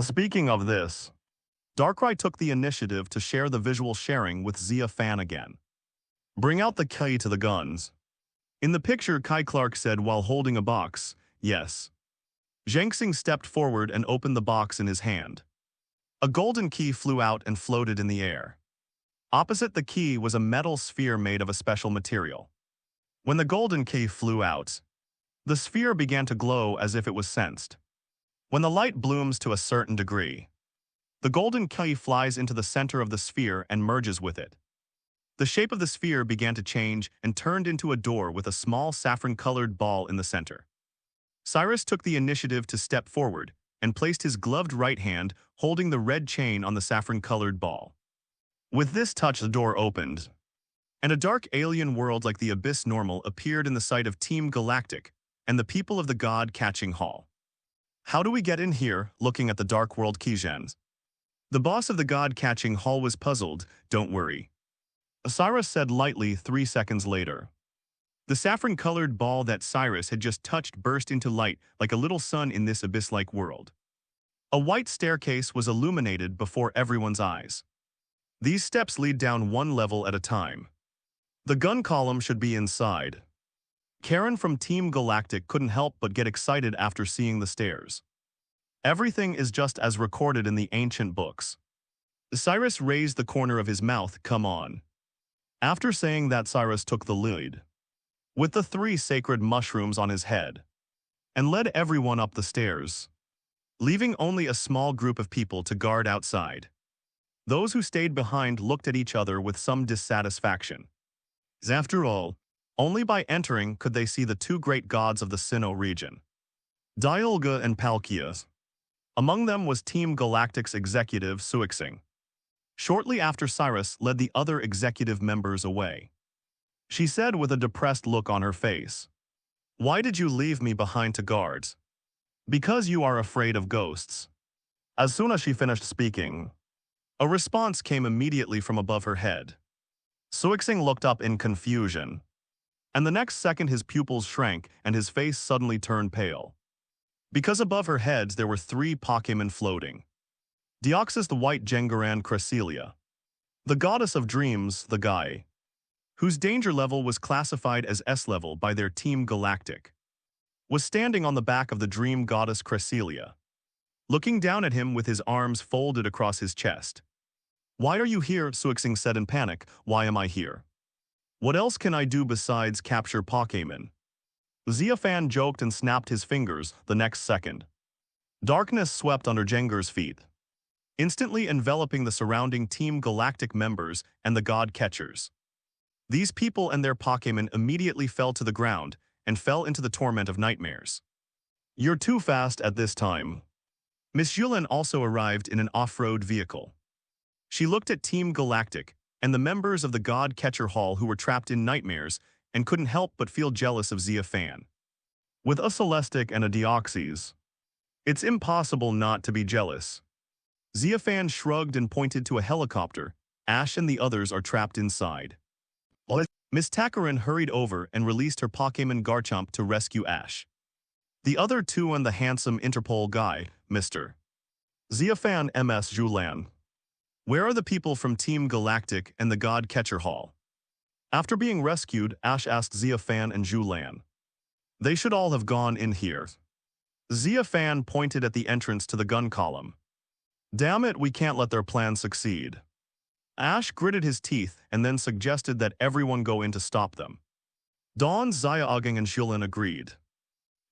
Speaking of this, Darkrai took the initiative to share the visual sharing with Xia Fan again. Bring out the key to the guns. In the picture, Kai Clark said while holding a box, yes. Zhengxing stepped forward and opened the box in his hand. A golden key flew out and floated in the air. Opposite the key was a metal sphere made of a special material. When the golden key flew out, the sphere began to glow as if it was sensed. When the light blooms to a certain degree, the golden key flies into the center of the sphere and merges with it. The shape of the sphere began to change and turned into a door with a small saffron-colored ball in the center. Cyrus took the initiative to step forward and placed his gloved right hand holding the red chain on the saffron-colored ball. With this touch, the door opened, and a dark alien world like the Abyss Normal appeared in the sight of Team Galactic and the people of the God-Catching Hall. How do we get in here? Looking at the dark world, Kijans. The boss of the God-Catching Hall was puzzled. Don't worry, Cyrus said lightly 3 seconds later. The saffron-colored ball that Cyrus had just touched burst into light like a little sun in this abyss-like world. A white staircase was illuminated before everyone's eyes. These steps lead down one level at a time. The gun column should be inside. Karen from Team Galactic couldn't help but get excited after seeing the stairs. Everything is just as recorded in the ancient books. Cyrus raised the corner of his mouth. Come on. After saying that, Cyrus took the lead, with the 3 sacred mushrooms on his head, and led everyone up the stairs, leaving only a small group of people to guard outside. Those who stayed behind looked at each other with some dissatisfaction. After all, only by entering could they see the 2 great gods of the Sinnoh region, Dialga and Palkia. Among them was Team Galactic's executive Suixing. Shortly after, Cyrus led the other executive members away. She said with a depressed look on her face, "Why did you leave me behind to guard?" "Because you are afraid of ghosts." As soon as she finished speaking, a response came immediately from above her head. Suixing looked up in confusion, and the next second his pupils shrank and his face suddenly turned pale. Because above her head there were 3 Pokémon floating. Deoxys, the white Jengaran Cresselia, the goddess of dreams, the Guy, whose danger level was classified as S level by their Team Galactic, was standing on the back of the dream goddess Cresselia, looking down at him with his arms folded across his chest. "Why are you here?" Suixing said in panic. "Why am I here? What else can I do besides capture Pokémon?" Xia Fan joked and snapped his fingers. The next second, darkness swept under Jengar's feet, instantly enveloping the surrounding Team Galactic members and the God Catchers. These people and their Pokémon immediately fell to the ground and fell into the torment of nightmares. "You're too fast at this time." Miss Yulin also arrived in an off-road vehicle. She looked at Team Galactic and the members of the God Catcher Hall who were trapped in nightmares and couldn't help but feel jealous of Xia Fan. With a Celestic and a Deoxys, it's impossible not to be jealous. Xia Fan shrugged and pointed to a helicopter. Ash and the others are trapped inside. Miss Takarin hurried over and released her Pokémon Garchomp to rescue Ash. The other 2 and the handsome Interpol guy, Mr. Xia Fan Ms. Julan. Where are the people from Team Galactic and the God Catcher Hall? After being rescued, Ash asked Xia Fan and Julan. They should all have gone in here. Xia Fan pointed at the entrance to the gun column. Damn it, we can't let their plan succeed. Ash gritted his teeth and then suggested that everyone go in to stop them. Dawn, Xiaogang and Shulin agreed.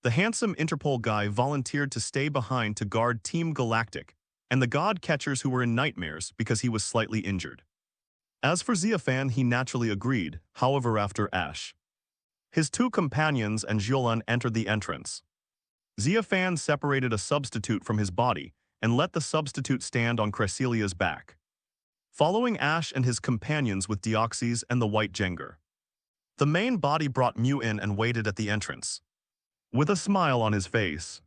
The handsome Interpol guy volunteered to stay behind to guard Team Galactic and the God Catchers who were in nightmares because he was slightly injured. As for Xia Fan, he naturally agreed, however after Ash, his 2 companions and Julan entered the entrance. Xia Fan separated a substitute from his body and let the substitute stand on Cresselia's back, following Ash and his companions with Deoxys and the white Jengar. The main body brought Mew in and waited at the entrance, with a smile on his face,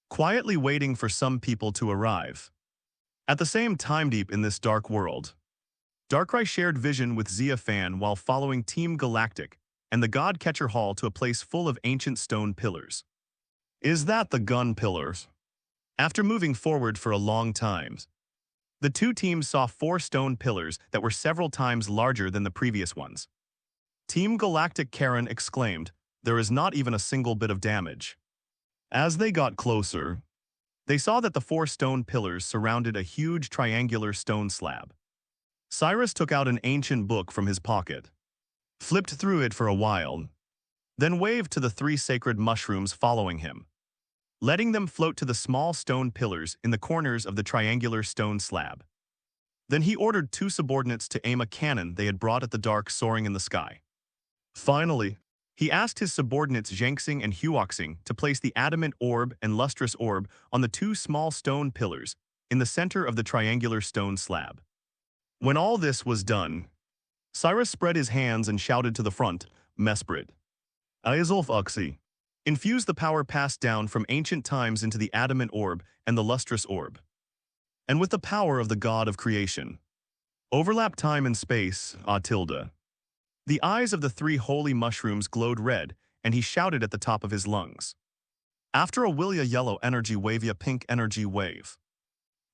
quietly waiting for some people to arrive. At the same time, deep in this dark world, Darkrai shared vision with Xia Fan while following Team Galactic and the God Catcher Hall to a place full of ancient stone pillars. Is that the gun pillars? After moving forward for a long time, the 2 teams saw 4 stone pillars that were several times larger than the previous ones. Team Galactic Karen exclaimed, "There is not even a single bit of damage." As they got closer, they saw that the 4 stone pillars surrounded a huge triangular stone slab. Cyrus took out an ancient book from his pocket, flipped through it for a while, then waved to the 3 sacred mushrooms following him, letting them float to the small stone pillars in the corners of the triangular stone slab. Then he ordered 2 subordinates to aim a cannon they had brought at the dark soaring in the sky. Finally, He asked his subordinates Zhangxing and Huoxing to place the adamant orb and lustrous orb on the two small stone pillars in the center of the triangular stone slab. When all this was done, Cyrus spread his hands and shouted to the front, Mesprit. Aizulf Uxi. Infuse the power passed down from ancient times into the adamant orb and the lustrous orb. And with the power of the god of creation. Overlap time and space, tilde. The eyes of the three holy mushrooms glowed red, and he shouted at the top of his lungs. After a Willia yellow energy wave, a pink energy wave.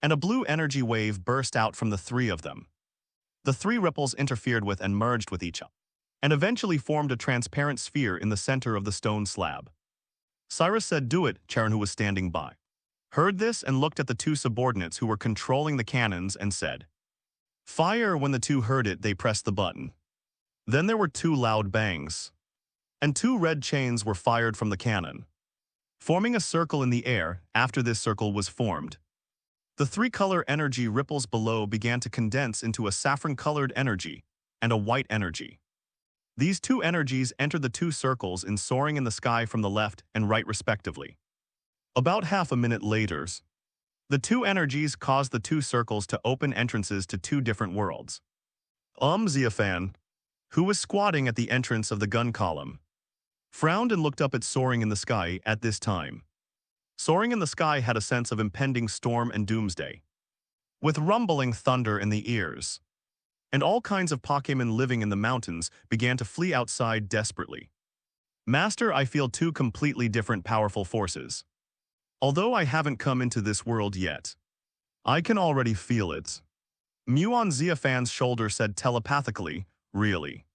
And a blue energy wave burst out from the three of them. The three ripples interfered with and merged with each other, and eventually formed a transparent sphere in the center of the stone slab. Cyrus said, "Do it," Charon, who was standing by, heard this and looked at the two subordinates who were controlling the cannons and said, "Fire." When the two heard it, they pressed the button. Then there were two loud bangs, and two red chains were fired from the cannon, forming a circle in the air. After this circle was formed, the three-color energy ripples below began to condense into a saffron-colored energy and a white energy. These two energies entered the two circles in soaring in the sky from the left and right respectively. About half a minute later, the two energies caused the two circles to open entrances to two different worlds. Xia Fan, who was squatting at the entrance of the gun column, frowned and looked up at soaring in the sky at this time. Soaring in the sky had a sense of impending storm and doomsday, with rumbling thunder in the ears. And all kinds of Pokémon living in the mountains began to flee outside desperately. Master, I feel two completely different powerful forces. Although I haven't come into this world yet, I can already feel it. Mew on Xia Fan's shoulder said telepathically, "Really?"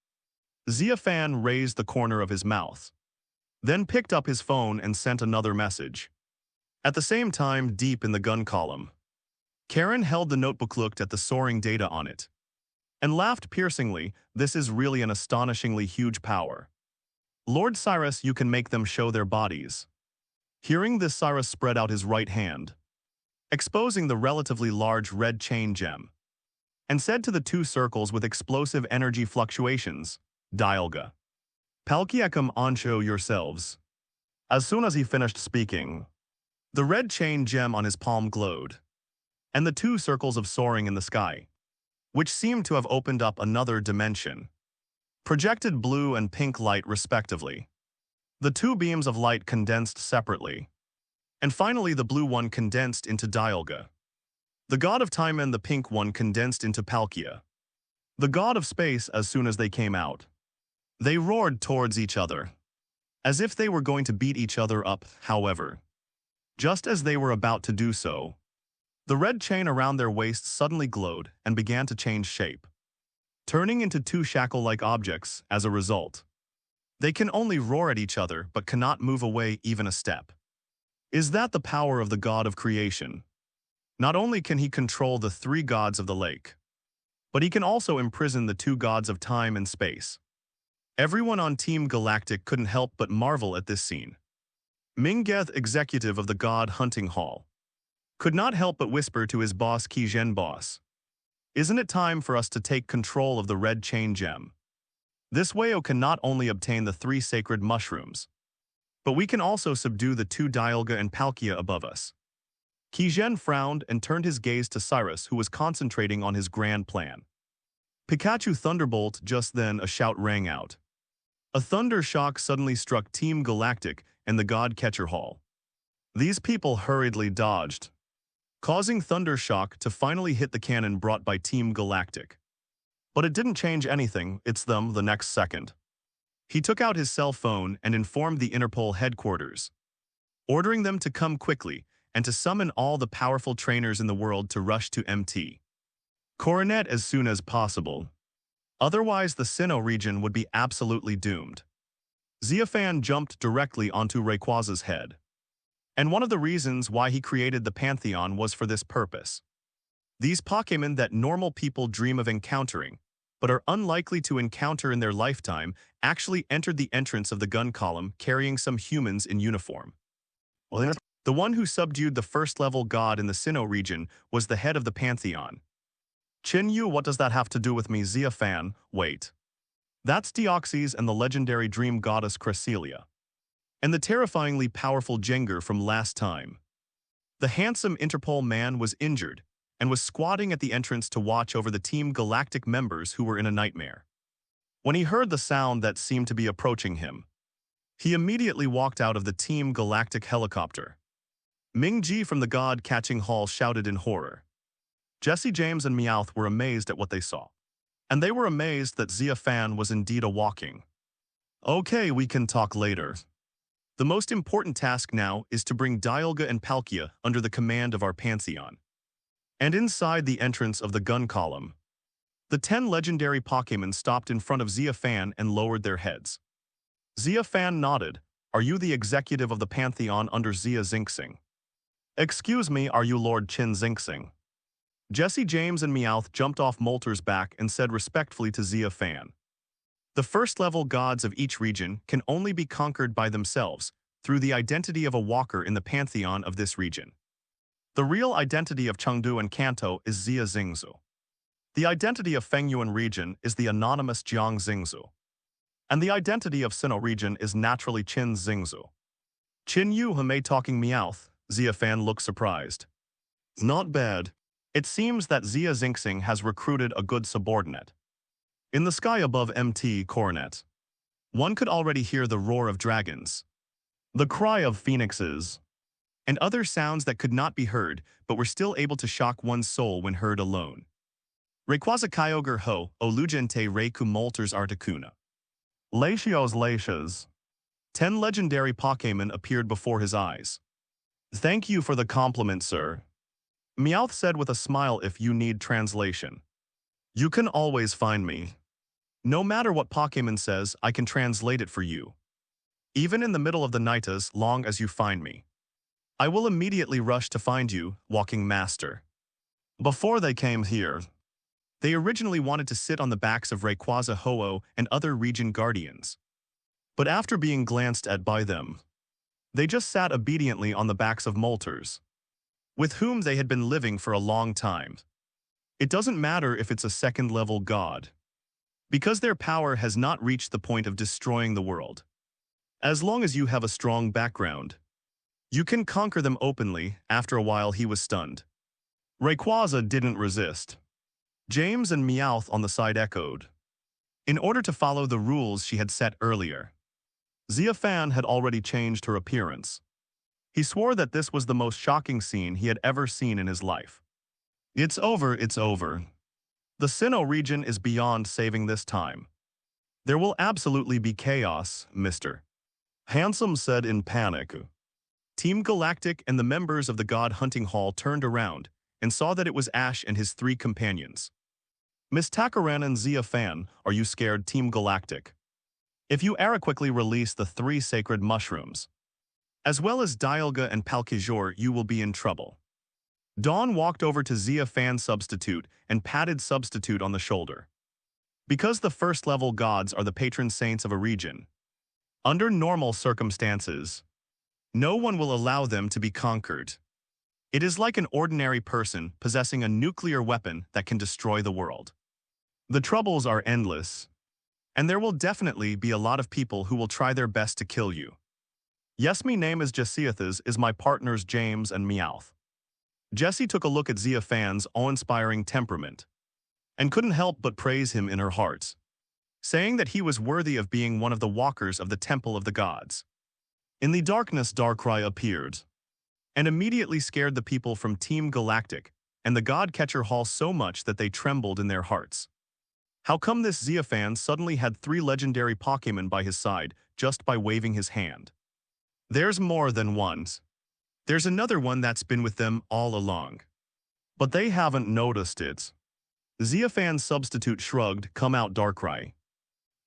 Xia Fan raised the corner of his mouth, then picked up his phone and sent another message. At the same time, deep in the gun column, Karen held the notebook, looked at the soaring data on it, and laughed piercingly. "This is really an astonishingly huge power. Lord Cyrus, you can make them show their bodies." Hearing this, Cyrus spread out his right hand, exposing the relatively large red chain gem, and said to the two circles with explosive energy fluctuations, "Dialga. Palkiakum on, show yourselves." As soon as he finished speaking, the red chain gem on his palm glowed, and the two circles of soaring in the sky, which seemed to have opened up another dimension, projected blue and pink light respectively. The two beams of light condensed separately, and finally the blue one condensed into Dialga, the god of time, and the pink one condensed into Palkia, the god of space. As soon as they came out, they roared towards each other, as if they were going to beat each other up. However, just as they were about to do so, the red chain around their waists suddenly glowed and began to change shape, turning into two shackle-like objects. As a result, they can only roar at each other but cannot move away even a step. Is that the power of the god of creation? Not only can he control the three gods of the lake, but he can also imprison the two gods of time and space. Everyone on Team Galactic couldn't help but marvel at this scene. Minggeth, executive of the God Hunting Hall, could not help but whisper to his boss Qizhen, "Boss, isn't it time for us to take control of the red chain gem? This way we can not only obtain the three sacred mushrooms, but we can also subdue the two Dialga and Palkia above us." Qizhen frowned and turned his gaze to Cyrus, who was concentrating on his grand plan. Pikachu Thunderbolt! Just then a shout rang out. A thunder shock suddenly struck Team Galactic and the God Catcher Hall. These people hurriedly dodged, causing thunder shock to finally hit the cannon brought by Team Galactic. But it didn't change anything. It's them the next second. He took out his cell phone and informed the Interpol headquarters, ordering them to come quickly and to summon all the powerful trainers in the world to rush to MT Coronet as soon as possible. Otherwise, the Sinnoh region would be absolutely doomed. Xia Fan jumped directly onto Rayquaza's head, and one of the reasons why he created the Pantheon was for this purpose. These Pokémon that normal people dream of encountering, but are unlikely to encounter in their lifetime, actually entered the entrance of the gun column carrying some humans in uniform. The one who subdued the first-level god in the Sinnoh region was the head of the Pantheon. Qin Yu, what does that have to do with me? Xia Fan, wait. That's Deoxys and the legendary dream goddess Cresselia. And the terrifyingly powerful Jengar from last time. The handsome Interpol man was injured and was squatting at the entrance to watch over the Team Galactic members who were in a nightmare. When he heard the sound that seemed to be approaching him, he immediately walked out of the Team Galactic helicopter. Ming-Ji from the God-catching hall shouted in horror. Jesse, James, and Meowth were amazed at what they saw. And they were amazed that Xia Fan was indeed a walking. Okay, we can talk later. The most important task now is to bring Dialga and Palkia under the command of our Pantheon. And inside the entrance of the gun column, the 10 legendary Pokémon stopped in front of Xia Fan and lowered their heads. Xia Fan nodded. Are you the executive of the Pantheon under Xia Xingxing? Excuse me, are you Lord Qin Xingxing? Jesse, James, and Meowth jumped off Molter's back and said respectfully to Xia Fan. The first-level gods of each region can only be conquered by themselves through the identity of a walker in the pantheon of this region. The real identity of Chengdu and Kanto is Xia Xingzu. The identity of Fengyuan region is the anonymous Jiang Xingzu. And the identity of Sinnoh region is naturally Qin Xingzu. Qin Yu Hame talking Meowth. Xia Fan looked surprised. Not bad. It seems that Xia Xingxing has recruited a good subordinate. In the sky above MT Coronet, one could already hear the roar of dragons, the cry of phoenixes, and other sounds that could not be heard but were still able to shock one's soul when heard alone. Rayquaza Kyogre Ho, Olugente Reiku Molters Articuna. Latios Latias. 10 legendary Pokémon appeared before his eyes. Thank you for the compliment, sir. Meowth said with a smile if you need translation. You can always find me. No matter what Pokémon says, I can translate it for you. Even in the middle of the night as long as you find me. I will immediately rush to find you, Walking Master. Before they came here, they originally wanted to sit on the backs of Rayquaza Ho-Oh and other region guardians. But after being glanced at by them, they just sat obediently on the backs of Molters, with whom they had been living for a long time. It doesn't matter if it's a second-level god, because their power has not reached the point of destroying the world. As long as you have a strong background, you can conquer them openly. After a while he was stunned. Rayquaza didn't resist. James and Meowth on the side echoed. In order to follow the rules she had set earlier, Xia Fan had already changed her appearance. He swore that this was the most shocking scene he had ever seen in his life. It's over, it's over. The Sinnoh region is beyond saving this time. There will absolutely be chaos, Mr. Handsome said in panic. Team Galactic and the members of the God Hunting Hall turned around and saw that it was Ash and his 3 companions. Miss Takaran and Xia Fan, are you scared, Team Galactic? If you quickly release the 3 sacred mushrooms, as well as Dialga and Palkia, you will be in trouble. Dawn walked over to Xia Fan Substitute and patted Substitute on the shoulder. Because the first-level gods are the patron saints of a region, under normal circumstances, no one will allow them to be conquered. It is like an ordinary person possessing a nuclear weapon that can destroy the world. The troubles are endless, and there will definitely be a lot of people who will try their best to kill you. Yes, me name is Jessiathas is my partners James and Meowth. Jessie took a look at Xia Fan's awe-inspiring temperament and couldn't help but praise him in her heart, saying that he was worthy of being one of the walkers of the Temple of the Gods. In the darkness, Darkrai appeared and immediately scared the people from Team Galactic and the God-Catcher Hall so much that they trembled in their hearts. How come this Xia Fan suddenly had 3 legendary Pokémon by his side just by waving his hand? There's more than one. There's another one that's been with them all along. But they haven't noticed it. Xia Fan Substitute shrugged, come out Darkrai.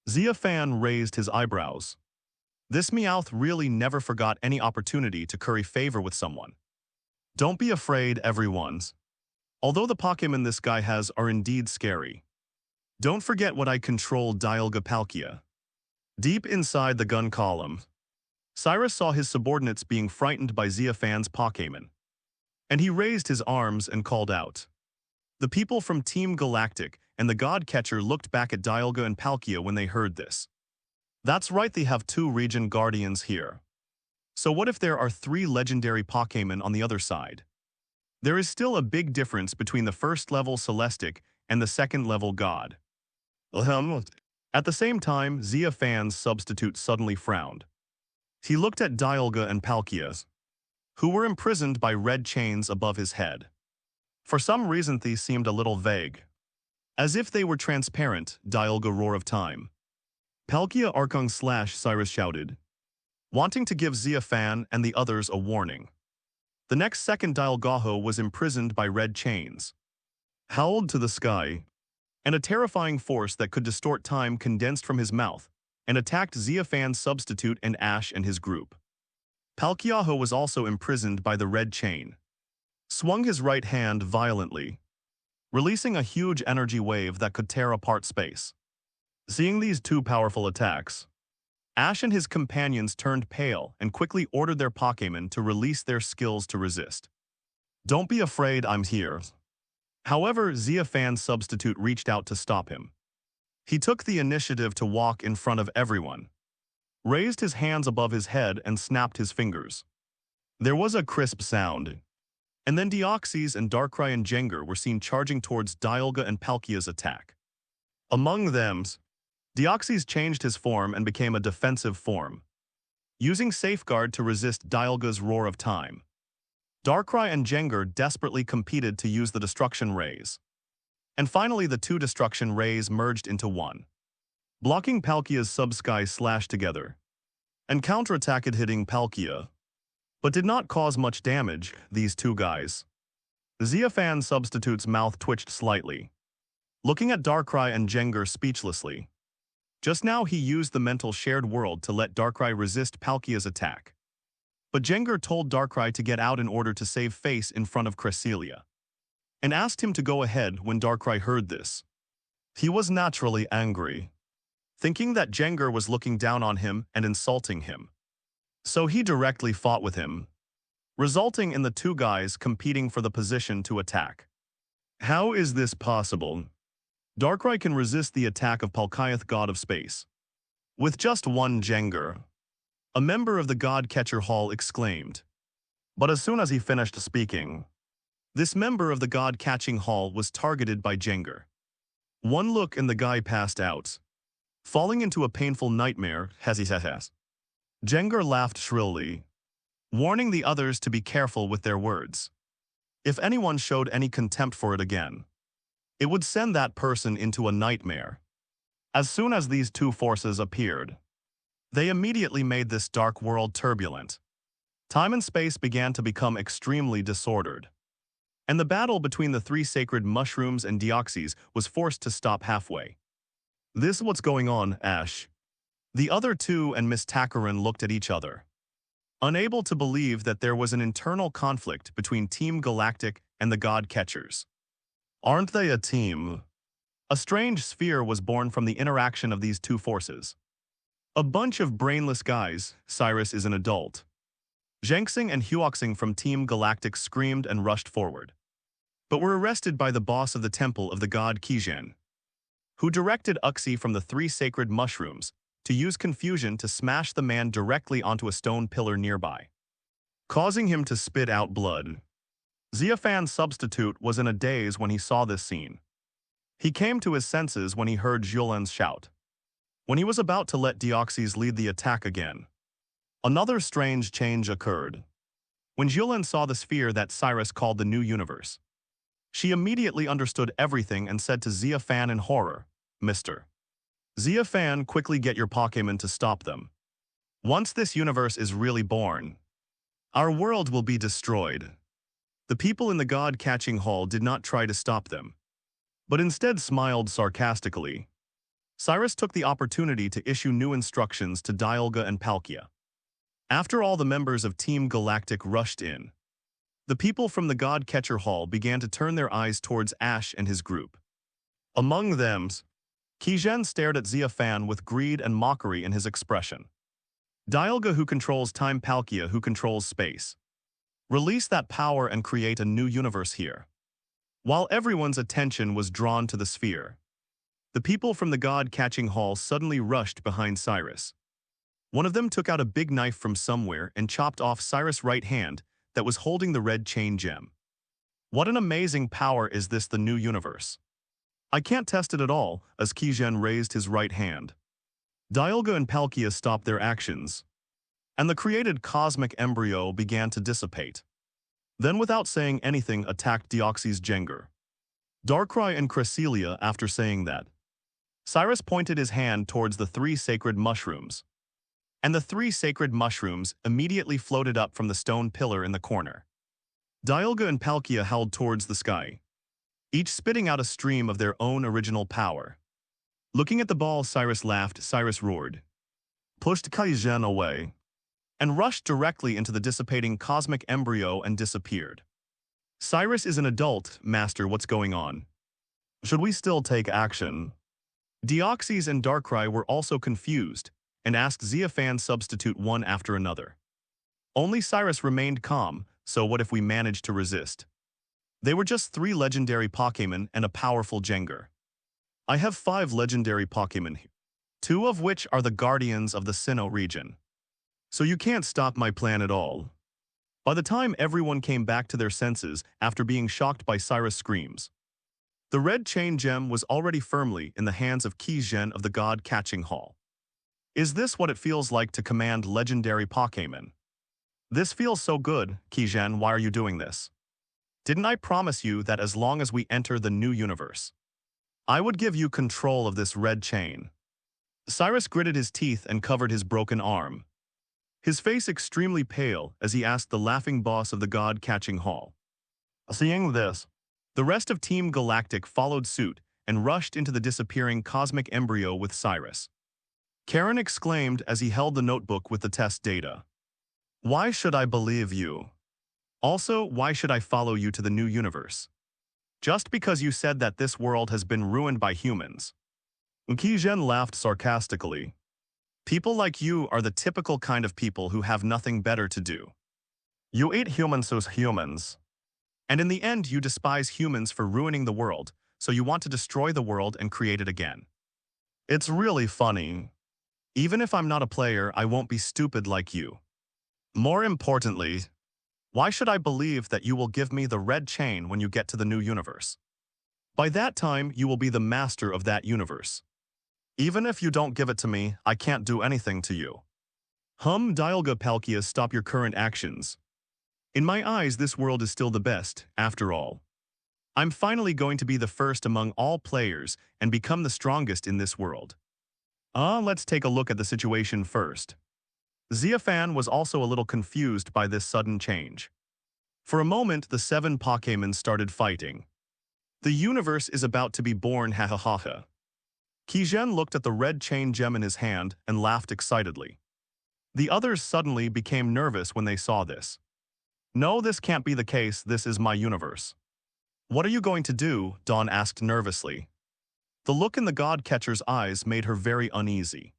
Xia Fan raised his eyebrows. This Meowth really never forgot any opportunity to curry favor with someone. Don't be afraid, everyone. Although the Pokémon this guy has are indeed scary, don't forget what I controlled Dialga Palkia. Deep inside the gun column, Cyrus saw his subordinates being frightened by Xia Fan's Pokémon, and he raised his arms and called out. The people from Team Galactic and the god-catcher looked back at Dialga and Palkia when they heard this. That's right, they have 2 region guardians here. So what if there are 3 legendary Pokémon on the other side? There is still a big difference between the first-level Celestic and the second-level God. At the same time, Xia Fan's substitute suddenly frowned. He looked at Dialga and Palkia, who were imprisoned by red chains above his head. For some reason these seemed a little vague. As if they were transparent, Dialga Roar of Time. Palkia Arkung / Cyrus shouted, wanting to give Xia Fan and the others a warning. The next second Dialgaho was imprisoned by red chains. Howled to the sky, and a terrifying force that could distort time condensed from his mouth and attacked Xia Fan's substitute and Ash and his group. Palkiaho was also imprisoned by the red chain. Swung his right hand violently, releasing a huge energy wave that could tear apart space. Seeing these 2 powerful attacks, Ash and his companions turned pale and quickly ordered their Pokémon to release their skills to resist. Don't be afraid, I'm here. However, Xia Fan's substitute reached out to stop him. He took the initiative to walk in front of everyone, raised his hands above his head and snapped his fingers. There was a crisp sound, and then Deoxys and Darkrai and Jengar were seen charging towards Dialga and Palkia's attack. Among them, Deoxys changed his form and became a defensive form, using Safeguard to resist Dialga's Roar of Time. Darkrai and Jengar desperately competed to use the Destruction Rays. And finally the 2 Destruction Rays merged into one, blocking Palkia's Sub-Sky Slash together, and counterattacked, hitting Palkia, but did not cause much damage. These 2 guys. Xia Fan's substitute's mouth twitched slightly, looking at Darkrai and Jengar speechlessly. Just now he used the mental shared world to let Darkrai resist Palkia's attack. But Jengar told Darkrai to get out in order to save face in front of Cresselia, and asked him to go ahead. When Darkrai heard this, he was naturally angry, thinking that Jengar was looking down on him and insulting him. So he directly fought with him, resulting in the 2 guys competing for the position to attack. How is this possible? Darkrai can resist the attack of Palkiath, God of Space, with just 1 Jengar. A member of the God-Catcher Hall exclaimed. But as soon as he finished speaking, this member of the God-Catching Hall was targeted by Jengar. One look and the guy passed out, falling into a painful nightmare. Jengar laughed shrilly, warning the others to be careful with their words. If anyone showed any contempt for it again, it would send that person into a nightmare. As soon as these 2 forces appeared, they immediately made this dark world turbulent. Time and space began to become extremely disordered, and the battle between the 3 sacred mushrooms and Deoxys was forced to stop halfway. This what's going on, Ash? The other 2 and Miss Takarin looked at each other, unable to believe that there was an internal conflict between Team Galactic and the God-Catchers. Aren't they a team? A strange sphere was born from the interaction of these 2 forces. A bunch of brainless guys. Cyrus is an adult. Zhengxing and Huoxing from Team Galactic screamed and rushed forward, but were arrested by the boss of the Temple of the God Qijian, who directed Uxie from the 3 sacred mushrooms to use confusion to smash the man directly onto a stone pillar nearby, causing him to spit out blood. Xia Fan's substitute was in a daze when he saw this scene. He came to his senses when he heard Julian's shout, when he was about to let Deoxys lead the attack again. Another strange change occurred. When Julian saw the sphere that Cyrus called the New Universe, she immediately understood everything and said to Xia Fan in horror, "Mr. Xia Fan, quickly get your Pokémon to stop them. Once this universe is really born, our world will be destroyed." The people in the God-Catching Hall did not try to stop them, but instead smiled sarcastically. Cyrus took the opportunity to issue new instructions to Dialga and Palkia. After all the members of Team Galactic rushed in, the people from the God-Catcher Hall began to turn their eyes towards Ash and his group. Among them, Qijian stared at Xia Fan with greed and mockery in his expression. Dialga, who controls time, Palkia, who controls space. Release that power and create a new universe here. While everyone's attention was drawn to the sphere, The people from the god-catching hall suddenly rushed behind Cyrus. One of them took out a big knife from somewhere and chopped off Cyrus' right hand that was holding the red chain gem. What an amazing power is this, the new universe. I can't test it at all, as Xia raised his right hand. Dialga and Palkia stopped their actions, and the created cosmic embryo began to dissipate. Then without saying anything attacked Deoxys Jengar. Darkrai and Cresselia after saying that. Cyrus pointed his hand towards the 3 sacred mushrooms. And the 3 sacred mushrooms immediately floated up from the stone pillar in the corner. Dialga and Palkia howled towards the sky, each spitting out a stream of their own original power. Looking at the ball, Cyrus laughed. Cyrus roared, pushed Xia away, and rushed directly into the dissipating cosmic embryo and disappeared. Cyrus is an adult, Master. What's going on? Should we still take action? Deoxys and Darkrai were also confused and asked Xia Fan substitute one after another. Only Cyrus remained calm. So what if we managed to resist? They were just 3 legendary Pokémon and a powerful Jengar. I have 5 legendary Pokémon here, 2 of which are the guardians of the Sinnoh region. So you can't stop my plan at all. By the time everyone came back to their senses after being shocked by Cyrus' screams, the red chain gem was already firmly in the hands of Xia of the God-Catching Hall. Is this what it feels like to command legendary Pokémon? This feels so good, Xia. Why are you doing this? Didn't I promise you that as long as we enter the new universe, I would give you control of this red chain? Cyrus gritted his teeth and covered his broken arm, his face extremely pale as he asked the laughing boss of the God-Catching Hall. Seeing this, the rest of Team Galactic followed suit and rushed into the disappearing cosmic embryo with Cyrus. Karen exclaimed as he held the notebook with the test data. Why should I believe you? Also, why should I follow you to the new universe? Just because you said that this world has been ruined by humans. Xia laughed sarcastically. People like you are the typical kind of people who have nothing better to do. You eat humans as humans. And in the end, you despise humans for ruining the world, so you want to destroy the world and create it again. It's really funny. Even if I'm not a player, I won't be stupid like you. More importantly, why should I believe that you will give me the red chain when you get to the new universe? By that time, you will be the master of that universe. Even if you don't give it to me, I can't do anything to you. Dialga Palkia, stop your current actions. In my eyes, this world is still the best, after all. I'm finally going to be the first among all players and become the strongest in this world. Let's take a look at the situation first. Xia Fan was also a little confused by this sudden change. For a moment, the 7 Pokémon started fighting. The universe is about to be born, ha ha ha ha. Xia looked at the red chain gem in his hand and laughed excitedly. The others suddenly became nervous when they saw this. No, this can't be the case, this is my universe. What are you going to do? Dawn asked nervously. The look in the God-Catcher's eyes made her very uneasy,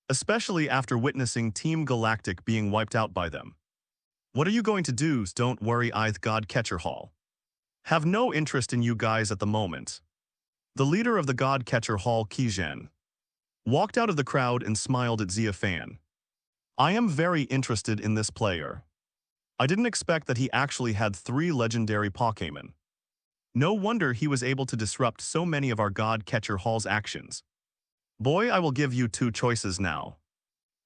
especially after witnessing Team Galactic being wiped out by them. What are you going to do? Don't worry, God-Catcher Hall. Have no interest in you guys at the moment. The leader of the God-Catcher Hall, Xia, walked out of the crowd and smiled at Xia Fan. I am very interested in this player. I didn't expect that he actually had 3 legendary Pokémon. No wonder he was able to disrupt so many of our God-Catcher Hall's actions. Boy, I will give you 2 choices now.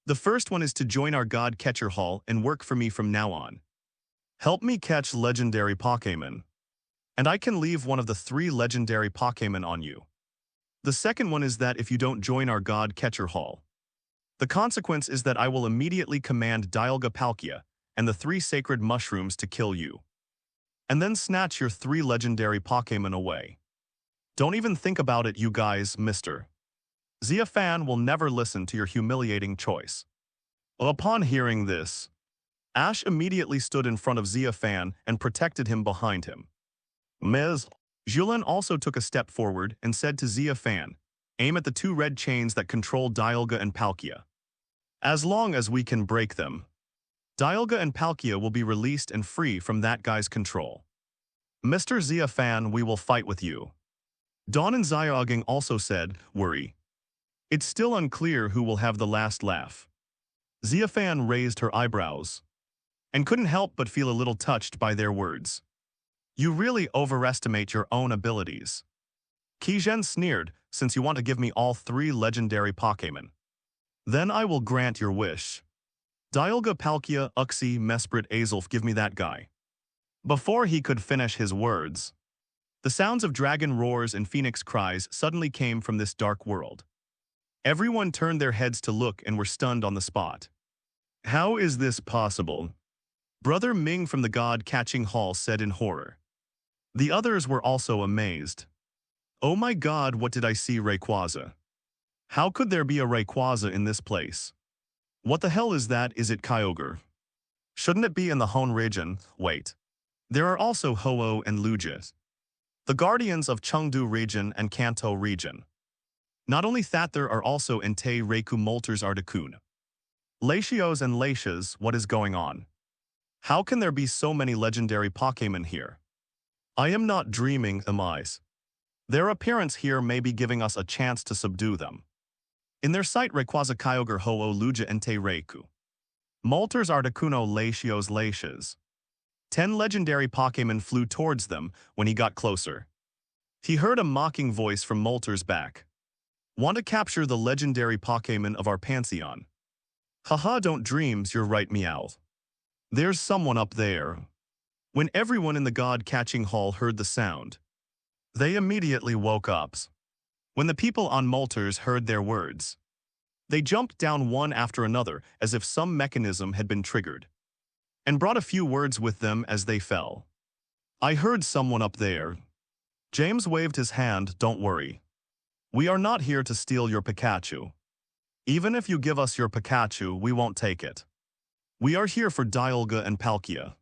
The first one is to join our God-Catcher Hall and work for me from now on. Help me catch legendary Pokémon, and I can leave one of the 3 legendary Pokémon on you. The second one is that if you don't join our God-Catcher Hall, the consequence is that I will immediately command Dialga Palkia and the 3 sacred mushrooms to kill you, and then snatch your 3 legendary Pokémon away. Don't even think about it, you guys, mister. Xia Fan will never listen to your humiliating choice. Upon hearing this, Ash immediately stood in front of Xia Fan and protected him behind him. Ms. Julien also took a step forward and said to Xia Fan, aim at the 2 red chains that control Dialga and Palkia. As long as we can break them, Dialga and Palkia will be released and free from that guy's control. Mr. Xia Fan, we will fight with you. Dawn and Xiaogeng also said, worry. It's still unclear who will have the last laugh. Xia Fan raised her eyebrows and couldn't help but feel a little touched by their words. You really overestimate your own abilities. Qi Zhen sneered, since you want to give me all 3 legendary Pokémon. Then I will grant your wish. Dialga, Palkia, Uxie, Mesprit, Azelf, give me that guy. Before he could finish his words, the sounds of dragon roars and phoenix cries suddenly came from this dark world. Everyone turned their heads to look and were stunned on the spot. How is this possible? Brother Ming from the God-Catching Hall said in horror. The others were also amazed. Oh my god, what did I see, Rayquaza? How could there be a Rayquaza in this place? What the hell is that? Is it Kyogre? Shouldn't it be in the Hone region? Wait. There are also Ho-Oh and Lugia, the guardians of Chengdu region and Kanto region. Not only that, there are also Entei, Reiku, Moltres, Articuno, Latios and Latias. What is going on? How can there be so many legendary Pokémon here? I am not dreaming, am I? Their appearance here may be giving us a chance to subdue them. In their sight, Rayquaza, Kyogre, Ho-Oh, Lugia, Entei, Reiku, Moltres, Articuno, Latios, Latias. 10 legendary Pokémon flew towards them when he got closer. He heard a mocking voice from Moltres' back. Want to capture the legendary Pokémon of our Pantheon? Haha, don't dreams, you're right, Meow. There's someone up there. When everyone in the God-Catching Hall heard the sound, they immediately woke up. When the people on Moltres heard their words, they jumped down one after another as if some mechanism had been triggered, and brought a few words with them as they fell. I heard someone up there. James waved his hand. Don't worry. We are not here to steal your Pikachu. Even if you give us your Pikachu, we won't take it. We are here for Dialga and Palkia.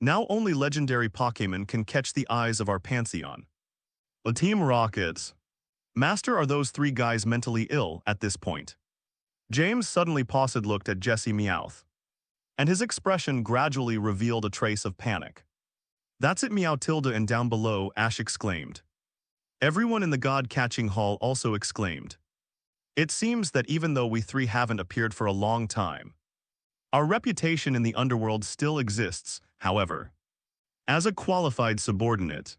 Now only legendary Pokémon can catch the eyes of our Pantheon. The Team Rocket. Master, are those 3 guys mentally ill at this point? James suddenly paused, looked at Jesse Meowth, and his expression gradually revealed a trace of panic. That's it, Meow Tilda, and down below, Ash exclaimed. Everyone in the God-Catching Hall also exclaimed. It seems that even though we 3 haven't appeared for a long time, our reputation in the underworld still exists, however. As a qualified subordinate,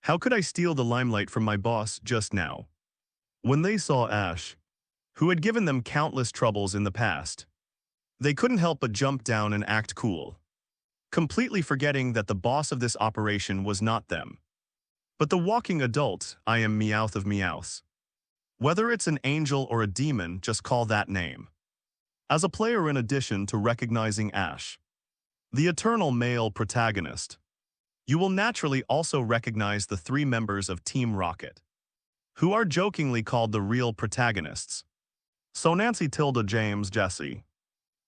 how could I steal the limelight from my boss just now? When they saw Ash, who had given them countless troubles in the past, they couldn't help but jump down and act cool, completely forgetting that the boss of this operation was not them, but the walking adult. I am Meowth of Meowth. Whether it's an angel or a demon, just call that name. As a player, in addition to recognizing Ash, the eternal male protagonist, you will naturally also recognize the 3 members of Team Rocket, who are jokingly called the real protagonists. So Nancy, Tilda, James, Jesse.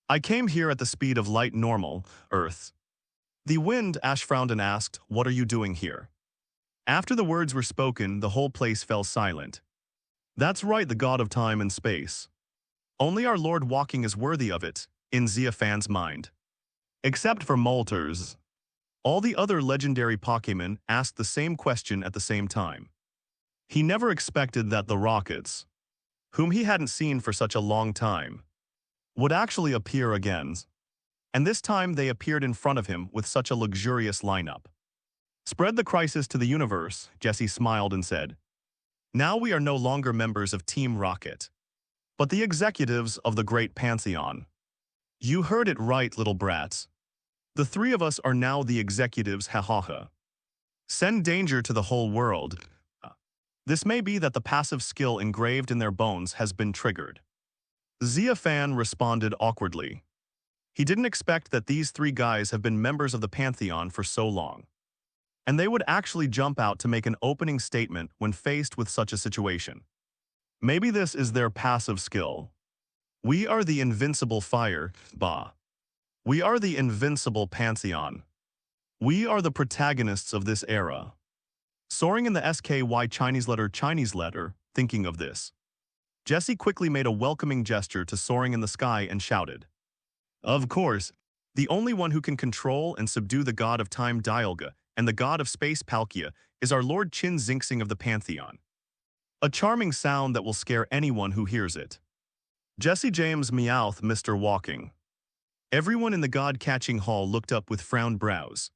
I came here at the speed of light, normal, Earth. The wind. Ash frowned and asked, what are you doing here? After the words were spoken, the whole place fell silent. That's right, the god of time and space. Only our Lord Walking is worthy of it, in Xia Fan's mind. Except for Moltres. All the other legendary Pokémon asked the same question at the same time. He never expected that the Rockets, whom he hadn't seen for such a long time, would actually appear again. And this time they appeared in front of him with such a luxurious lineup. Spread the crisis to the universe, Jesse smiled and said. Now we are no longer members of Team Rocket, but the executives of the Great Pantheon. You heard it right, little brats. The 3 of us are now the executives, ha ha ha. Send danger to the whole world. This may be that the passive skill engraved in their bones has been triggered. Xia Fan responded awkwardly. He didn't expect that these 3 guys have been members of the Pantheon for so long, and they would actually jump out to make an opening statement when faced with such a situation. Maybe this is their passive skill. We are the invincible fire, bah. We are the invincible Pantheon. We are the protagonists of this era. Soaring in the SKY Chinese letter, thinking of this, Jesse quickly made a welcoming gesture to soaring in the sky and shouted. Of course, the only one who can control and subdue the god of time Dialga and the god of space Palkia is our Lord Qin Xingxing of the Pantheon. A charming sound that will scare anyone who hears it. Jesse James meowth Mr. Walking. Everyone in the god-catching hall looked up with frowned brows.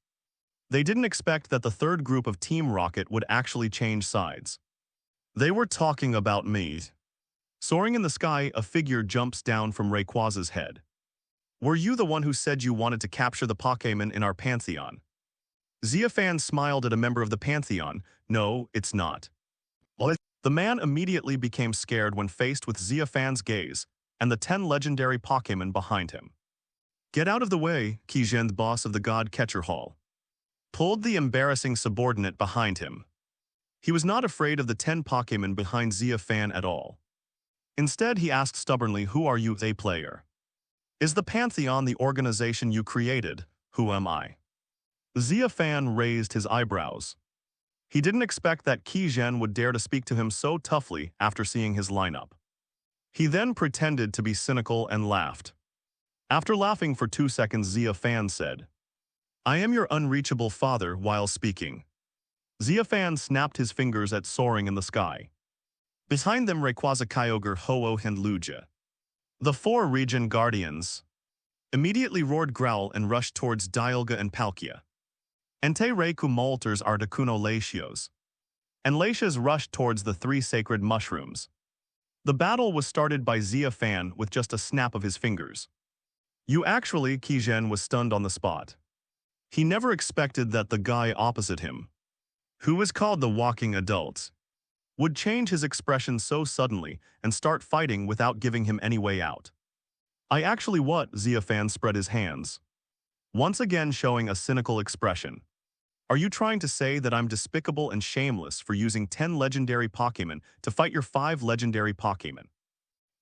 They didn't expect that the third group of Team Rocket would actually change sides. They were talking about me. Soaring in the sky, a figure jumps down from Rayquaza's head. Were you the one who said you wanted to capture the Pokémon in our Pantheon? Xia Fan smiled at a member of the Pantheon. No, it's not. The man immediately became scared when faced with Xia Fan's gaze and the 10 legendary Pokémon behind him. Get out of the way, Qijen, the boss of the God Catcher Hall. Pulled the embarrassing subordinate behind him. He was not afraid of the 10 Pokémon behind Xia Fan at all. Instead, he asked stubbornly, who are you, a player? Is the Pantheon the organization you created? Who am I? Xia Fan raised his eyebrows. He didn't expect that Qijen would dare to speak to him so toughly after seeing his lineup. He then pretended to be cynical and laughed. After laughing for 2 seconds, Xia Fan said, I am your unreachable father while speaking. Xia Fan snapped his fingers at soaring in the sky. Behind them, Rayquaza, Kyogre, Ho-Oh, and Lugia. The 4 region guardians immediately roared growl and rushed towards Dialga and Palkia. Entei Reiku Molters Articuno Latios. And Latias rushed towards the 3 sacred mushrooms. The battle was started by Xia Fan with just a snap of his fingers. Qijen was stunned on the spot. He never expected that the guy opposite him, who was called the Walking Adult, would change his expression so suddenly and start fighting without giving him any way out. Xia Fan spread his hands, once again showing a cynical expression. Are you trying to say that I'm despicable and shameless for using 10 legendary Pokémon to fight your 5 legendary Pokémon?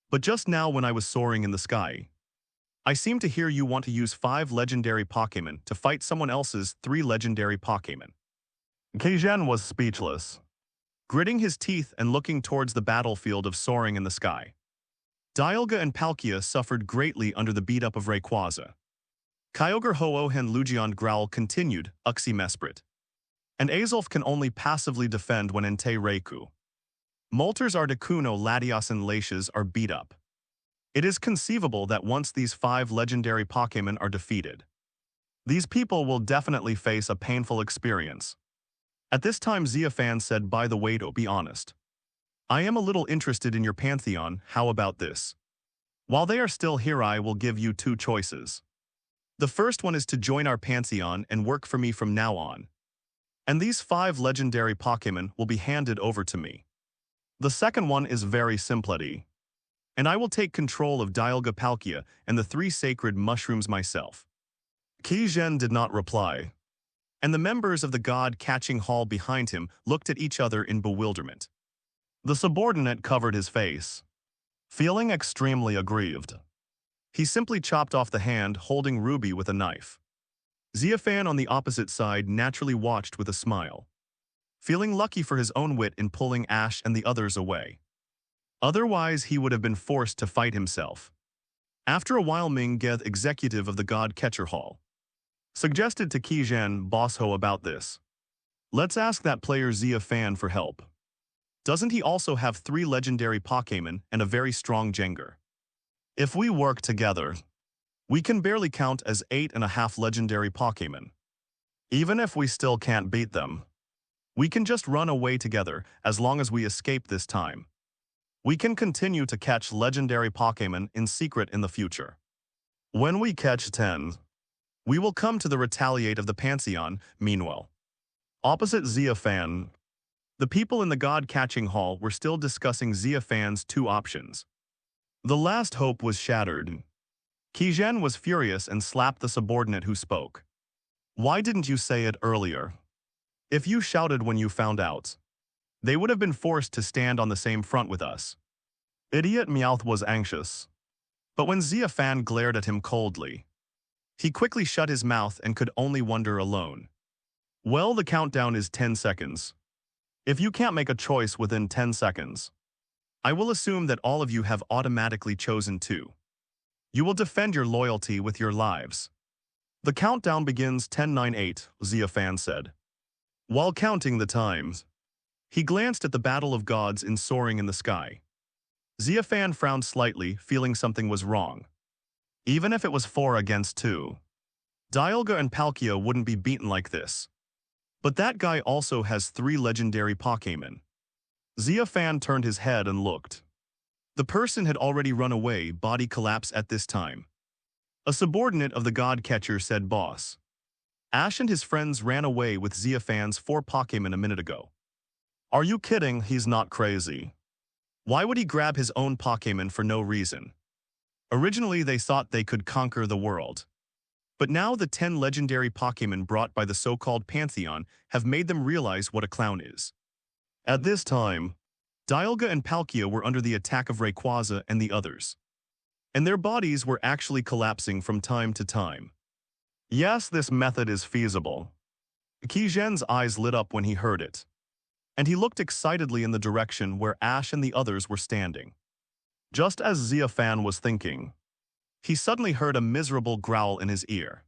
But just now when I was soaring in the sky, I seem to hear you want to use 5 legendary Pokémon to fight someone else's 3 legendary Pokémon. Qijen was speechless, gritting his teeth and looking towards the battlefield of soaring in the sky. Dialga and Palkia suffered greatly under the beat-up of Rayquaza. Kyogre, Ho-Oh, and Lugion growl continued, Uxie Mesprit. And Azulf can only passively defend when Entei Reiku. Molters Articuno, Latias, and Latias are beat up. It is conceivable that once these 5 legendary Pokémon are defeated, these people will definitely face a painful experience. At this time, Xia Fan said, by the way, to be honest, I am a little interested in your Pantheon. How about this? While they are still here, I will give you 2 choices. The first one is to join our Pantheon and work for me from now on. And these 5 legendary Pokémon will be handed over to me. The second one is very simple, and I will take control of Dialga, Palkia, and the 3 sacred mushrooms myself. Qijen did not reply, and the members of the god-catching hall behind him looked at each other in bewilderment. The subordinate covered his face, feeling extremely aggrieved. He simply chopped off the hand holding Ruby with a knife. Xia Fan on the opposite side naturally watched with a smile, feeling lucky for his own wit in pulling Ash and the others away. Otherwise, he would have been forced to fight himself. After a while, Ming Geth, executive of the God Catcher Hall, suggested to Qijen, Boss Ho, about this. Let's ask that player Xia Fan for help. Doesn't he also have 3 legendary Pokémon and a very strong Jengar? If we work together, we can barely count as 8.5 legendary Pokémon. Even if we still can't beat them, we can just run away together as long as we escape this time. We can continue to catch legendary Pokémon in secret in the future. When we catch 10, we will come to the retaliate of the Pantheon. Meanwhile, opposite Xia Fan, the people in the god-catching hall were still discussing Xia Fan's 2 options. The last hope was shattered. Qijen was furious and slapped the subordinate who spoke. Why didn't you say it earlier? If you shouted when you found out, they would have been forced to stand on the same front with us. Idiot Meowth was anxious. But when Xia Fan glared at him coldly, he quickly shut his mouth and could only wonder alone. Well, the countdown is 10 seconds. If you can't make a choice within 10 seconds, I will assume that all of you have automatically chosen 2. You will defend your loyalty with your lives. The countdown begins 10, 9, 8, Xia Fan said, while counting the times. He glanced at the battle of gods in soaring in the sky. Xia Fan frowned slightly, feeling something was wrong. Even if it was 4 against 2, Dialga and Palkia wouldn't be beaten like this. But that guy also has 3 legendary Pokémon. Xia Fan turned his head and looked. The person had already run away, body collapse at this time. A subordinate of the god catcher said, "Boss. Ash and his friends ran away with Xia Fan's 4 Pokémon a minute ago." "Are you kidding? He's not crazy. Why would he grab his own Pokémon for no reason?" Originally, they thought they could conquer the world. But now the 10 legendary Pokémon brought by the so-called Pantheon have made them realize what a clown is. At this time, Dialga and Palkia were under the attack of Rayquaza and the others. And their bodies were actually collapsing from time to time. Yes, this method is feasible. Qi eyes lit up when he heard it. And he looked excitedly in the direction where Ash and the others were standing. Just as Xia Fan was thinking, he suddenly heard a miserable growl in his ear.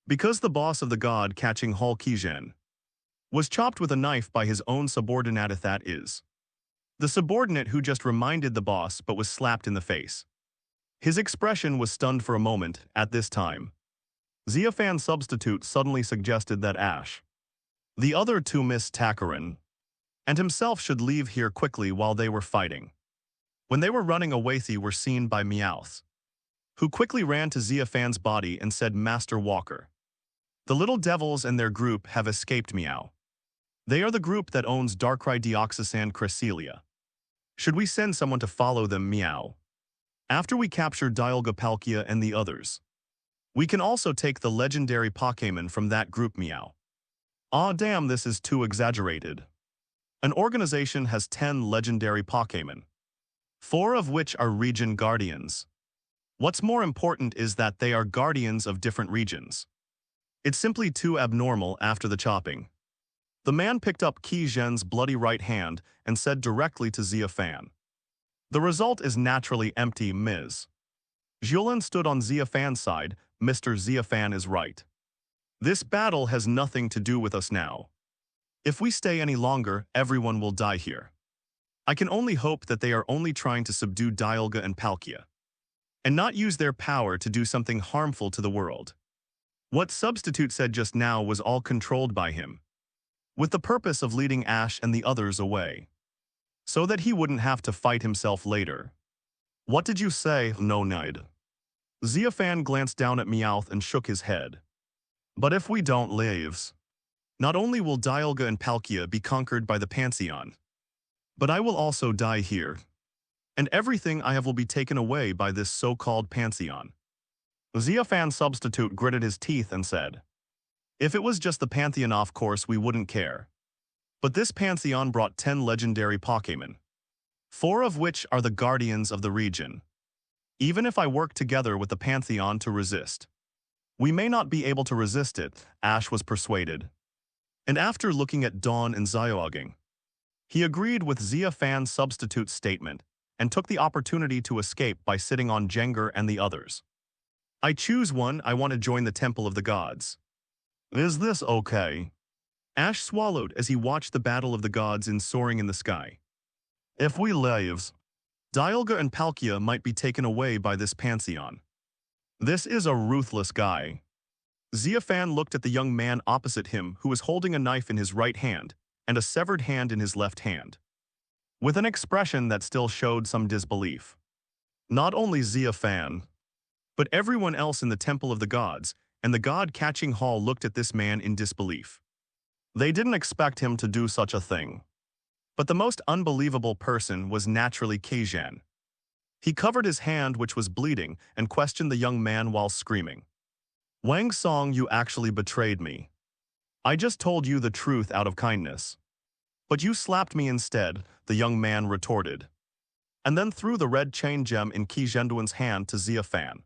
Because the boss of the god catching Hall Qi was chopped with a knife by his own subordinate, that is. The subordinate who just reminded the boss but was slapped in the face. His expression was stunned for a moment at this time. Xia Fan's substitute suddenly suggested that Ash, the other 2 Miss Takarin, and himself should leave here quickly while they were fighting. When they were running away, they were seen by Meowth, who quickly ran to Xia Fan's body and said, "Master Walker, the little devils and their group have escaped Meow. They are the group that owns Darkrai Deoxys Cresselia. Should we send someone to follow them, Meow? After we capture Dialga, Palkia, and the others, we can also take the legendary Pokémon from that group, Meow." "Aw damn, this is too exaggerated. An organization has 10 legendary Pokémon, 4 of which are region guardians. What's more important is that they are guardians of different regions. It's simply too abnormal." After the chopping, the man picked up Qi bloody right hand and said directly to Xia Fan, "The result is naturally empty, Ms." Julien stood on Xia Fan's side. "Mr. Xia Fan is right. This battle has nothing to do with us now. If we stay any longer, everyone will die here. I can only hope that they are only trying to subdue Dialga and Palkia, and not use their power to do something harmful to the world." What substitute said just now was all controlled by him, with the purpose of leading Ash and the others away, so that he wouldn't have to fight himself later. "What did you say, no Nide?" Xia Fan glanced down at Meowth and shook his head. "But if we don't leave, not only will Dialga and Palkia be conquered by the Pantheon, but I will also die here, and everything I have will be taken away by this so-called Pantheon." Xia Fan's substitute gritted his teeth and said, "If it was just the Pantheon, of course we wouldn't care. But this Pantheon brought 10 legendary Pokémon, 4 of which are the guardians of the region. Even if I work together with the Pantheon to resist, we may not be able to resist it," Ash was persuaded. And after looking at Dawn and Xiaogang, he agreed with Xia Fan's substitute's statement and took the opportunity to escape by sitting on Jengar and the others. "I choose one. I want to join the Temple of the Gods." "Is this okay?" Ash swallowed as he watched the battle of the gods in soaring in the sky. "If we leave, Dialga and Palkia might be taken away by this Pantheon. This is a ruthless guy." Xia Fan looked at the young man opposite him who was holding a knife in his right hand and a severed hand in his left hand, with an expression that still showed some disbelief. Not only Xia Fan, but everyone else in the Temple of the Gods and the God-catching hall looked at this man in disbelief. They didn't expect him to do such a thing. But the most unbelievable person was naturally Qi. He covered his hand, which was bleeding, and questioned the young man while screaming, "Wang Song, you actually betrayed me. I just told you the truth out of kindness. But you slapped me instead," the young man retorted, and then threw the red chain gem in Qi Zhenduan's hand to Xia Fan.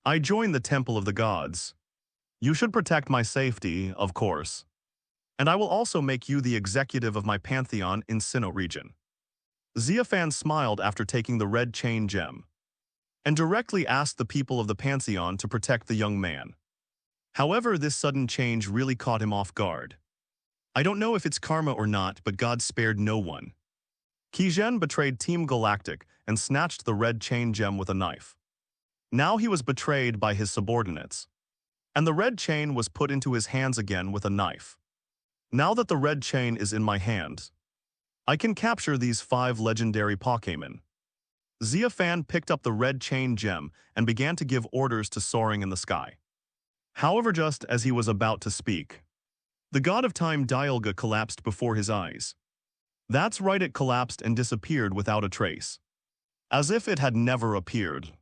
"I joined the Temple of the Gods. You should protect my safety, of course. And I will also make you the executive of my Pantheon in Sinnoh region." Xia Fan smiled after taking the red chain gem, and directly asked the people of the Pantheon to protect the young man. However, this sudden change really caught him off guard. I don't know if it's karma or not, but God spared no one. Xia betrayed Team Galactic and snatched the red chain gem with a knife. Now he was betrayed by his subordinates. And the red chain was put into his hands again with a knife. Now that the red chain is in my hand, I can capture these 5 legendary Pokémon. Xia Fan picked up the red chain gem and began to give orders to soaring in the sky. However, just as he was about to speak, the god of time Dialga collapsed before his eyes. That's right, it collapsed and disappeared without a trace, as if it had never appeared.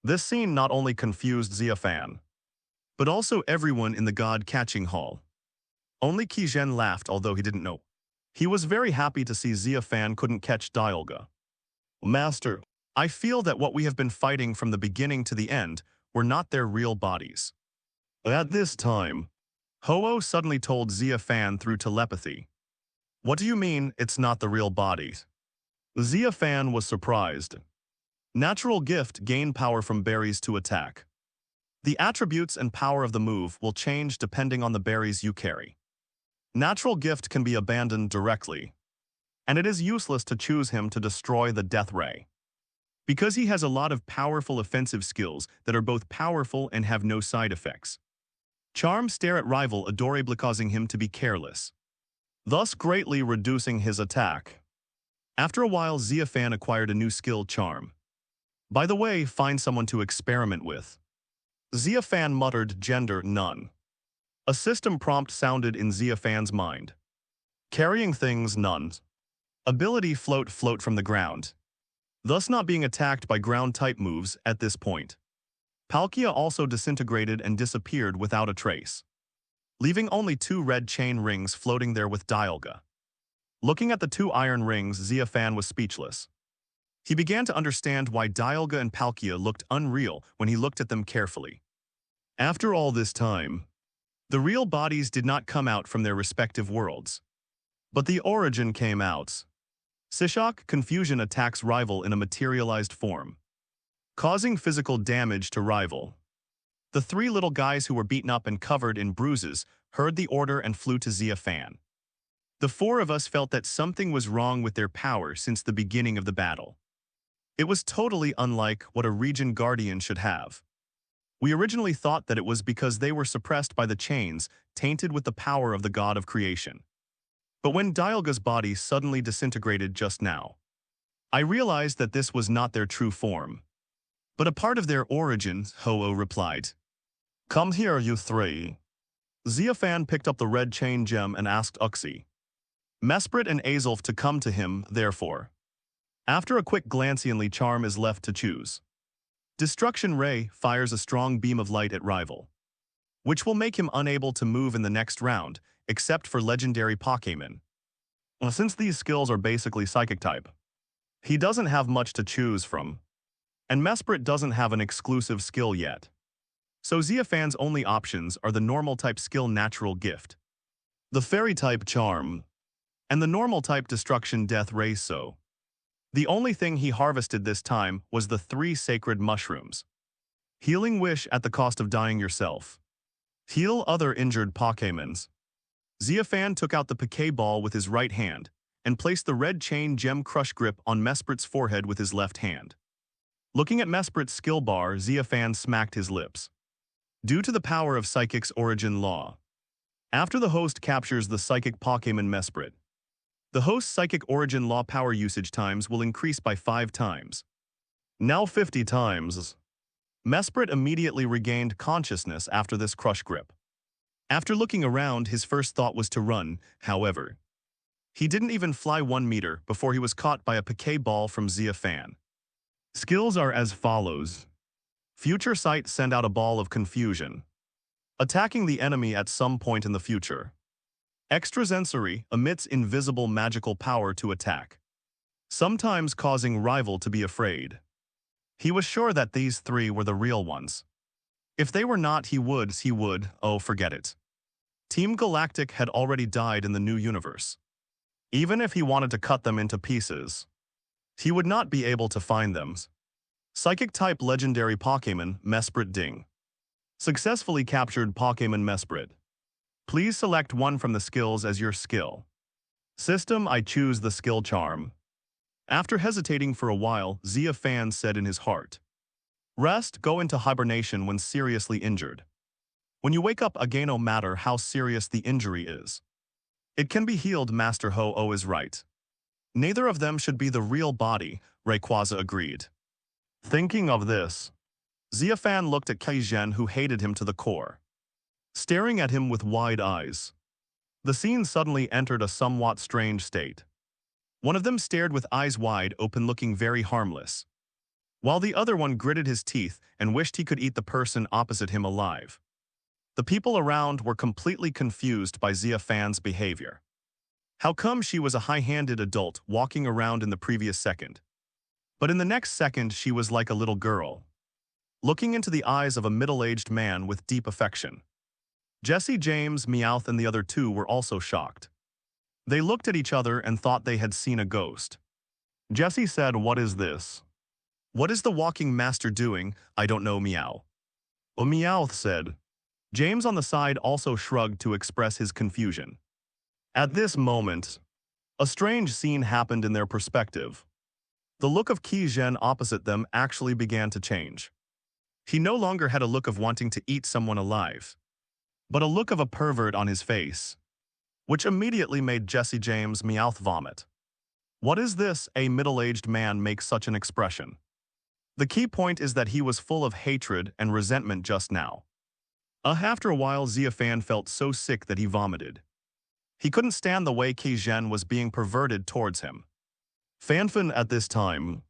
This scene not only confused Xia Fan, but also everyone in the god-catching hall. Only Xia laughed, although he didn't know. He was very happy to see Xia Fan couldn't catch Dialga. Master, I feel that what we have been fighting from the beginning to the end were not their real bodies. At this time, Ho-Oh suddenly told Xia Fan through telepathy. What do you mean, it's not the real bodies? Xia Fan was surprised. Natural gift gain power from berries to attack. The attributes and power of the move will change depending on the berries you carry. Natural gift can be abandoned directly, and it is useless to choose him to destroy the death ray, because he has a lot of powerful offensive skills that are both powerful and have no side effects. Charm stare at rival adorably, causing him to be careless, thus greatly reducing his attack. After a while, Xia Fan acquired a new skill, Charm. By the way, find someone to experiment with. Xia Fan muttered, gender, none. A system prompt sounded in Xia Fan's mind. Carrying things, none. Ability float from the ground, thus not being attacked by ground-type moves at this point. Palkia also disintegrated and disappeared without a trace, leaving only 2 red chain rings floating there with Dialga. Looking at the 2 iron rings, Xia Fan was speechless. He began to understand why Dialga and Palkia looked unreal when he looked at them carefully. After all this time, the real bodies did not come out from their respective worlds, but the origin came out. Sishak Confusion attacks rival in a materialized form, causing physical damage to rival. The 3 little guys who were beaten up and covered in bruises heard the order and flew to Xia Fan. The 4 of us felt that something was wrong with their power since the beginning of the battle. It was totally unlike what a region guardian should have. We originally thought that it was because they were suppressed by the chains, tainted with the power of the god of creation. But when Dialga's body suddenly disintegrated just now, I realized that this was not their true form, but a part of their origin, Ho-Oh replied. Come here, you 3. Xia Fan picked up the red chain gem and asked Uxie, Mesprit and Azulf to come to him, therefore. After a quick glancianly, Charm is left to choose. Destruction Ray fires a strong beam of light at rival, which will make him unable to move in the next round, except for legendary Pokémon. Since these skills are basically psychic type, he doesn't have much to choose from, and Mesprit doesn't have an exclusive skill yet. So Xia Fan's only options are the normal type skill Natural Gift, the fairy type Charm, and the normal type Destruction Death Ray. So the only thing he harvested this time was the 3 sacred mushrooms. Healing Wish at the cost of dying yourself. Heal other injured Pokémons. Xia Fan took out the Pokéball with his right hand and placed the red chain gem crush grip on Mesprit's forehead with his left hand. Looking at Mesprit's skill bar, Xia Fan smacked his lips. Due to the power of Psychic's origin law, after the host captures the psychic Pokémon Mesprit, the host's psychic origin law power usage times will increase by 5 times. Now 50 times. Mesprit immediately regained consciousness after this crush grip. After looking around, his first thought was to run, however. He didn't even fly 1 meter before he was caught by a Pokéball from Xia Fan. Skills are as follows. Future Sight, send out a ball of confusion, attacking the enemy at some point in the future. Extrasensory emits invisible magical power to attack, sometimes causing rival to be afraid. He was sure that these 3 were the real ones. If they were not, he would, oh forget it. Team Galactic had already died in the new universe. Even if he wanted to cut them into pieces, he would not be able to find them. Psychic-type legendary Pokémon Mesprit Ding. Successfully captured Pokémon Mesprit. Please select one from the skills as your skill. System, I choose the skill charm. After hesitating for a while, Xia Fan said in his heart, rest, go into hibernation when seriously injured. When you wake up again, no matter how serious the injury is, it can be healed. Master Ho-Oh is right. Neither of them should be the real body, Rayquaza agreed. Thinking of this, Xia Fan looked at Qi Zhen, who hated him to the core, staring at him with wide eyes. The scene suddenly entered a somewhat strange state. One of them stared with eyes wide open, looking very harmless, while the other one gritted his teeth and wished he could eat the person opposite him alive. The people around were completely confused by Xia Fan's behavior. How come she was a high-handed adult walking around in the previous second, but in the next second she was like a little girl, looking into the eyes of a middle-aged man with deep affection? Jesse, James, Meowth, and the other two were also shocked. They looked at each other and thought they had seen a ghost. Jesse said, "What is this? What is the walking master doing? I don't know, Meow." Meowth said. James on the side also shrugged to express his confusion. At this moment, a strange scene happened in their perspective. The look of Qi Zhen opposite them actually began to change. He no longer had a look of wanting to eat someone alive, but a look of a pervert on his face, which immediately made Jesse James Meowth vomit. What is this? A middle-aged man makes such an expression. The key point is that he was full of hatred and resentment just now. After a while, Xia Fan felt so sick that he vomited. He couldn't stand the way Qi Zhen was being perverted towards him. Fanfin at this time,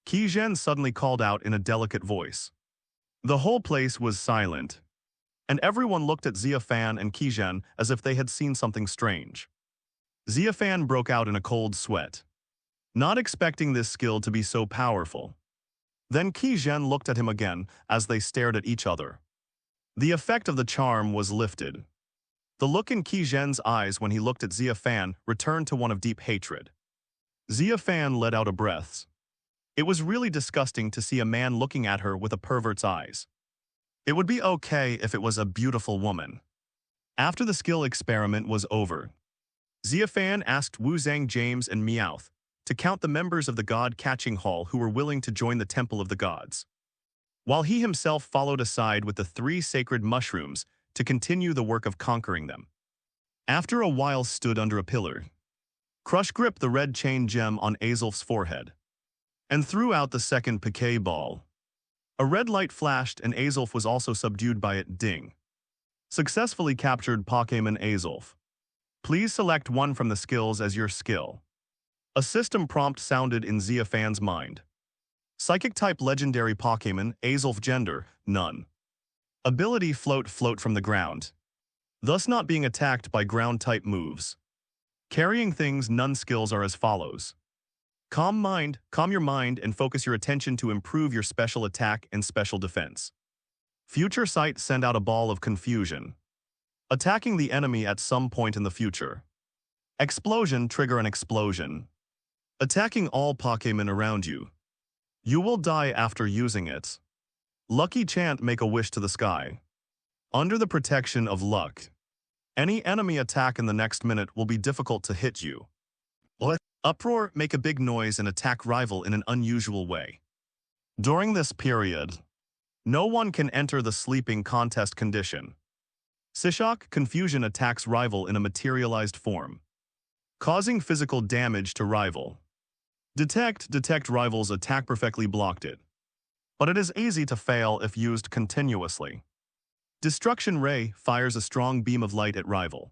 Qi Zhen suddenly called out in a delicate voice. The whole place was silent, and everyone looked at Xia Fan and Qi Zhen as if they had seen something strange. Xia Fan broke out in a cold sweat, not expecting this skill to be so powerful. Then Qi Zhen looked at him again as they stared at each other. The effect of the charm was lifted. The look in Qi Zhen's eyes when he looked at Xia Fan returned to one of deep hatred. Xia Fan let out a breath. It was really disgusting to see a man looking at her with a pervert's eyes. It would be okay if it was a beautiful woman. After the skill experiment was over, Xia Fan asked Wu Zhang, James, and Meowth to count the members of the God-Catching Hall who were willing to join the Temple of the Gods, while he himself followed aside with the 3 sacred mushrooms to continue the work of conquering them. After a while stood under a pillar. Crush grip the red chain gem on Azulf's forehead, and threw out the second Pokéball ball. A red light flashed and Azulf was also subdued by it. Ding. Successfully captured Pokémon Azulf. Please select one from the skills as your skill. A system prompt sounded in Xia Fan's mind. Psychic-type legendary Pokémon, Azulf. Gender, none. Ability, float from the ground, thus not being attacked by ground-type moves. Carrying things, none. Skills are as follows. Calm your mind and focus your attention to improve your special attack and special defense. Future sight, send out a ball of confusion, attacking the enemy at some point in the future. Explosion, trigger an explosion, attacking all Pokémon around you. You will die after using it. Lucky chant, make a wish to the sky. Under the protection of luck, any enemy attack in the next minute will be difficult to hit you. Uproar, make a big noise and attack rival in an unusual way. During this period, no one can enter the sleeping contest condition. Sishock, confusion, attacks rival in a materialized form, causing physical damage to rival. Detect rival's attack perfectly blocked it, but it is easy to fail if used continuously. Destruction ray fires a strong beam of light at rival,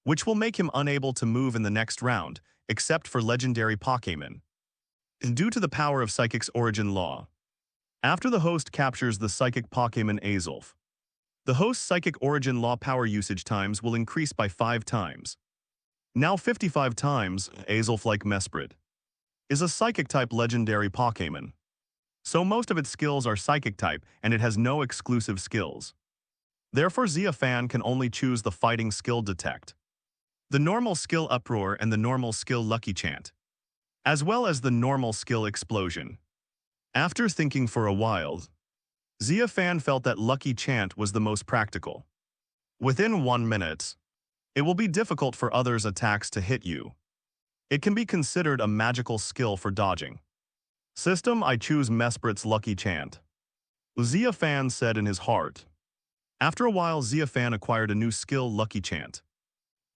which will make him unable to move in the next round, except for legendary Pokémon, due to the power of Psychic's origin law. After the host captures the psychic Pokémon Azulf, the host's psychic origin law power usage times will increase by 5 times. Now 55 times. Azulf, like Mesprit, is a psychic-type legendary Pokémon, so most of its skills are psychic-type and it has no exclusive skills. Therefore, Xia Fan can only choose the fighting skill Detect, the normal skill Uproar, and the normal skill Lucky Chant, as well as the normal skill Explosion. After thinking for a while, Xia Fan felt that Lucky Chant was the most practical. Within 1 minute, it will be difficult for others' attacks to hit you. It can be considered a magical skill for dodging. System, I choose Mesprit's lucky chant. Xia Fan said in his heart. After a while, Xia Fan acquired a new skill, lucky chant.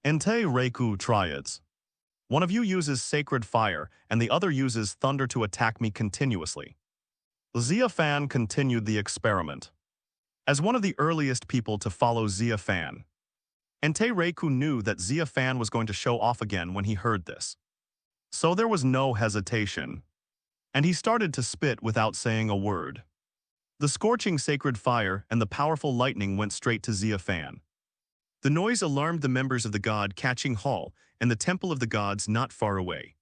Ente Reiku Triads. One of you uses sacred fire, and the other uses thunder to attack me continuously. Xia Fan continued the experiment. As one of the earliest people to follow Xia Fan, Ente Reiku knew that Xia Fan was going to show off again when he heard this. So there was no hesitation, and he started to spit without saying a word. The scorching sacred fire and the powerful lightning went straight to Xia Fan. The noise alarmed the members of the god-catching hall and the temple of the gods not far away.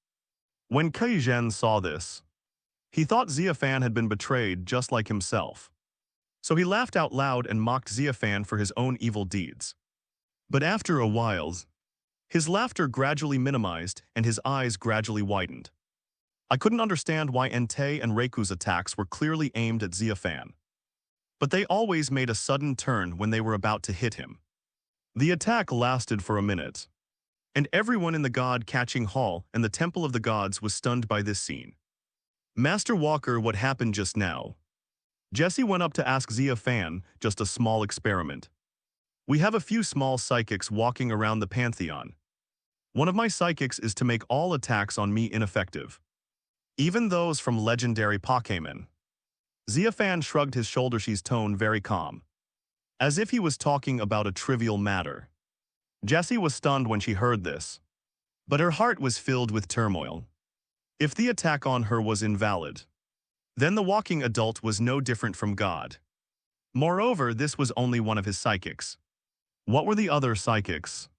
When Kai Zhen saw this, he thought Xia Fan had been betrayed just like himself. So he laughed out loud and mocked Xia Fan for his own evil deeds. But after a while, his laughter gradually minimized and his eyes gradually widened. I couldn't understand why Entei and Reiku's attacks were clearly aimed at Xia Fan. But they always made a sudden turn when they were about to hit him. The attack lasted for a minute, and everyone in the god-catching hall and the temple of the gods was stunned by this scene. Master Walker, what happened just now? Jesse went up to ask Xia Fan, just a small experiment. We have a few small psychics walking around the Pantheon. One of my psychics is to make all attacks on me ineffective, even those from legendary Pokémon. Xia Fan shrugged his shoulders, his tone very calm, as if he was talking about a trivial matter. Jessie was stunned when she heard this, but her heart was filled with turmoil. If the attack on her was invalid, then the walking adult was no different from God. Moreover, this was only one of his psychics. What were the other psychics?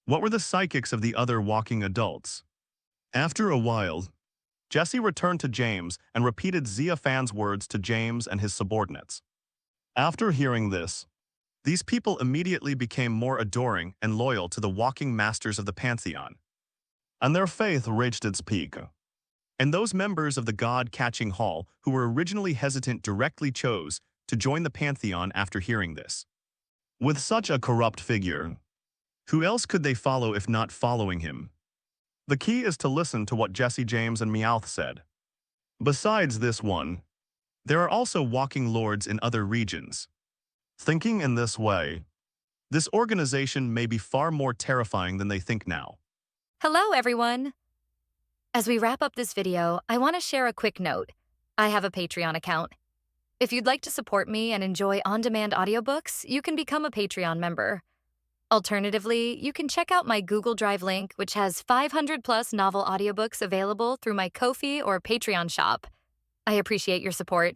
What were the psychics of the other walking adults? After a while, Jesse returned to James and repeated Xia Fan's words to James and his subordinates. After hearing this, these people immediately became more adoring and loyal to the walking masters of the Pantheon, and their faith reached its peak. And those members of the god-catching hall who were originally hesitant directly chose to join the Pantheon after hearing this. With such a corrupt figure, who else could they follow if not following him? The key is to listen to what Jesse, James, and Meowth said. Besides this one, there are also walking lords in other regions. Thinking in this way, this organization may be far more terrifying than they think now. Hello, everyone. As we wrap up this video, I want to share a quick note. I have a Patreon account. If you'd like to support me and enjoy on-demand audiobooks, you can become a Patreon member. Alternatively, you can check out my Google Drive link, which has 500+ novel audiobooks available through my Ko-fi or Patreon shop. I appreciate your support.